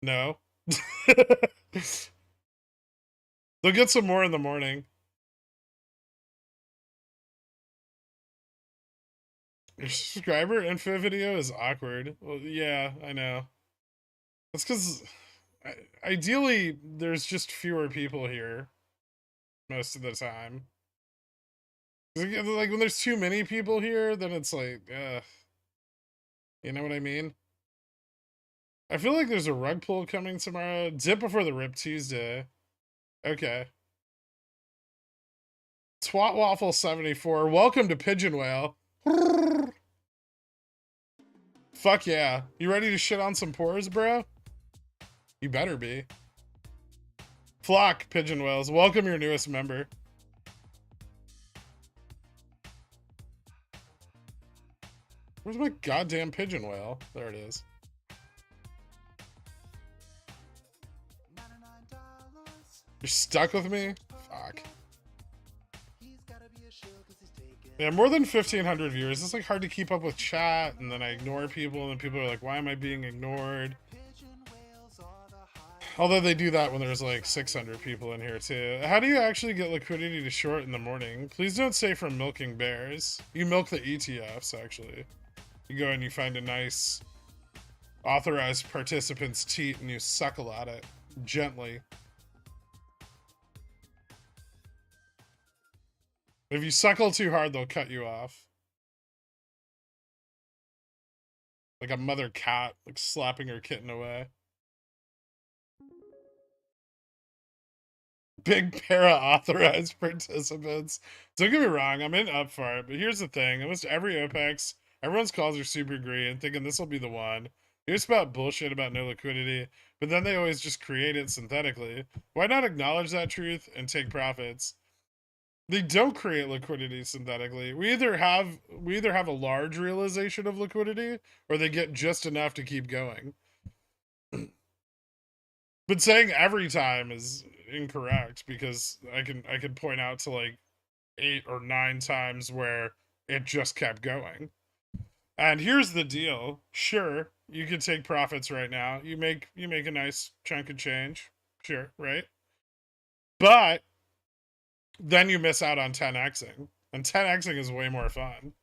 S1: No. They'll get some more in the morning. Your subscriber info video is awkward. Well, yeah, I know. That's because ideally there's just fewer people here most of the time. Like when there's too many people here, then it's like, you know what I mean? I feel like there's a rug pull coming tomorrow. Dip before the Rip Tuesday. Okay. Twat Waffle 74. Welcome to Pigeon Whale. Fuck yeah. You ready to shit on some pores, bro? You better be. Flock Pigeon Whales. Welcome your newest member. Where's my goddamn pigeon whale? There it is. You're stuck with me? Fuck. Yeah, more than 1,500 viewers. It's like hard to keep up with chat, and then I ignore people, and then people are like, why am I being ignored? Although they do that when there's like 600 people in here too. How do you actually get liquidity to short in the morning? Please don't say from milking bears. You milk the ETFs, actually. You go and you find a nice authorized participant's teat and you suckle at it gently. If you suckle too hard, they'll cut you off. Like a mother cat, like slapping her kitten away. Big para authorized participants. Don't get me wrong, I'm in up for it, but here's the thing. Almost every OPEX, everyone's calls are super green, thinking this will be the one. It's about bullshit about no liquidity, but then they always just create it synthetically. Why not acknowledge that truth and take profits? They don't create liquidity synthetically. We either have a large realization of liquidity, or they get just enough to keep going. But saying every time is incorrect, because I could point out to like 8 or 9 times where it just kept going. And here's the deal. Sure, you can take profits right now. You make a nice chunk of change. Sure, right? But then you miss out on 10xing. And 10xing is way more fun.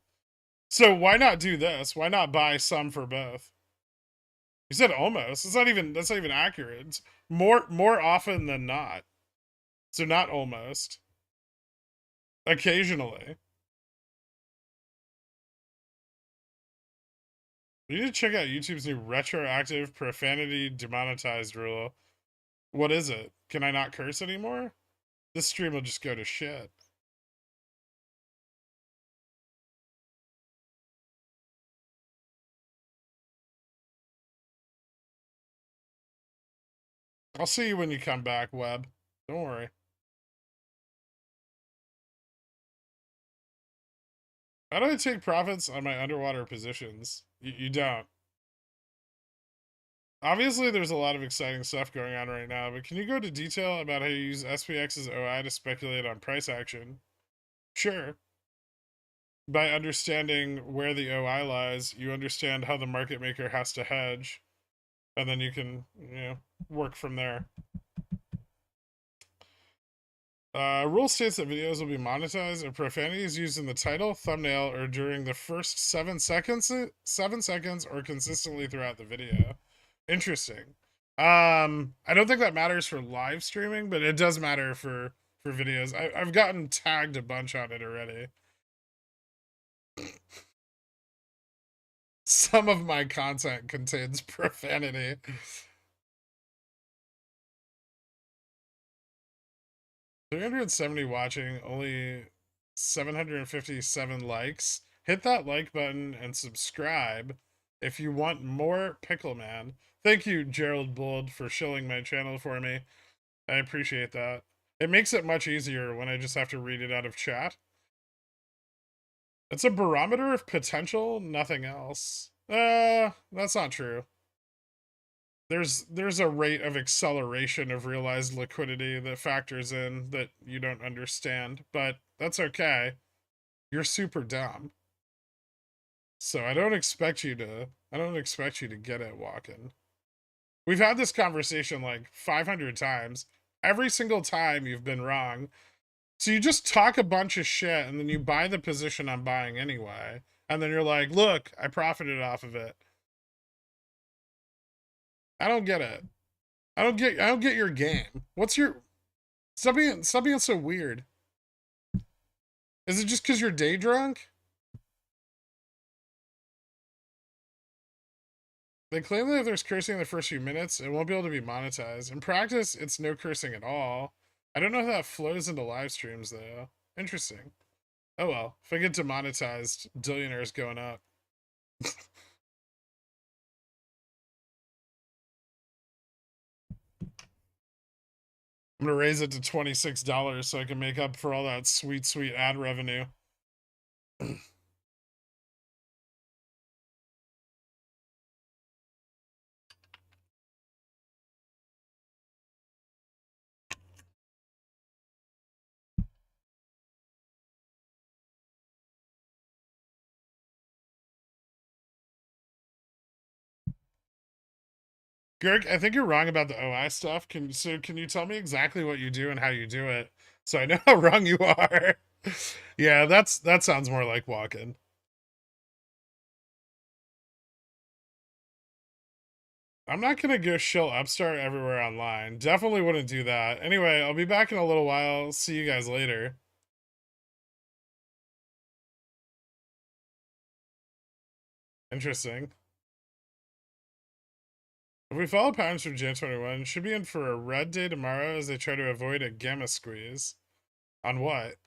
S1: So why not do this? Why not buy some for both? You said almost. That's not even accurate. It's more often than not. So not almost. Occasionally. You need to check out YouTube's new retroactive profanity demonetized rule. What is it? Can I not curse anymore? This stream will just go to shit. I'll see you when you come back, Webb. Don't worry. How do I take profits on my underwater positions? You don't. Obviously, there's a lot of exciting stuff going on right now, but can you go into detail about how you use SPX's OI to speculate on price action? Sure. By understanding where the OI lies, you understand how the market maker has to hedge, and then you can, work from there. Rule states that videos will be monetized if profanity is used in the title, thumbnail, or during the first 7 seconds or consistently throughout the video. Interesting. I don't think that matters for live streaming, but it does matter for videos. I've gotten tagged a bunch on it already. Some of my content contains profanity. 370 watching, only 757 likes. Hit that like button and subscribe if you want more Pickle Man. Thank you, Gerald Bold, for shilling my channel for me. I appreciate that. It makes it much easier when I just have to read it out of chat. It's a barometer of potential, nothing else. That's not true. There's a rate of acceleration of realized liquidity that factors in that you don't understand, but that's okay. You're super dumb. So I don't expect you to get it walking. We've had this conversation like 500 times. Every single time you've been wrong. So you just talk a bunch of shit and then you buy the position I'm buying anyway. And then you're like, look, I profited off of it. I don't get it. I don't get your game. What's your stop being so weird. Is it just because you're day drunk? They claim that if there's cursing in the first few minutes, it won't be able to be monetized. In practice, it's no cursing at all. I don't know how that flows into live streams, though. Interesting. Oh well, if I get demonetized, Dillionaire's going up. I'm gonna raise it to $26 so I can make up for all that sweet, sweet ad revenue. Girk, I think you're wrong about the OI stuff. Can you tell me exactly what you do and how you do it so I know how wrong you are? Yeah, that sounds more like walking. I'm not gonna go shill Upstart everywhere online. Definitely wouldn't do that. Anyway, I'll be back in a little while. See you guys later. Interesting. If we follow patterns from Jan 21, should be in for a red day tomorrow as they try to avoid a gamma squeeze. On what?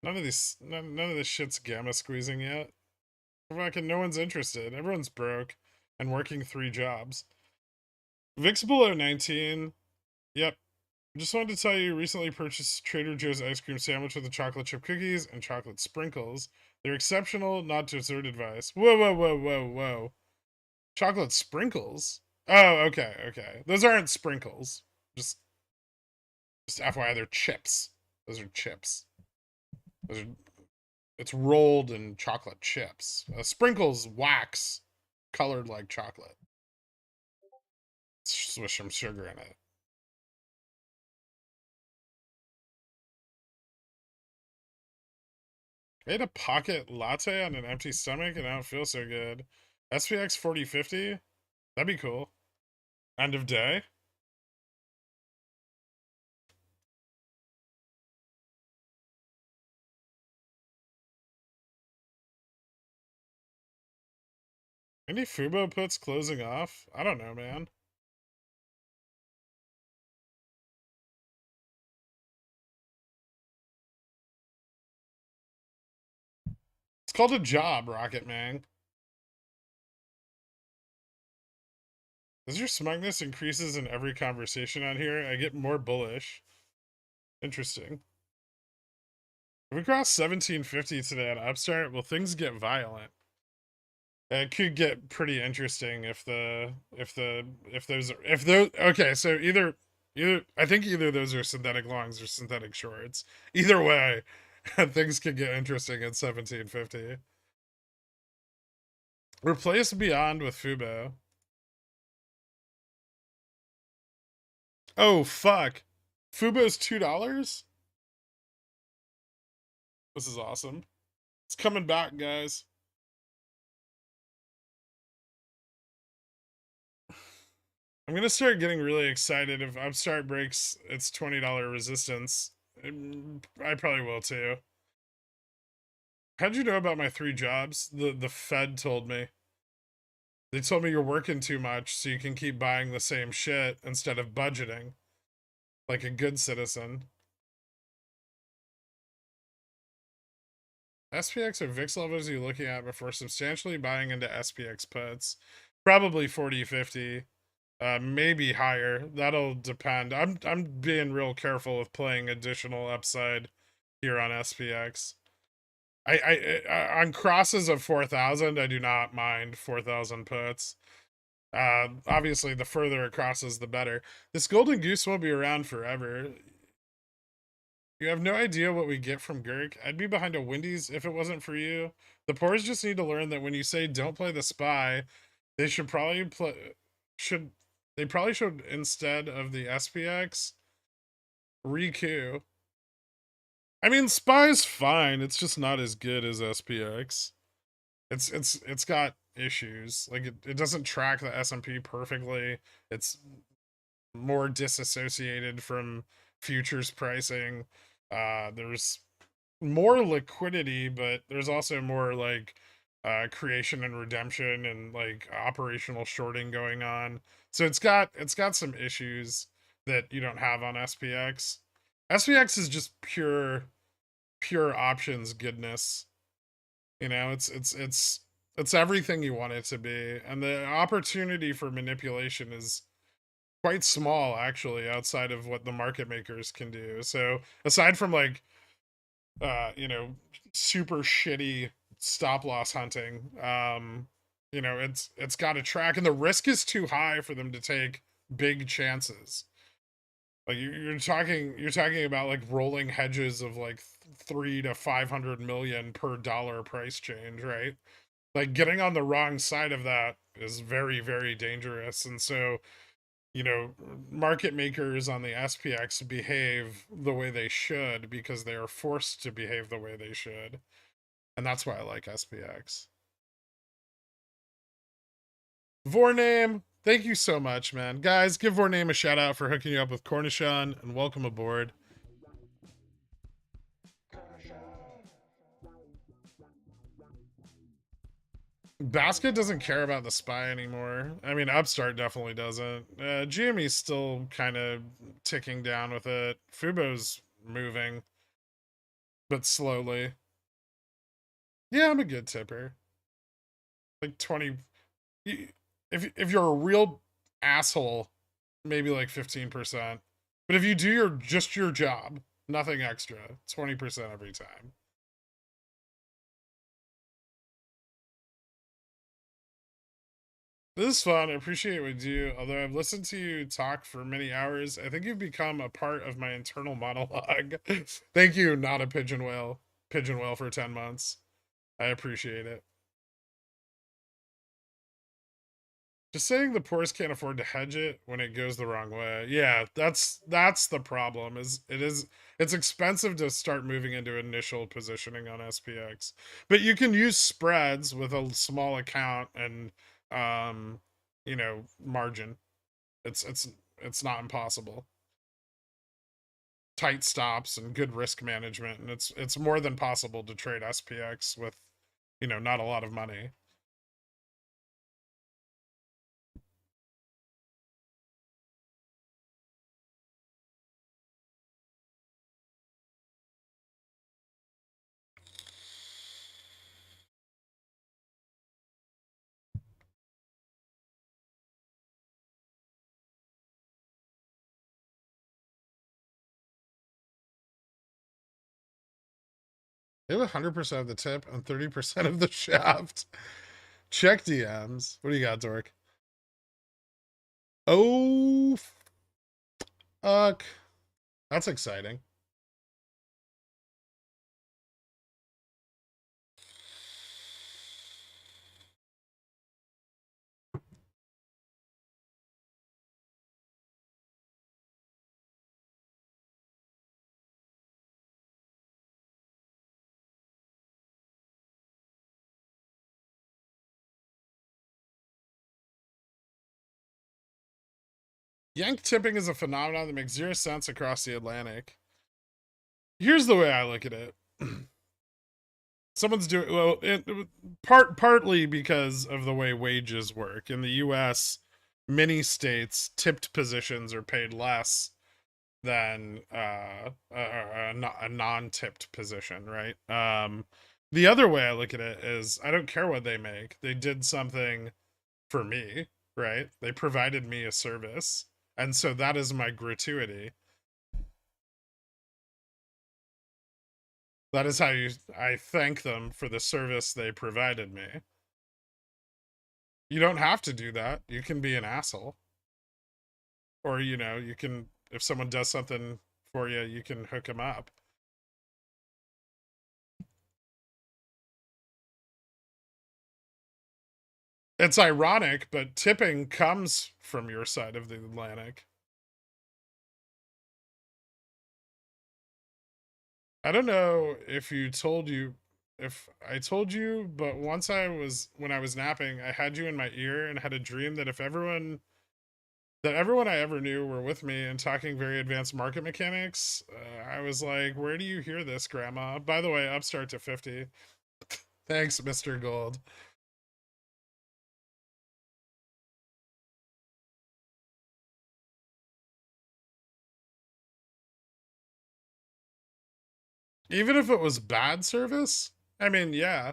S1: None of this shit's gamma squeezing yet. Fucking no one's interested. Everyone's broke and working 3 jobs. VIX below 19. Yep. Just wanted to tell you, recently purchased Trader Joe's ice cream sandwich with the chocolate chip cookies and chocolate sprinkles. They're exceptional, not dessert advice. Whoa, whoa, whoa, whoa, whoa. Chocolate sprinkles? Oh, okay. Those aren't sprinkles. Just FYI, they're chips. Those are chips. It's rolled in chocolate chips. Sprinkles wax colored like chocolate. Swish some sugar in it. I ate a pocket latte on an empty stomach and I don't feel so good. SPX 4050? That'd be cool. End of day? Any Fubo puts closing off? I don't know, man. It's called a job, Rocket Man. As your smugness increases in every conversation on here, I get more bullish. Interesting. If we cross 1750 today on Upstart, will things get violent? It could get pretty interesting if those okay, so either I think either those are synthetic longs or synthetic shorts. Either way, things could get interesting at 1750. Replace Beyond with Fubo. Oh fuck. Fubo's $2? This is awesome. It's coming back, guys. I'm gonna start getting really excited if Upstart breaks its $20 resistance. I probably will too. How'd you know about my 3 jobs? The Fed told me. They told me you're working too much so you can keep buying the same shit instead of budgeting. Like a good citizen. SPX or VIX levels are you looking at before substantially buying into SPX puts? Probably 40, 50. Maybe higher. That'll depend. I'm being real careful with playing additional upside here on SPX. I on crosses of 4,000, I do not mind 4,000 puts. Obviously, the further it crosses, the better. This golden goose won't be around forever. You have no idea what we get from Gurk. I'd be behind a Wendy's if it wasn't for you. The poors just need to learn that when you say don't play the spy, they should probably should they probably should, instead of the SPX, Riku. I mean, spy's fine. It's just not as good as SPX. It's got issues. Like it doesn't track the S&P perfectly. It's more disassociated from futures pricing. There's more liquidity, but there's also more like creation and redemption and like operational shorting going on. So it's got some issues that you don't have on SPX. SPX is just pure options goodness. You know, it's everything you want it to be, and the opportunity for manipulation is quite small actually outside of what the market makers can do. So aside from like you know, super shitty stop loss hunting, you know, it's got a track, and the risk is too high for them to take big chances. Like you're talking about like rolling hedges of like 3 to 500 million per dollar price change, right? Like getting on the wrong side of that is very, very dangerous. And so, you know, market makers on the SPX behave the way they should because they are forced to behave the way they should. And that's why I like SPX. Vorname, thank you so much, man. Guys, give Vorname a shout out for hooking you up with Cornichon, and welcome aboard. Basket doesn't care about the spy anymore. I mean, Upstart definitely doesn't. GME's still kind of ticking down with it. Fubo's moving, but slowly. Yeah, I'm a good tipper. Like 20. If you're a real asshole, maybe like 15%. But if you do your job, nothing extra, 20% every time. This is fun. I appreciate what you do. Although I've listened to you talk for many hours, I think you've become a part of my internal monologue. Thank you, not a pigeon whale. Pigeon whale for 10 months. I appreciate it. Just saying the poorest can't afford to hedge it when it goes the wrong way. Yeah, that's the problem. It's expensive to start moving into initial positioning on SPX. But you can use spreads with a small account and you know, margin. It's not impossible. Tight stops and good risk management, and it's more than possible to trade SPX with, you know, not a lot of money. They have 100% of the tip and 30% of the shaft. Check DMs. What do you got, Dork? Oh, fuck. That's exciting. Yank tipping is a phenomenon that makes zero sense across the Atlantic. Here's the way I look at it. Someone's doing well, partly because of the way wages work in the U.S. Many states tipped positions are paid less than a non-tipped position, right? The other way I look at it is I don't care what they make. They did something for me, right? They provided me a service, and so that is my gratuity. That is how I thank them for the service they provided me. You don't have to do that. You can be an asshole. Or, you know, you can, if someone does something for you, you can hook them up. It's ironic, but tipping comes from your side of the Atlantic. I don't know if I told you, but once when I was napping, I had you in my ear and had a dream that everyone I ever knew were with me and talking very advanced market mechanics. I was like, where do you hear this, Grandma? By the way, upstart to 50. Thanks, Mr. Gold. Even if it was bad service? I mean, yeah.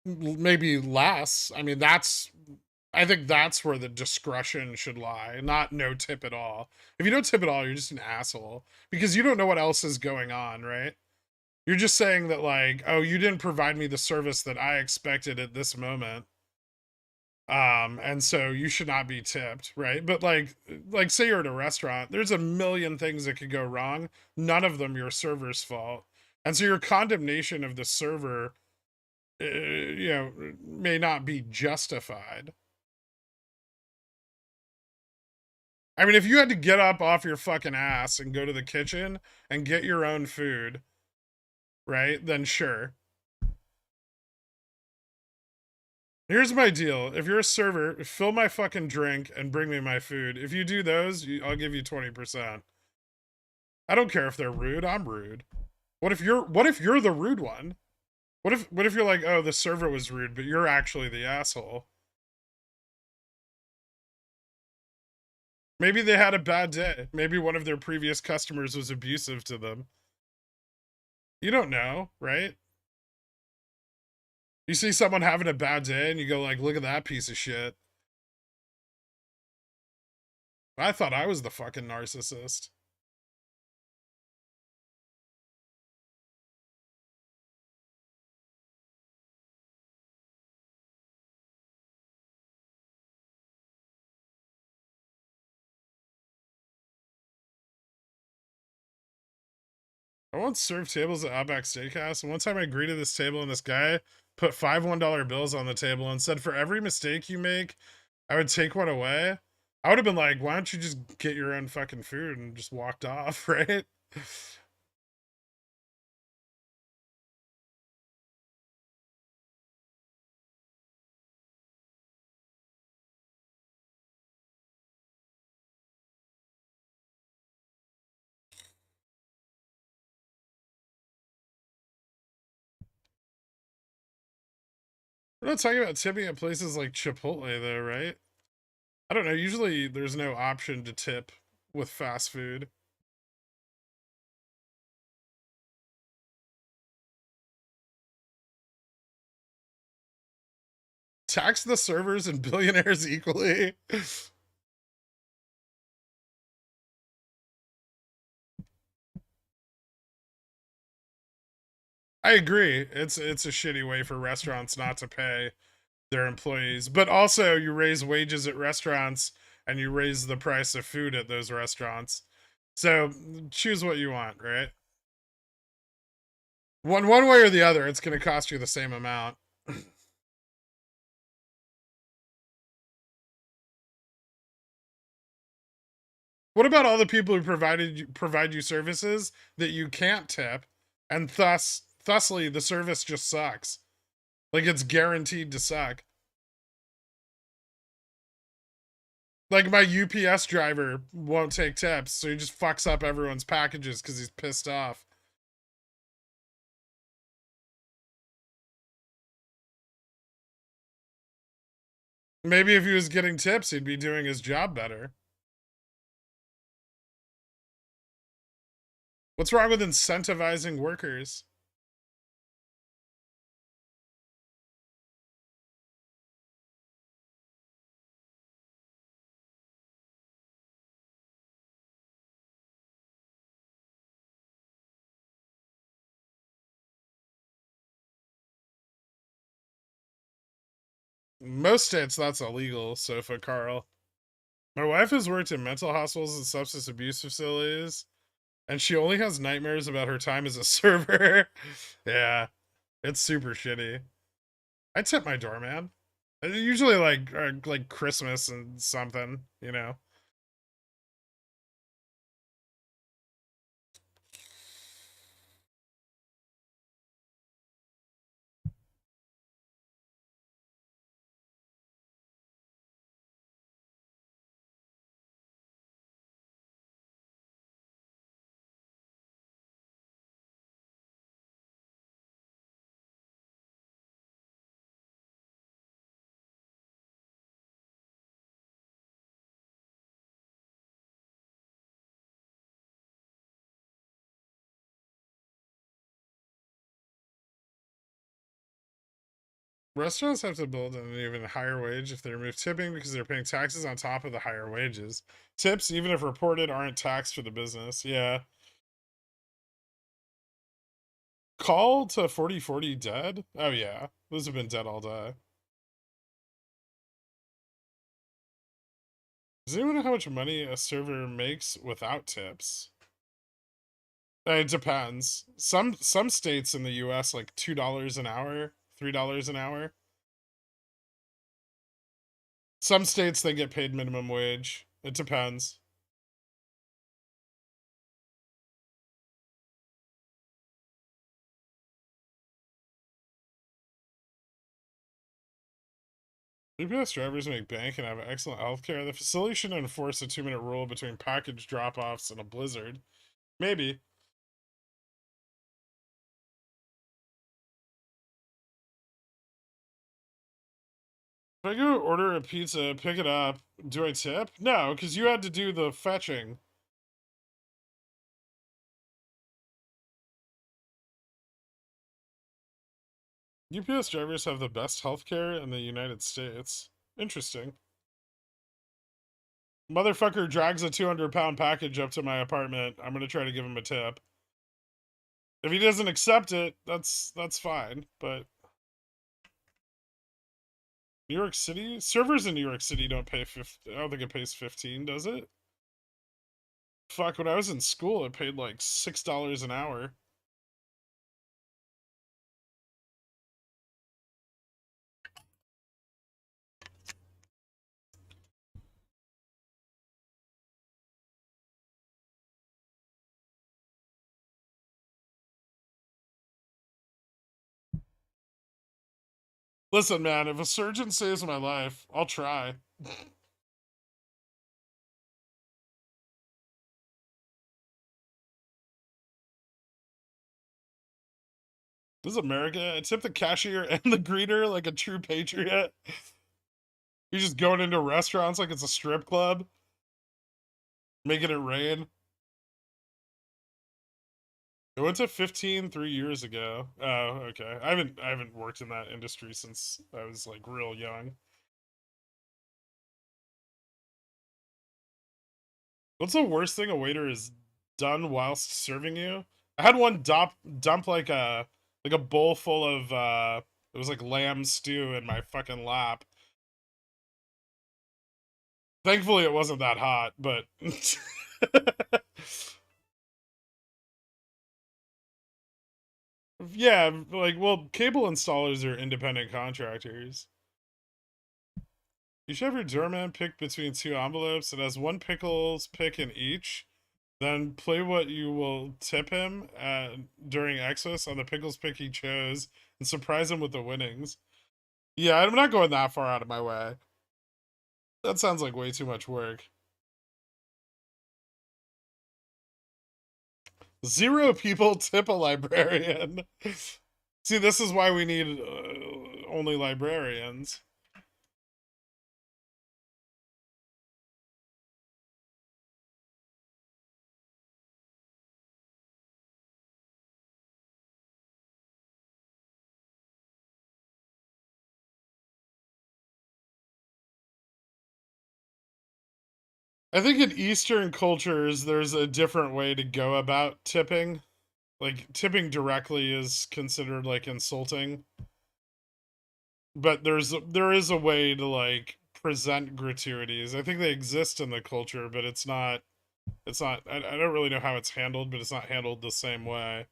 S1: Maybe less. I mean, I think that's where the discretion should lie, not no tip at all. If you don't tip at all, you're just an asshole because you don't know what else is going on, right? You're just saying that, like, oh, you didn't provide me the service that I expected at this moment. And so you should not be tipped, right? But like say you're at a restaurant, there's a million things that could go wrong. None of them your server's fault. And so your condemnation of the server, may not be justified. I mean, if you had to get up off your fucking ass and go to the kitchen and get your own food, right? Then sure. Here's my deal. If you're a server, fill my fucking drink and bring me my food. If you do those, I'll give you 20%. I don't care if they're rude. I'm rude. What if you're the rude one? What if you're like, "Oh, the server was rude, but you're actually the asshole?" Maybe they had a bad day. Maybe one of their previous customers was abusive to them. You don't know, right? You see someone having a bad day and you go like, "Look at that piece of shit." I thought I was the fucking narcissist. I once served tables at Outback Steakhouse, and one time I greeted this table, and this guy put 5 $1 bills on the table and said, "For every mistake you make, I would take one away." I would have been like, "Why don't you just get your own fucking food," and just walked off, right? We're not talking about tipping at places like Chipotle, though, right? I don't know. Usually there's no option to tip with fast food. Tax the servers and billionaires equally. I agree. It's a shitty way for restaurants not to pay their employees, but also you raise wages at restaurants and you raise the price of food at those restaurants. So choose what you want, right? One way or the other, it's going to cost you the same amount. What about all the people who provide you services that you can't tip, and thusly the service just sucks? Like it's guaranteed to suck. Like my UPS driver won't take tips, so he just fucks up everyone's packages because he's pissed off. Maybe if he was getting tips, he'd be doing his job better. What's wrong with incentivizing workers? Most states that's illegal, Sofa Carl. My wife has worked in mental hospitals and substance abuse facilities, and she only has nightmares about her time as a server. Yeah, it's super shitty. I tip my doorman. Usually like Christmas and something, you know. Restaurants have to build an even higher wage if they remove tipping because they're paying taxes on top of the higher wages. Tips, even if reported, aren't taxed for the business. Yeah. Call to 4040 dead? Oh, yeah. Those have been dead all day. Does anyone know how much money a server makes without tips? It depends. Some states in the US like $2 an hour, $3 an hour. Some states they get paid minimum wage. It depends. UPS drivers make bank and have excellent healthcare. The facility should enforce a 2-minute rule between package drop-offs and a blizzard. Maybe. If I go order a pizza, pick it up, do I tip? No, because you had to do the fetching. UPS drivers have the best healthcare in the United States. Interesting. Motherfucker drags a 200-pound package up to my apartment. I'm gonna try to give him a tip. If he doesn't accept it, that's fine. But New York City servers in New York City don't pay 50. I don't think it pays 15, does it? Fuck, when I was in school, it paid like $6 an hour. Listen, man, if a surgeon saves my life, I'll try. This is America. I tip the cashier and the greeter like a true patriot. You're just going into restaurants like it's a strip club, making it rain. I went to 15 3 years ago. Oh, okay. I haven't worked in that industry since I was like real young. What's the worst thing a waiter has done whilst serving you? I had one dump like a bowl full of it was like lamb stew in my fucking lap. Thankfully it wasn't that hot, but yeah, like well, cable installers are independent contractors. You should have your doorman pick between two envelopes. It has one pickles pick in each. Then play what you will tip him during excess on the pickles pick he chose and surprise him with the winnings. Yeah, I'm not going that far out of my way. That sounds like way too much work. 0 people tip a librarian. See, this is why we need only librarians. I think in Eastern cultures, there's a different way to go about tipping. Like, tipping directly is considered, like, insulting. But there is a way to, like, present gratuities. I think they exist in the culture, but it's not. It's not. I don't really know how it's handled, but it's not handled the same way.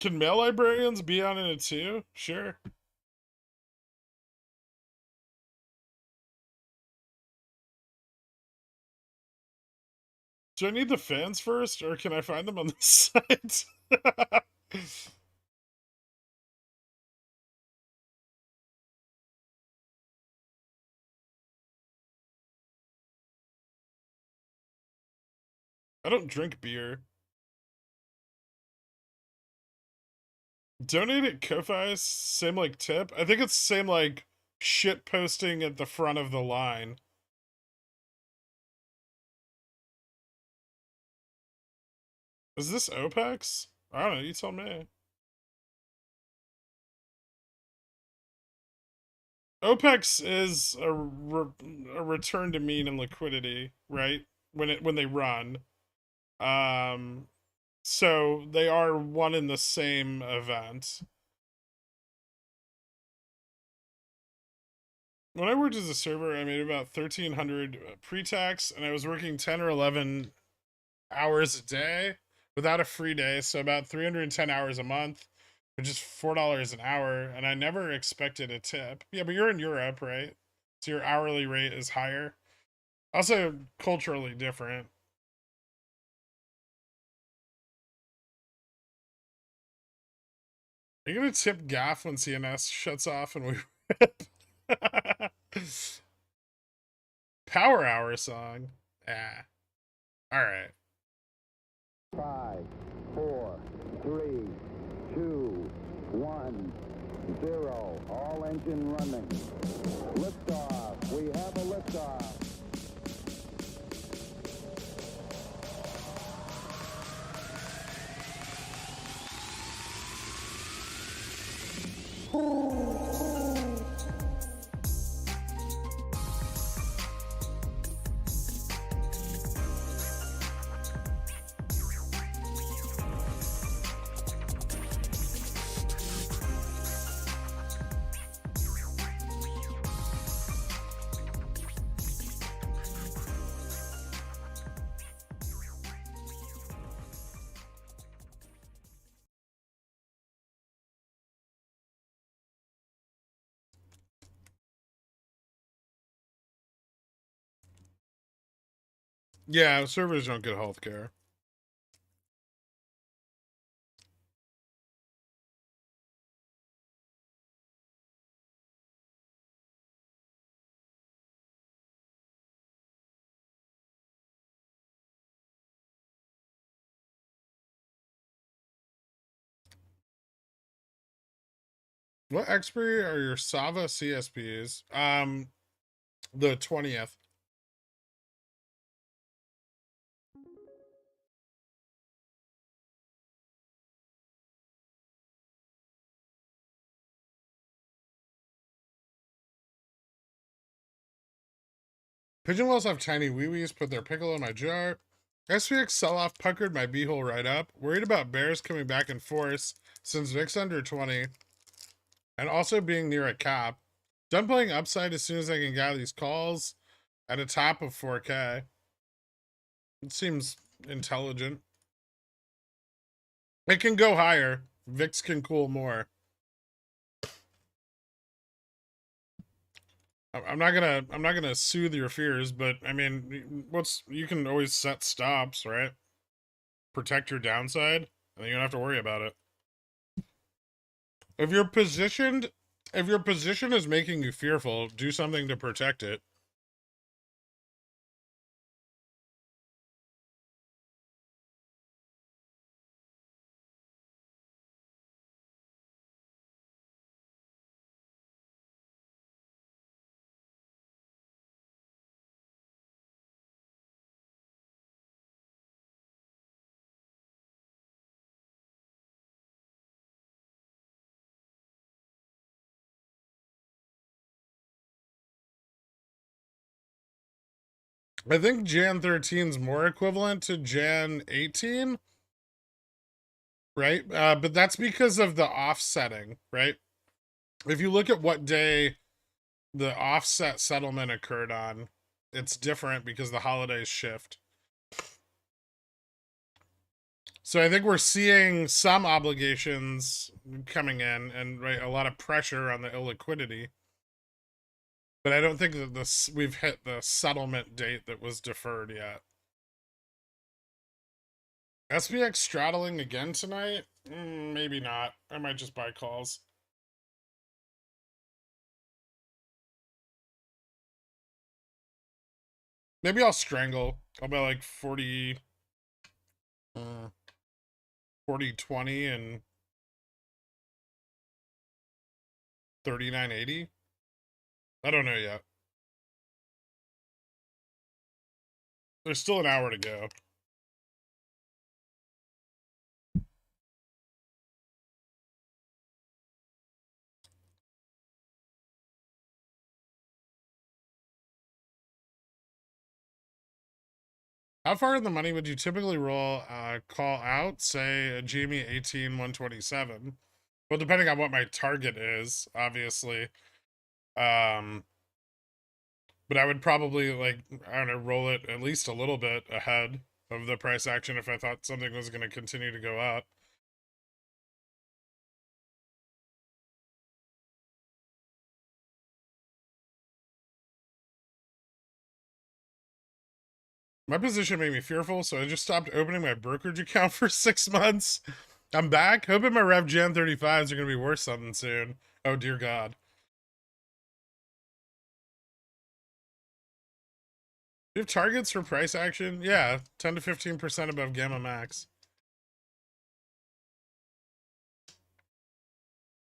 S1: Can male librarians be on it too? Sure. Do I need the fans first, or can I find them on the site? I don't drink beer. Donate at Ko-Fi, same like tip. I think it's same like shit posting at the front of the line. Is this OPEX? I don't know, you tell me. OPEX is a return to mean and liquidity, right? When they run. Um so they are one in the same event. When I worked as a server, I made about 1,300 pre-tax, and I was working 10 or 11 hours a day without a free day, so about 310 hours a month, which is $4 an hour, and I never expected a tip. Yeah, but you're in Europe, right? So your hourly rate is higher. Also, culturally different. Are you gonna tip Gaff when CNS shuts off and we rip? Power Hour song. Ah. Alright.
S3: 5, 4, 3, 2, 1, 0. All engine running. Liftoff. We have a liftoff.
S1: Yeah, servers don't get healthcare. What expiry are your Sava CSPs? The 20th. Pigeon Wells have tiny wee-wees, put their pickle in my jar. SPX sell-off puckered my beehole right up. Worried about bears coming back in force since VIX under 20. And also being near a cap. Done playing upside as soon as I can gather these calls at a top of 4K. It seems intelligent. It can go higher. VIX can cool more. I'm not gonna soothe your fears, but I mean, you can always set stops, right? Protect your downside, and you don't have to worry about it. If your position is making you fearful, do something to protect it. I think Jan 13 is more equivalent to Jan 18. right? But that's because of the offsetting, right? If you look at what day the offset settlement occurred on, it's different because the holidays shift. So I think we're seeing some obligations coming in and right, a lot of pressure on the illiquidity. But I don't think that we've hit the settlement date that was deferred yet. SPX straddling again tonight? Maybe not. I might just buy calls. Maybe I'll strangle. I'll buy like 40, 40, 20 and 39.80. I don't know yet. There's still an hour to go. How far in the money would you typically roll call out, say a Jamie 18 127? Well, depending on what my target is, obviously. But I would probably, like, I don't know, roll it at least a little bit ahead of the price action if I thought something was going to continue to go up. My position made me fearful, so I just stopped opening my brokerage account for 6 months. I'm back, hoping my Rev Jan 35s are going to be worth something soon. Oh, dear God. Do you have targets for price action? Yeah, 10 to 15% above Gamma Max.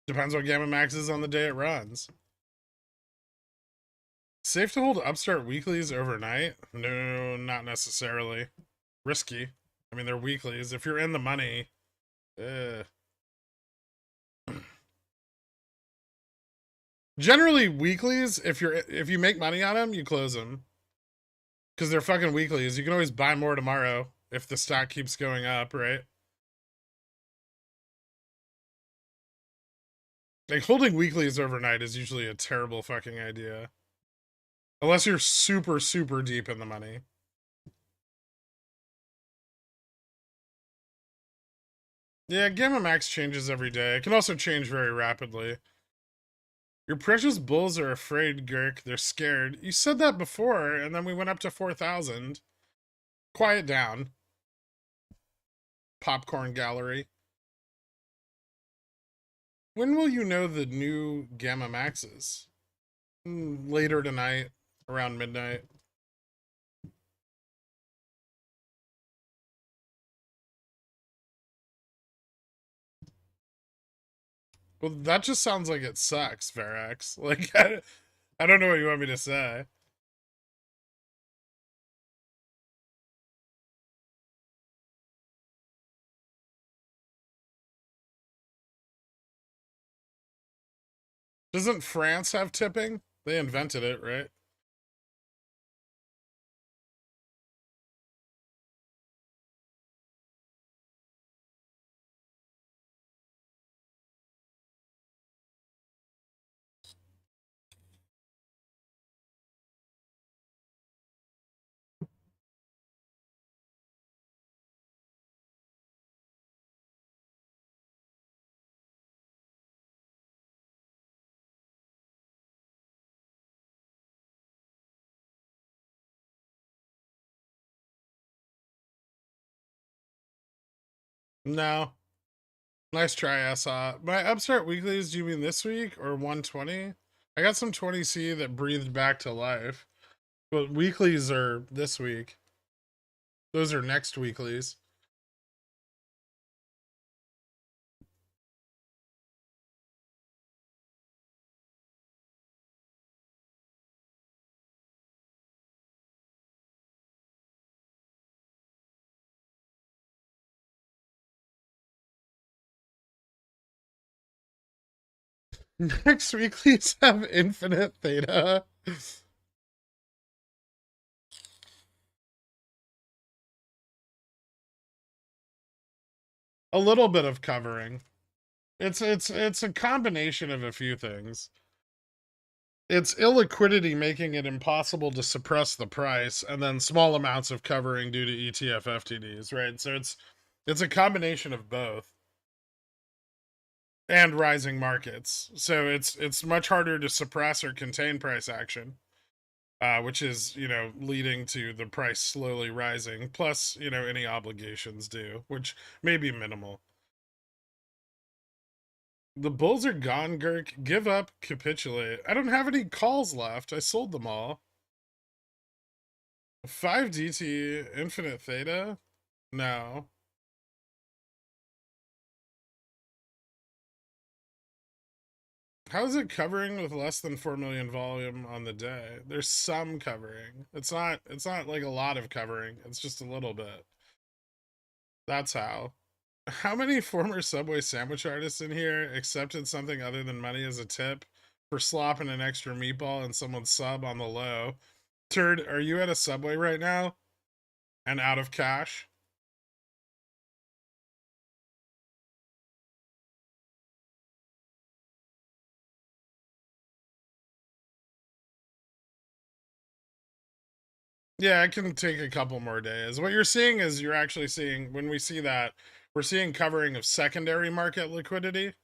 S1: Depends what Gamma Max is on the day it runs. Safe to hold Upstart weeklies overnight? No, not necessarily. Risky. I mean, they're weeklies. If you're in the money, generally weeklies, if you make money on them, you close them. Because they're fucking weeklies. You can always buy more tomorrow if the stock keeps going up, right? Like, holding weeklies overnight is usually a terrible fucking idea. Unless you're super, super deep in the money. Yeah, Gamma Max changes every day. It can also change very rapidly. Your precious bulls are afraid, Gherk. They're scared. You said that before, and then we went up to 4,000. Quiet down. Popcorn gallery. When will you know the new Gamma Maxes? Later tonight, around midnight. Well, that just sounds like it sucks, Verax. Like, I don't know what you want me to say. Doesn't France have tipping? They invented it, right? No. Nice try, SO. My Upstart weeklies, do you mean this week or 120? I got some 20C that breathed back to life. But weeklies are this week. Those are next weeklies. Next weeklies have infinite theta. A little bit of covering. It's a combination of a few things. It's illiquidity making it impossible to suppress the price, and then small amounts of covering due to ETF FTDs, right? So it's a combination of both. And rising markets. So it's much harder to suppress or contain price action. Which is, leading to the price slowly rising, plus, any obligations due, which may be minimal. The bulls are gone, Gurk. Give up, capitulate. I don't have any calls left. I sold them all. 5 DT, infinite theta? No. How is it covering with less than 4 million volume on the day? There's some covering. It's not like a lot of covering. It's just a little bit. That's how. How many former Subway sandwich artists in here accepted something other than money as a tip for slopping an extra meatball and someone's sub on the low? Turd, are you at a Subway right now and out of cash? Yeah, it can take a couple more days. What you're seeing is you're actually seeing, when we see that, we're seeing covering of secondary market liquidity.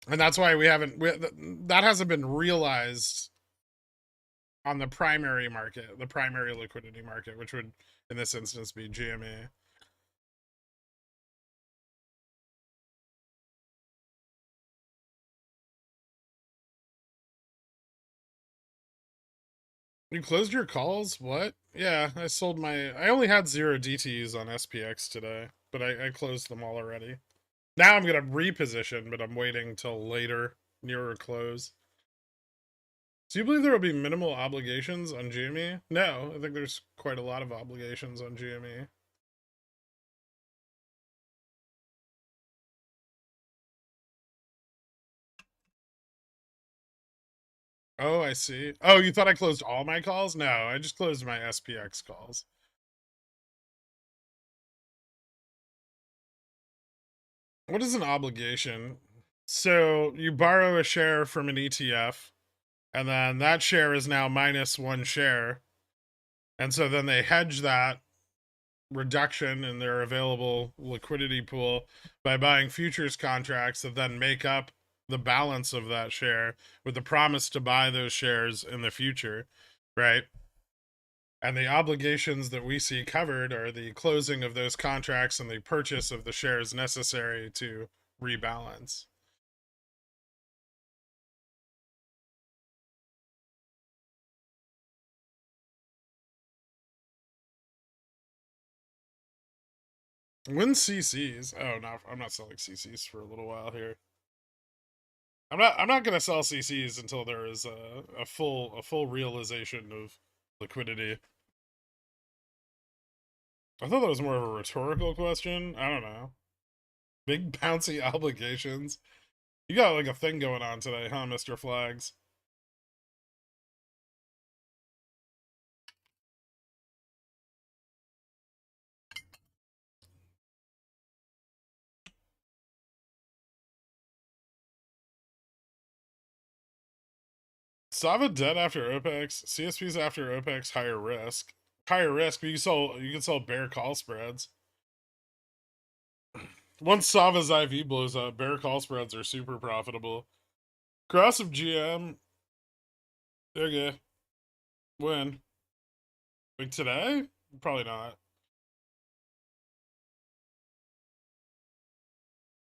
S1: And that's why that hasn't been realized on the primary market, the primary liquidity market, which would, in this instance, be GME. You closed your calls? What? Yeah, I only had 0 DTs on SPX today, but I closed them all already. Now I'm gonna reposition, but I'm waiting till later, nearer close. Do you believe there will be minimal obligations on GME? No, I think there's quite a lot of obligations on GME. Oh, I see. Oh, you thought I closed all my calls? No, I just closed my SPX calls. What is an obligation? So you borrow a share from an ETF, and then that share is now minus 1 share. And so then they hedge that reduction in their available liquidity pool by buying futures contracts that then make up the balance of that share with the promise to buy those shares in the future, right? And the obligations that we see covered are the closing of those contracts and the purchase of the shares necessary to rebalance. When CCs? Oh no, I'm not selling CCs for a little while here. I'm not gonna sell CCs until there is a full realization of liquidity. I thought that was more of a rhetorical question. I don't know. Big bouncy obligations. You got like a thing going on today, huh, Mr. Flags? Sava dead after OPEX. CSPs after OPEX higher risk. Higher risk, but you can sell bear call spreads. Once Sava's IV blows up, bear call spreads are super profitable. Cross of GM. Okay. When? Like today? Probably not.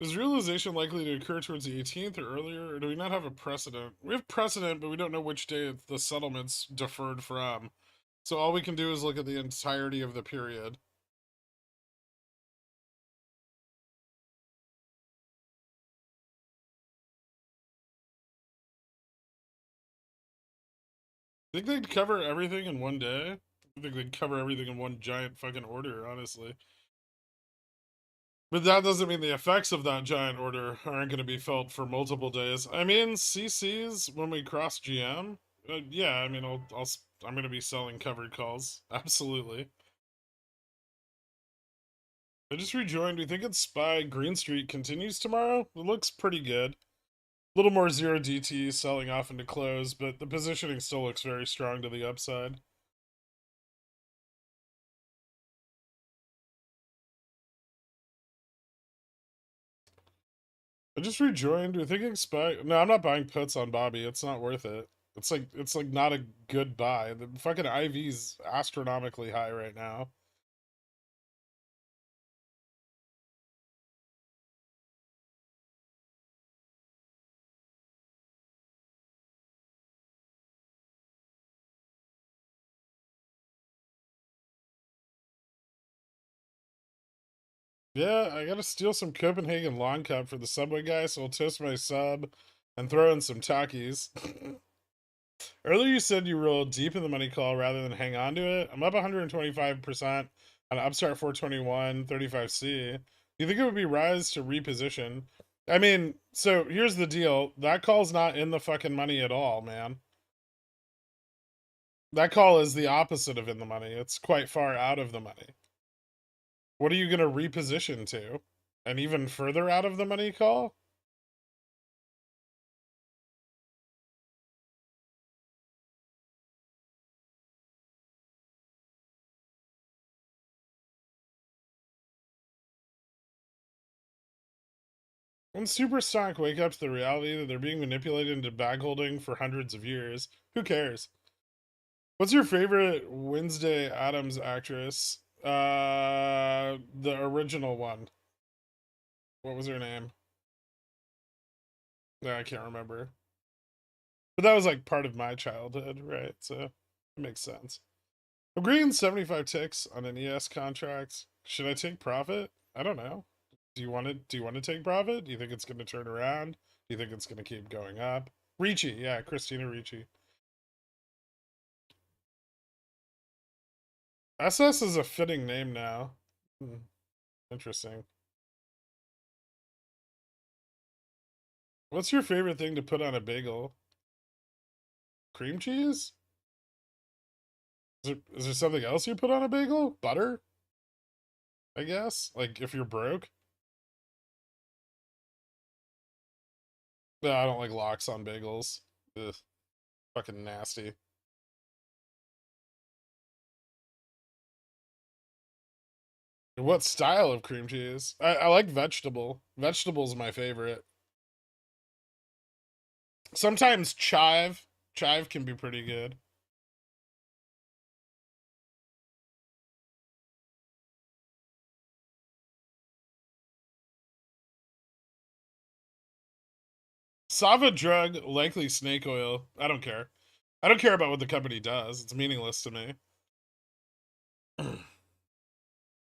S1: Is realization likely to occur towards the 18th or earlier, or do we not have a precedent? We have precedent, but we don't know which day the settlement's deferred from. So all we can do is look at the entirety of the period. Think they'd cover everything in one day? I think they'd cover everything in one giant fucking order, honestly. But that doesn't mean the effects of that giant order aren't going to be felt for multiple days. I mean, CCs when we cross GM, yeah. I mean, I'm gonna be selling covered calls. Absolutely. I just rejoined. We think it's SPY. Green Street continues tomorrow. It looks pretty good. A little more zero DT selling off into close, but the positioning still looks very strong to the upside. I just rejoined. We're thinking SPY. No, I'm not buying puts on Bobby. It's not worth it. It's like not a good buy. The fucking IV's astronomically high right now. Yeah, I gotta steal some Copenhagen Long Cup for the Subway guy, so I'll toast my sub and throw in some Takis. Earlier you said you rolled deep in the money call rather than hang on to it. I'm up 125% on Upstart 421, 35C. You think it would be rise to reposition? I mean, so here's the deal. That call's not in the fucking money at all, man. That call is the opposite of in the money. It's quite far out of the money. What are you going to reposition to? An even further out of the money call? When super stock wake up to the reality that they're being manipulated into bag holding for hundreds of years, who cares? What's your favorite Wednesday Addams actress? The original one. What was her name? Yeah, I can't remember. But that was like part of my childhood, right? So it makes sense. Agreeing 75 ticks on an ES contract. Should I take profit? I don't know. Do you want to take profit? Do you think it's gonna turn around? Do you think it's gonna keep going up? Ricci, yeah, Christina Ricci. SS is a fitting name now. Interesting. What's your favorite thing to put on a bagel? Cream cheese? Is there something else you put on a bagel? Butter? I guess? Like if you're broke? No, I don't like lox on bagels. Ugh, fucking nasty. What style of cream cheese? I like vegetable. Vegetable's my favorite. Sometimes chive. Chive can be pretty good. Sava drug, likely snake oil. I don't care. I don't care about what the company does. It's meaningless to me.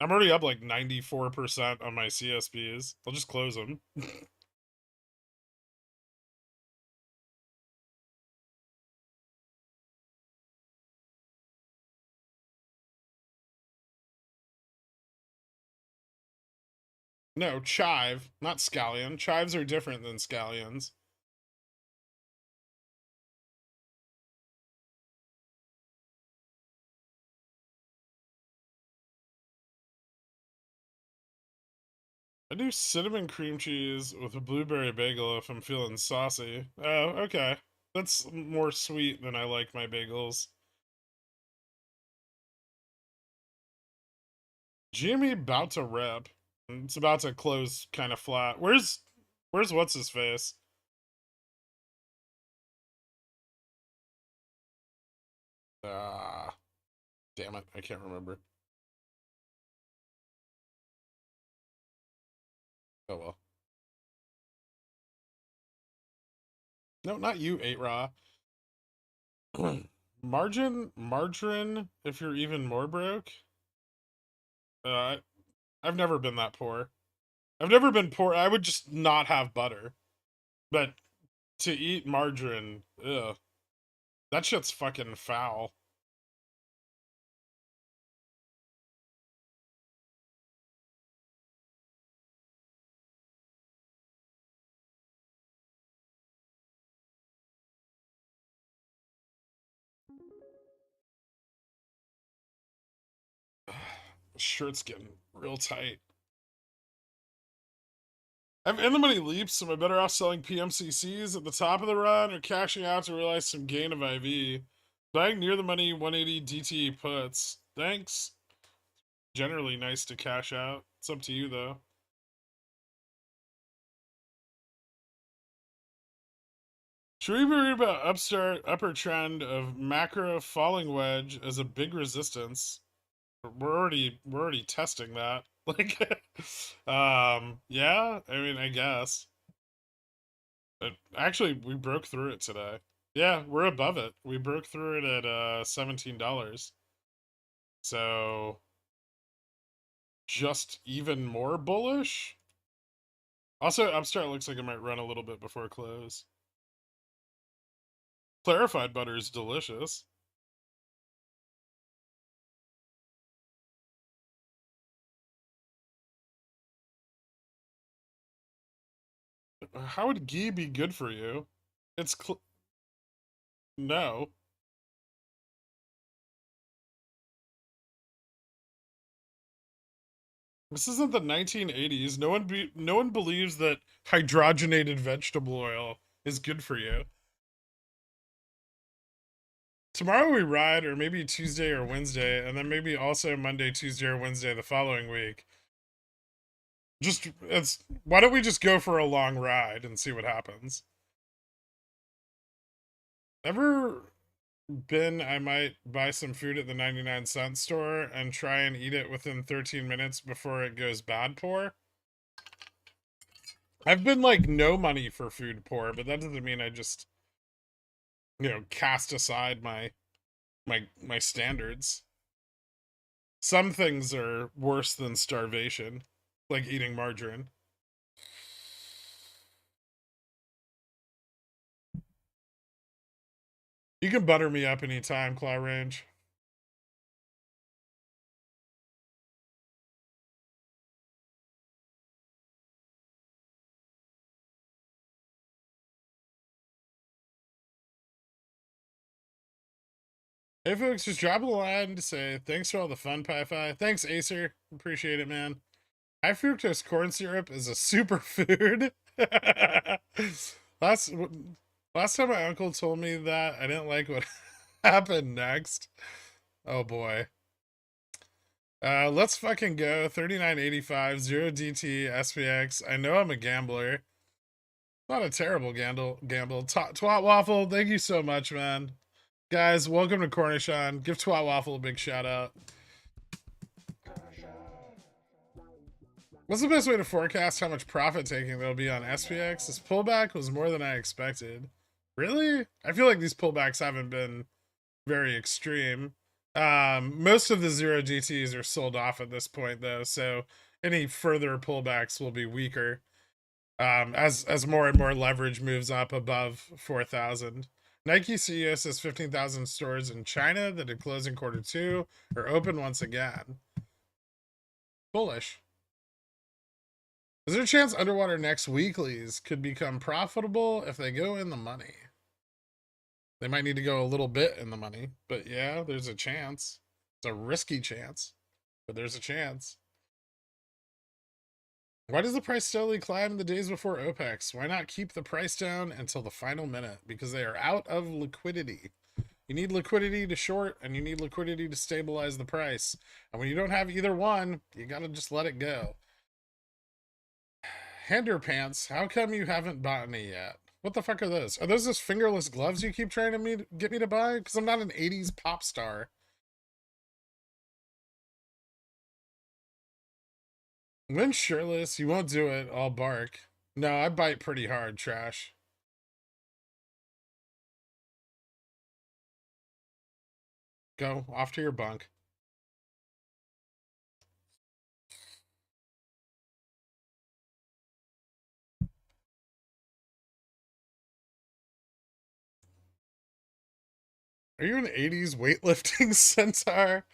S1: I'm already up like 94% on my CSPs. I'll just close them. No, chive, not scallion. Chives are different than scallions. I do cinnamon cream cheese with a blueberry bagel if I'm feeling saucy. Oh, okay. That's more sweet than I like my bagels. Jimmy about to rip. It's about to close kind of flat. Where's what's his face? Ah, damn it, I can't remember. Oh well. No, not you, 8 Raw. Margarine, if you're even more broke. Uh, I've never been that poor. I've never been poor. I would just not have butter. But to eat margarine, ugh. That shit's fucking foul. Shirt's getting real tight. I have in the money leaps. Am I better off selling PMCCs at the top of the run or cashing out to realize some gain of IV? Buying near the money 180 DTE puts. Thanks. Generally nice to cash out. It's up to you though. Should we be worried about upper trend of macro falling wedge as a big resistance? We're already testing that. Like, yeah. I mean, I guess. But actually, we broke through it today. Yeah, we're above it. We broke through it at $17. So just even more bullish. Also, Upstart looks like it might run a little bit before close. Clarified butter is delicious. How would ghee be good for you? It's no. This isn't the 1980s. No one believes that hydrogenated vegetable oil is good for you. Tomorrow we ride, or maybe Tuesday or Wednesday, and then maybe also Monday, Tuesday, or Wednesday the following week. Why don't we just go for a long ride and see what happens? Ever been I might buy some food at the 99-cent store and try and eat it within 13 minutes before it goes bad poor? I've been like no money for food poor, but that doesn't mean I just, cast aside my standards. Some things are worse than starvation, like eating margarine. You can butter me up anytime, Claw Range. Hey folks, just dropping a line to say thanks for all the fun, Pi-Fi. Thanks, Acer. Appreciate it, man. High fructose corn syrup is a superfood. last time my uncle told me that, I didn't like what happened next. Oh boy. Let's fucking go. 39.85, 0 DT, SPX. I know I'm a gambler. Not a terrible gamble. Twat Waffle, thank you so much, man. Guys, welcome to Cornishon. Give Twat Waffle a big shout out. What's the best way to forecast how much profit taking there'll be on SPX? This pullback was more than I expected. Really? I feel like these pullbacks haven't been very extreme. Most of the 0 GTs are sold off at this point, though, so any further pullbacks will be weaker. As more and more leverage moves up above 4,000. Nike CEO says 15,000 stores in China that had closed in Q2 are open once again. Bullish. Is there a chance underwater next weeklies could become profitable if they go in the money? They might need to go a little bit in the money, but yeah, there's a chance. It's a risky chance, but there's a chance. Why does the price steadily climb the days before OPEX? Why not keep the price down until the final minute? Because they are out of liquidity. You need liquidity to short, and you need liquidity to stabilize the price. And when you don't have either one, you gotta just let it go. Hander pants, how come you haven't bought any yet? What the fuck are those? Are those just fingerless gloves you keep trying to get me to buy? Because I'm not an 80s pop star. When shirtless, you won't do it, I'll bark. No, I bite pretty hard, trash. Go, off to your bunk. Are you an 80s weightlifting centaur?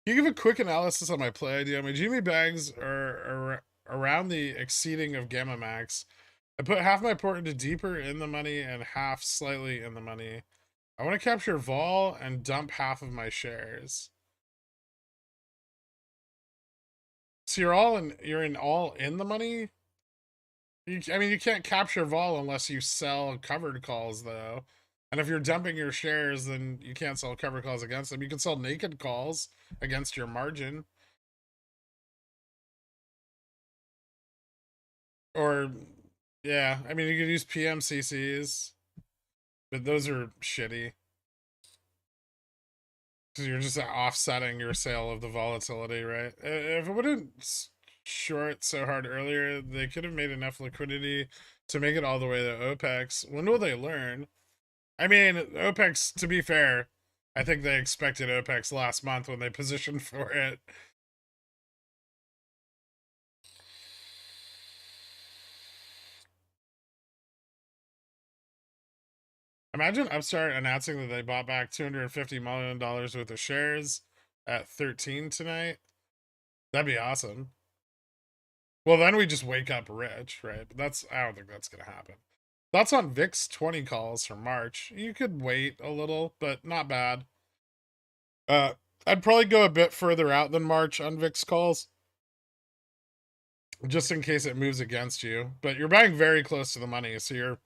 S1: Can you give a quick analysis on my play idea? My Jimmy bags are around the exceeding of Gamma Max. I put half my port into deeper in the money and half slightly in the money. I want to capture vol and dump half of my shares. So you're in all in the money. I mean, you can't capture vol unless you sell covered calls, though. And if you're dumping your shares, then you can't sell covered calls against them. You can sell naked calls against your margin. Or, yeah, I mean, you could use PMCCs, but those are shitty. Because you're just offsetting your sale of the volatility, right? If it wouldn't short so hard earlier, they could have made enough liquidity to make it all the way to OPEX. When will they learn? I mean, OPEX, to be fair, I think they expected OPEX last month when they positioned for it. Imagine Upstart announcing that they bought back $250 million worth of shares at 13 tonight. That'd be awesome. Well, then we just wake up rich, right? But I don't think that's going to happen. Thoughts on VIX 20 calls for March. You could wait a little, but not bad. I'd probably go a bit further out than March on VIX calls, just in case it moves against you. But you're buying very close to the money, so you're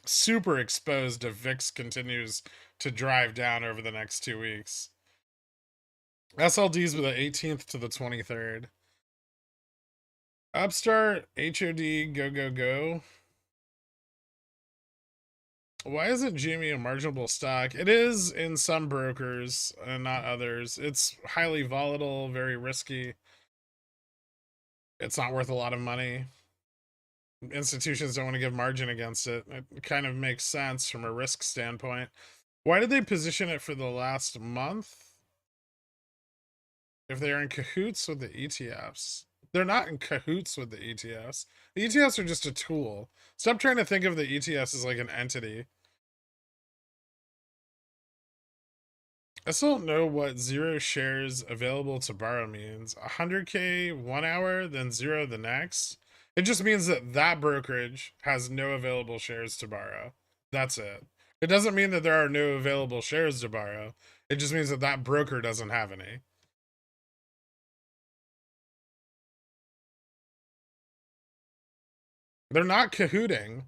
S1: super exposed if VIX continues to drive down over the next 2 weeks. SLDs with the 18th to the 23rd. Upstart, HOD, go, go, go. Why isn't GME a marginable stock? It is in some brokers and not others. It's highly volatile, very risky. It's not worth a lot of money. Institutions don't want to give margin against it. It kind of makes sense from a risk standpoint. Why did they position it for the last month? If they're in cahoots with the ETFs. They're not in cahoots with the ETFs. The ETFs are just a tool. Stop trying to think of the ETFs as like an entity. I still don't know what 0 shares available to borrow means. 100K 1 hour, then 0 the next. It just means that that brokerage has no available shares to borrow. That's it. It doesn't mean that there are no available shares to borrow. It just means that that broker doesn't have any. They're not cahooting.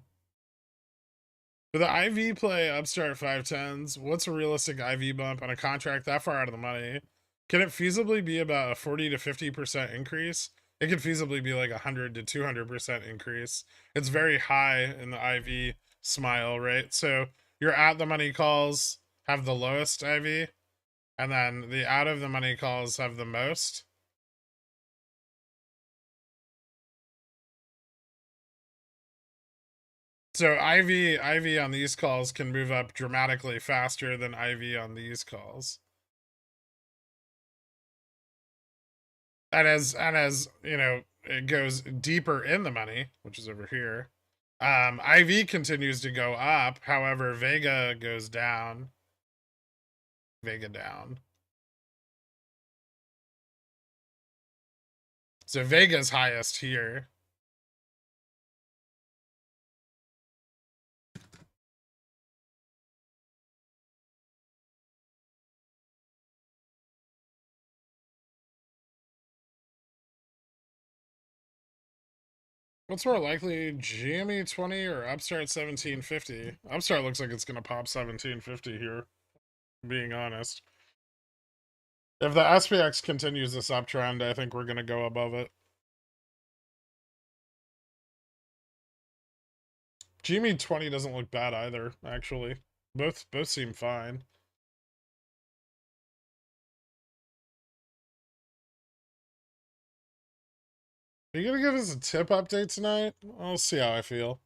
S1: For the IV play Upstart 510s, what's a realistic IV bump on a contract that far out of the money? Can it feasibly be about a 40 to 50% increase? It could feasibly be like 100 to 200% increase. It's very high in the IV smile, right? So your at the money calls have the lowest IV, and then the out of the money calls have the most. So IV on these calls can move up dramatically faster than IV on these calls. And as you know, it goes deeper in the money, which is over here. IV continues to go up, however, Vega goes down. Vega down. So Vega's highest here. What's more likely, GME 20 or Upstart 1750? Upstart looks like it's going to pop 1750 here, being honest. If the SPX continues this uptrend, I think we're going to go above it. GME 20 doesn't look bad either, actually. Both seem fine. Are you gonna give us a tip update tonight? I'll see how I feel.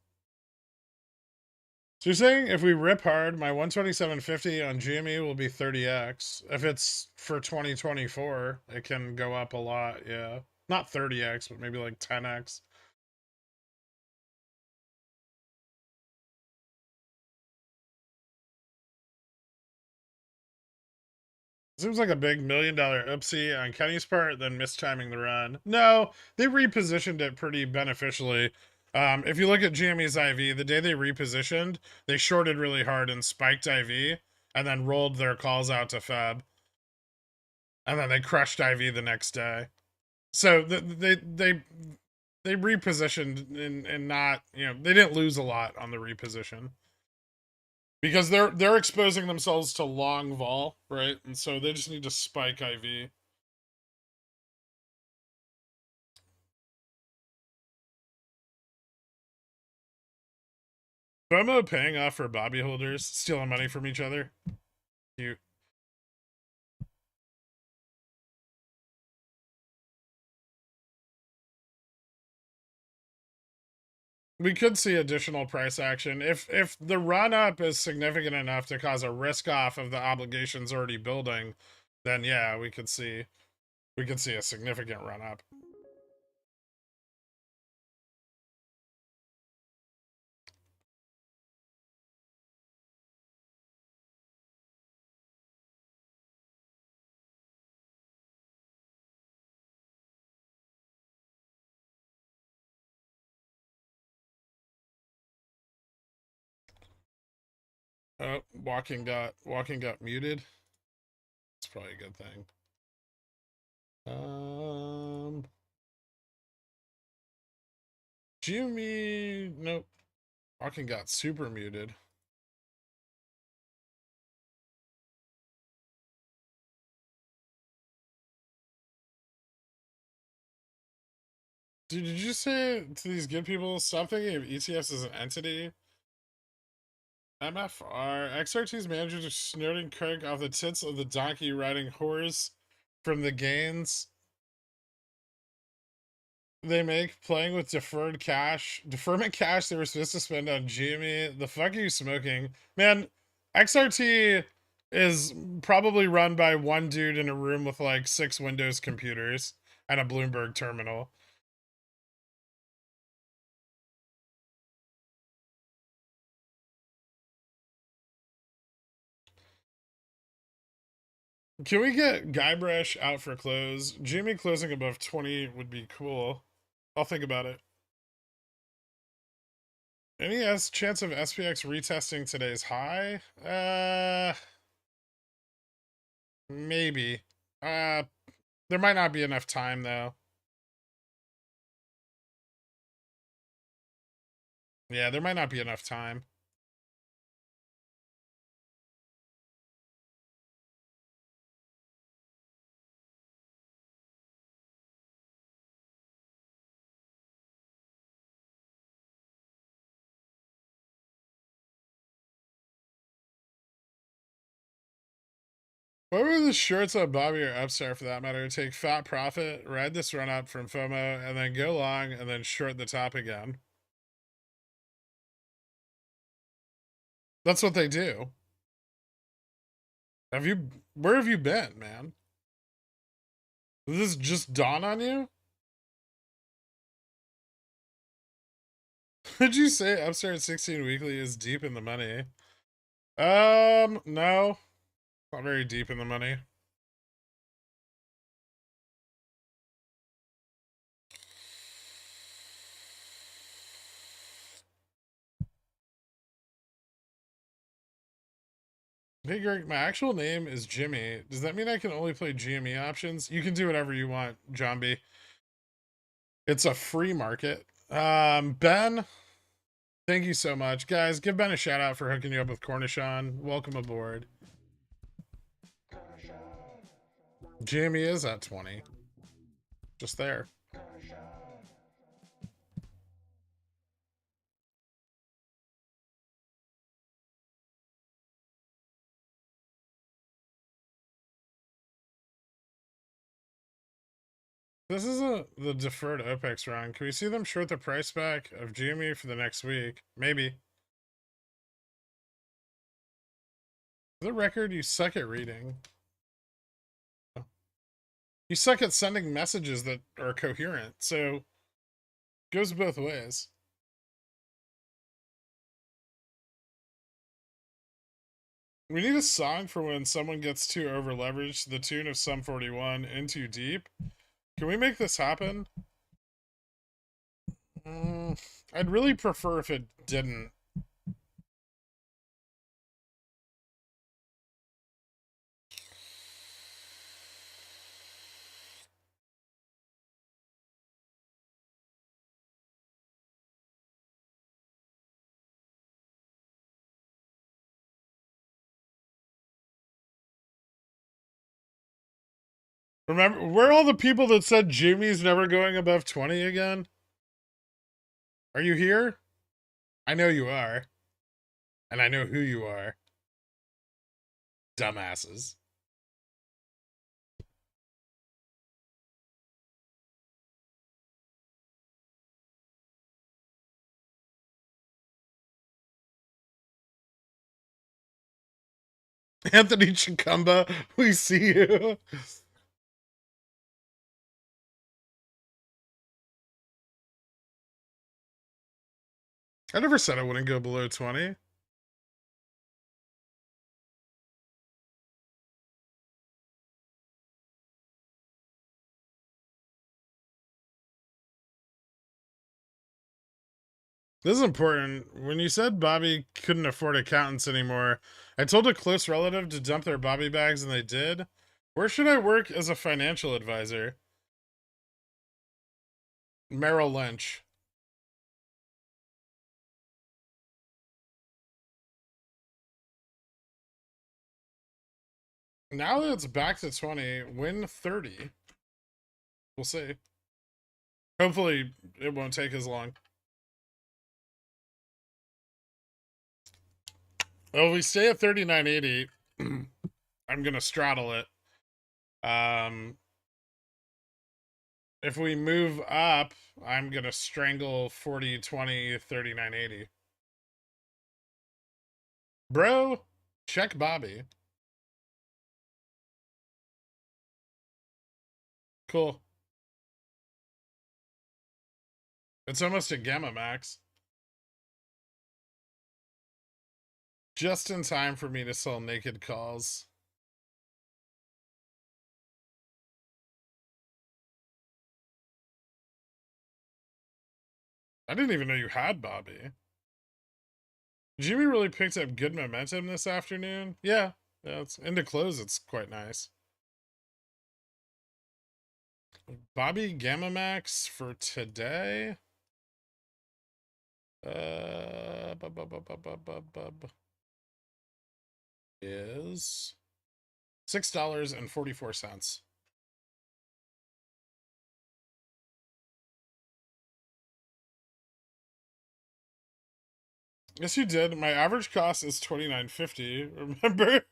S1: So you're saying if we rip hard, my 127.50 on GME will be 30x. If it's for 2024, it can go up a lot, yeah. Not 30x, but maybe like 10x. Seems like a big $1 million oopsie on Kenny's part, then mistiming the run. No, they repositioned it pretty beneficially. If you look at GME's IV, the day they repositioned, they shorted really hard and spiked IV, and then rolled their calls out to Feb. And then they crushed IV the next day. So they repositioned and not, you know, they didn't lose a lot on the reposition because they're exposing themselves to long vol, right? And so they just need to spike IV. FOMO paying off for Bobby holders, stealing money from each other. Cute. We could see additional price action if the run up is significant enough to cause a risk off of the obligations already building. Then yeah, we could see a significant run up. Oh, walking got muted. It's probably a good thing. Jimmy, nope. Walking got super muted. Dude, did you say to these good people, stop thinking of ETFs as an entity? MFR. XRT's managers are snorting coke off the tits of the donkey riding horse from the gains they make playing with deferment cash they were supposed to spend on GME. The fuck are you smoking? Man, XRT is probably run by one dude in a room with like 6 Windows computers and a Bloomberg terminal. Can we get Guybrush out for close? Jimmy closing above 20 would be cool. I'll think about it. Any chance of SPX retesting today's high? Maybe. There might not be enough time though. Yeah, there might not be enough time. What were the shorts on Bobby or Upstart for that matter? Take fat profit, ride this run up from FOMO, and then go long and then short the top again. That's what they do. Where have you been, man? Did this just dawn on you? Did you say Upstart 16 weekly is deep in the money? No. Not very deep in the money. Hey Greg, my actual name is Jimmy. Does that mean I can only play GME options? You can do whatever you want, John B. It's a free market. Ben, thank you so much. Guys, give Ben a shout out for hooking you up with Cornishon. Welcome aboard. GME is at 20. Just there. This is the deferred OPEX run. Can we see them short the price back of GME for the next week? Maybe. For the record, you suck at reading. You suck at sending messages that are coherent, so it goes both ways. We need a song for when someone gets too over leveraged to the tune of Sum 41 in too deep. Can we make this happen? I'd really prefer if it didn't. Remember, where are all the people that said Jimmy's never going above 20 again? Are you here? I know you are. And I know who you are. Dumbasses. Anthony Chikumba, we see you. I never said I wouldn't go below 20. This is important. When you said Bobby couldn't afford accountants anymore, I told a close relative to dump their Bobby bags and they did. Where should I work as a financial advisor? Merrill Lynch. Now that it's back to 20, win 30. We'll see. Hopefully, it won't take as long. Oh, we stay at 39.80. I'm gonna straddle it. If we move up, I'm gonna strangle 40, 20, 39.80. Bro, check Bobby. Cool. It's almost a gamma max. Just in time for me to sell naked calls. I didn't even know you had Bobby. Jimmy really picked up good momentum this afternoon. Yeah, it's into close. It's quite nice. Bobby Gamma Max for today. Is $6.44. Yes, you did. My average cost is $29.50. Remember?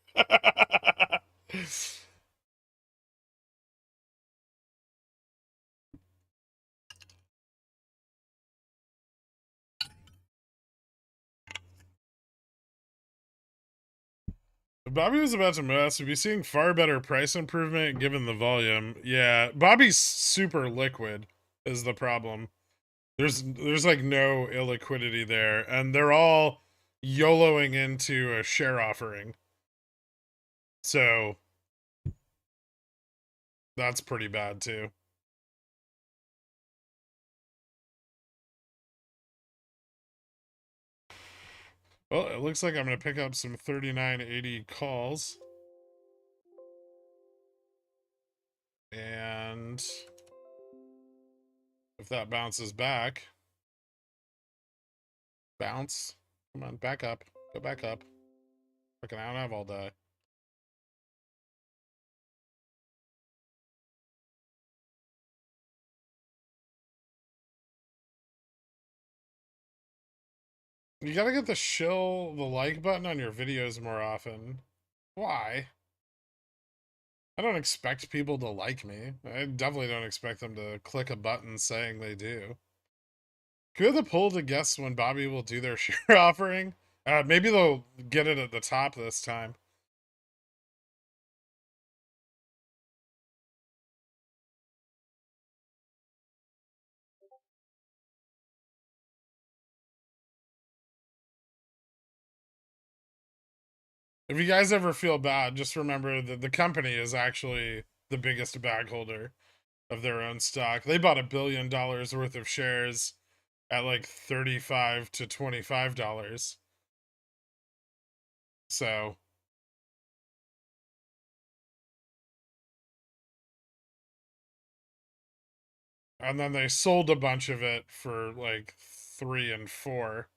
S1: If Bobby was about to mess, we'd be seeing far better price improvement given the volume. Yeah, Bobby's super liquid is the problem. There's like no illiquidity there, and they're all YOLOing into a share offering. So that's pretty bad too. Well, it looks like I'm going to pick up some 39.80 calls. And if that bounces back, bounce. Come on, back up. Go back up. Fucking I don't have all day. You gotta get the shill the like button on your videos more often. Why? I don't expect people to like me. I definitely don't expect them to click a button saying they do. Can we have the poll to guess when Bobby will do their share offering? Maybe they'll get it at the top this time. If you guys ever feel bad, just remember that the company is actually the biggest bag holder of their own stock. They bought $1 billion worth of shares at like $35 to $25. So and then they sold a bunch of it for like 3 and 4.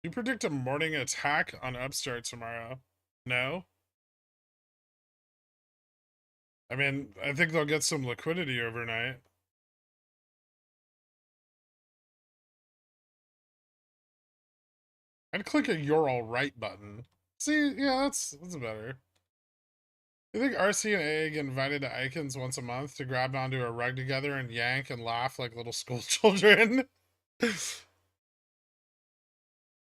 S1: You predict a morning attack on Upstart tomorrow? No? I mean, I think they'll get some liquidity overnight. I'd click a "You're all right" button. See, yeah, that's better. You think RC and AA get invited to Icons once a month to grab onto a rug together and yank and laugh like little school children?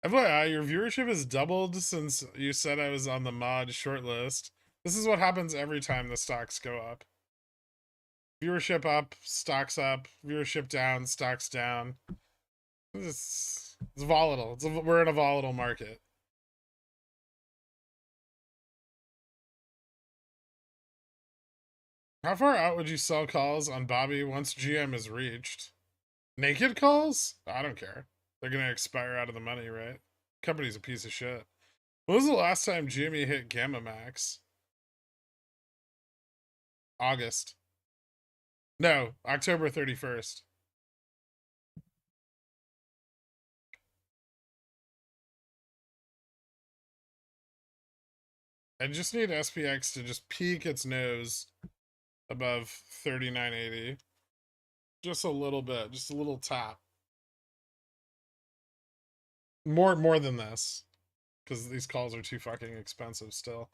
S1: FYI, your viewership has doubled since you said I was on the mod shortlist. This is what happens every time the stocks go up. Viewership up, stocks up. Viewership down, stocks down. It's volatile. We're in a volatile market. How far out would you sell calls on Bobby once GM is reached? Naked calls? I don't care. They're gonna expire out of the money, right? Company's a piece of shit. When was the last time GME hit Gamma Max? August. No, October 31st. I just need SPX to just peek its nose above 39.80. Just a little bit, just a little tap. More than this, because these calls are too fucking expensive still.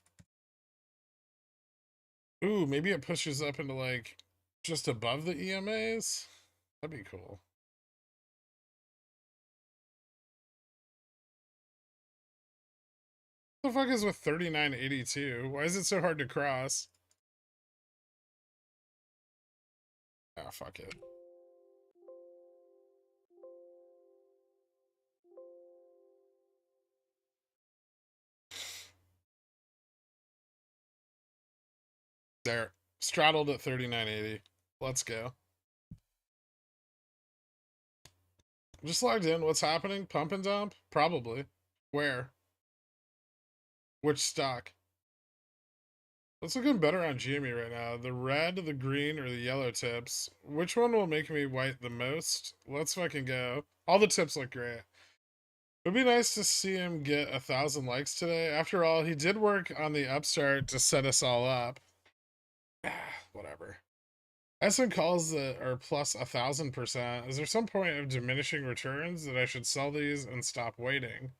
S1: Ooh, maybe it pushes up into like just above the EMAs. That'd be cool. What the fuck is with 39.82? Why is it so hard to cross? Ah, fuck it. There. Straddled at 39.80. Let's go. Just logged in. What's happening? Pump and dump? Probably. Where? Which stock? What's looking better on GME right now? The red, the green, or the yellow tips? Which one will make me white the most? Let's fucking go. All the tips look great. It'd be nice to see him get 1,000 likes today. After all, he did work on the upstart to set us all up. Whatever. Essen calls that are plus 1,000%. Is there some point of diminishing returns that I should sell these and stop waiting?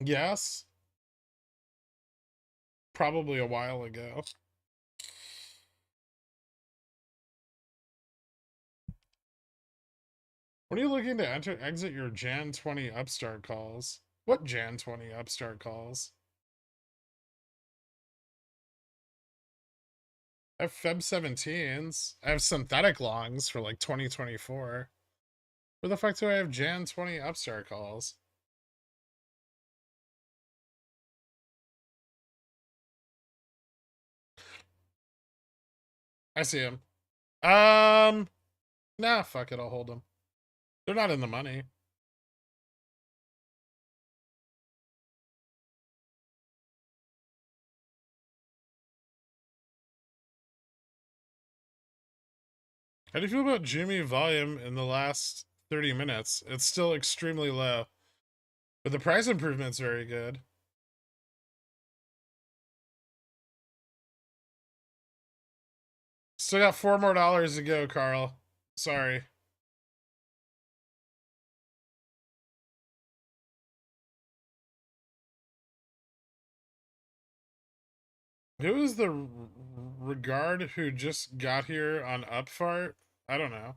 S1: Yes. Probably a while ago. When are you looking to exit your Jan 20 upstart calls? What Jan 20 upstart calls? I have Feb 17s. I have synthetic longs for like 2024. Where the fuck do I have Jan 20 upstart calls? I see him. Nah, fuck it, I'll hold them. They're not in the money. How do you feel about Jimmy volume in the last 30 minutes? It's still extremely low, but the price improvement's very good. Still got $4 more to go, Carl. Sorry. Who is the regard who just got here on Upfart? I don't know.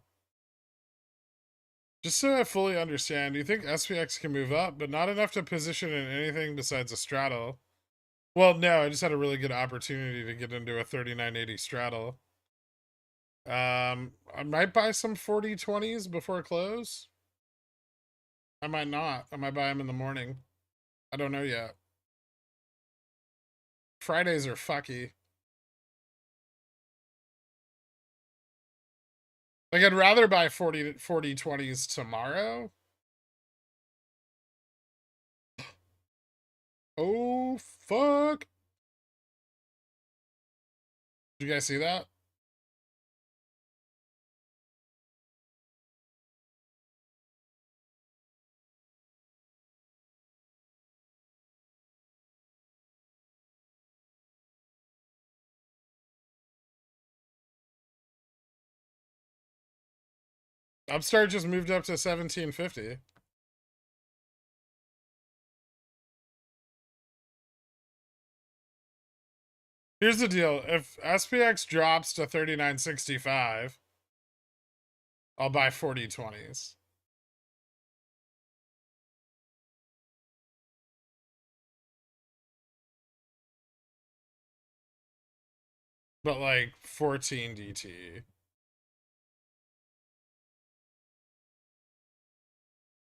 S1: Just so I fully understand, do you think SPX can move up, but not enough to position in anything besides a straddle? Well, no, I just had a really good opportunity to get into a 39.80 straddle. I might buy some 40/20s before close. I might not. I might buy them in the morning. I don't know yet. Fridays are fucky. Like, I'd rather buy 40/20s tomorrow. Oh, fuck. Did you guys see that? Upstart just moved up to 1750. Here's the deal. If SPX drops to 39.65, I'll buy 40/20s. But like 14 DT.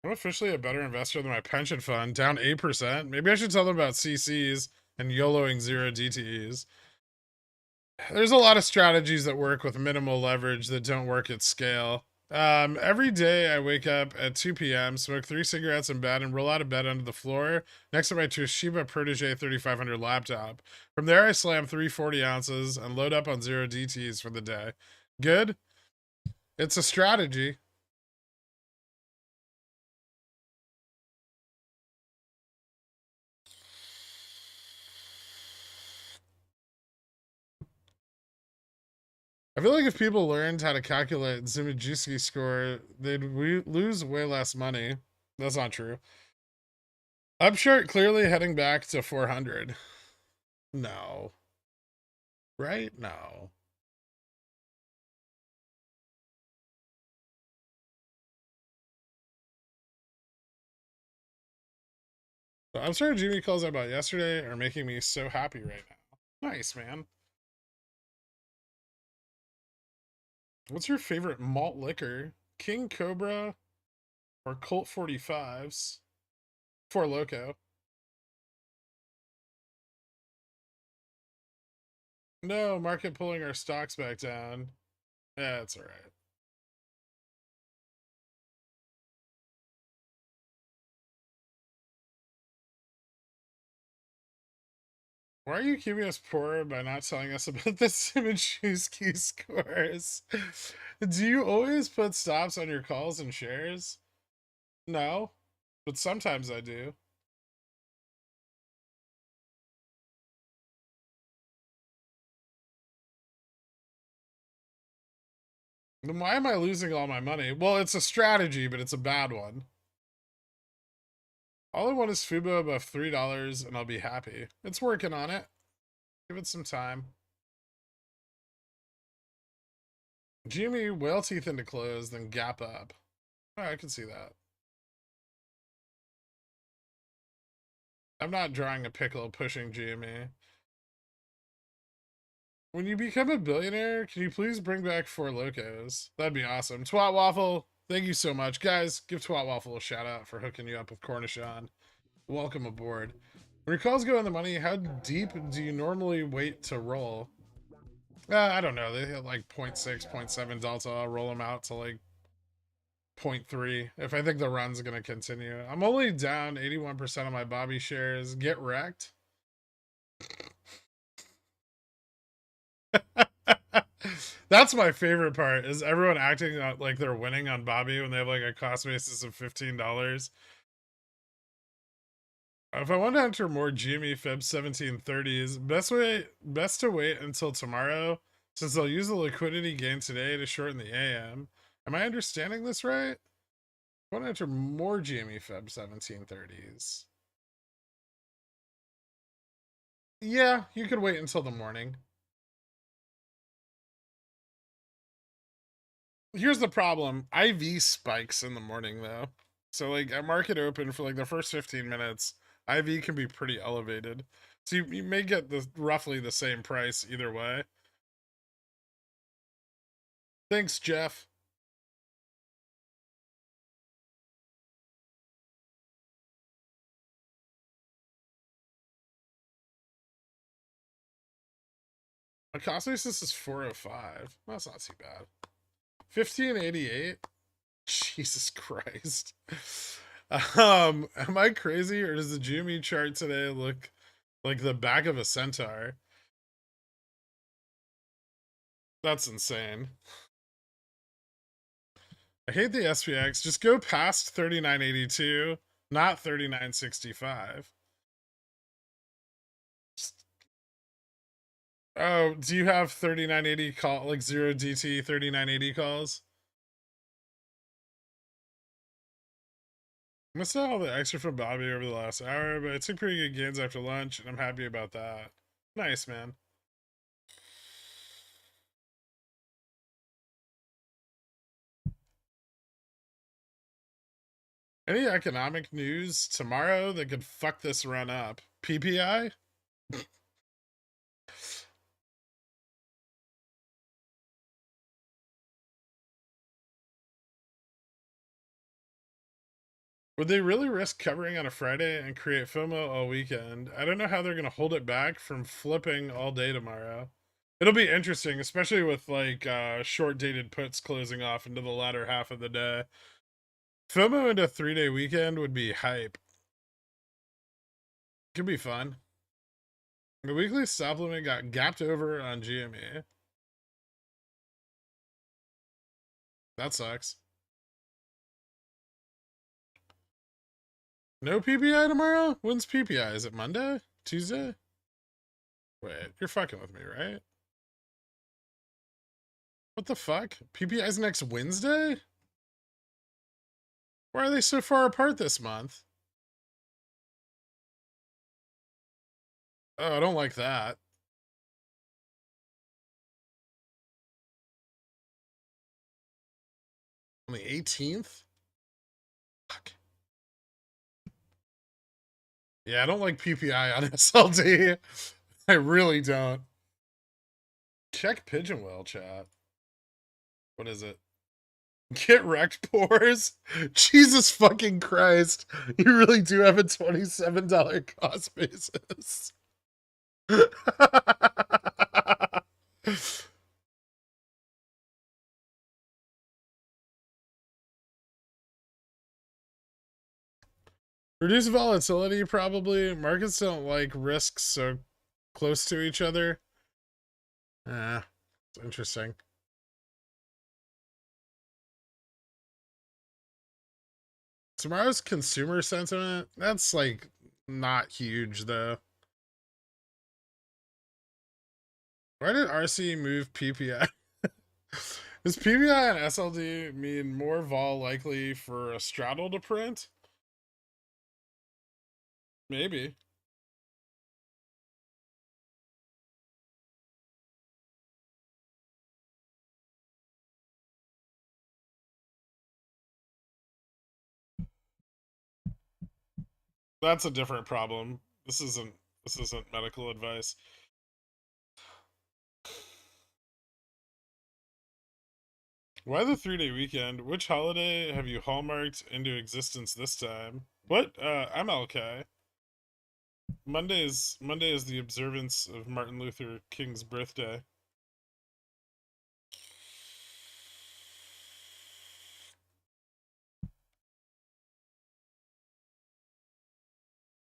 S1: I'm officially a better investor than my pension fund, down 8%. Maybe I should tell them about CCs and YOLOing 0 DTEs. There's a lot of strategies that work with minimal leverage that don't work at scale. Every day I wake up at 2 p.m., smoke 3 cigarettes in bed, and roll out of bed onto the floor next to my Toshiba Protege 3500 laptop. From there, I slam 340 ounces and load up on 0 DTs for the day. Good? It's a strategy. I feel like if people learned how to calculate Zimijewski score, they'd lose way less money. That's not true. Upshart clearly heading back to 400. No. Right? No. The Upstart Jimmy calls I bought yesterday are making me so happy right now. Nice, man. What's your favorite malt liquor? King Cobra or Colt 45s? Four Loco. No, market pulling our stocks back down. Yeah, it's alright. Why are you keeping us poor by not telling us about the Zimijewski scores? Do you always put stops on your calls and shares? No, but sometimes I do. Then why am I losing all my money? Well, it's a strategy, but it's a bad one. All I want is Fubo above $3 and I'll be happy. It's working on it. Give it some time. Jimmy, whale teeth into close, then gap up. Oh, I can see that. I'm not drawing a pickle pushing Jimmy. When you become a billionaire, can you please bring back Four Locos? That'd be awesome. Twat Waffle, thank you so much. Guys, give Twat Waffle a shout out for hooking you up with Cornichon. Welcome aboard. When your calls go in the money, how deep do you normally wait to roll? I don't know. They hit like 0.6, 0.7 delta. I'll roll them out to like 0.3 if I think the run's going to continue. I'm only down 81% of my Bobby shares. Get wrecked. That's my favorite part is everyone acting like they're winning on Bobby when they have like a cost basis of $15. If I want to enter more GME Fib 1730s, best to wait until tomorrow since they'll use the liquidity gain today to shorten the AM. Am I understanding this right? I want to enter more GME Fib 1730s. Yeah, you could wait until the morning. Here's the problem. IV spikes in the morning though. So like at market open for like the first 15 minutes, IV can be pretty elevated. So you may get the roughly the same price either way. Thanks, Jeff. My cost basis is 405. That's not too bad. 1588. Jesus Christ. Am I crazy or does the Jumi chart today look like the back of a centaur? That's insane. I hate the SPX. Just go past 3982, not 3965. Oh, do you have 3980 call like 0 DT 3980 calls? Missed out all the extra from Bobby over the last hour, but I took pretty good gains after lunch, and I'm happy about that. Nice, man. Any economic news tomorrow that could fuck this run up? PPI? Would they really risk covering on a Friday and create FOMO all weekend? I don't know how they're going to hold it back from flipping all day tomorrow. It'll be interesting, especially with like short dated puts closing off into the latter half of the day. FOMO into a 3-day weekend would be hype. Could be fun. The weekly stop limit got gapped over on GME. That sucks. No PPI tomorrow? When's PPI? Is it Monday? Tuesday? Wait, you're fucking with me, right? What the fuck? PPI's next Wednesday? Why are they so far apart this month? Oh, I don't like that. On the 18th? Fuck. Yeah, I don't like PPI on SLD. I really don't. Check Pigeon Whale chat. What is it? Get wrecked, pores. Jesus fucking Christ. You really do have a $27 cost basis. Reduce volatility, probably. Markets don't like risks so close to each other. It's interesting. Tomorrow's consumer sentiment, that's like not huge though. Why did RC move PPI? Does PPI and SLD mean more vol likely for a straddle to print? Maybe. That's a different problem. This isn't medical advice. Why the 3-day weekend? Which holiday have you hallmarked into existence this time? What? MLK. Monday is the observance of Martin Luther King's birthday.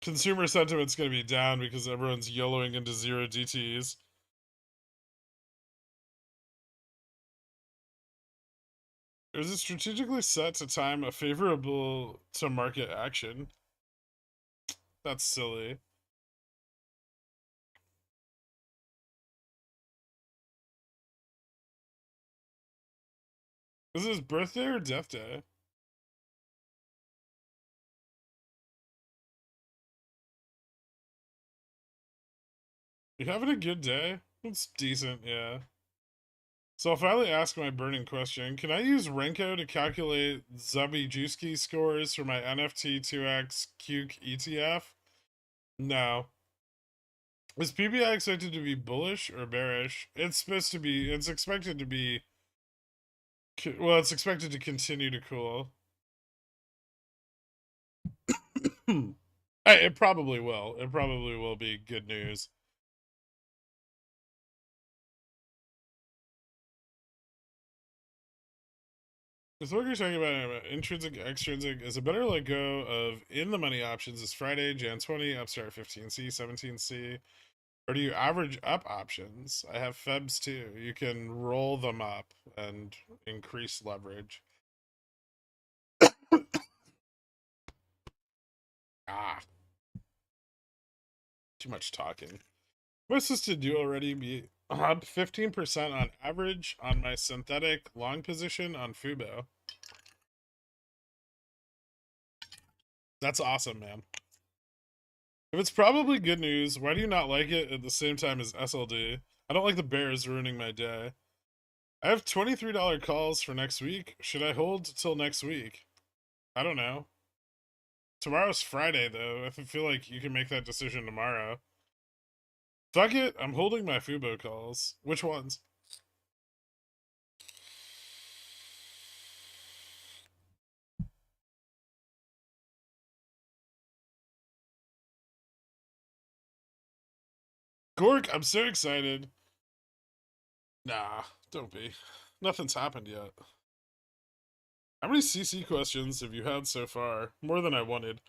S1: Consumer sentiment's going to be down because everyone's YOLOing into zero DTs. Is it strategically set to time a favorable to market action? That's silly. Is it his birthday or death day? You having a good day? It's decent, yeah. So I'll finally ask my burning question. Can I use Renko to calculate Zabijuski scores for my NFT 2X Cuke ETF? No. Is PBI expected to be bullish or bearish? It's expected to be, well, it's expected to continue to cool. It probably will. It probably will be good news. Is what you're talking about intrinsic, extrinsic, is a better let go of in the money options is Friday, Jan 20, Upstart 15C, 17C. Or do you average up options? I have Febs too. You can roll them up and increase leverage. Too much talking. My sister do already be 15% on average on my synthetic long position on Fubo. That's awesome, man. If it's probably good news, why do you not like it at the same time as SLD? I don't like the bears ruining my day. I have $23 calls for next week. Should I hold till next week? I don't know. Tomorrow's Friday, though. I feel like you can make that decision tomorrow. Fuck it. I'm holding my Fubo calls. Which ones? Gork, I'm so excited. Nah, don't be. Nothing's happened yet. How many CC questions have you had so far? More than I wanted.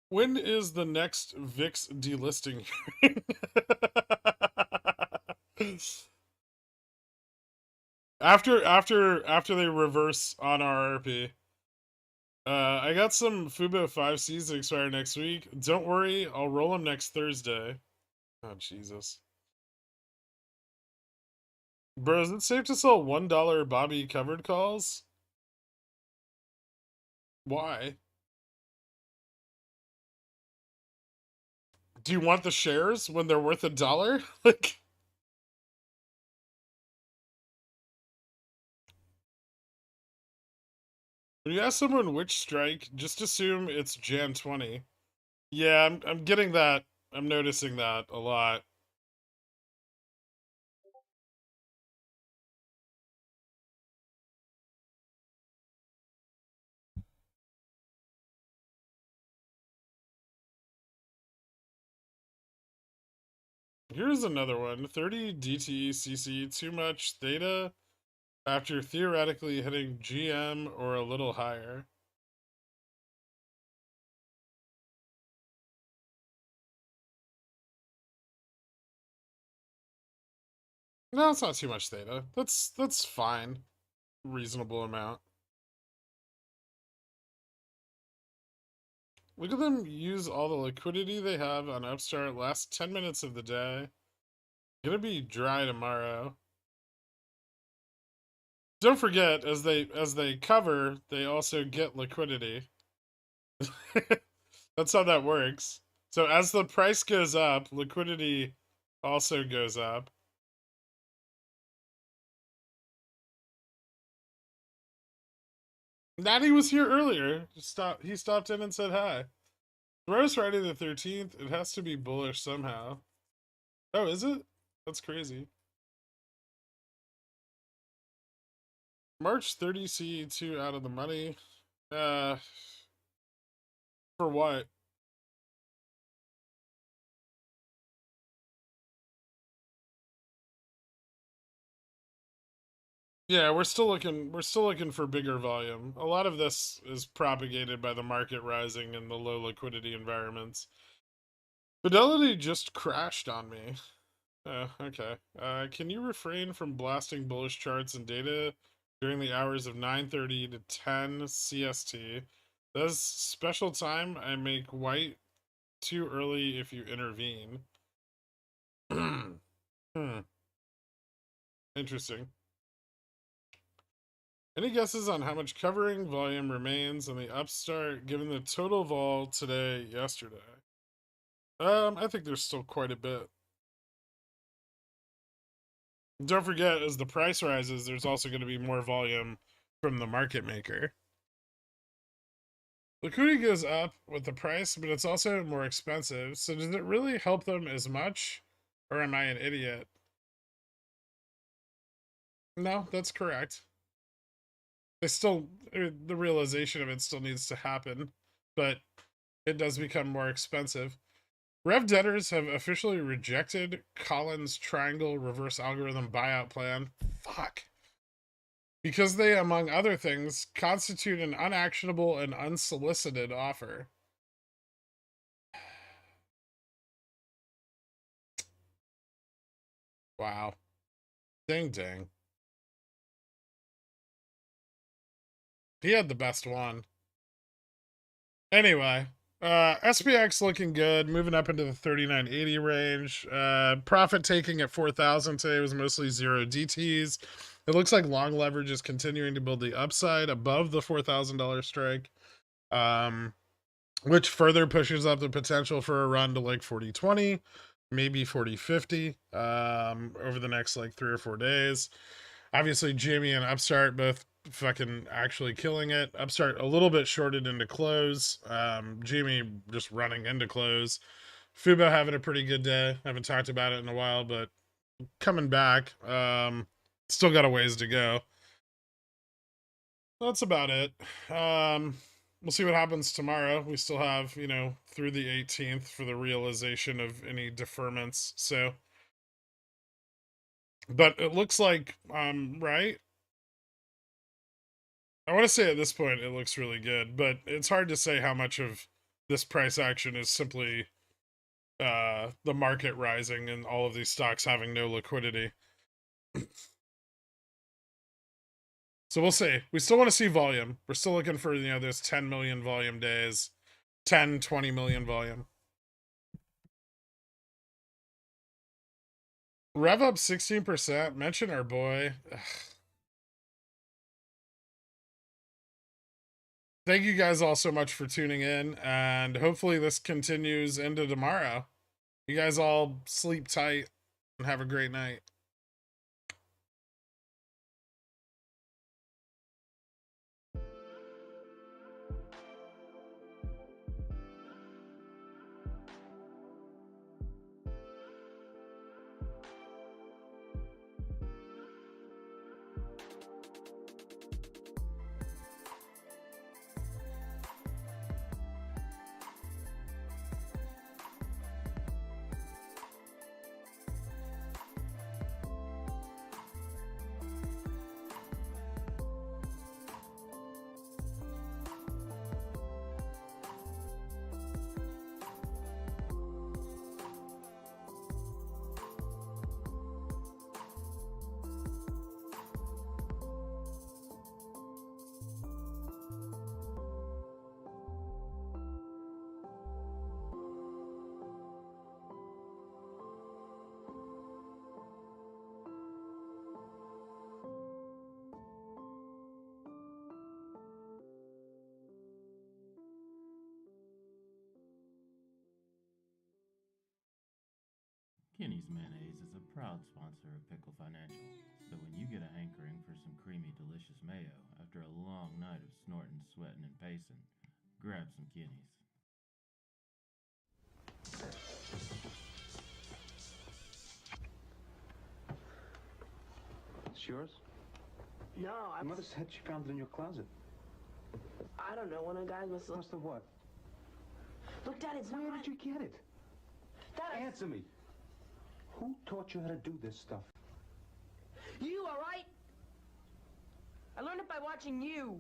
S1: When is the next VIX delisting hearing? after they reverse on RRP. I got some Fubo 5Cs that expire next week. Don't worry, I'll roll them next Thursday. Oh, Jesus. Bro, is it safe to sell $1 Bobby covered calls? Why? Do you want the shares when they're worth $1? Like, when you ask someone which strike, just assume it's Jan 20. Yeah, I'm getting that. I'm noticing that a lot. Here's another one. 30 DTCC, too much theta after theoretically hitting GM or a little higher. No, it's not too much theta. That's fine. Reasonable amount. Look at them use all the liquidity they have on Upstart last 10 minutes of the day. Gonna be dry tomorrow. Don't forget, as they cover, they also get liquidity. That's how that works. So as the price goes up, liquidity also goes up. Natty was here earlier. He stopped in and said hi. Tomorrow's Friday the 13th. It has to be bullish somehow. Oh, is it? That's crazy. March 30 CE2 out of the money. For what? Yeah, we're still looking for bigger volume. A lot of this is propagated by the market rising in the low liquidity environments. Fidelity just crashed on me. Oh, okay. Can you refrain from blasting bullish charts and data during the hours of 9:30 to 10 CST? That's special time. I make white too early if you intervene. Interesting. Any guesses on how much covering volume remains in the upstart given the total vol today, yesterday? I think there's still quite a bit. Don't forget, as the price rises, there's also going to be more volume from the market maker. Liquidity goes up with the price, but it's also more expensive. So does it really help them as much? Or am I an idiot? No, that's correct. The realization of it still needs to happen, but it does become more expensive. Rev debtors have officially rejected Collins' triangle reverse algorithm buyout plan. Fuck. Because they, among other things, constitute an unactionable and unsolicited offer. Wow. Ding ding. He had the best one. Anyway, SPX looking good, moving up into the 3980 range. Profit taking at 4,000 today was mostly zero DTs. It looks like long leverage is continuing to build the upside above the $4,000 strike. which further pushes up the potential for a run to like 40.20, maybe 40.50 over the next like 3 or 4 days. Obviously, Jamie and Upstart both fucking actually killing it. Upstart a little bit shorted into close. Jamie just running into close. Fubo having a pretty good day. Haven't talked about it in a while, but coming back. Still got a ways to go. That's about it. We'll see what happens tomorrow. We still have, you know, through the 18th for the realization of any deferments. So, but it looks like, right? I want to say at this point it looks really good, but it's hard to say how much of this price action is simply the market rising and all of these stocks having no liquidity. So we'll see. We still want to see volume. We're still looking for, you know, those 10 million volume days, 10, 20 million volume. Rev up 16%. Mention our boy. Ugh. Thank you guys all so much for tuning in, and hopefully this continues into tomorrow. You guys all sleep tight and have a great night.
S4: Kinney's Mayonnaise is a proud sponsor of Pickle Financial, so when you get a hankering for some creamy, delicious mayo after a long night of snorting, sweating, and pacing, grab some Kinney's.
S5: It's yours?
S6: No,
S5: Your mother said she found it in your closet.
S6: I don't know. One of the guys must have...
S5: Must have what?
S6: Look, Dad, it's
S5: Where
S6: not...
S5: did you get it?
S6: Dad,
S5: Answer me. Who taught you how to do this stuff?
S6: You, all right? I learned it by watching you.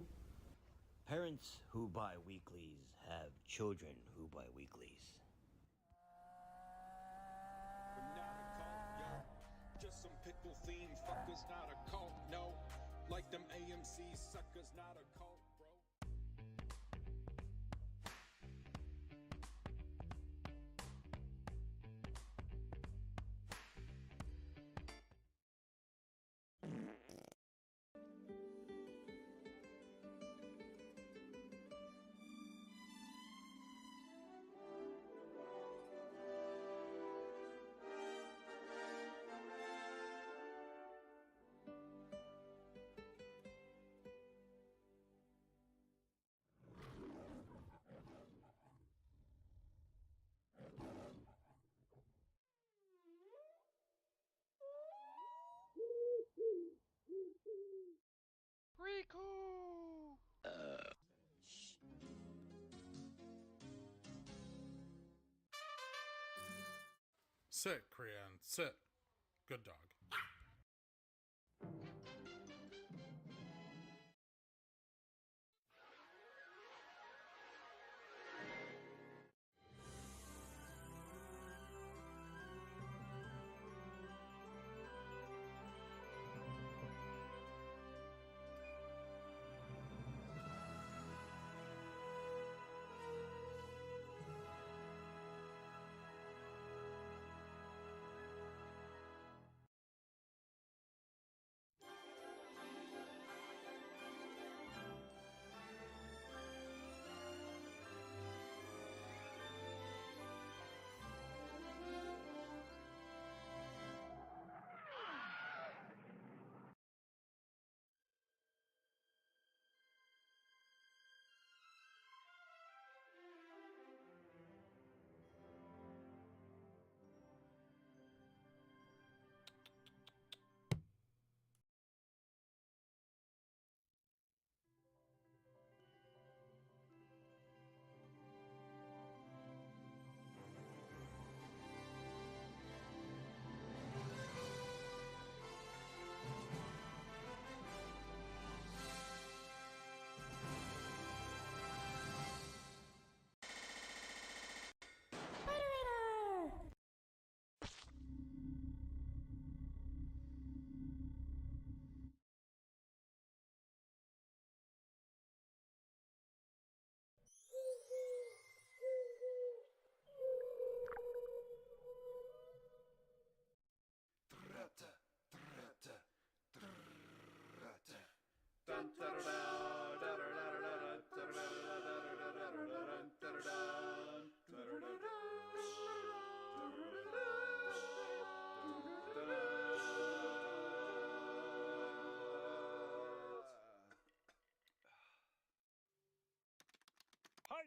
S7: Parents who buy weeklies have children who buy weeklies.
S8: We're not a cult, yo. Just some pickle themed fuckers, not a cult, no. Like them AMC suckers, not a cult.
S1: Sit, Krian. Sit. Good dog.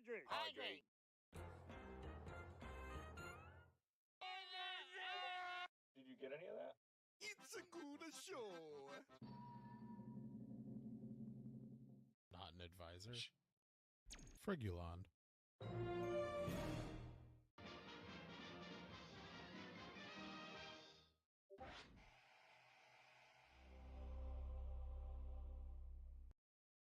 S9: Hydrate.
S6: Hydrate.
S9: Did you get any of that?
S8: It's a good show.
S1: Not an advisor. Frigulon.